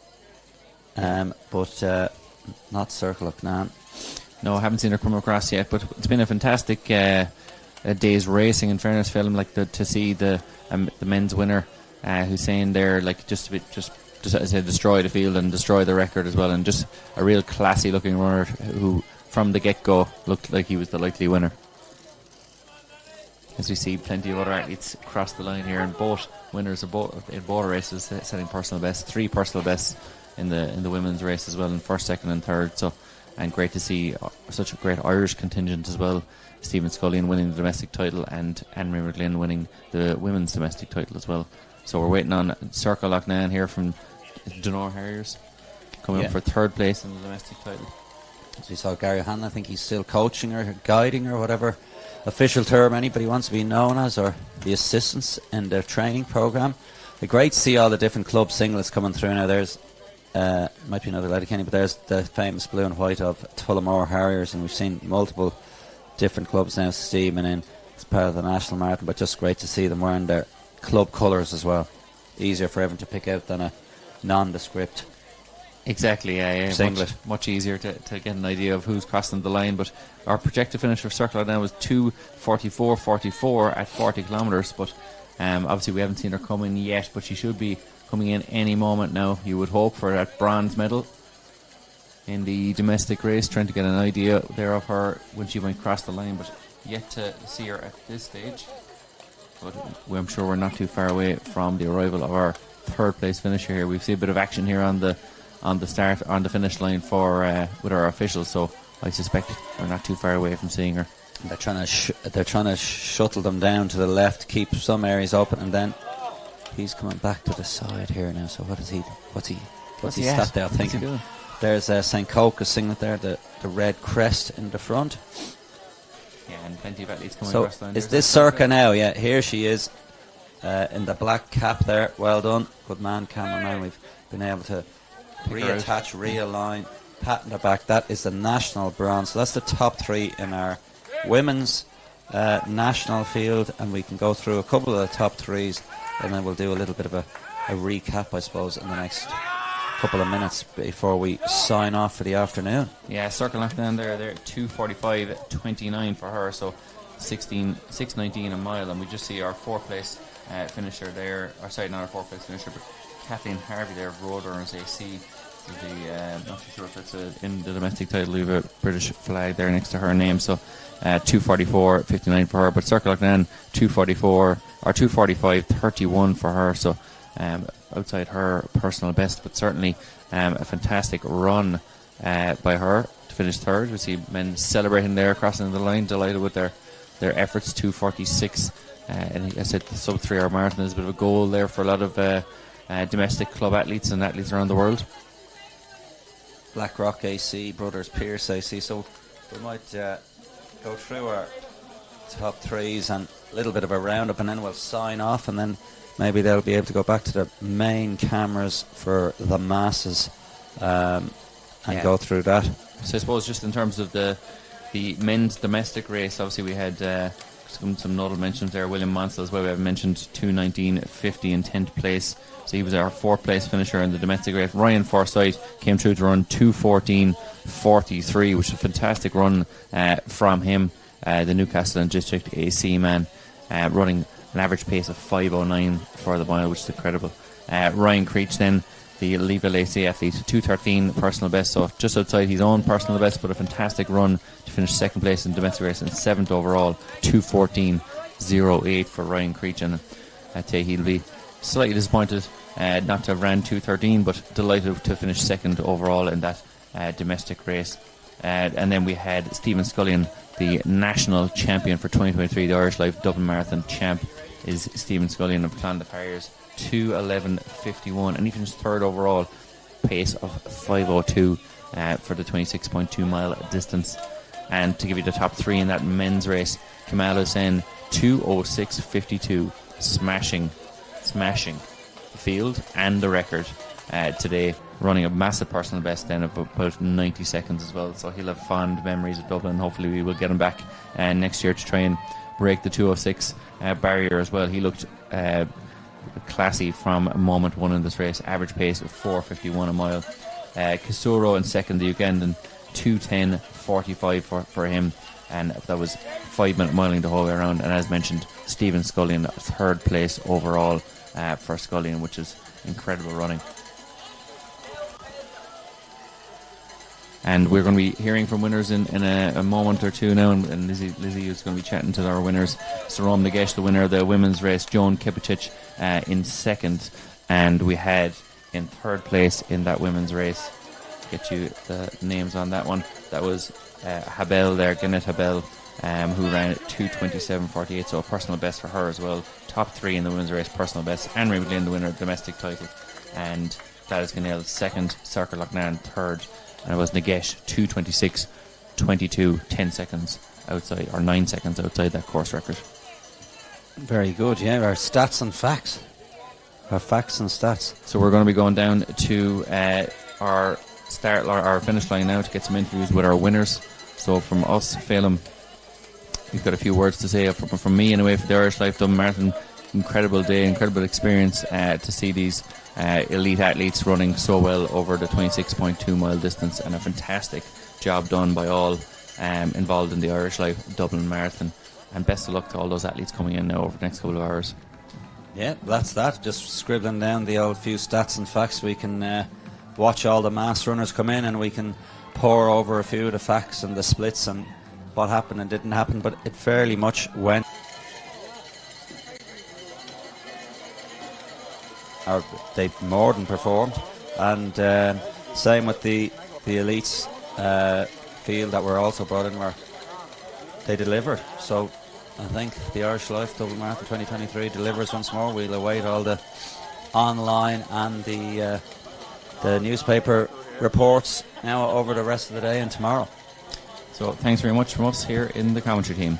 but not Circle Loughnane. No, I haven't seen her come across yet, but it's been a fantastic day's racing. In fairness, Phelim, like to see the men's winner, Hussein there, like just as I said, destroy the field and destroy the record as well, and just a real classy looking runner who from the get-go looked like he was the likely winner. As we see plenty of other athletes cross the line here, and both winners in both races setting personal bests, 3 personal bests in the women's race as well, in first, second and third. So, and great to see such a great Irish contingent as well. Stephen Scullion winning the domestic title and Anne-Marie McGlynn winning the women's domestic title as well. So we're waiting on Circle Loughnane here from Denor Harriers coming up for 3rd place in the domestic title. As we saw Gary Hanlon, I think he's still coaching or guiding or whatever official term anybody wants to be known as, or the assistants in their training program. It's great to see all the different club singlets coming through now. There's might be another Letterkenny, but there's the famous blue and white of Tullamore Harriers, and we've seen multiple different clubs now steaming in as part of the national marathon, but just great to see them wearing their club colours as well. Easier for everyone to pick out than a nondescript. Exactly, yeah. Singlet. Much easier to get an idea of who's crossing the line. But our projected finish for Circle now was 2:44.44 at 40 kilometres. But obviously we haven't seen her come in yet, but she should be coming in any moment now. You would hope for that bronze medal in the domestic race, trying to get an idea there of her when she might cross the line, but yet to see her at this stage. But I'm sure we're not too far away from the arrival of our 3rd place finisher here. We've seen a bit of action here on the finish line for with our officials, so I suspect we're not too far away from seeing her. They're trying to shuttle them down to the left, keep some areas open, and then he's coming back to the side here now. So what's he sat there thinking? There's St. Coca's singlet there, the red crest in the front. Yeah, and plenty of athletes coming so across the line. Is this Circa now? Yeah, here she is in the black cap there. Well done, good man, cameraman. We've been able to reattach, realign, patent her back. That is the national bronze. So that's the top 3 in our women's national field, and we can go through a couple of the top 3s, and then we'll do a little bit of a recap, I suppose, in the next couple of minutes before we sign off for the afternoon. Yeah, Circle Loughnane there 2:45.29 for her, so 6:19 a mile, and we just see our 4th place finisher there, or sorry, not our 4th place finisher, but Kathleen Harvey there of Roadrunners AC. Not too sure if it's in the domestic title. We have a British flag there next to her name, so 2:44.59 for her. But Circle Loughnane 2:44 or 2:45.31 for her, so outside her personal best, but certainly a fantastic run by her to finish 3rd. We see men celebrating there, crossing the line, delighted with their efforts. 2:46, and I said the sub 3 hour marathon is a bit of a goal there for a lot of domestic club athletes and athletes around the world. BlackRock AC, Brothers Pierce AC. So we might go through our top 3s and a little bit of a roundup, and then we'll sign off, and then maybe they'll be able to go back to the main cameras for the masses and go through that. So I suppose just in terms of the men's domestic race, obviously we had some notable mentions there. William Mansell as well, we have mentioned, 2:19.50 in 10th place. So he was our 4th place finisher in the domestic race. Ryan Forsyth came through to run 2:14.43, which is a fantastic run from him, the Newcastle and District AC man, running an average pace of 5:09 for the mile, which is incredible. Ryan Creech then, the Leaville AC athlete, 2:13 personal best, so just outside his own personal best, but a fantastic run to finish 2nd place in domestic race and 7th overall, 2:14.08 for Ryan Creech. And I'd say he'll be slightly disappointed not to have ran 2:13, but delighted to finish 2nd overall in that domestic race. And then we had Stephen Scullion, the national champion for 2023, the Irish Life Dublin Marathon champ is Stephen Scullion of Clondalkin Harriers, 2:11.51, and he finished 3rd overall, pace of 5:02 for the 26.2 mile distance. And to give you the top 3 in that men's race, Kamal Hussein, 2:06.52, smashing the field and the record today, running a massive personal best then of about 90 seconds as well. So he'll have fond memories of Dublin. Hopefully we will get him back next year to try and break the 2:06 barrier as well. He looked classy from moment one in this race. Average pace of 4:51 a mile. Kisuro in 2nd, the Ugandan, 2:10.45 for him, and that was 5-minute miling the whole way around. And as mentioned, Stephen Scullion, 3rd place overall for Scullion, which is incredible running. And we're going to be hearing from winners in a moment or two now, and Lizzie is going to be chatting to our winners. Sarom Nagesh, the winner of the women's race, Joan Kipicic in 2nd, and we had in 3rd place in that women's race, get you the names on that one, that was Habel there, Gannet Habel, who ran at 2:27.48, so a personal best for her as well. Top 3 in the women's race, personal best. Anne-Marie McGlynn, the winner of the domestic title, and Gladys Ganel 2nd, Sarkar Loughnane 3rd, and it was Nagesh 2:26.22, 10 seconds outside, or 9 seconds outside that course record. Very good, yeah. Our stats and facts. Our facts and stats. So we're going to be going down to our finish line now to get some interviews with our winners. So from us, Phelim, we've got a few words to say from me anyway for the Irish Life Dublin Marathon. Incredible day, incredible experience to see these elite athletes running so well over the 26.2 mile distance, and a fantastic job done by all involved in the Irish Life Dublin Marathon. And best of luck to all those athletes coming in now over the next couple of hours. Yeah, that's that. Just scribbling down the old few stats and facts. We can watch all the mass runners come in, and we can pore over a few of the facts and the splits and what happened and didn't happen, but it fairly much went. They more than performed, and same with the elites field that were also brought in, where they delivered. So I think the Irish Life Dublin Marathon 2023 delivers once more. We'll await all the online and the newspaper reports now over the rest of the day and tomorrow. So thanks very much from us here in the commentary team.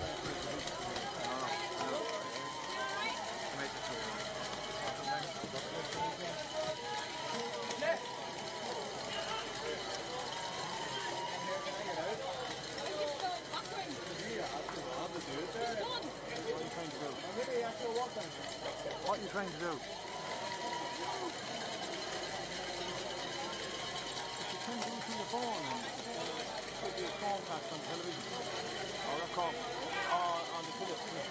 What are you trying to do? You can do it through your phone and put your phone back on television. Or a call. Or on the Philips. There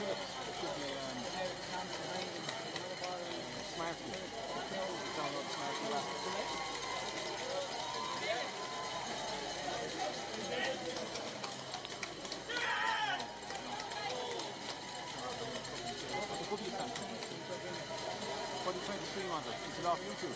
should be Smarty. Download the Smarty app. What are you trying to stream on it? Is it off YouTube?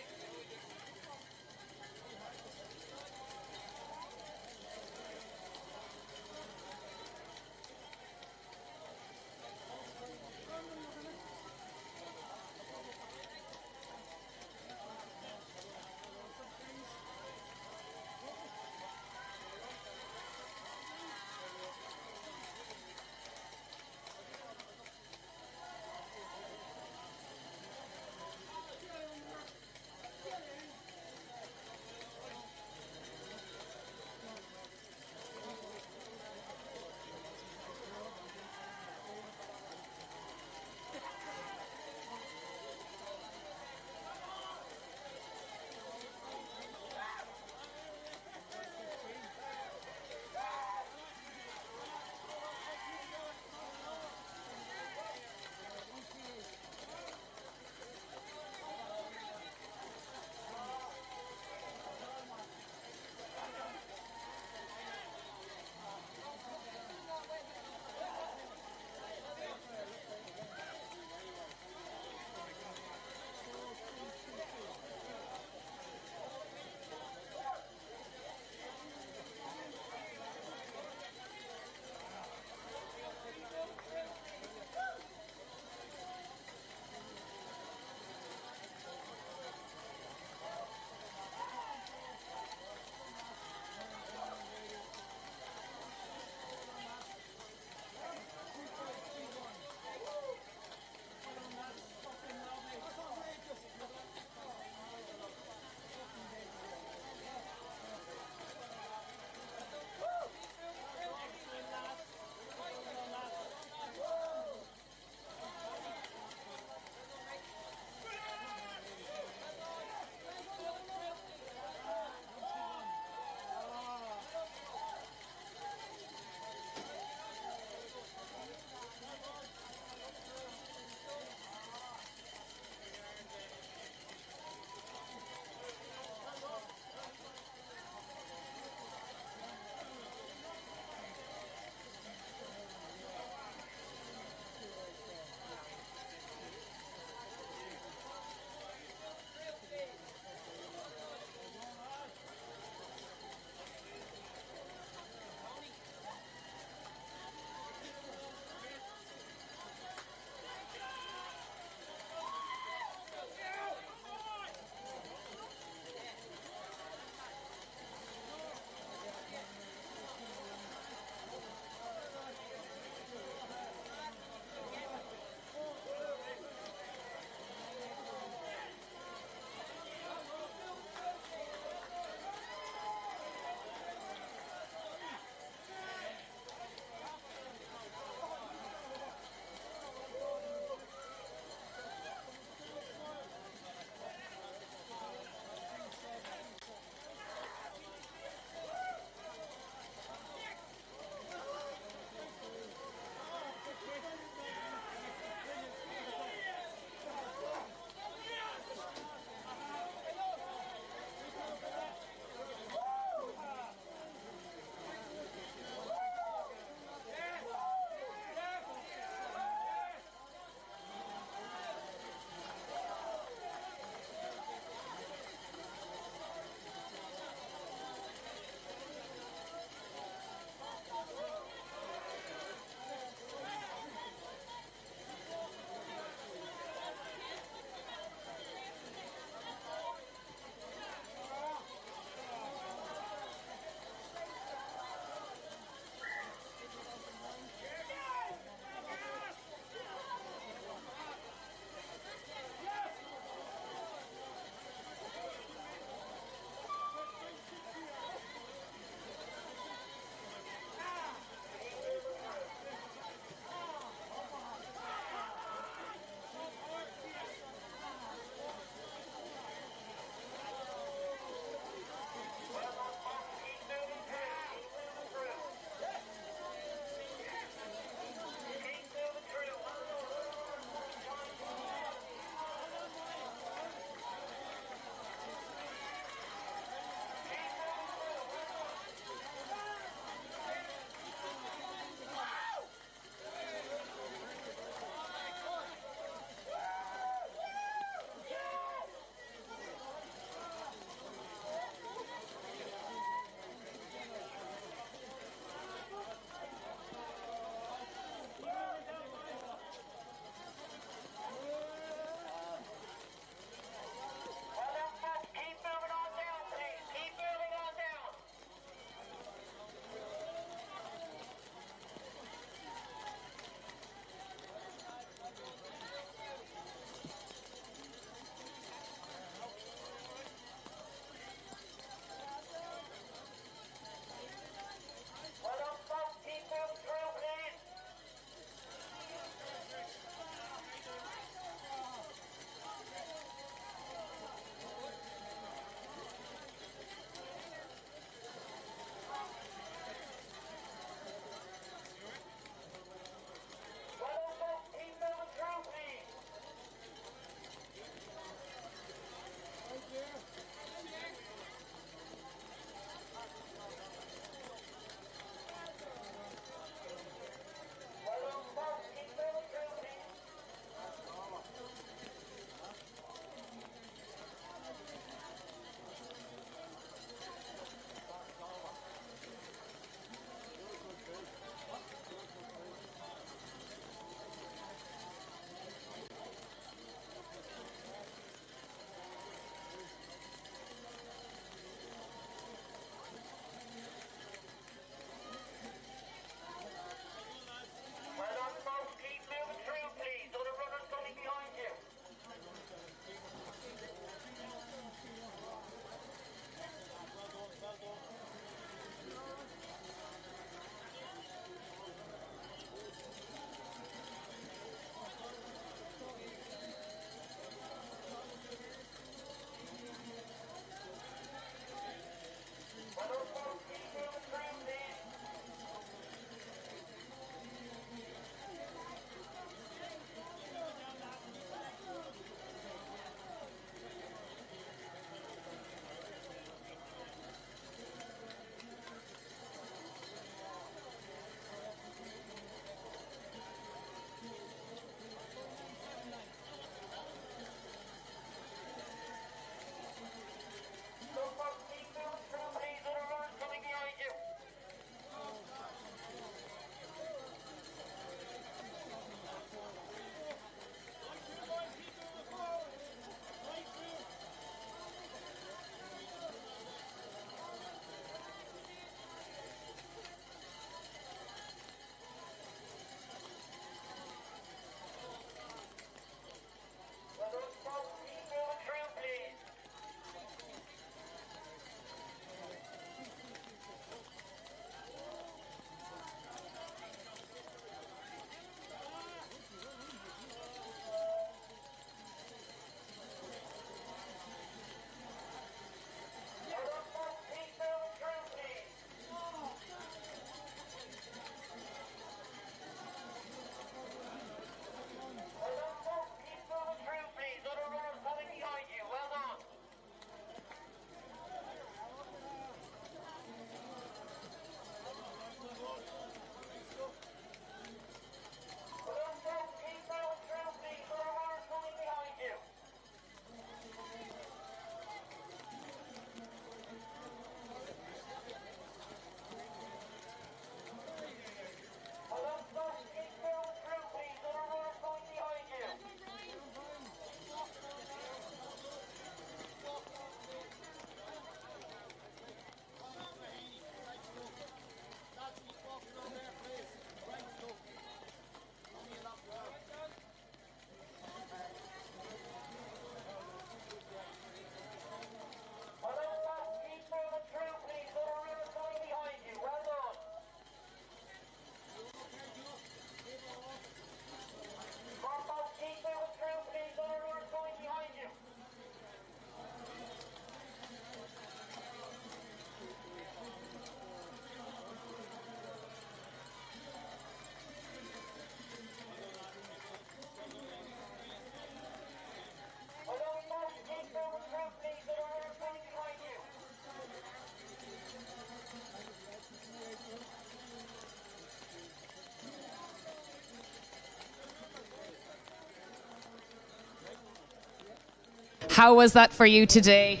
How was that for you today?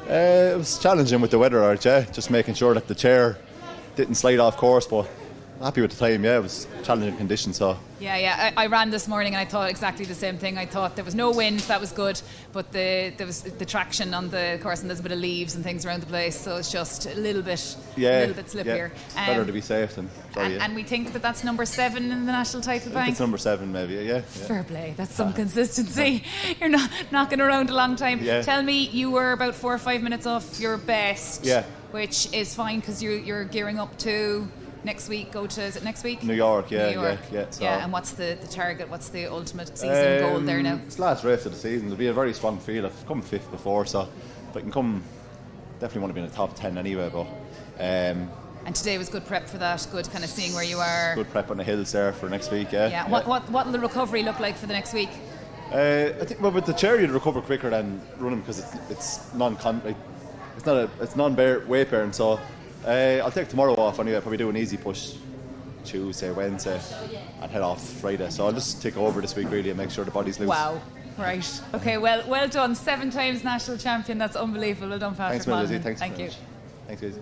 It was challenging with the weather, right, yeah? Just making sure that the chair didn't slide off course, but I'm happy with the time, yeah. It was challenging conditions, so. Yeah. I ran this morning and I thought exactly the same thing. I thought there was no wind, that was good, but there was the traction on the course and there's a bit of leaves and things around the place, so it's just a little bit slippier. Yeah. Better to be safe than sorry. And we think that that's number 7 in the national title bank. It's number 7 maybe, yeah. Fair play, that's some consistency. You're not knocking around a long time. Yeah. Tell me, you were about 4 or 5 minutes off your best, Yeah. which is fine because you're gearing up to next week. Is it next week? New York, yeah. So. Yeah, and what's the target? What's the ultimate season goal there now? It's the last race of the season. It'll be a very strong field. I've come 5th before, so if I can come, definitely want to be in the top 10 anyway, but and today was good prep for that, good kind of seeing where you are. Good prep on the hills there for next week, yeah. Yeah. What will the recovery look like for the next week? I think with the chair you'd recover quicker than running because it's it's non-weight bearing, so I'll take tomorrow off anyway. Probably do an easy push Tuesday, Wednesday, and head off Friday. So I'll just take over this week really and make sure the body's loose. Wow. Right. Okay. Well done. 7 times national champion. That's unbelievable. Well done, Patrick. Thanks, Lizzie. Thank you. Thanks, Lizzie.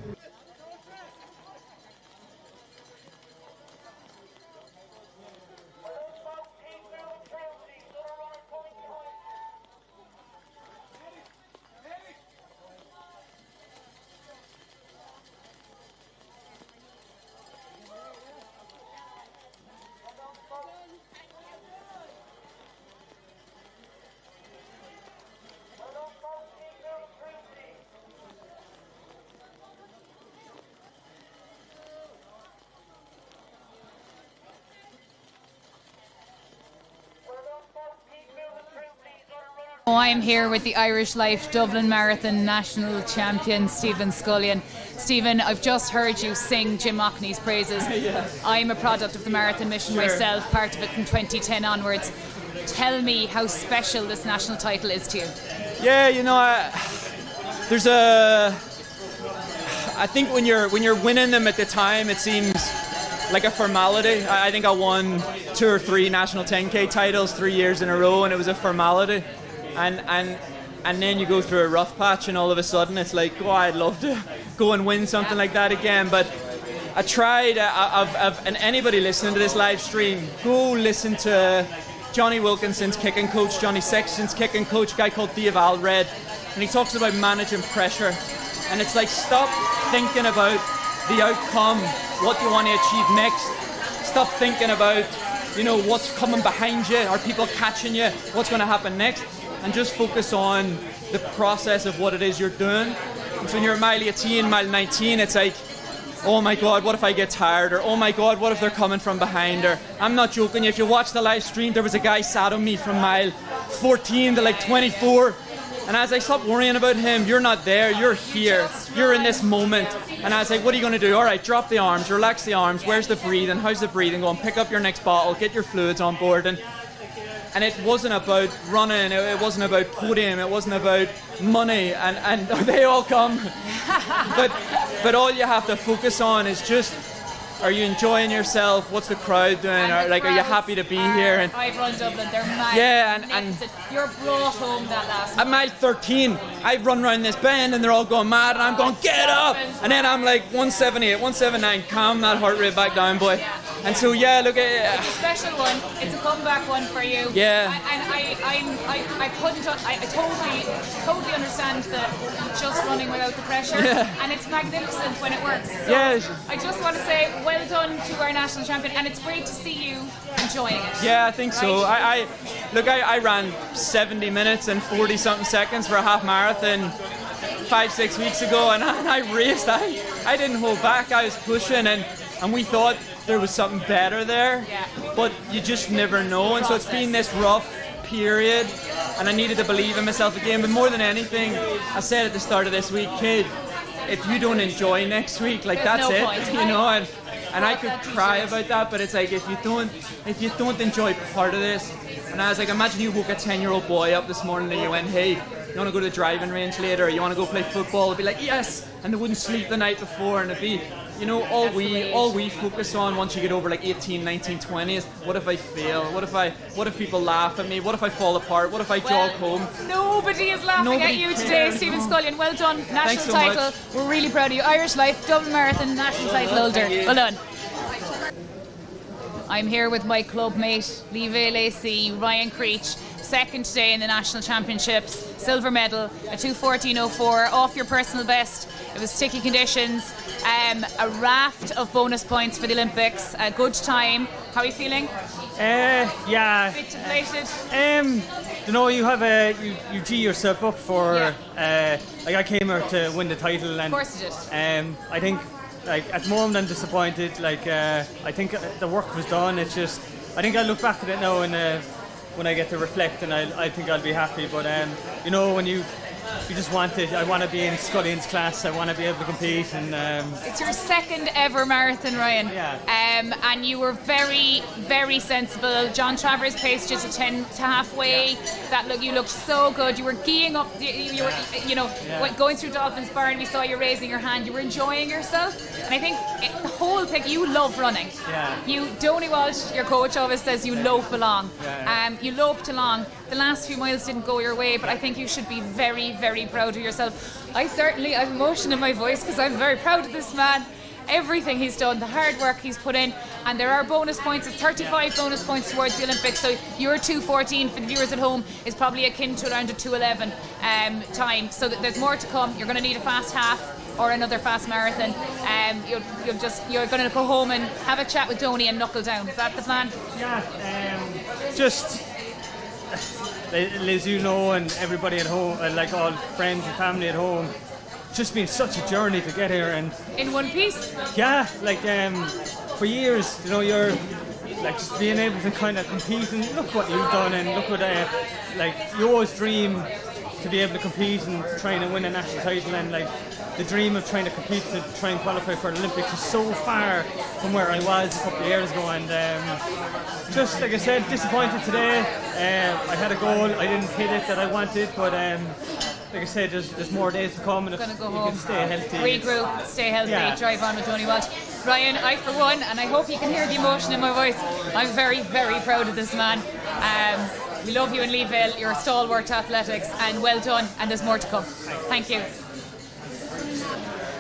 I'm here with the Irish Life Dublin Marathon national champion Stephen Scullion. Stephen, I've just heard you sing Jim Mockney's praises. Yes. I'm a product of the marathon mission myself, part of it from 2010 onwards. Tell me how special this national title is to you. Yeah, I think when you're winning them at the time, it seems like a formality. I think I won 2 or 3 national 10K titles 3 years in a row, and it was a formality. And then you go through a rough patch, and all of a sudden it's like, oh, I'd love to go and win something like that again. But I tried, and anybody listening to this live stream, go listen to Johnny Wilkinson's kicking coach, Johnny Sexton's kicking coach, a guy called Dave Alred, and he talks about managing pressure. And it's like, stop thinking about the outcome, what you want to achieve next. Stop thinking about, what's coming behind you, are people catching you, what's going to happen next, and just focus on the process of what it is you're doing. And so when you're at mile 18, mile 19, it's like, oh my God, what if I get tired? Or oh my God, what if they're coming from behind? Or I'm not joking, if you watch the live stream, there was a guy sat on me from mile 14 to like 24. And as I stopped worrying about him, you're not there, you're here, you're in this moment. And I was like, what are you going to do? All right, drop the arms, relax the arms, where's the breathing, how's the breathing going? Pick up your next bottle, get your fluids on board. And it wasn't about running, it wasn't about podium, it wasn't about money, and they all come. but all you have to focus on is just, are you enjoying yourself? What's the crowd doing? Are you happy to be here? And I've run Dublin, they're mad. Yeah, and you're brought home that last at mile 13, I run around this bend and they're all going mad, and I'm going, get up! And then I'm like 178, 179, calm that heart rate back down, boy. And so yeah, look, it's a special one. It's a comeback one for you. Yeah. And I totally understand that just running without the pressure. Yeah. And it's magnificent when it works. So Yeah. I just want to say well done to our national champion, and it's great to see you enjoying it. Yeah, I think so. Right? I ran 70 minutes and 40 something seconds for a half marathon 5-6 weeks ago, and I raced. I didn't hold back. I was pushing, and we thought there was something better there, but you just never know. And so it's been this rough period, and I needed to believe in myself again. But more than anything, I said at the start of this week, kid, if you don't enjoy next week, like There's that's no it, point. And I could cry about that, but it's like, if you don't enjoy part of this. And I was like, imagine you woke a 10-year-old boy up this morning and you went, hey, you want to go to the driving range later, or you want to go play football? It'd be like, yes, and they wouldn't sleep the night before, and it'd be you know, all we focus on once you get over like 18, 19, 20 is what if I fail? What if people laugh at me? What if I fall apart? What if I jog home? Nobody is laughing at you today, cares. Stephen Scullion. Well done, national Thanks so title. much. We're really proud of you. Irish Life Dublin Marathon national title holder. Well done. I'm here with my club mate, Lieve Lacey, Ryan Creech. Second today in the national championships, silver medal, a 2:14.04 off your personal best. It was sticky conditions, a raft of bonus points for the Olympics, a good time. How are you feeling? Yeah. A bit deflated? You know, you have you G yourself up for like I came here to win the title, and Of course you did. I think like at the moment I'm disappointed. Like I think the work was done. It's just I think I look back at it now and when I get to reflect, and I think I'll be happy. But you know, when you just want it, I want to be in Scullion's class. I want to be able to compete, and It's your second ever marathon, Ryan. Yeah. And you were very, very sensible. John Travers paced you to 10 to halfway. Yeah. You looked so good. You were geeing up. You were, going through Dolphin's Barn. We saw you raising your hand. You were enjoying yourself. And I think the whole pick. You love running. Yeah. Donny Walsh, your coach, always says you lope along. Yeah. You loped along. The last few miles didn't go your way, but I think you should be very, very proud of yourself. I've emotion in my voice because I'm very proud of this man. Everything he's done, the hard work he's put in, and there are bonus points. It's 35 bonus points towards the Olympics, so your 2:14 for the viewers at home is probably akin to around a 2:11 time. So there's more to come. You're going to need a fast half or another fast marathon. You're going to go home and have a chat with Donny and knuckle down. Is that the plan? Yeah. Just. As you know, and everybody at home, like all friends and family at home, just been such a journey to get here. And in one piece? Yeah, like for years, you know, you're like just being able to kind of compete, and look what you've done, and look what like you always dream to be able to compete and trying to win a national title, and like the dream of trying to compete to try and qualify for the Olympics is so far from where I was a couple of years ago, and just like I said, disappointed today. I had a goal, I didn't hit it that I wanted, but like I said, there's more days to come, and if Gonna go you home, can stay healthy, regroup, stay healthy, Yeah. drive on with Donny Walsh. Ryan, I for one, and I hope you can hear the emotion in my voice, I'm very, very proud of this man. We love you in Leeville, you're a stalwart athletics, and well done, and there's more to come. Thank you.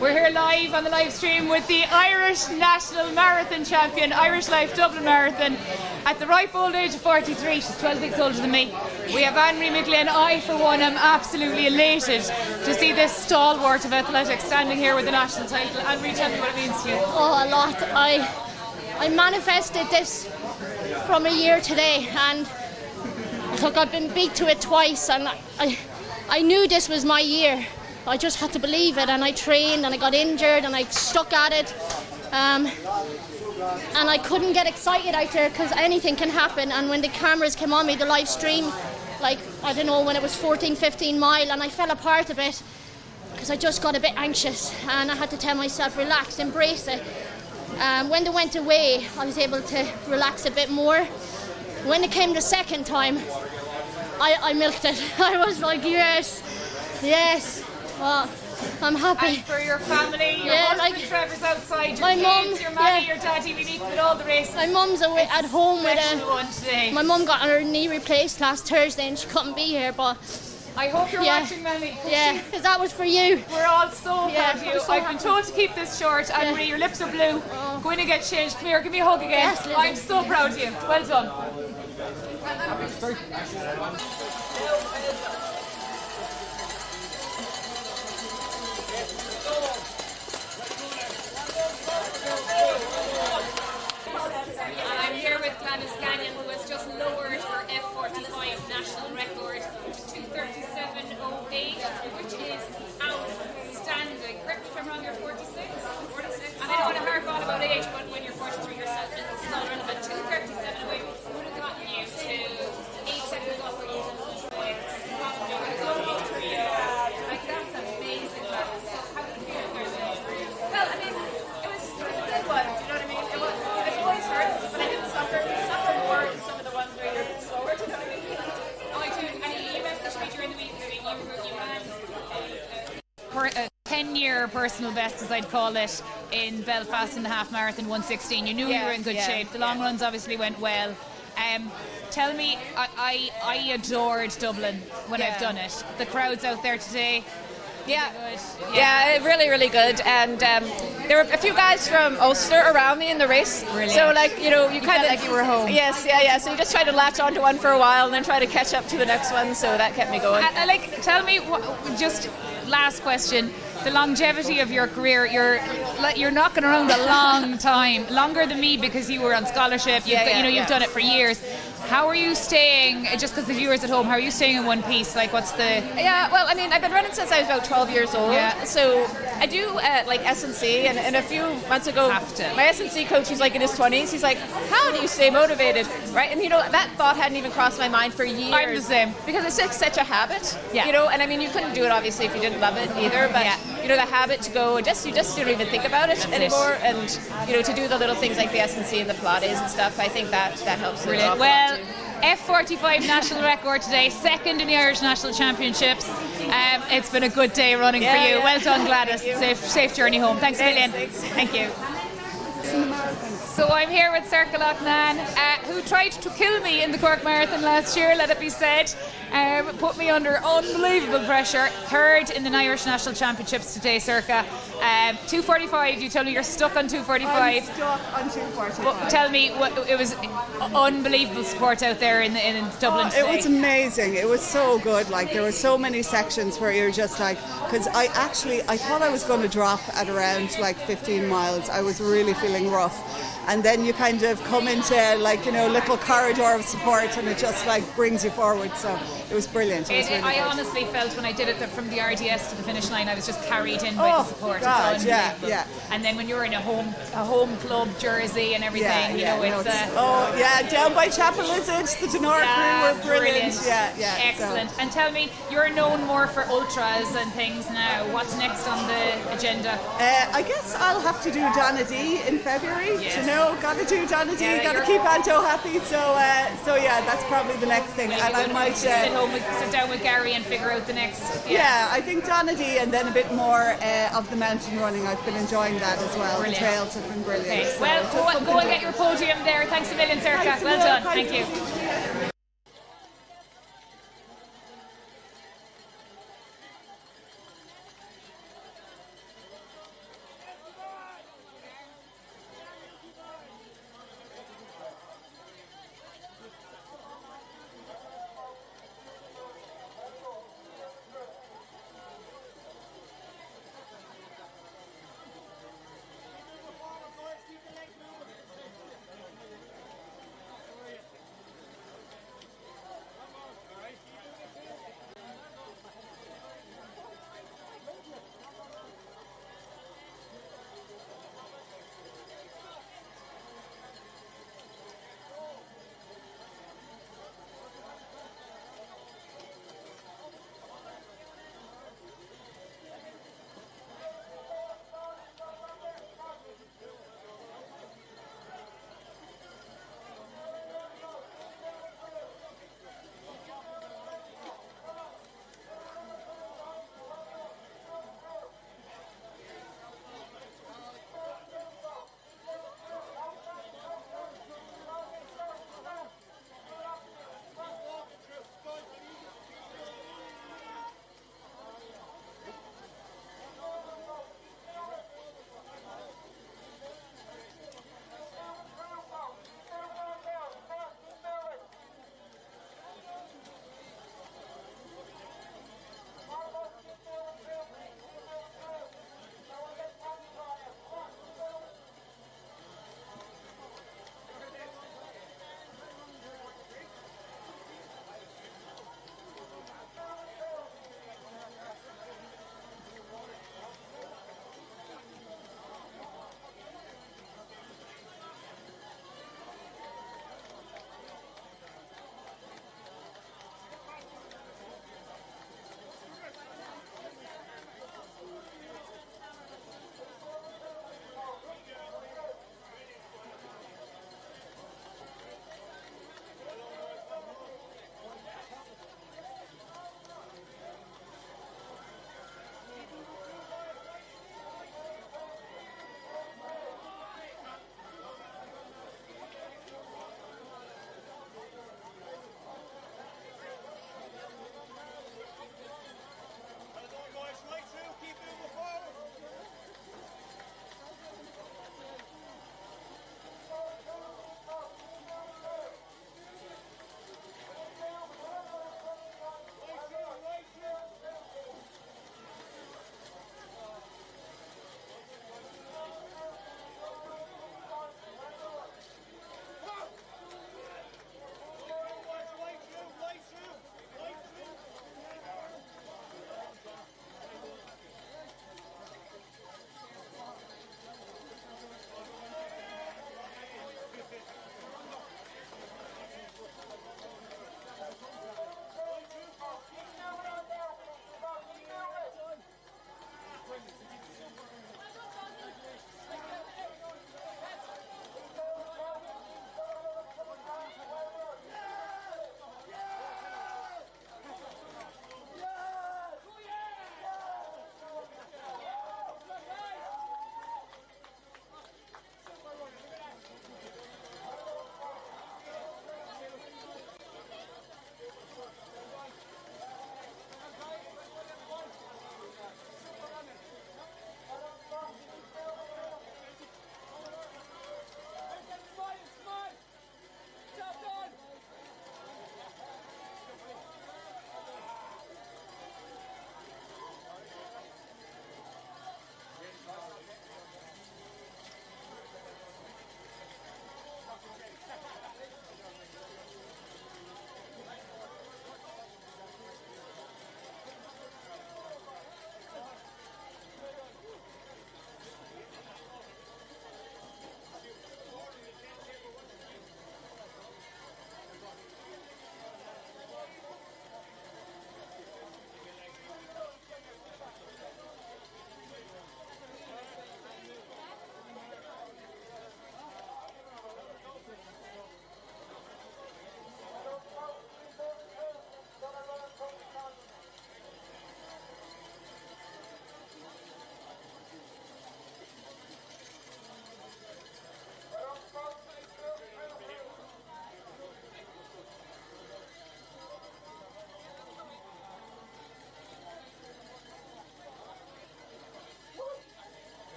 We're here live on the live stream with the Irish National Marathon Champion, Irish Life Dublin Marathon, at the ripe old age of 43. She's 12 weeks older than me. We have Anne-Marie McGlynn. I, for one, am absolutely elated to see this stalwart of athletics standing here with the national title. Anne-Marie, tell me what it means to you. Oh, a lot. I manifested this from a year today, and look, I've been beat to it twice, and I knew this was my year. I just had to believe it, and I trained, and I got injured, and I stuck at it, and I couldn't get excited out there because anything can happen. And when the cameras came on me, the live stream, like I don't know, when it was 14, 15 mile, and I fell apart a bit because I just got a bit anxious, and I had to tell myself, relax, embrace it. When they went away, I was able to relax a bit more. When it came the second time, I milked it. I was like, yes. Well, I'm happy. And for your family, your husband Trevor's outside, your my kids, mum, your mummy, your daddy, we meet with all the races. My mum's away at home with special one today. My mum got her knee replaced last Thursday and she couldn't be here, but I hope you're watching, Melanie. Yeah, because that was for you. We're all so proud of you. so I've been told to keep this short. Anne-Marie, your lips are blue. Go in and get changed. Come here, give me a hug again. Yes, Lizzie. I'm so proud of you. Well done. I'm here with Gladys Gagnon, who has just lowered her F45 national record to 2:37.08, which is outstanding. Correct me if I'm wrong, you're 46? 46. And I don't want to harp on about age, but when you're 43 yourself, it's not relevant. 2:37.08 would have gotten you to 8 seconds off where you didn't like, that's amazing, Gladys. How did you feel there today? Well, I mean, it was a good one, do you know what I mean? It's always hard, but I didn't suffer more than some of the ones where you're a bit slower, do you know what I mean? Oh, I do. And you messaged me during the week, you had 10-year personal best, as I'd call it, in Belfast in the half marathon 1:16. You knew you were in good shape. The long runs obviously went well. Tell me, I adored Dublin when I've done it. The crowds out there today. Yeah, really, really good. And there were a few guys from Ulster around me in the race. Brilliant. So, like, you know, you kind of like you were home. Yes, yeah. So you just try to latch onto one for a while and then try to catch up to the next one. So that kept me going. Tell me, just last question. The longevity of your career, you're knocking around a long time, longer than me because you were on scholarship. You've done it for years. How are you staying, just because the viewers at home, how are you staying in one piece? Like, what's the... Yeah, well, I mean, I've been running since I was about 12 years old. Yeah. So I do, like, S&C, and a few months ago, my S&C coach, who's, like, in his 20s, he's like, how do you stay motivated, right? And, you know, that thought hadn't even crossed my mind for years. I'm the same. Because it's like such a habit, Yeah. you know? And, I mean, you couldn't do it, obviously, if you didn't love it either, but, you know, the habit to go, you just don't even think about it anymore. And, you know, to do the little things like the S&C and the Pilates and stuff, I think that helps. Brilliant. Well, F45 national record today, second in the Irish National Championships. It's been a good day running for you. Well done, Gladys. Safe journey home. Thanks a million. Thank you. So I'm here with Circa Loughnane, who tried to kill me in the Cork Marathon last year, let it be said. Put me under unbelievable pressure. Third in the Irish National Championships today, Circa. 2:45, you told me you're stuck on 2:45. I'm stuck on 2:45. But tell me, it was unbelievable support out there in Dublin today. It was amazing. It was so good. Like, there were so many sections where you're just like, because I thought I was going to drop at around like 15 miles. I was really feeling rough. And then you kind of come into, like, you know, little corridor of support, and it just like brings you forward. So it was brilliant. It was really I good. honestly felt when I did it that from the RDS to the finish line, I was just carried in by the support. God, It's yeah, unbelievable. yeah. And then when you're in a home club jersey and everything, down by Chapel Lizard, the Denora crew were brilliant. Yeah. Excellent. And tell me, you're known more for ultras and things now. What's next on the agenda? I guess I'll have to do Donadee in February. Yes. You know, gotta do Donadee, gotta keep Anto happy. So yeah, that's probably the next thing. And I might sit down with Gary and figure out the next. Yeah, I think Donadee, and then a bit more of the mountain running. I've been enjoying that as well. Brilliant. The trails have been brilliant. Okay. So Well, go and get your podium there. Thanks a million, Circa. Thanks a Well million. done. Thank you.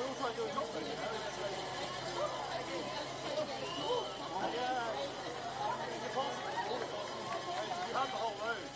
all trying to do a jumping, you know. You have the whole road.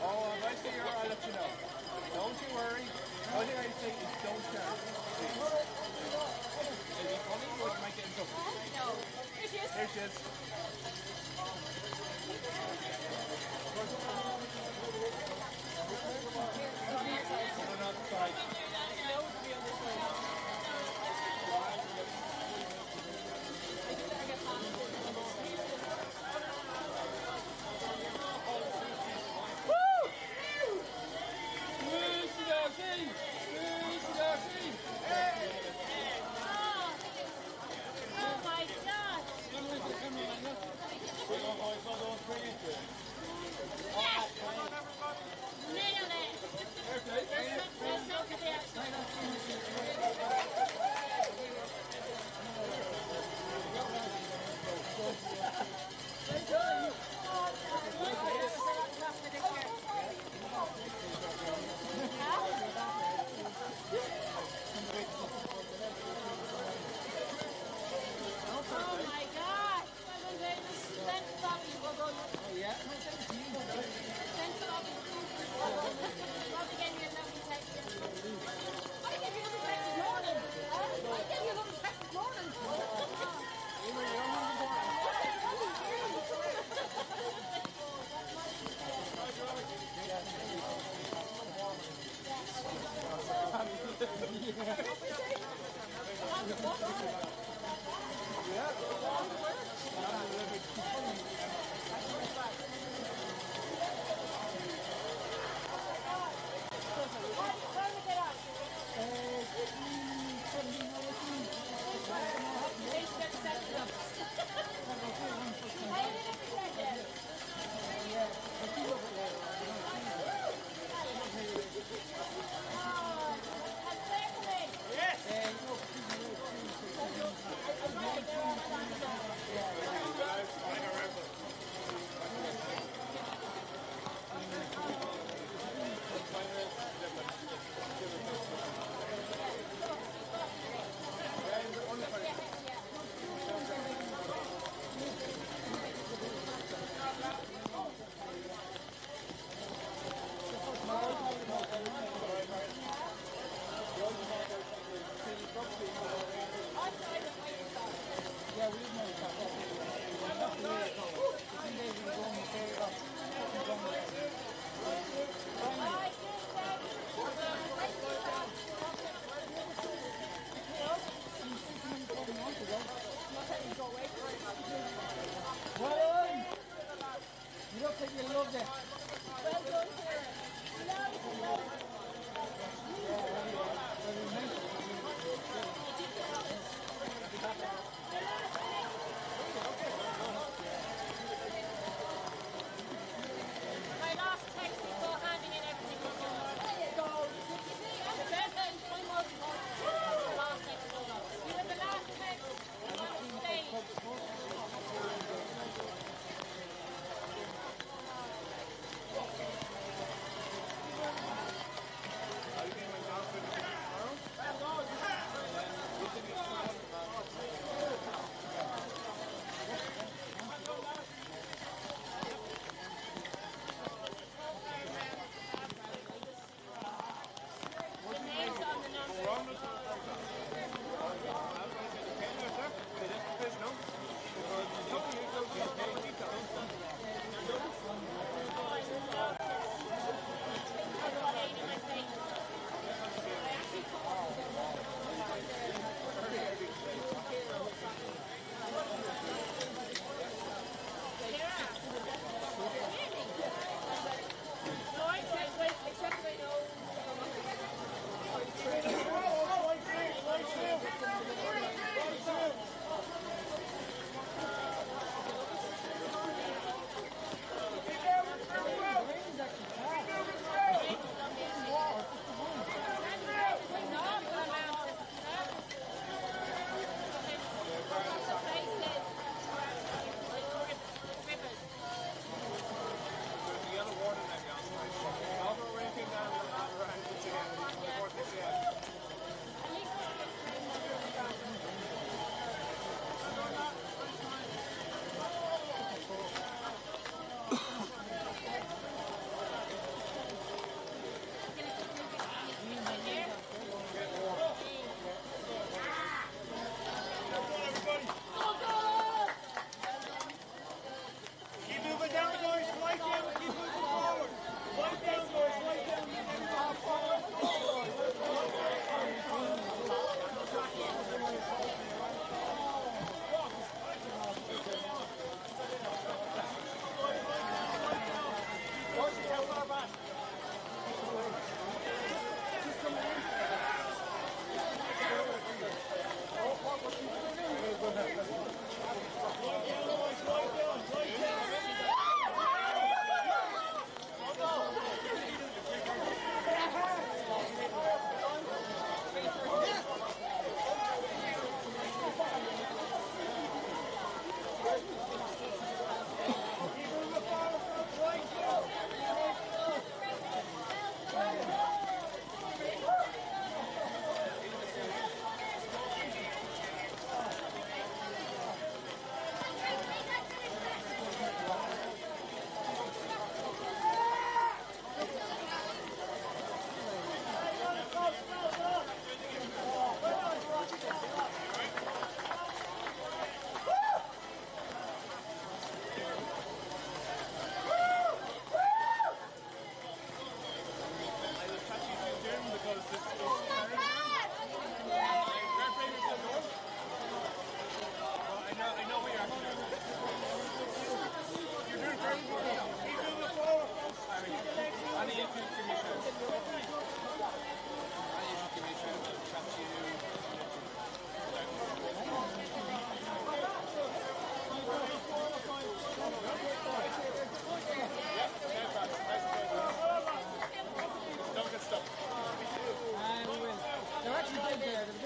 Oh, if I see her, I'll let you know. Don't you worry. All thing I say is don't turn. Is it funny or you might get in trouble? No. Here she is. Here she is. Put on the side. Oh my God!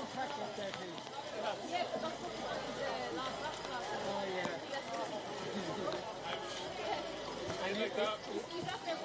more track up there, please. Yeah, but that's what the last lap. Oh, yeah. He's up there.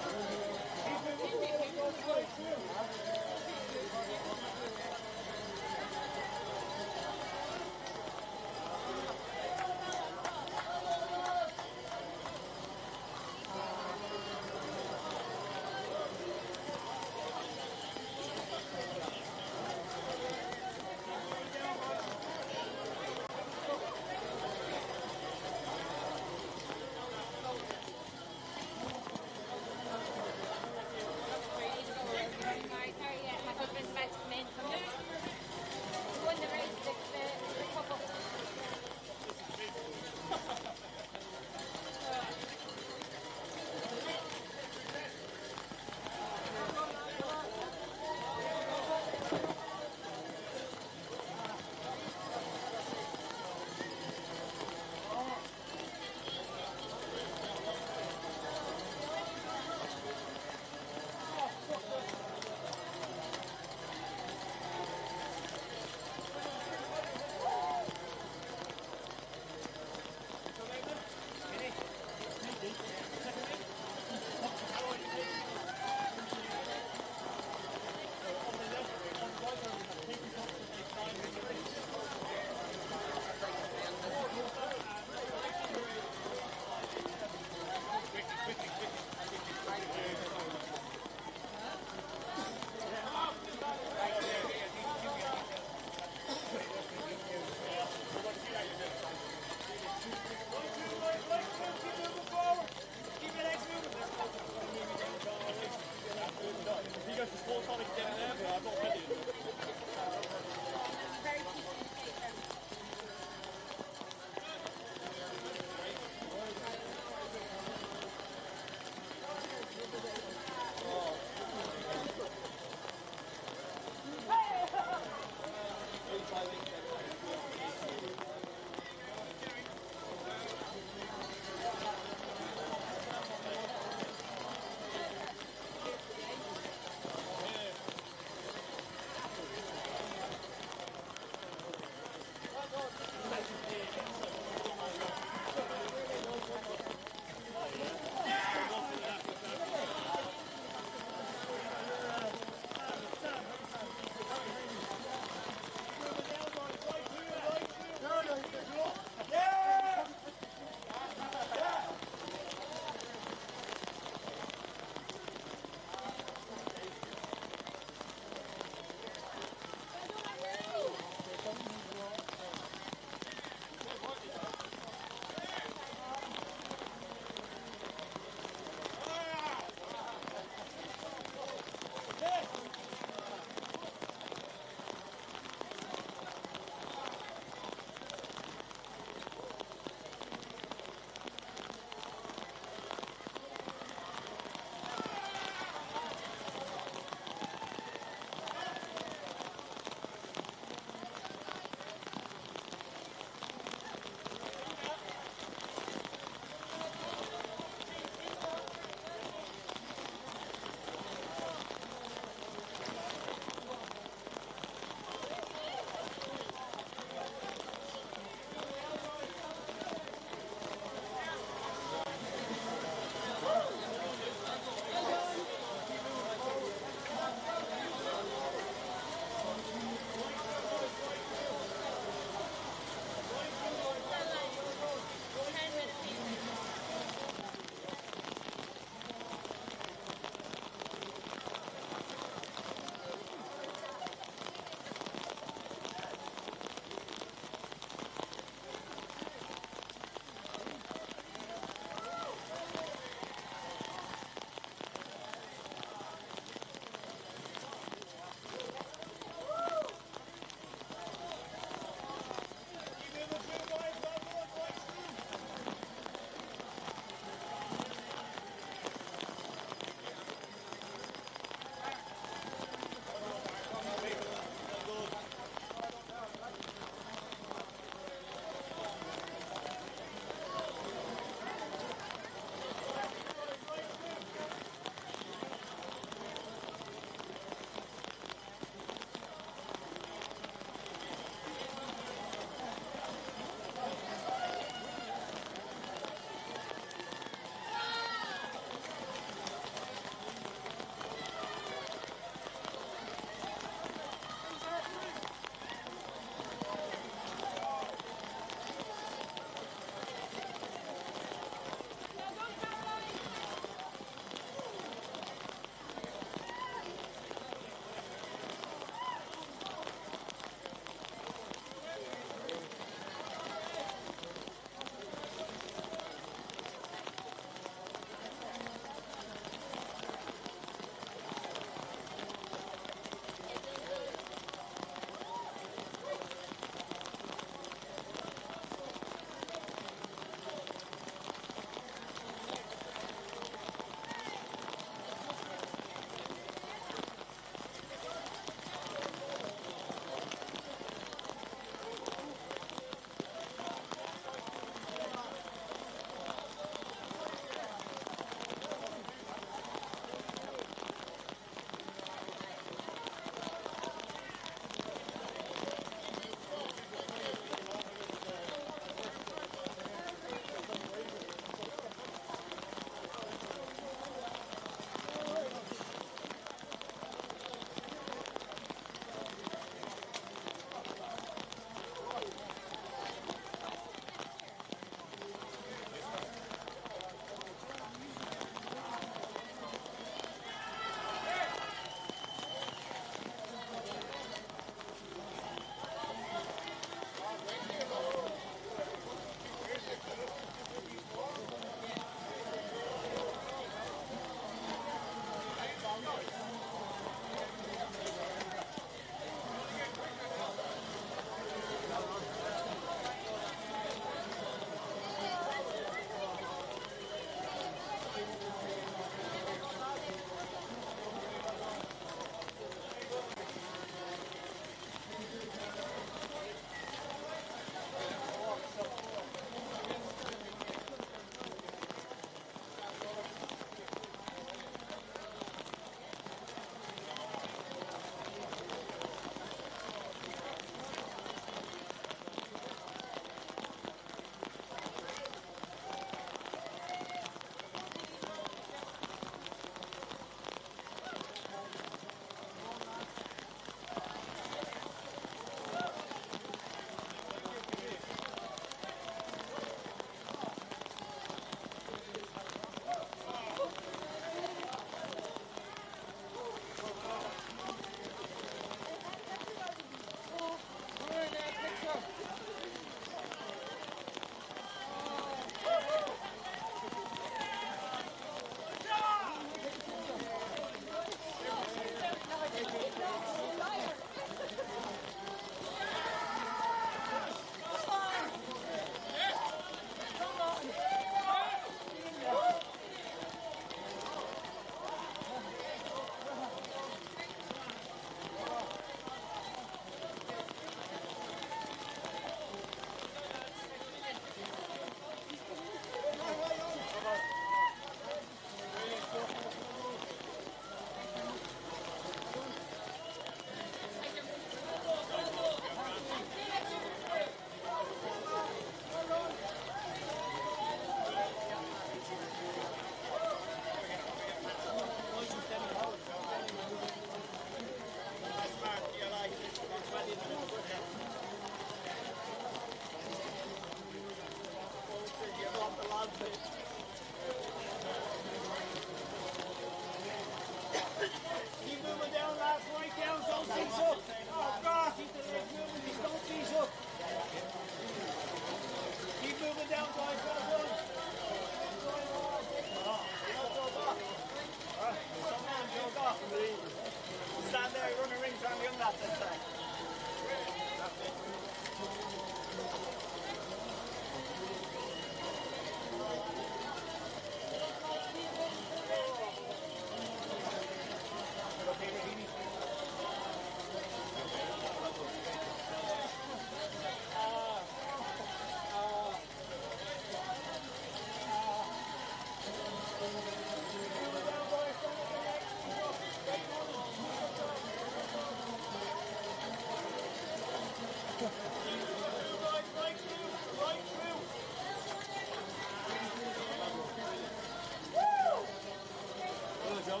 Keep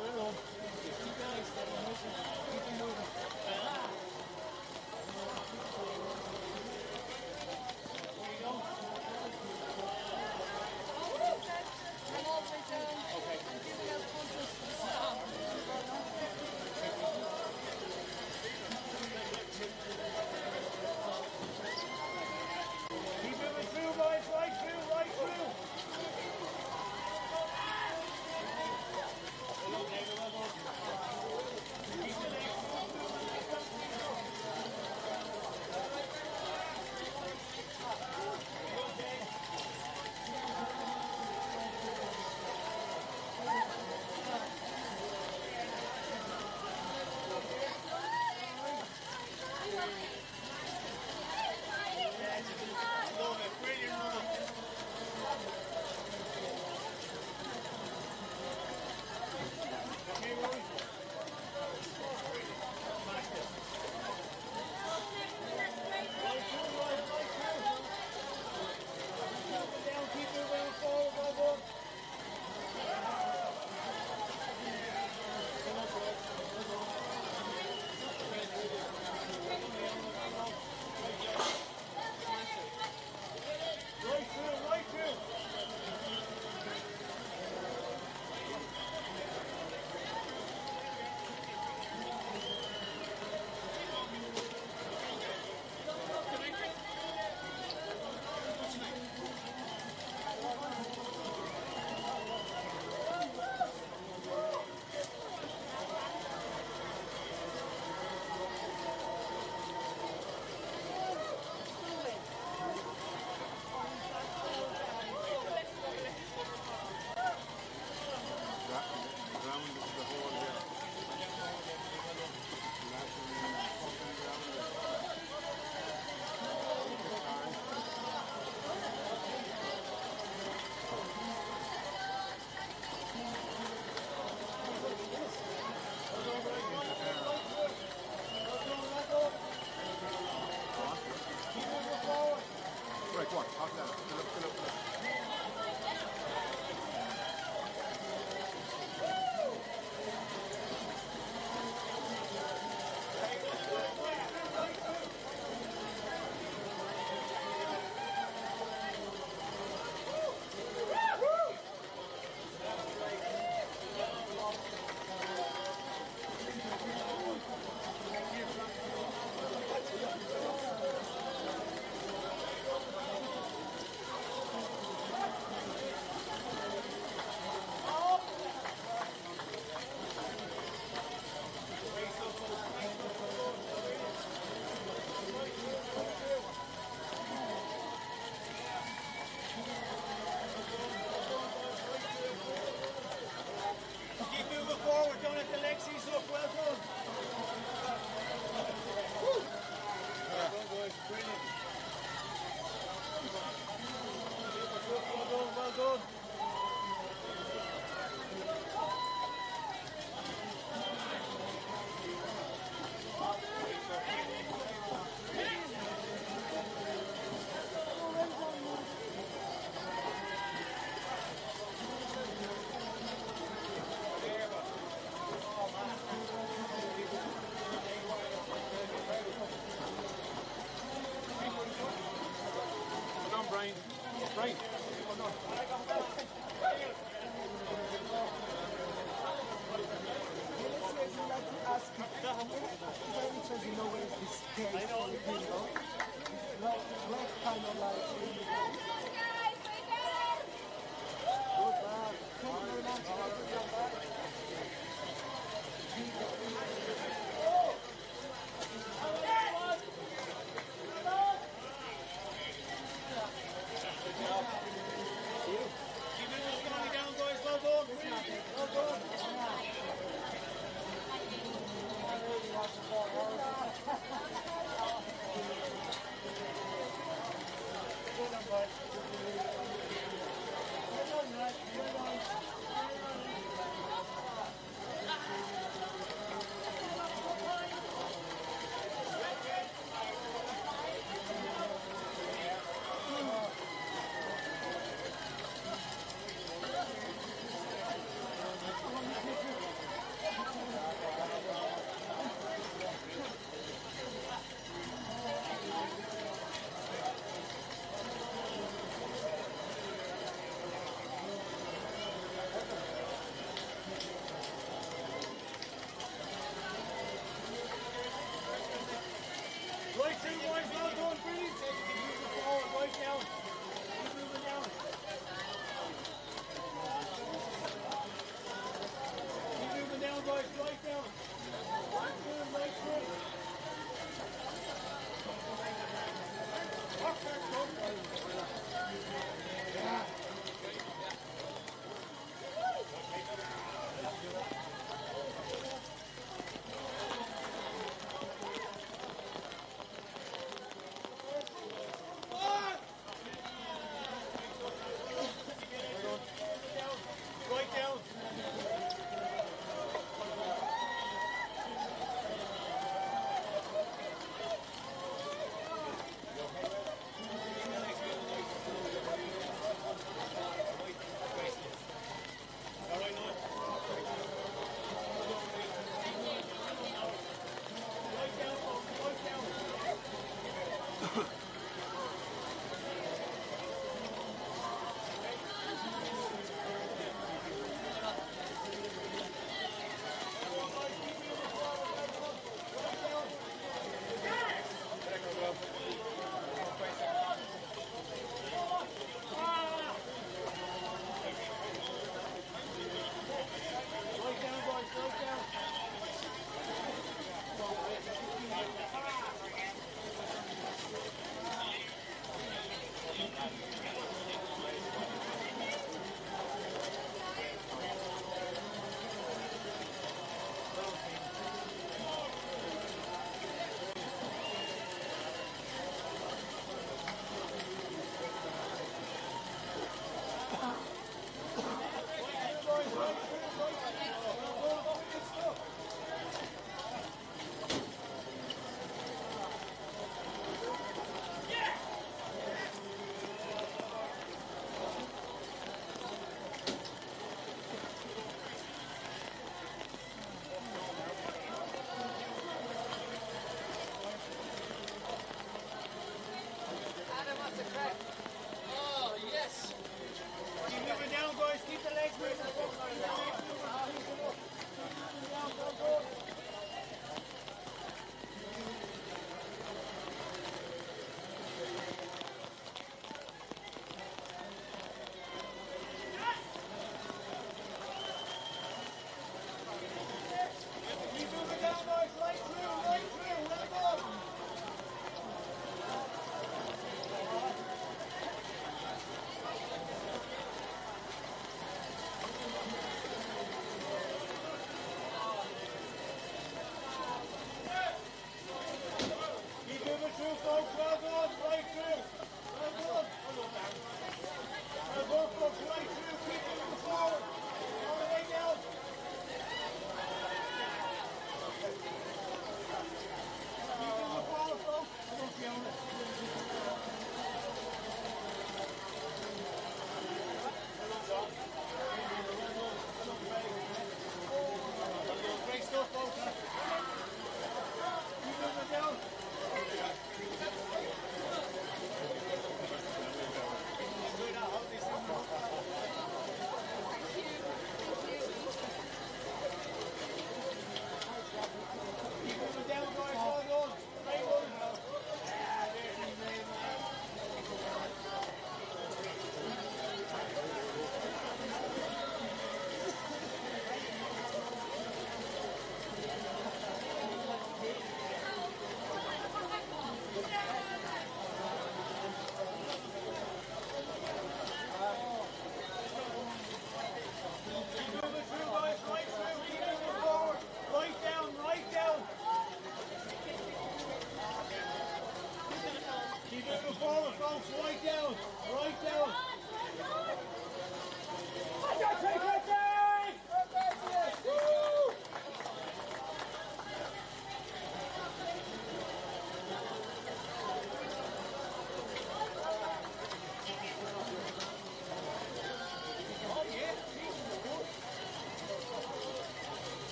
moving through, boys, right through, right through. Keep the legs.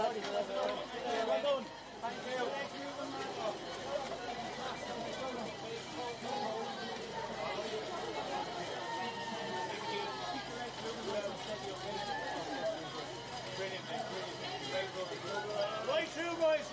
Well done. Thank Brilliant, mate. Brilliant. Right through, boys.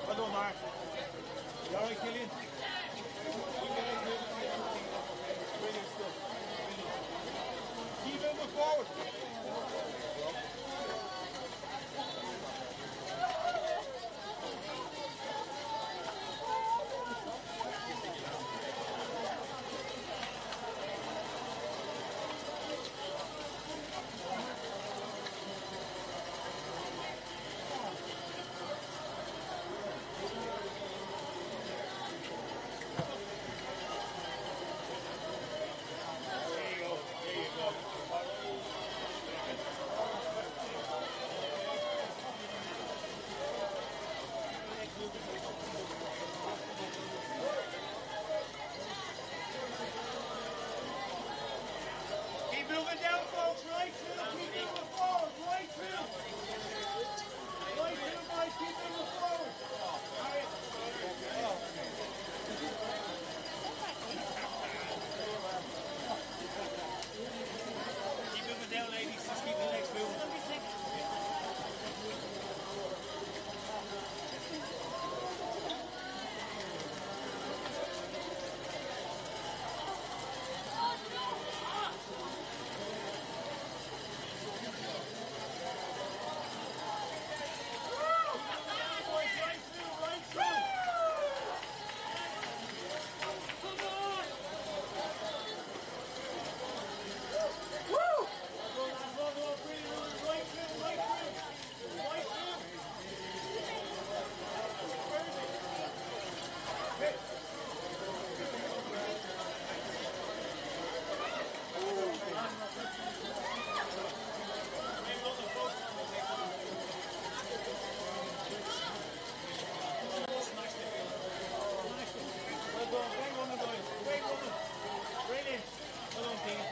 Well done, Mark. You all right, Killian? Brilliant stuff. Keep moving forward. Keep moving down, folks. Right through. Keep moving forward. Right through. Right through, guys. Keep moving forward. Keep moving down, ladies. Just keep the legs moving. Brilliant. Well done, team.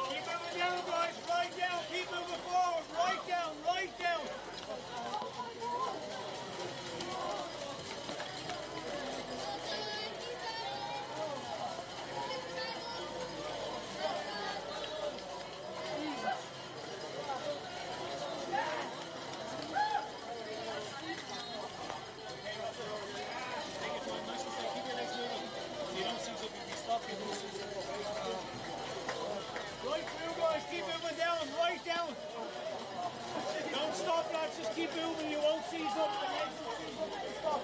Keep moving down, guys. Right down. Keep moving forward. Right down. Right down. Right through, guys. Keep moving down. Right down. Don't stop, lads. Just keep moving. You won't seize up. The legs will seize up. Stop.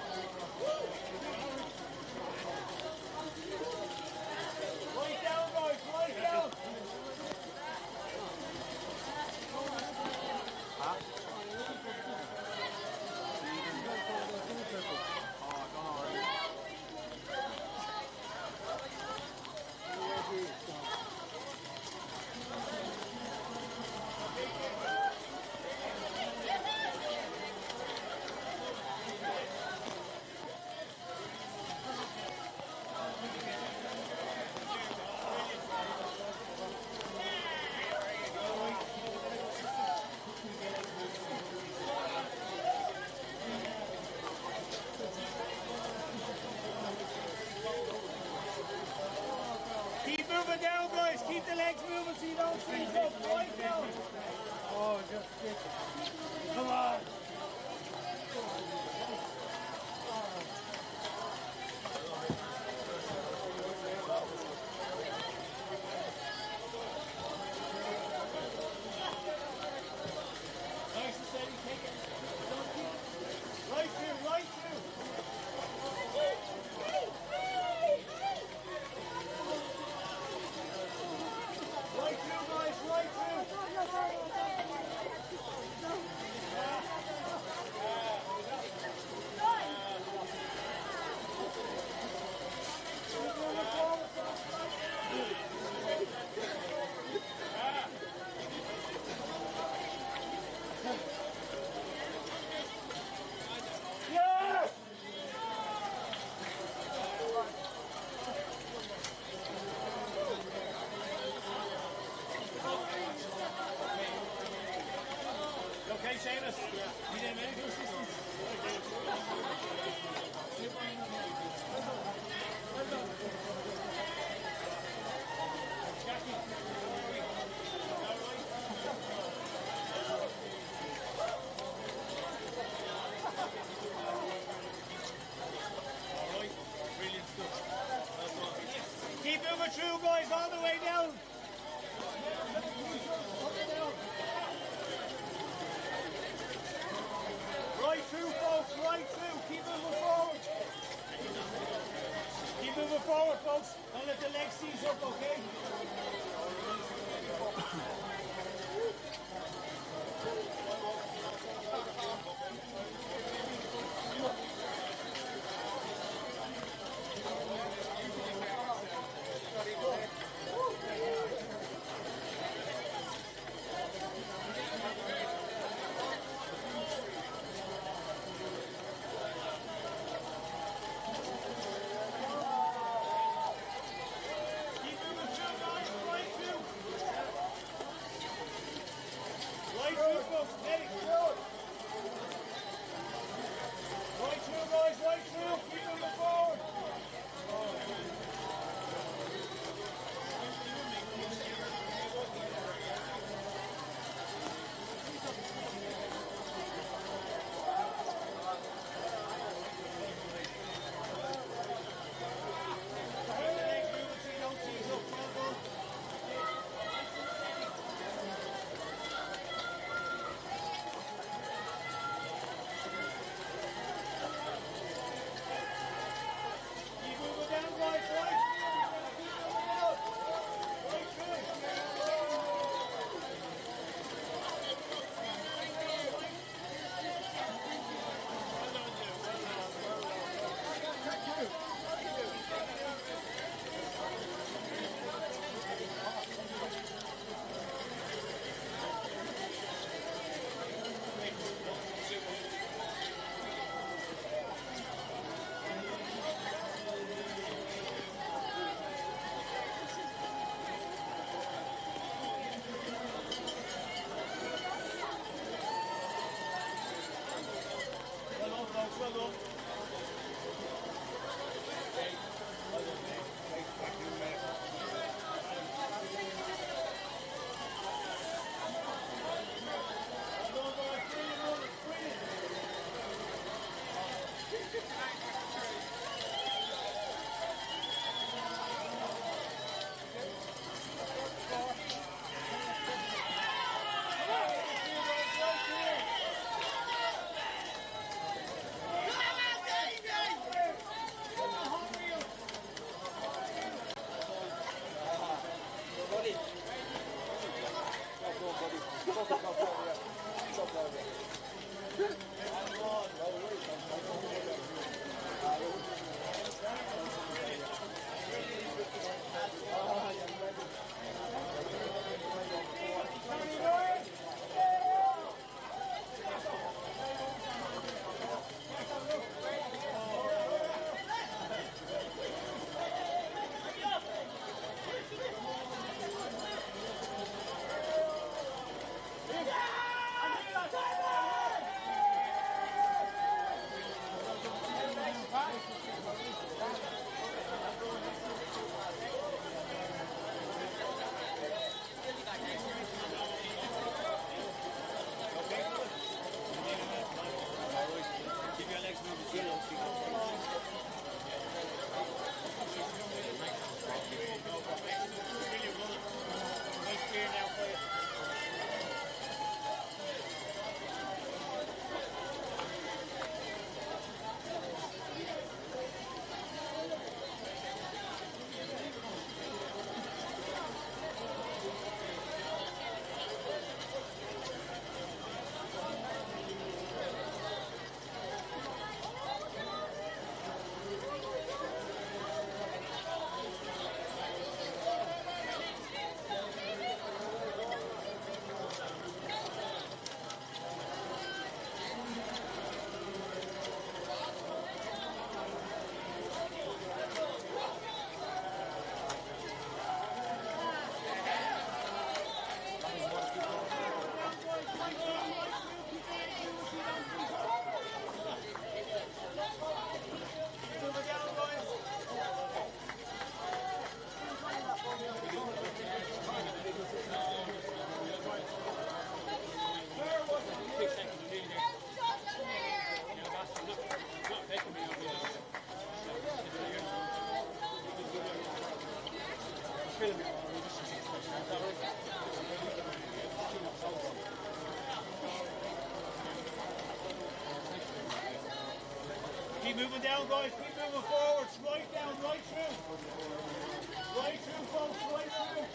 keep the legs moving so you don't freeze up. Right down. Oh, just kick it. Come on. Nice and steady, kick it. Don't keep it. Right through, right through. Right through, guys, right through. Yes! Okay, Seamus? You need medical assistance? Alright, brilliant stuff. Keep moving through, guys, all the way down. Right through, folks, right through. Keep moving forward. Keep moving forward, folks. Don't let the legs seize up, okay? Keep moving through, guys, right through. Keep moving down, guys. Keep moving forwards. Right down, right through. Right through, folks. Right through.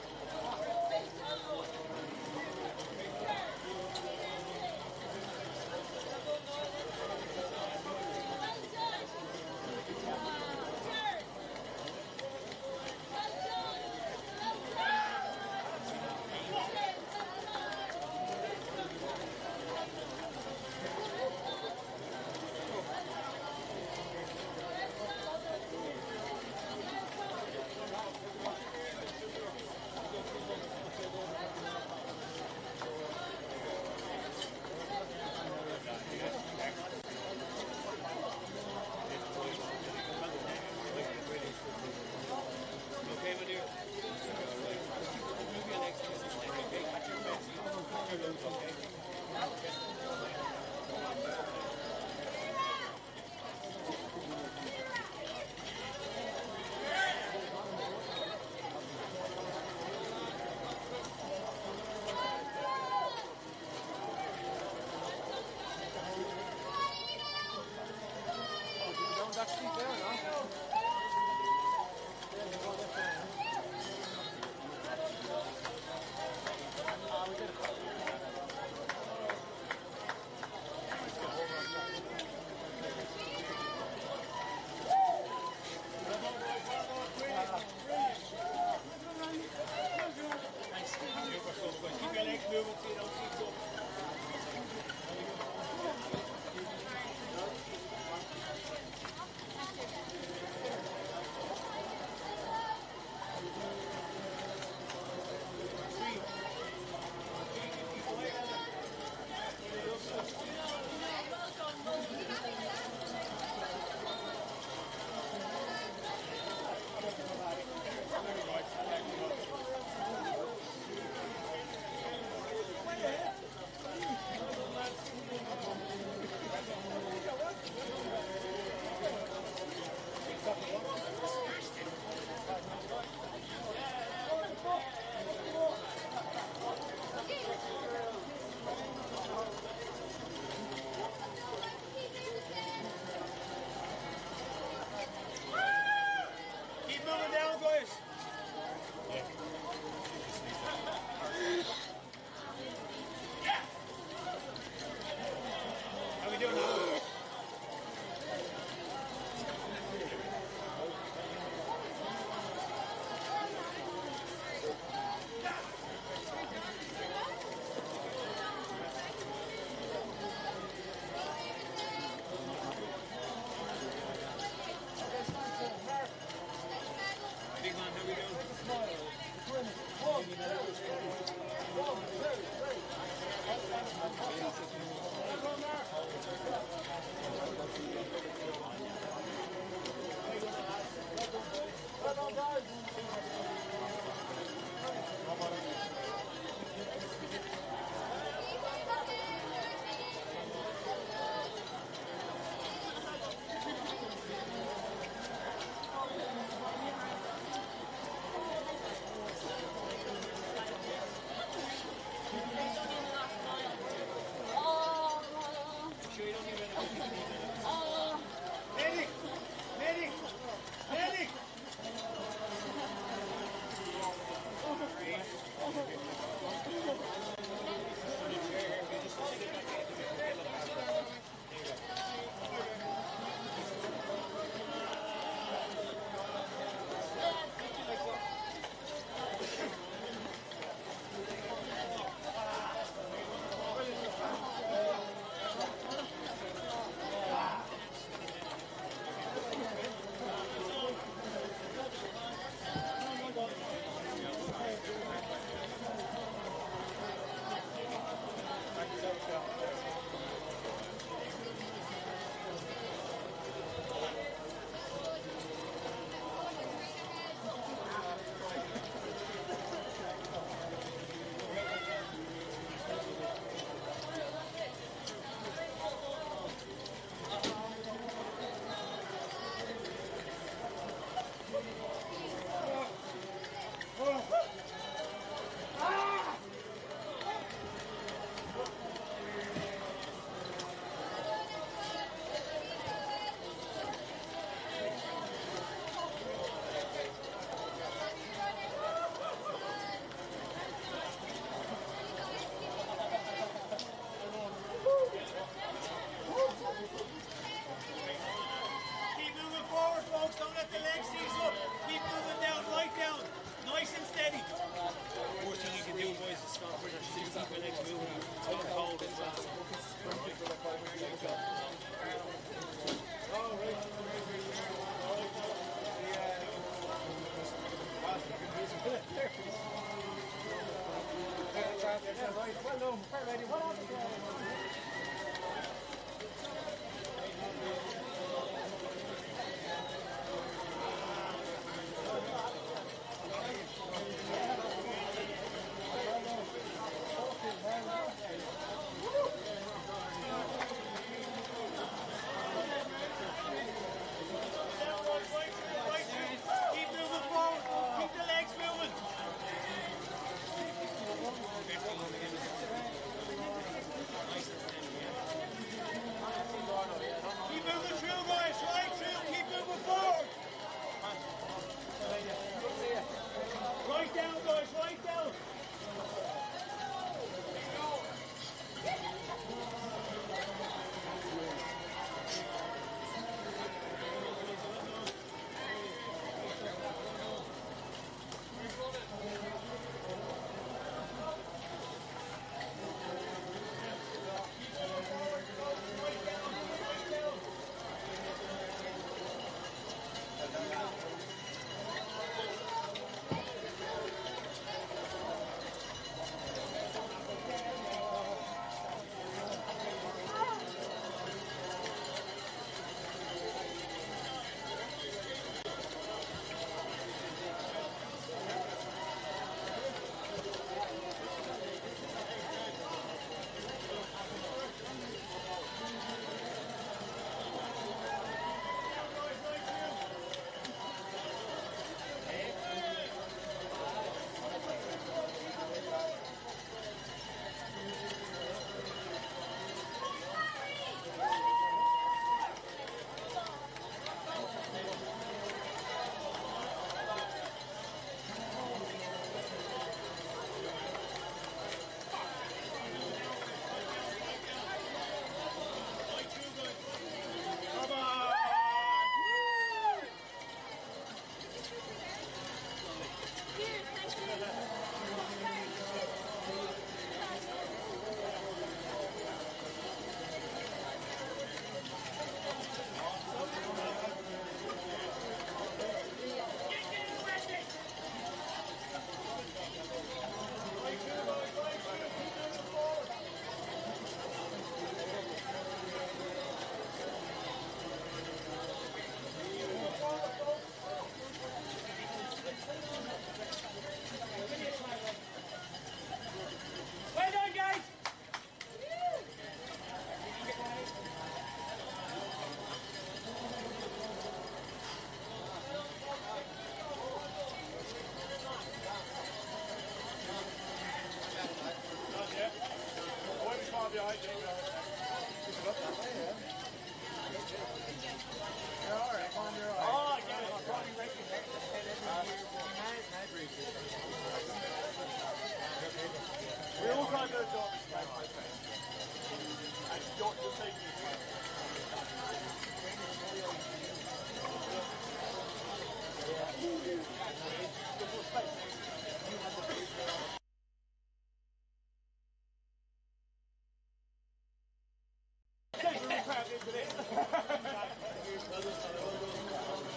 keep your legs moving. It's going cold as Keep moving forward. Keep the legs moving. Keep moving through, guys. Right through. Keep moving forward. Right down, guys. Right down. Well done, guys! Oh, I get it. Probably right we all got to do and don't take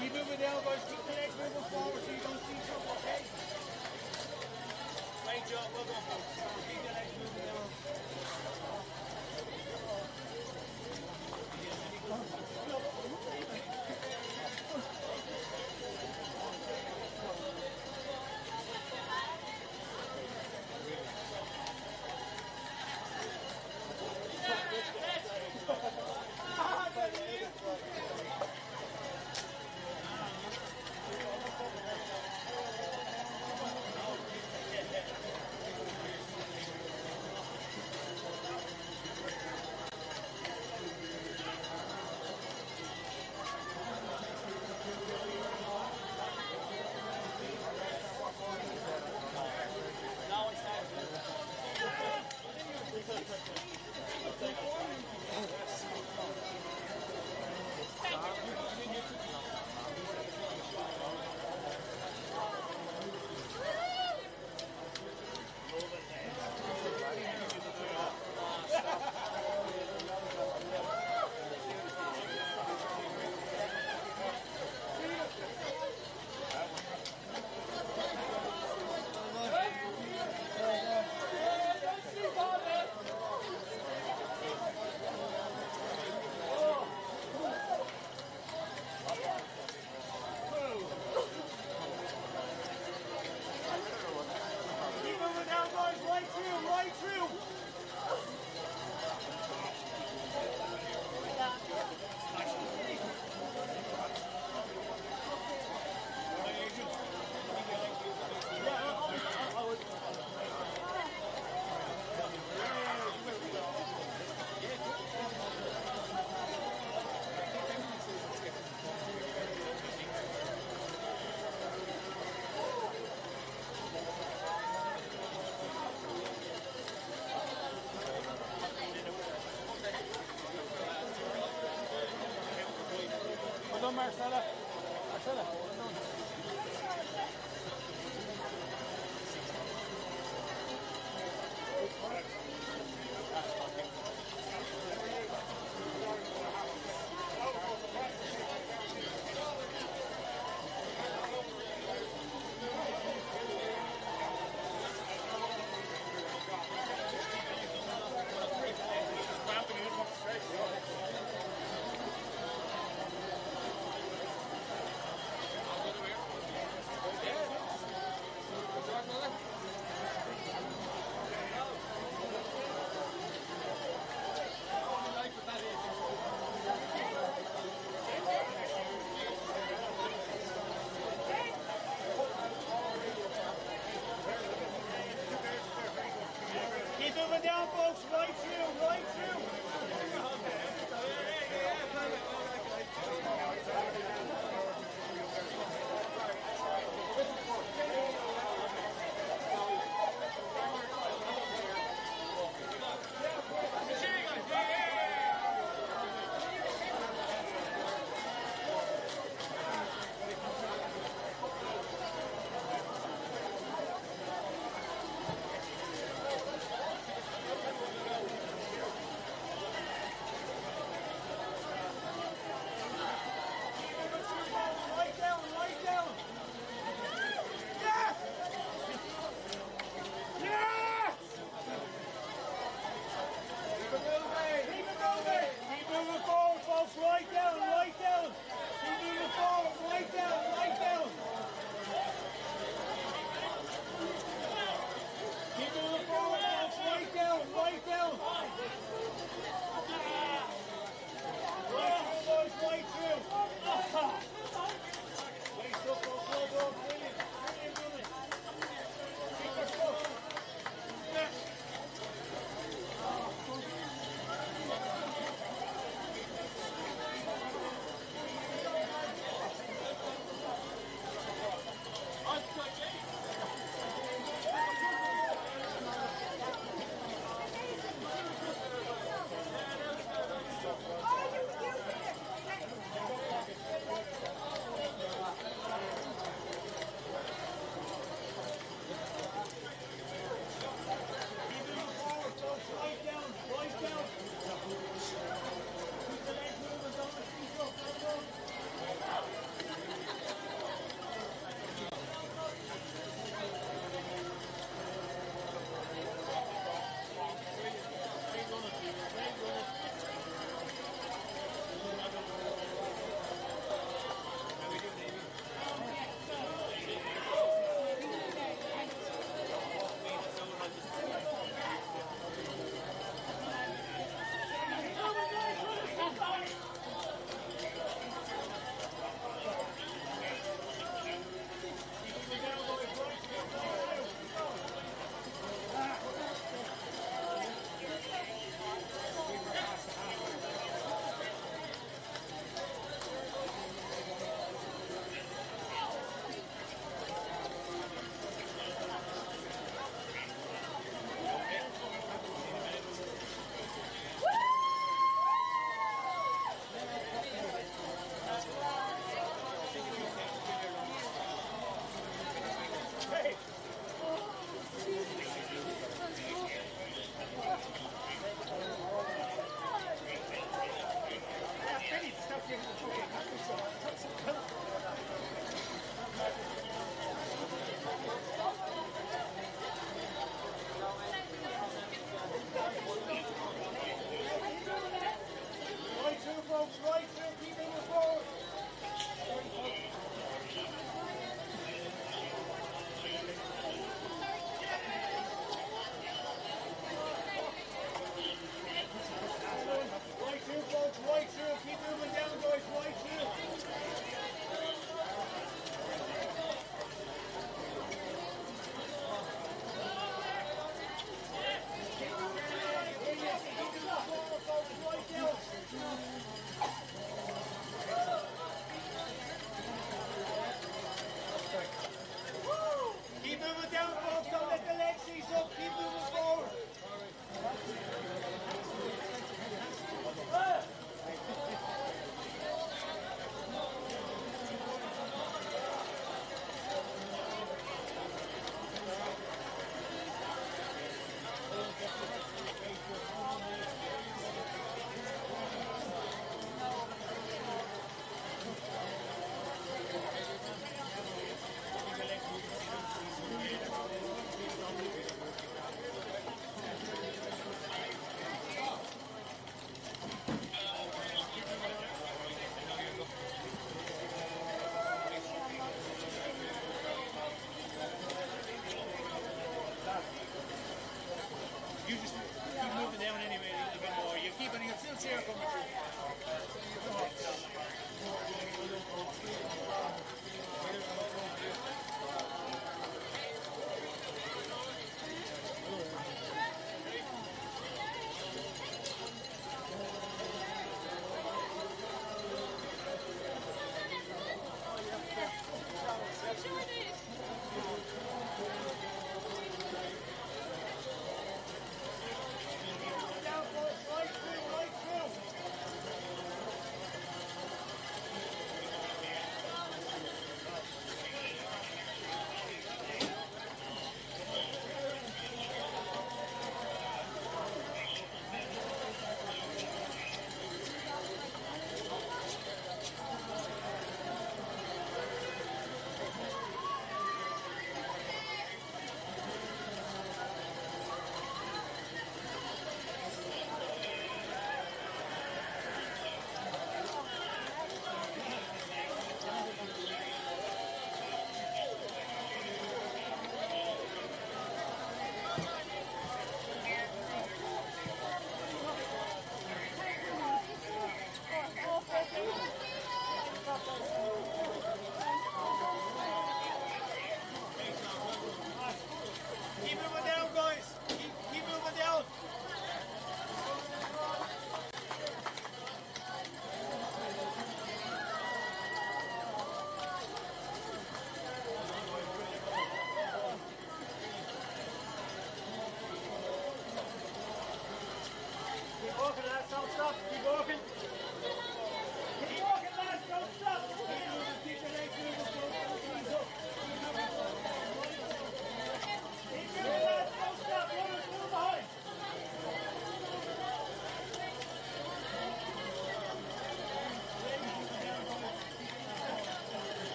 Keep moving the elbows, keep the legs moving forward so you don't see something, okay? Great job, well done, folks. Keep the legs moving down. Keep moving down, folks. Right through, right through.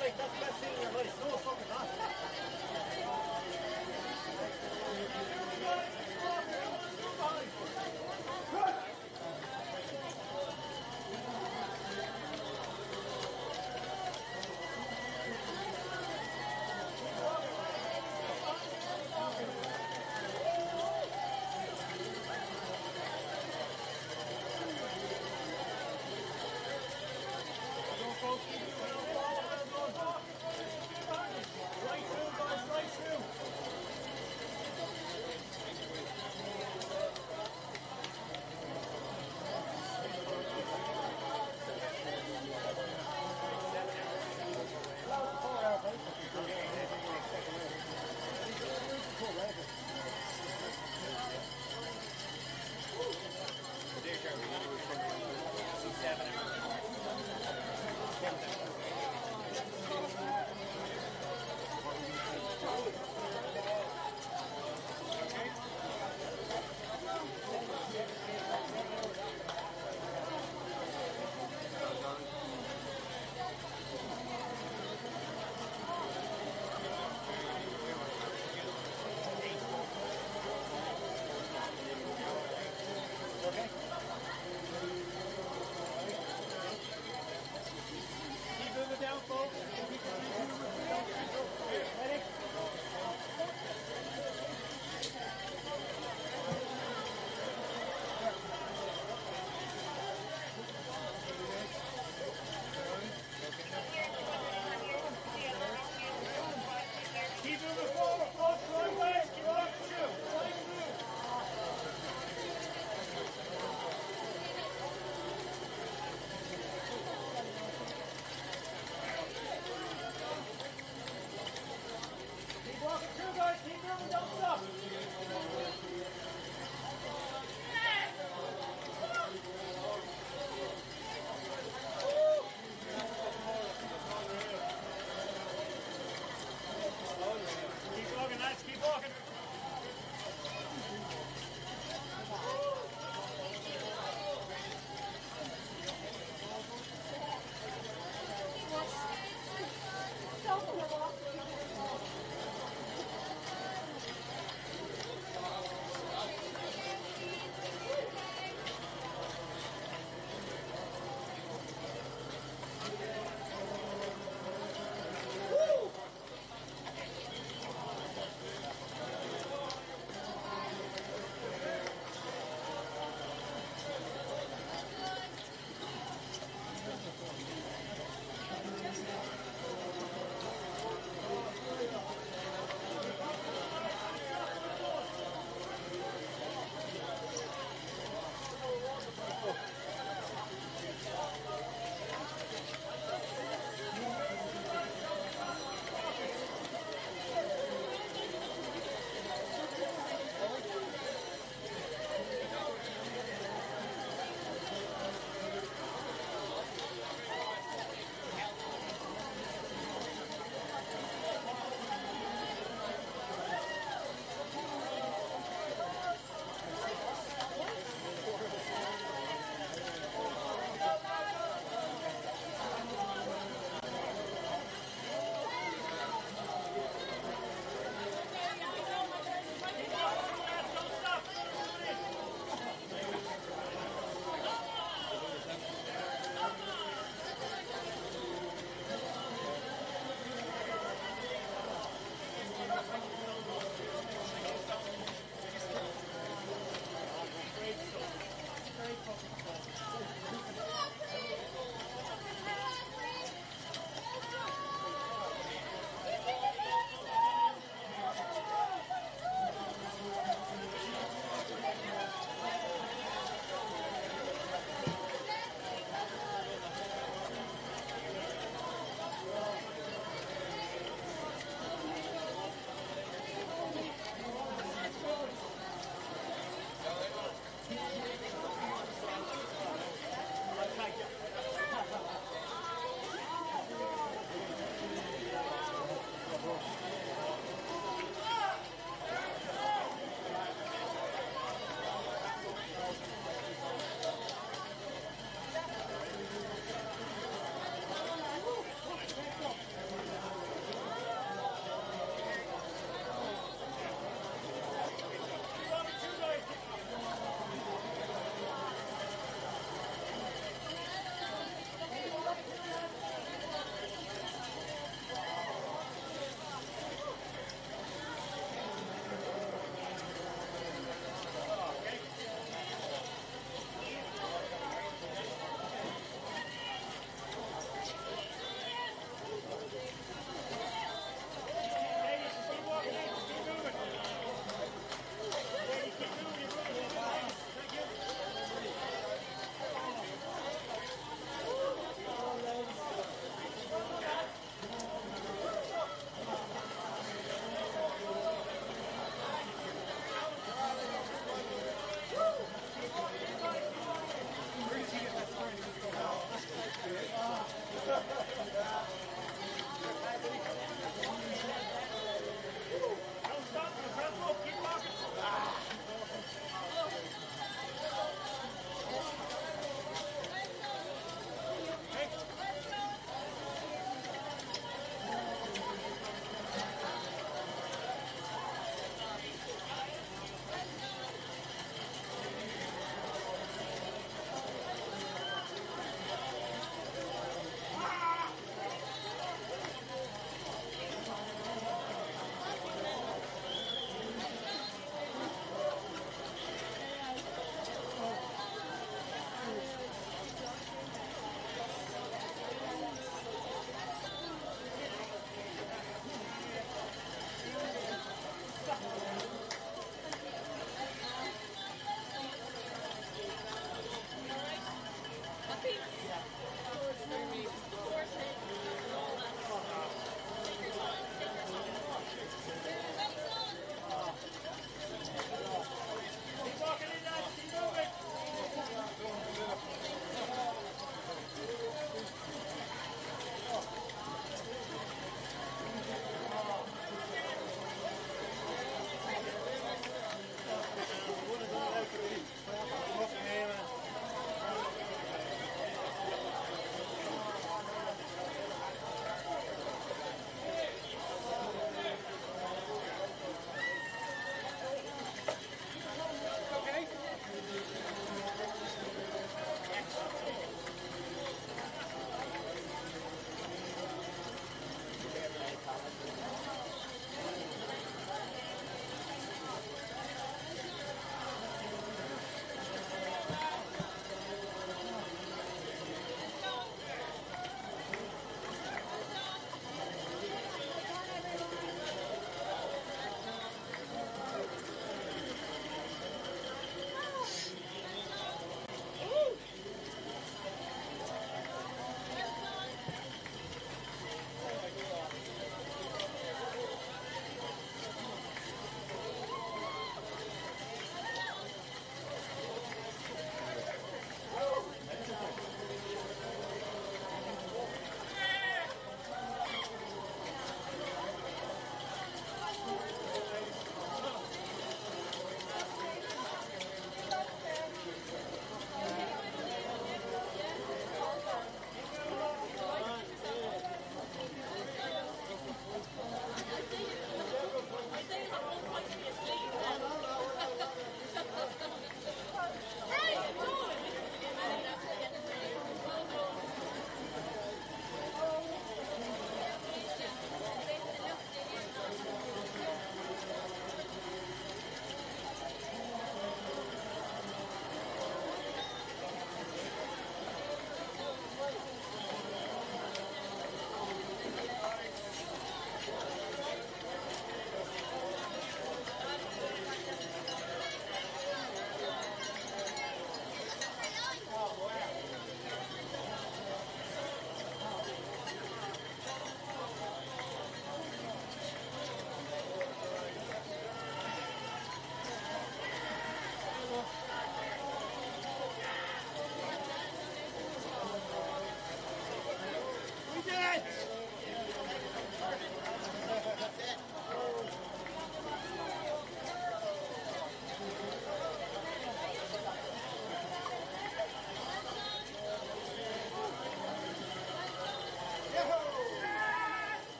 like that's the best thing in your life. No fucking Right through, guys, right through.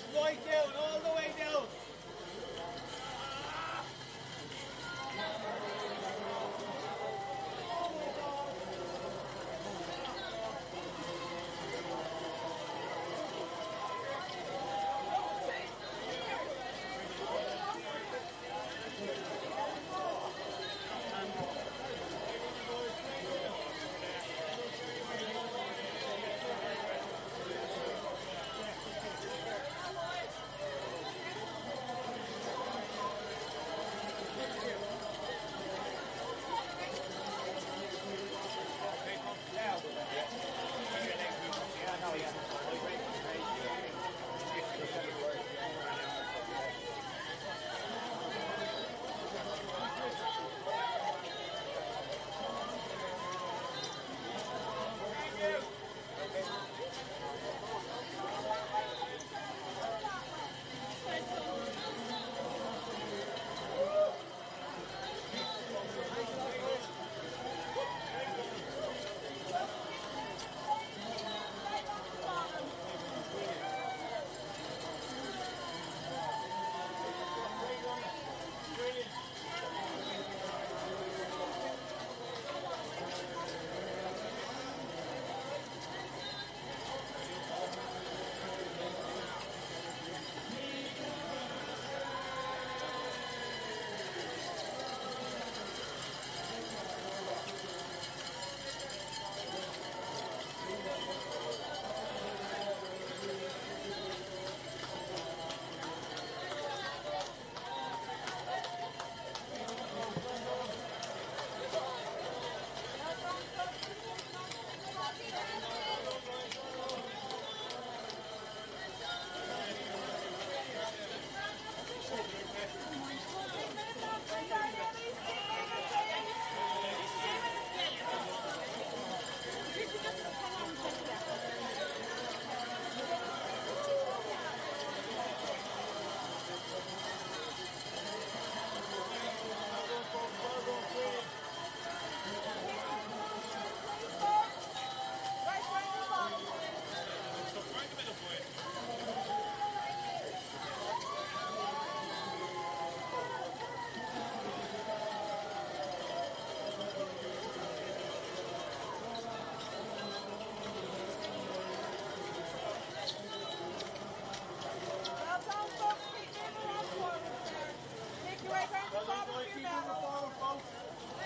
folks, right down, all the way down.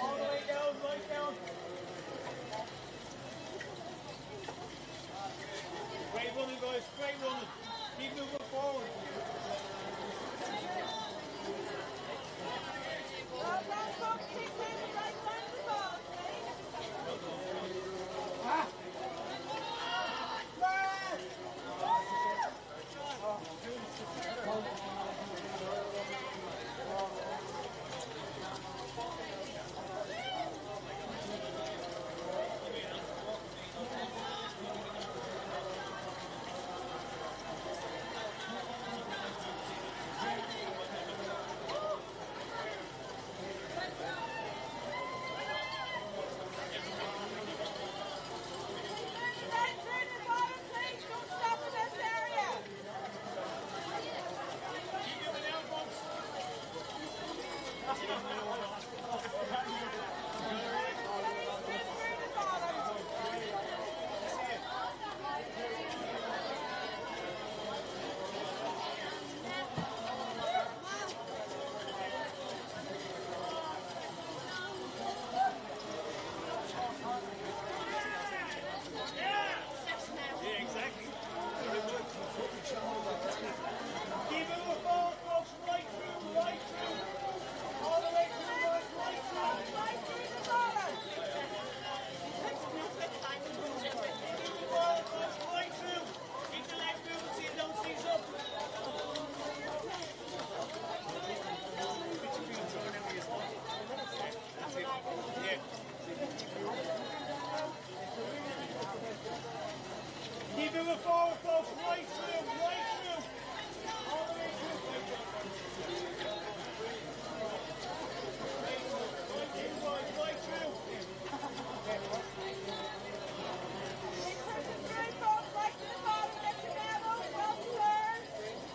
All the way down, right down. Great running, guys, great running. Keep moving forward. Keep moving forward, folks. Right through, right through. All the way through. Right through. Right to the bottom, get your elbows, well turned.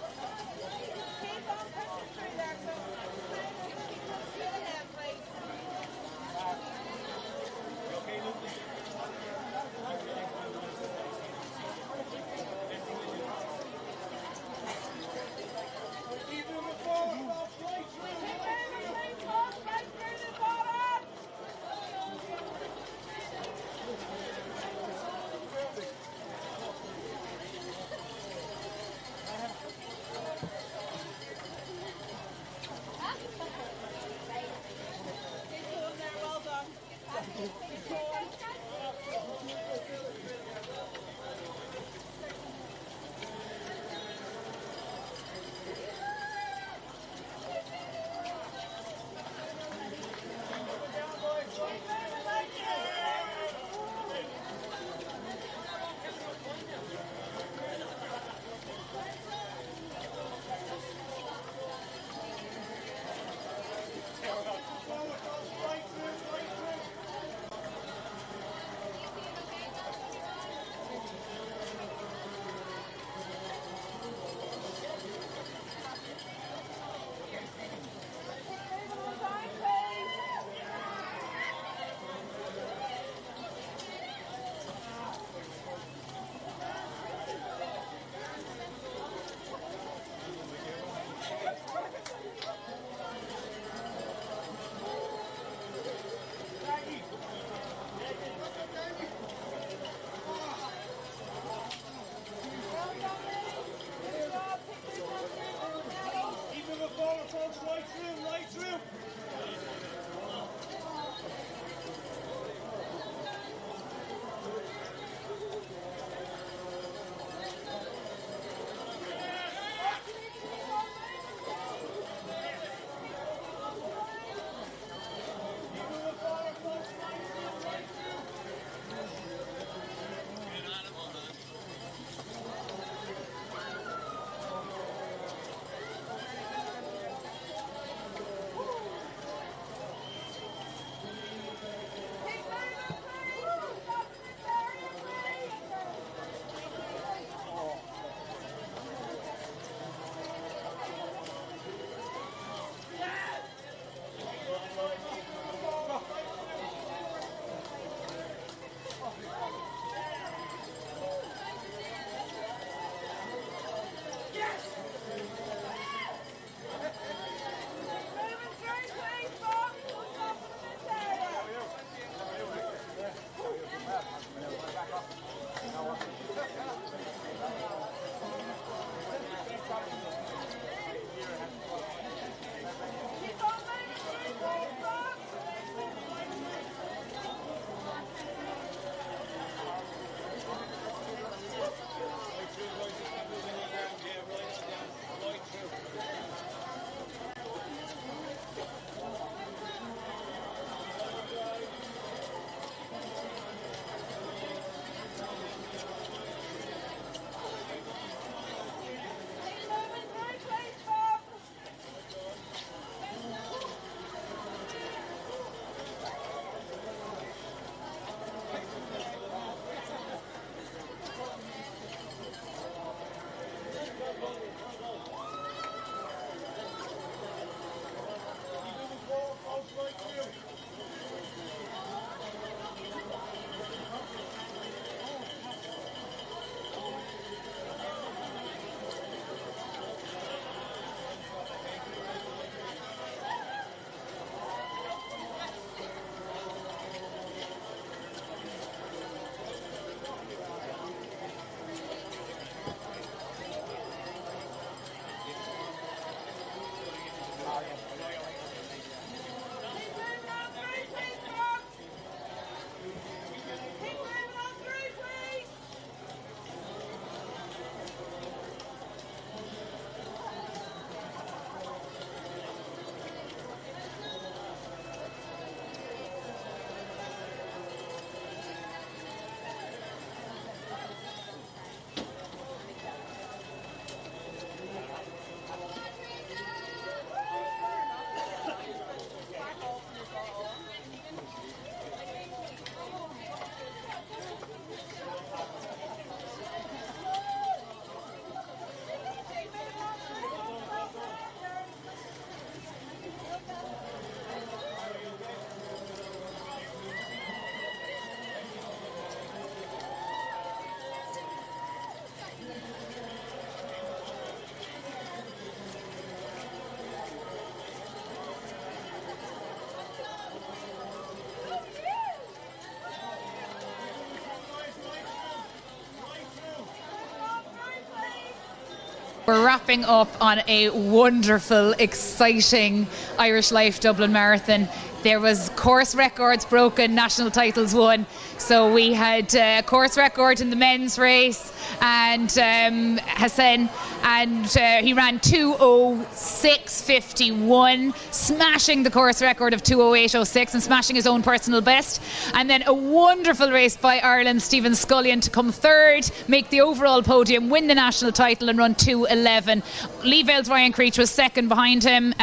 We're wrapping up on a wonderful, exciting Irish Life Dublin Marathon. There was course records broken, national titles won. So we had a course record in the men's race, and Hassan, and he ran 2:06.51, smashing the course record of 2:08.06 and smashing his own personal best. And then a wonderful race by Ireland's Stephen Scullion to come third, make the overall podium, win the national title and run 2:11. Lee Vale's Ryan Creech was second behind him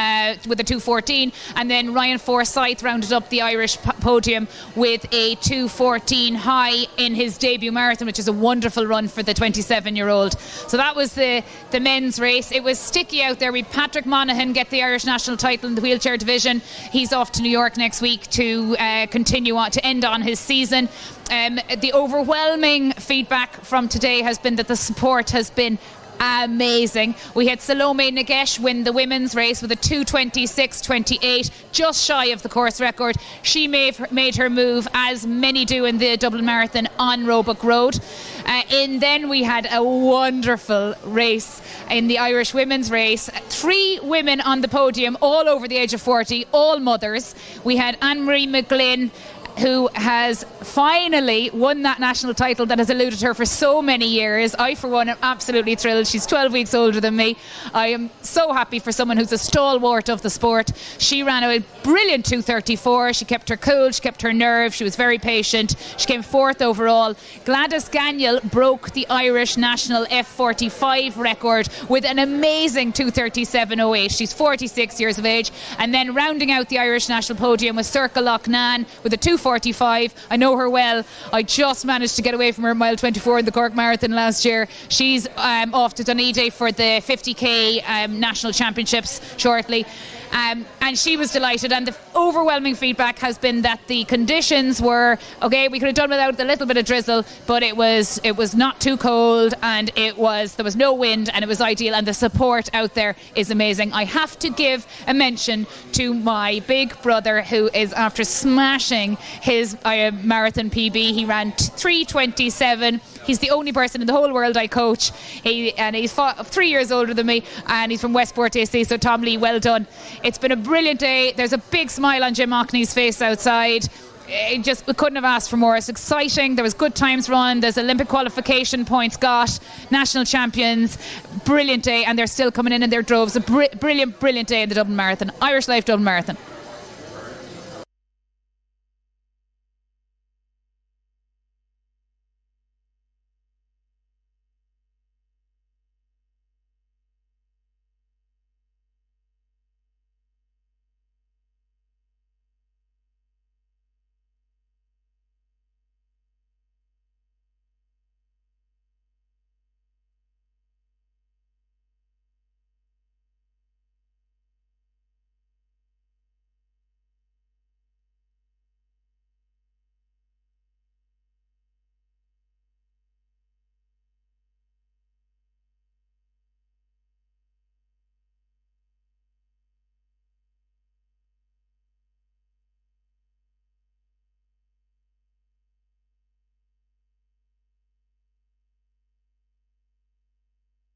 with a 2:14, and then Ryan Forsyth rounded up the Irish podium with a 2:14 high in his debut marathon, which is a wonderful run for the 27-year-old. So that was the men's race. It was sticky out there. We had Patrick Monaghan get the Irish national title in the wheelchair division. He's off to New York next week to continue on, to end on his season. The overwhelming feedback from today has been that the support has been amazing. We had Salome Nagesh win the women's race with a 2:26.28, just shy of the course record. She made her move, as many do in the Dublin Marathon, on Roebuck Road. And then we had a wonderful race in the Irish women's race. 3 women on the podium, all over the age of 40, all mothers. We had Anne-Marie McGlynn, who has finally won that national title that has eluded her for so many years. I, for one, am absolutely thrilled. She's 12 weeks older than me. I am so happy for someone who's a stalwart of the sport. She ran a brilliant 2:34. She kept her cool, she kept her nerve, she was very patient. She came 4th overall. Gladys Gagnon broke the Irish national F45 record with an amazing 2:37.08. She's 46 years of age. And then rounding out the Irish national podium was Circa Loughnane with a 2:45. I know her well. I just managed to get away from her mile 24 in the Cork Marathon last year. She's off to Dunedin for the 50k national championships shortly. And she was delighted, and the overwhelming feedback has been that the conditions were okay. We could have done without a little bit of drizzle, but it was not too cold, and there was no wind, and it was ideal, and the support out there is amazing. I have to give a mention to my big brother, who is after smashing his marathon PB. He ran 3:27. He's the only person in the whole world I coach. He's 3 years older than me, and he's from Westport AC. So Tom Lee, well done. It's been a brilliant day. There's a big smile on Jim Ochney's face outside. We couldn't have asked for more. It's exciting. There was good times run. There's Olympic qualification points got. National champions. Brilliant day, and they're still coming in their droves. A brilliant day in the Dublin Marathon. Irish Life Dublin Marathon.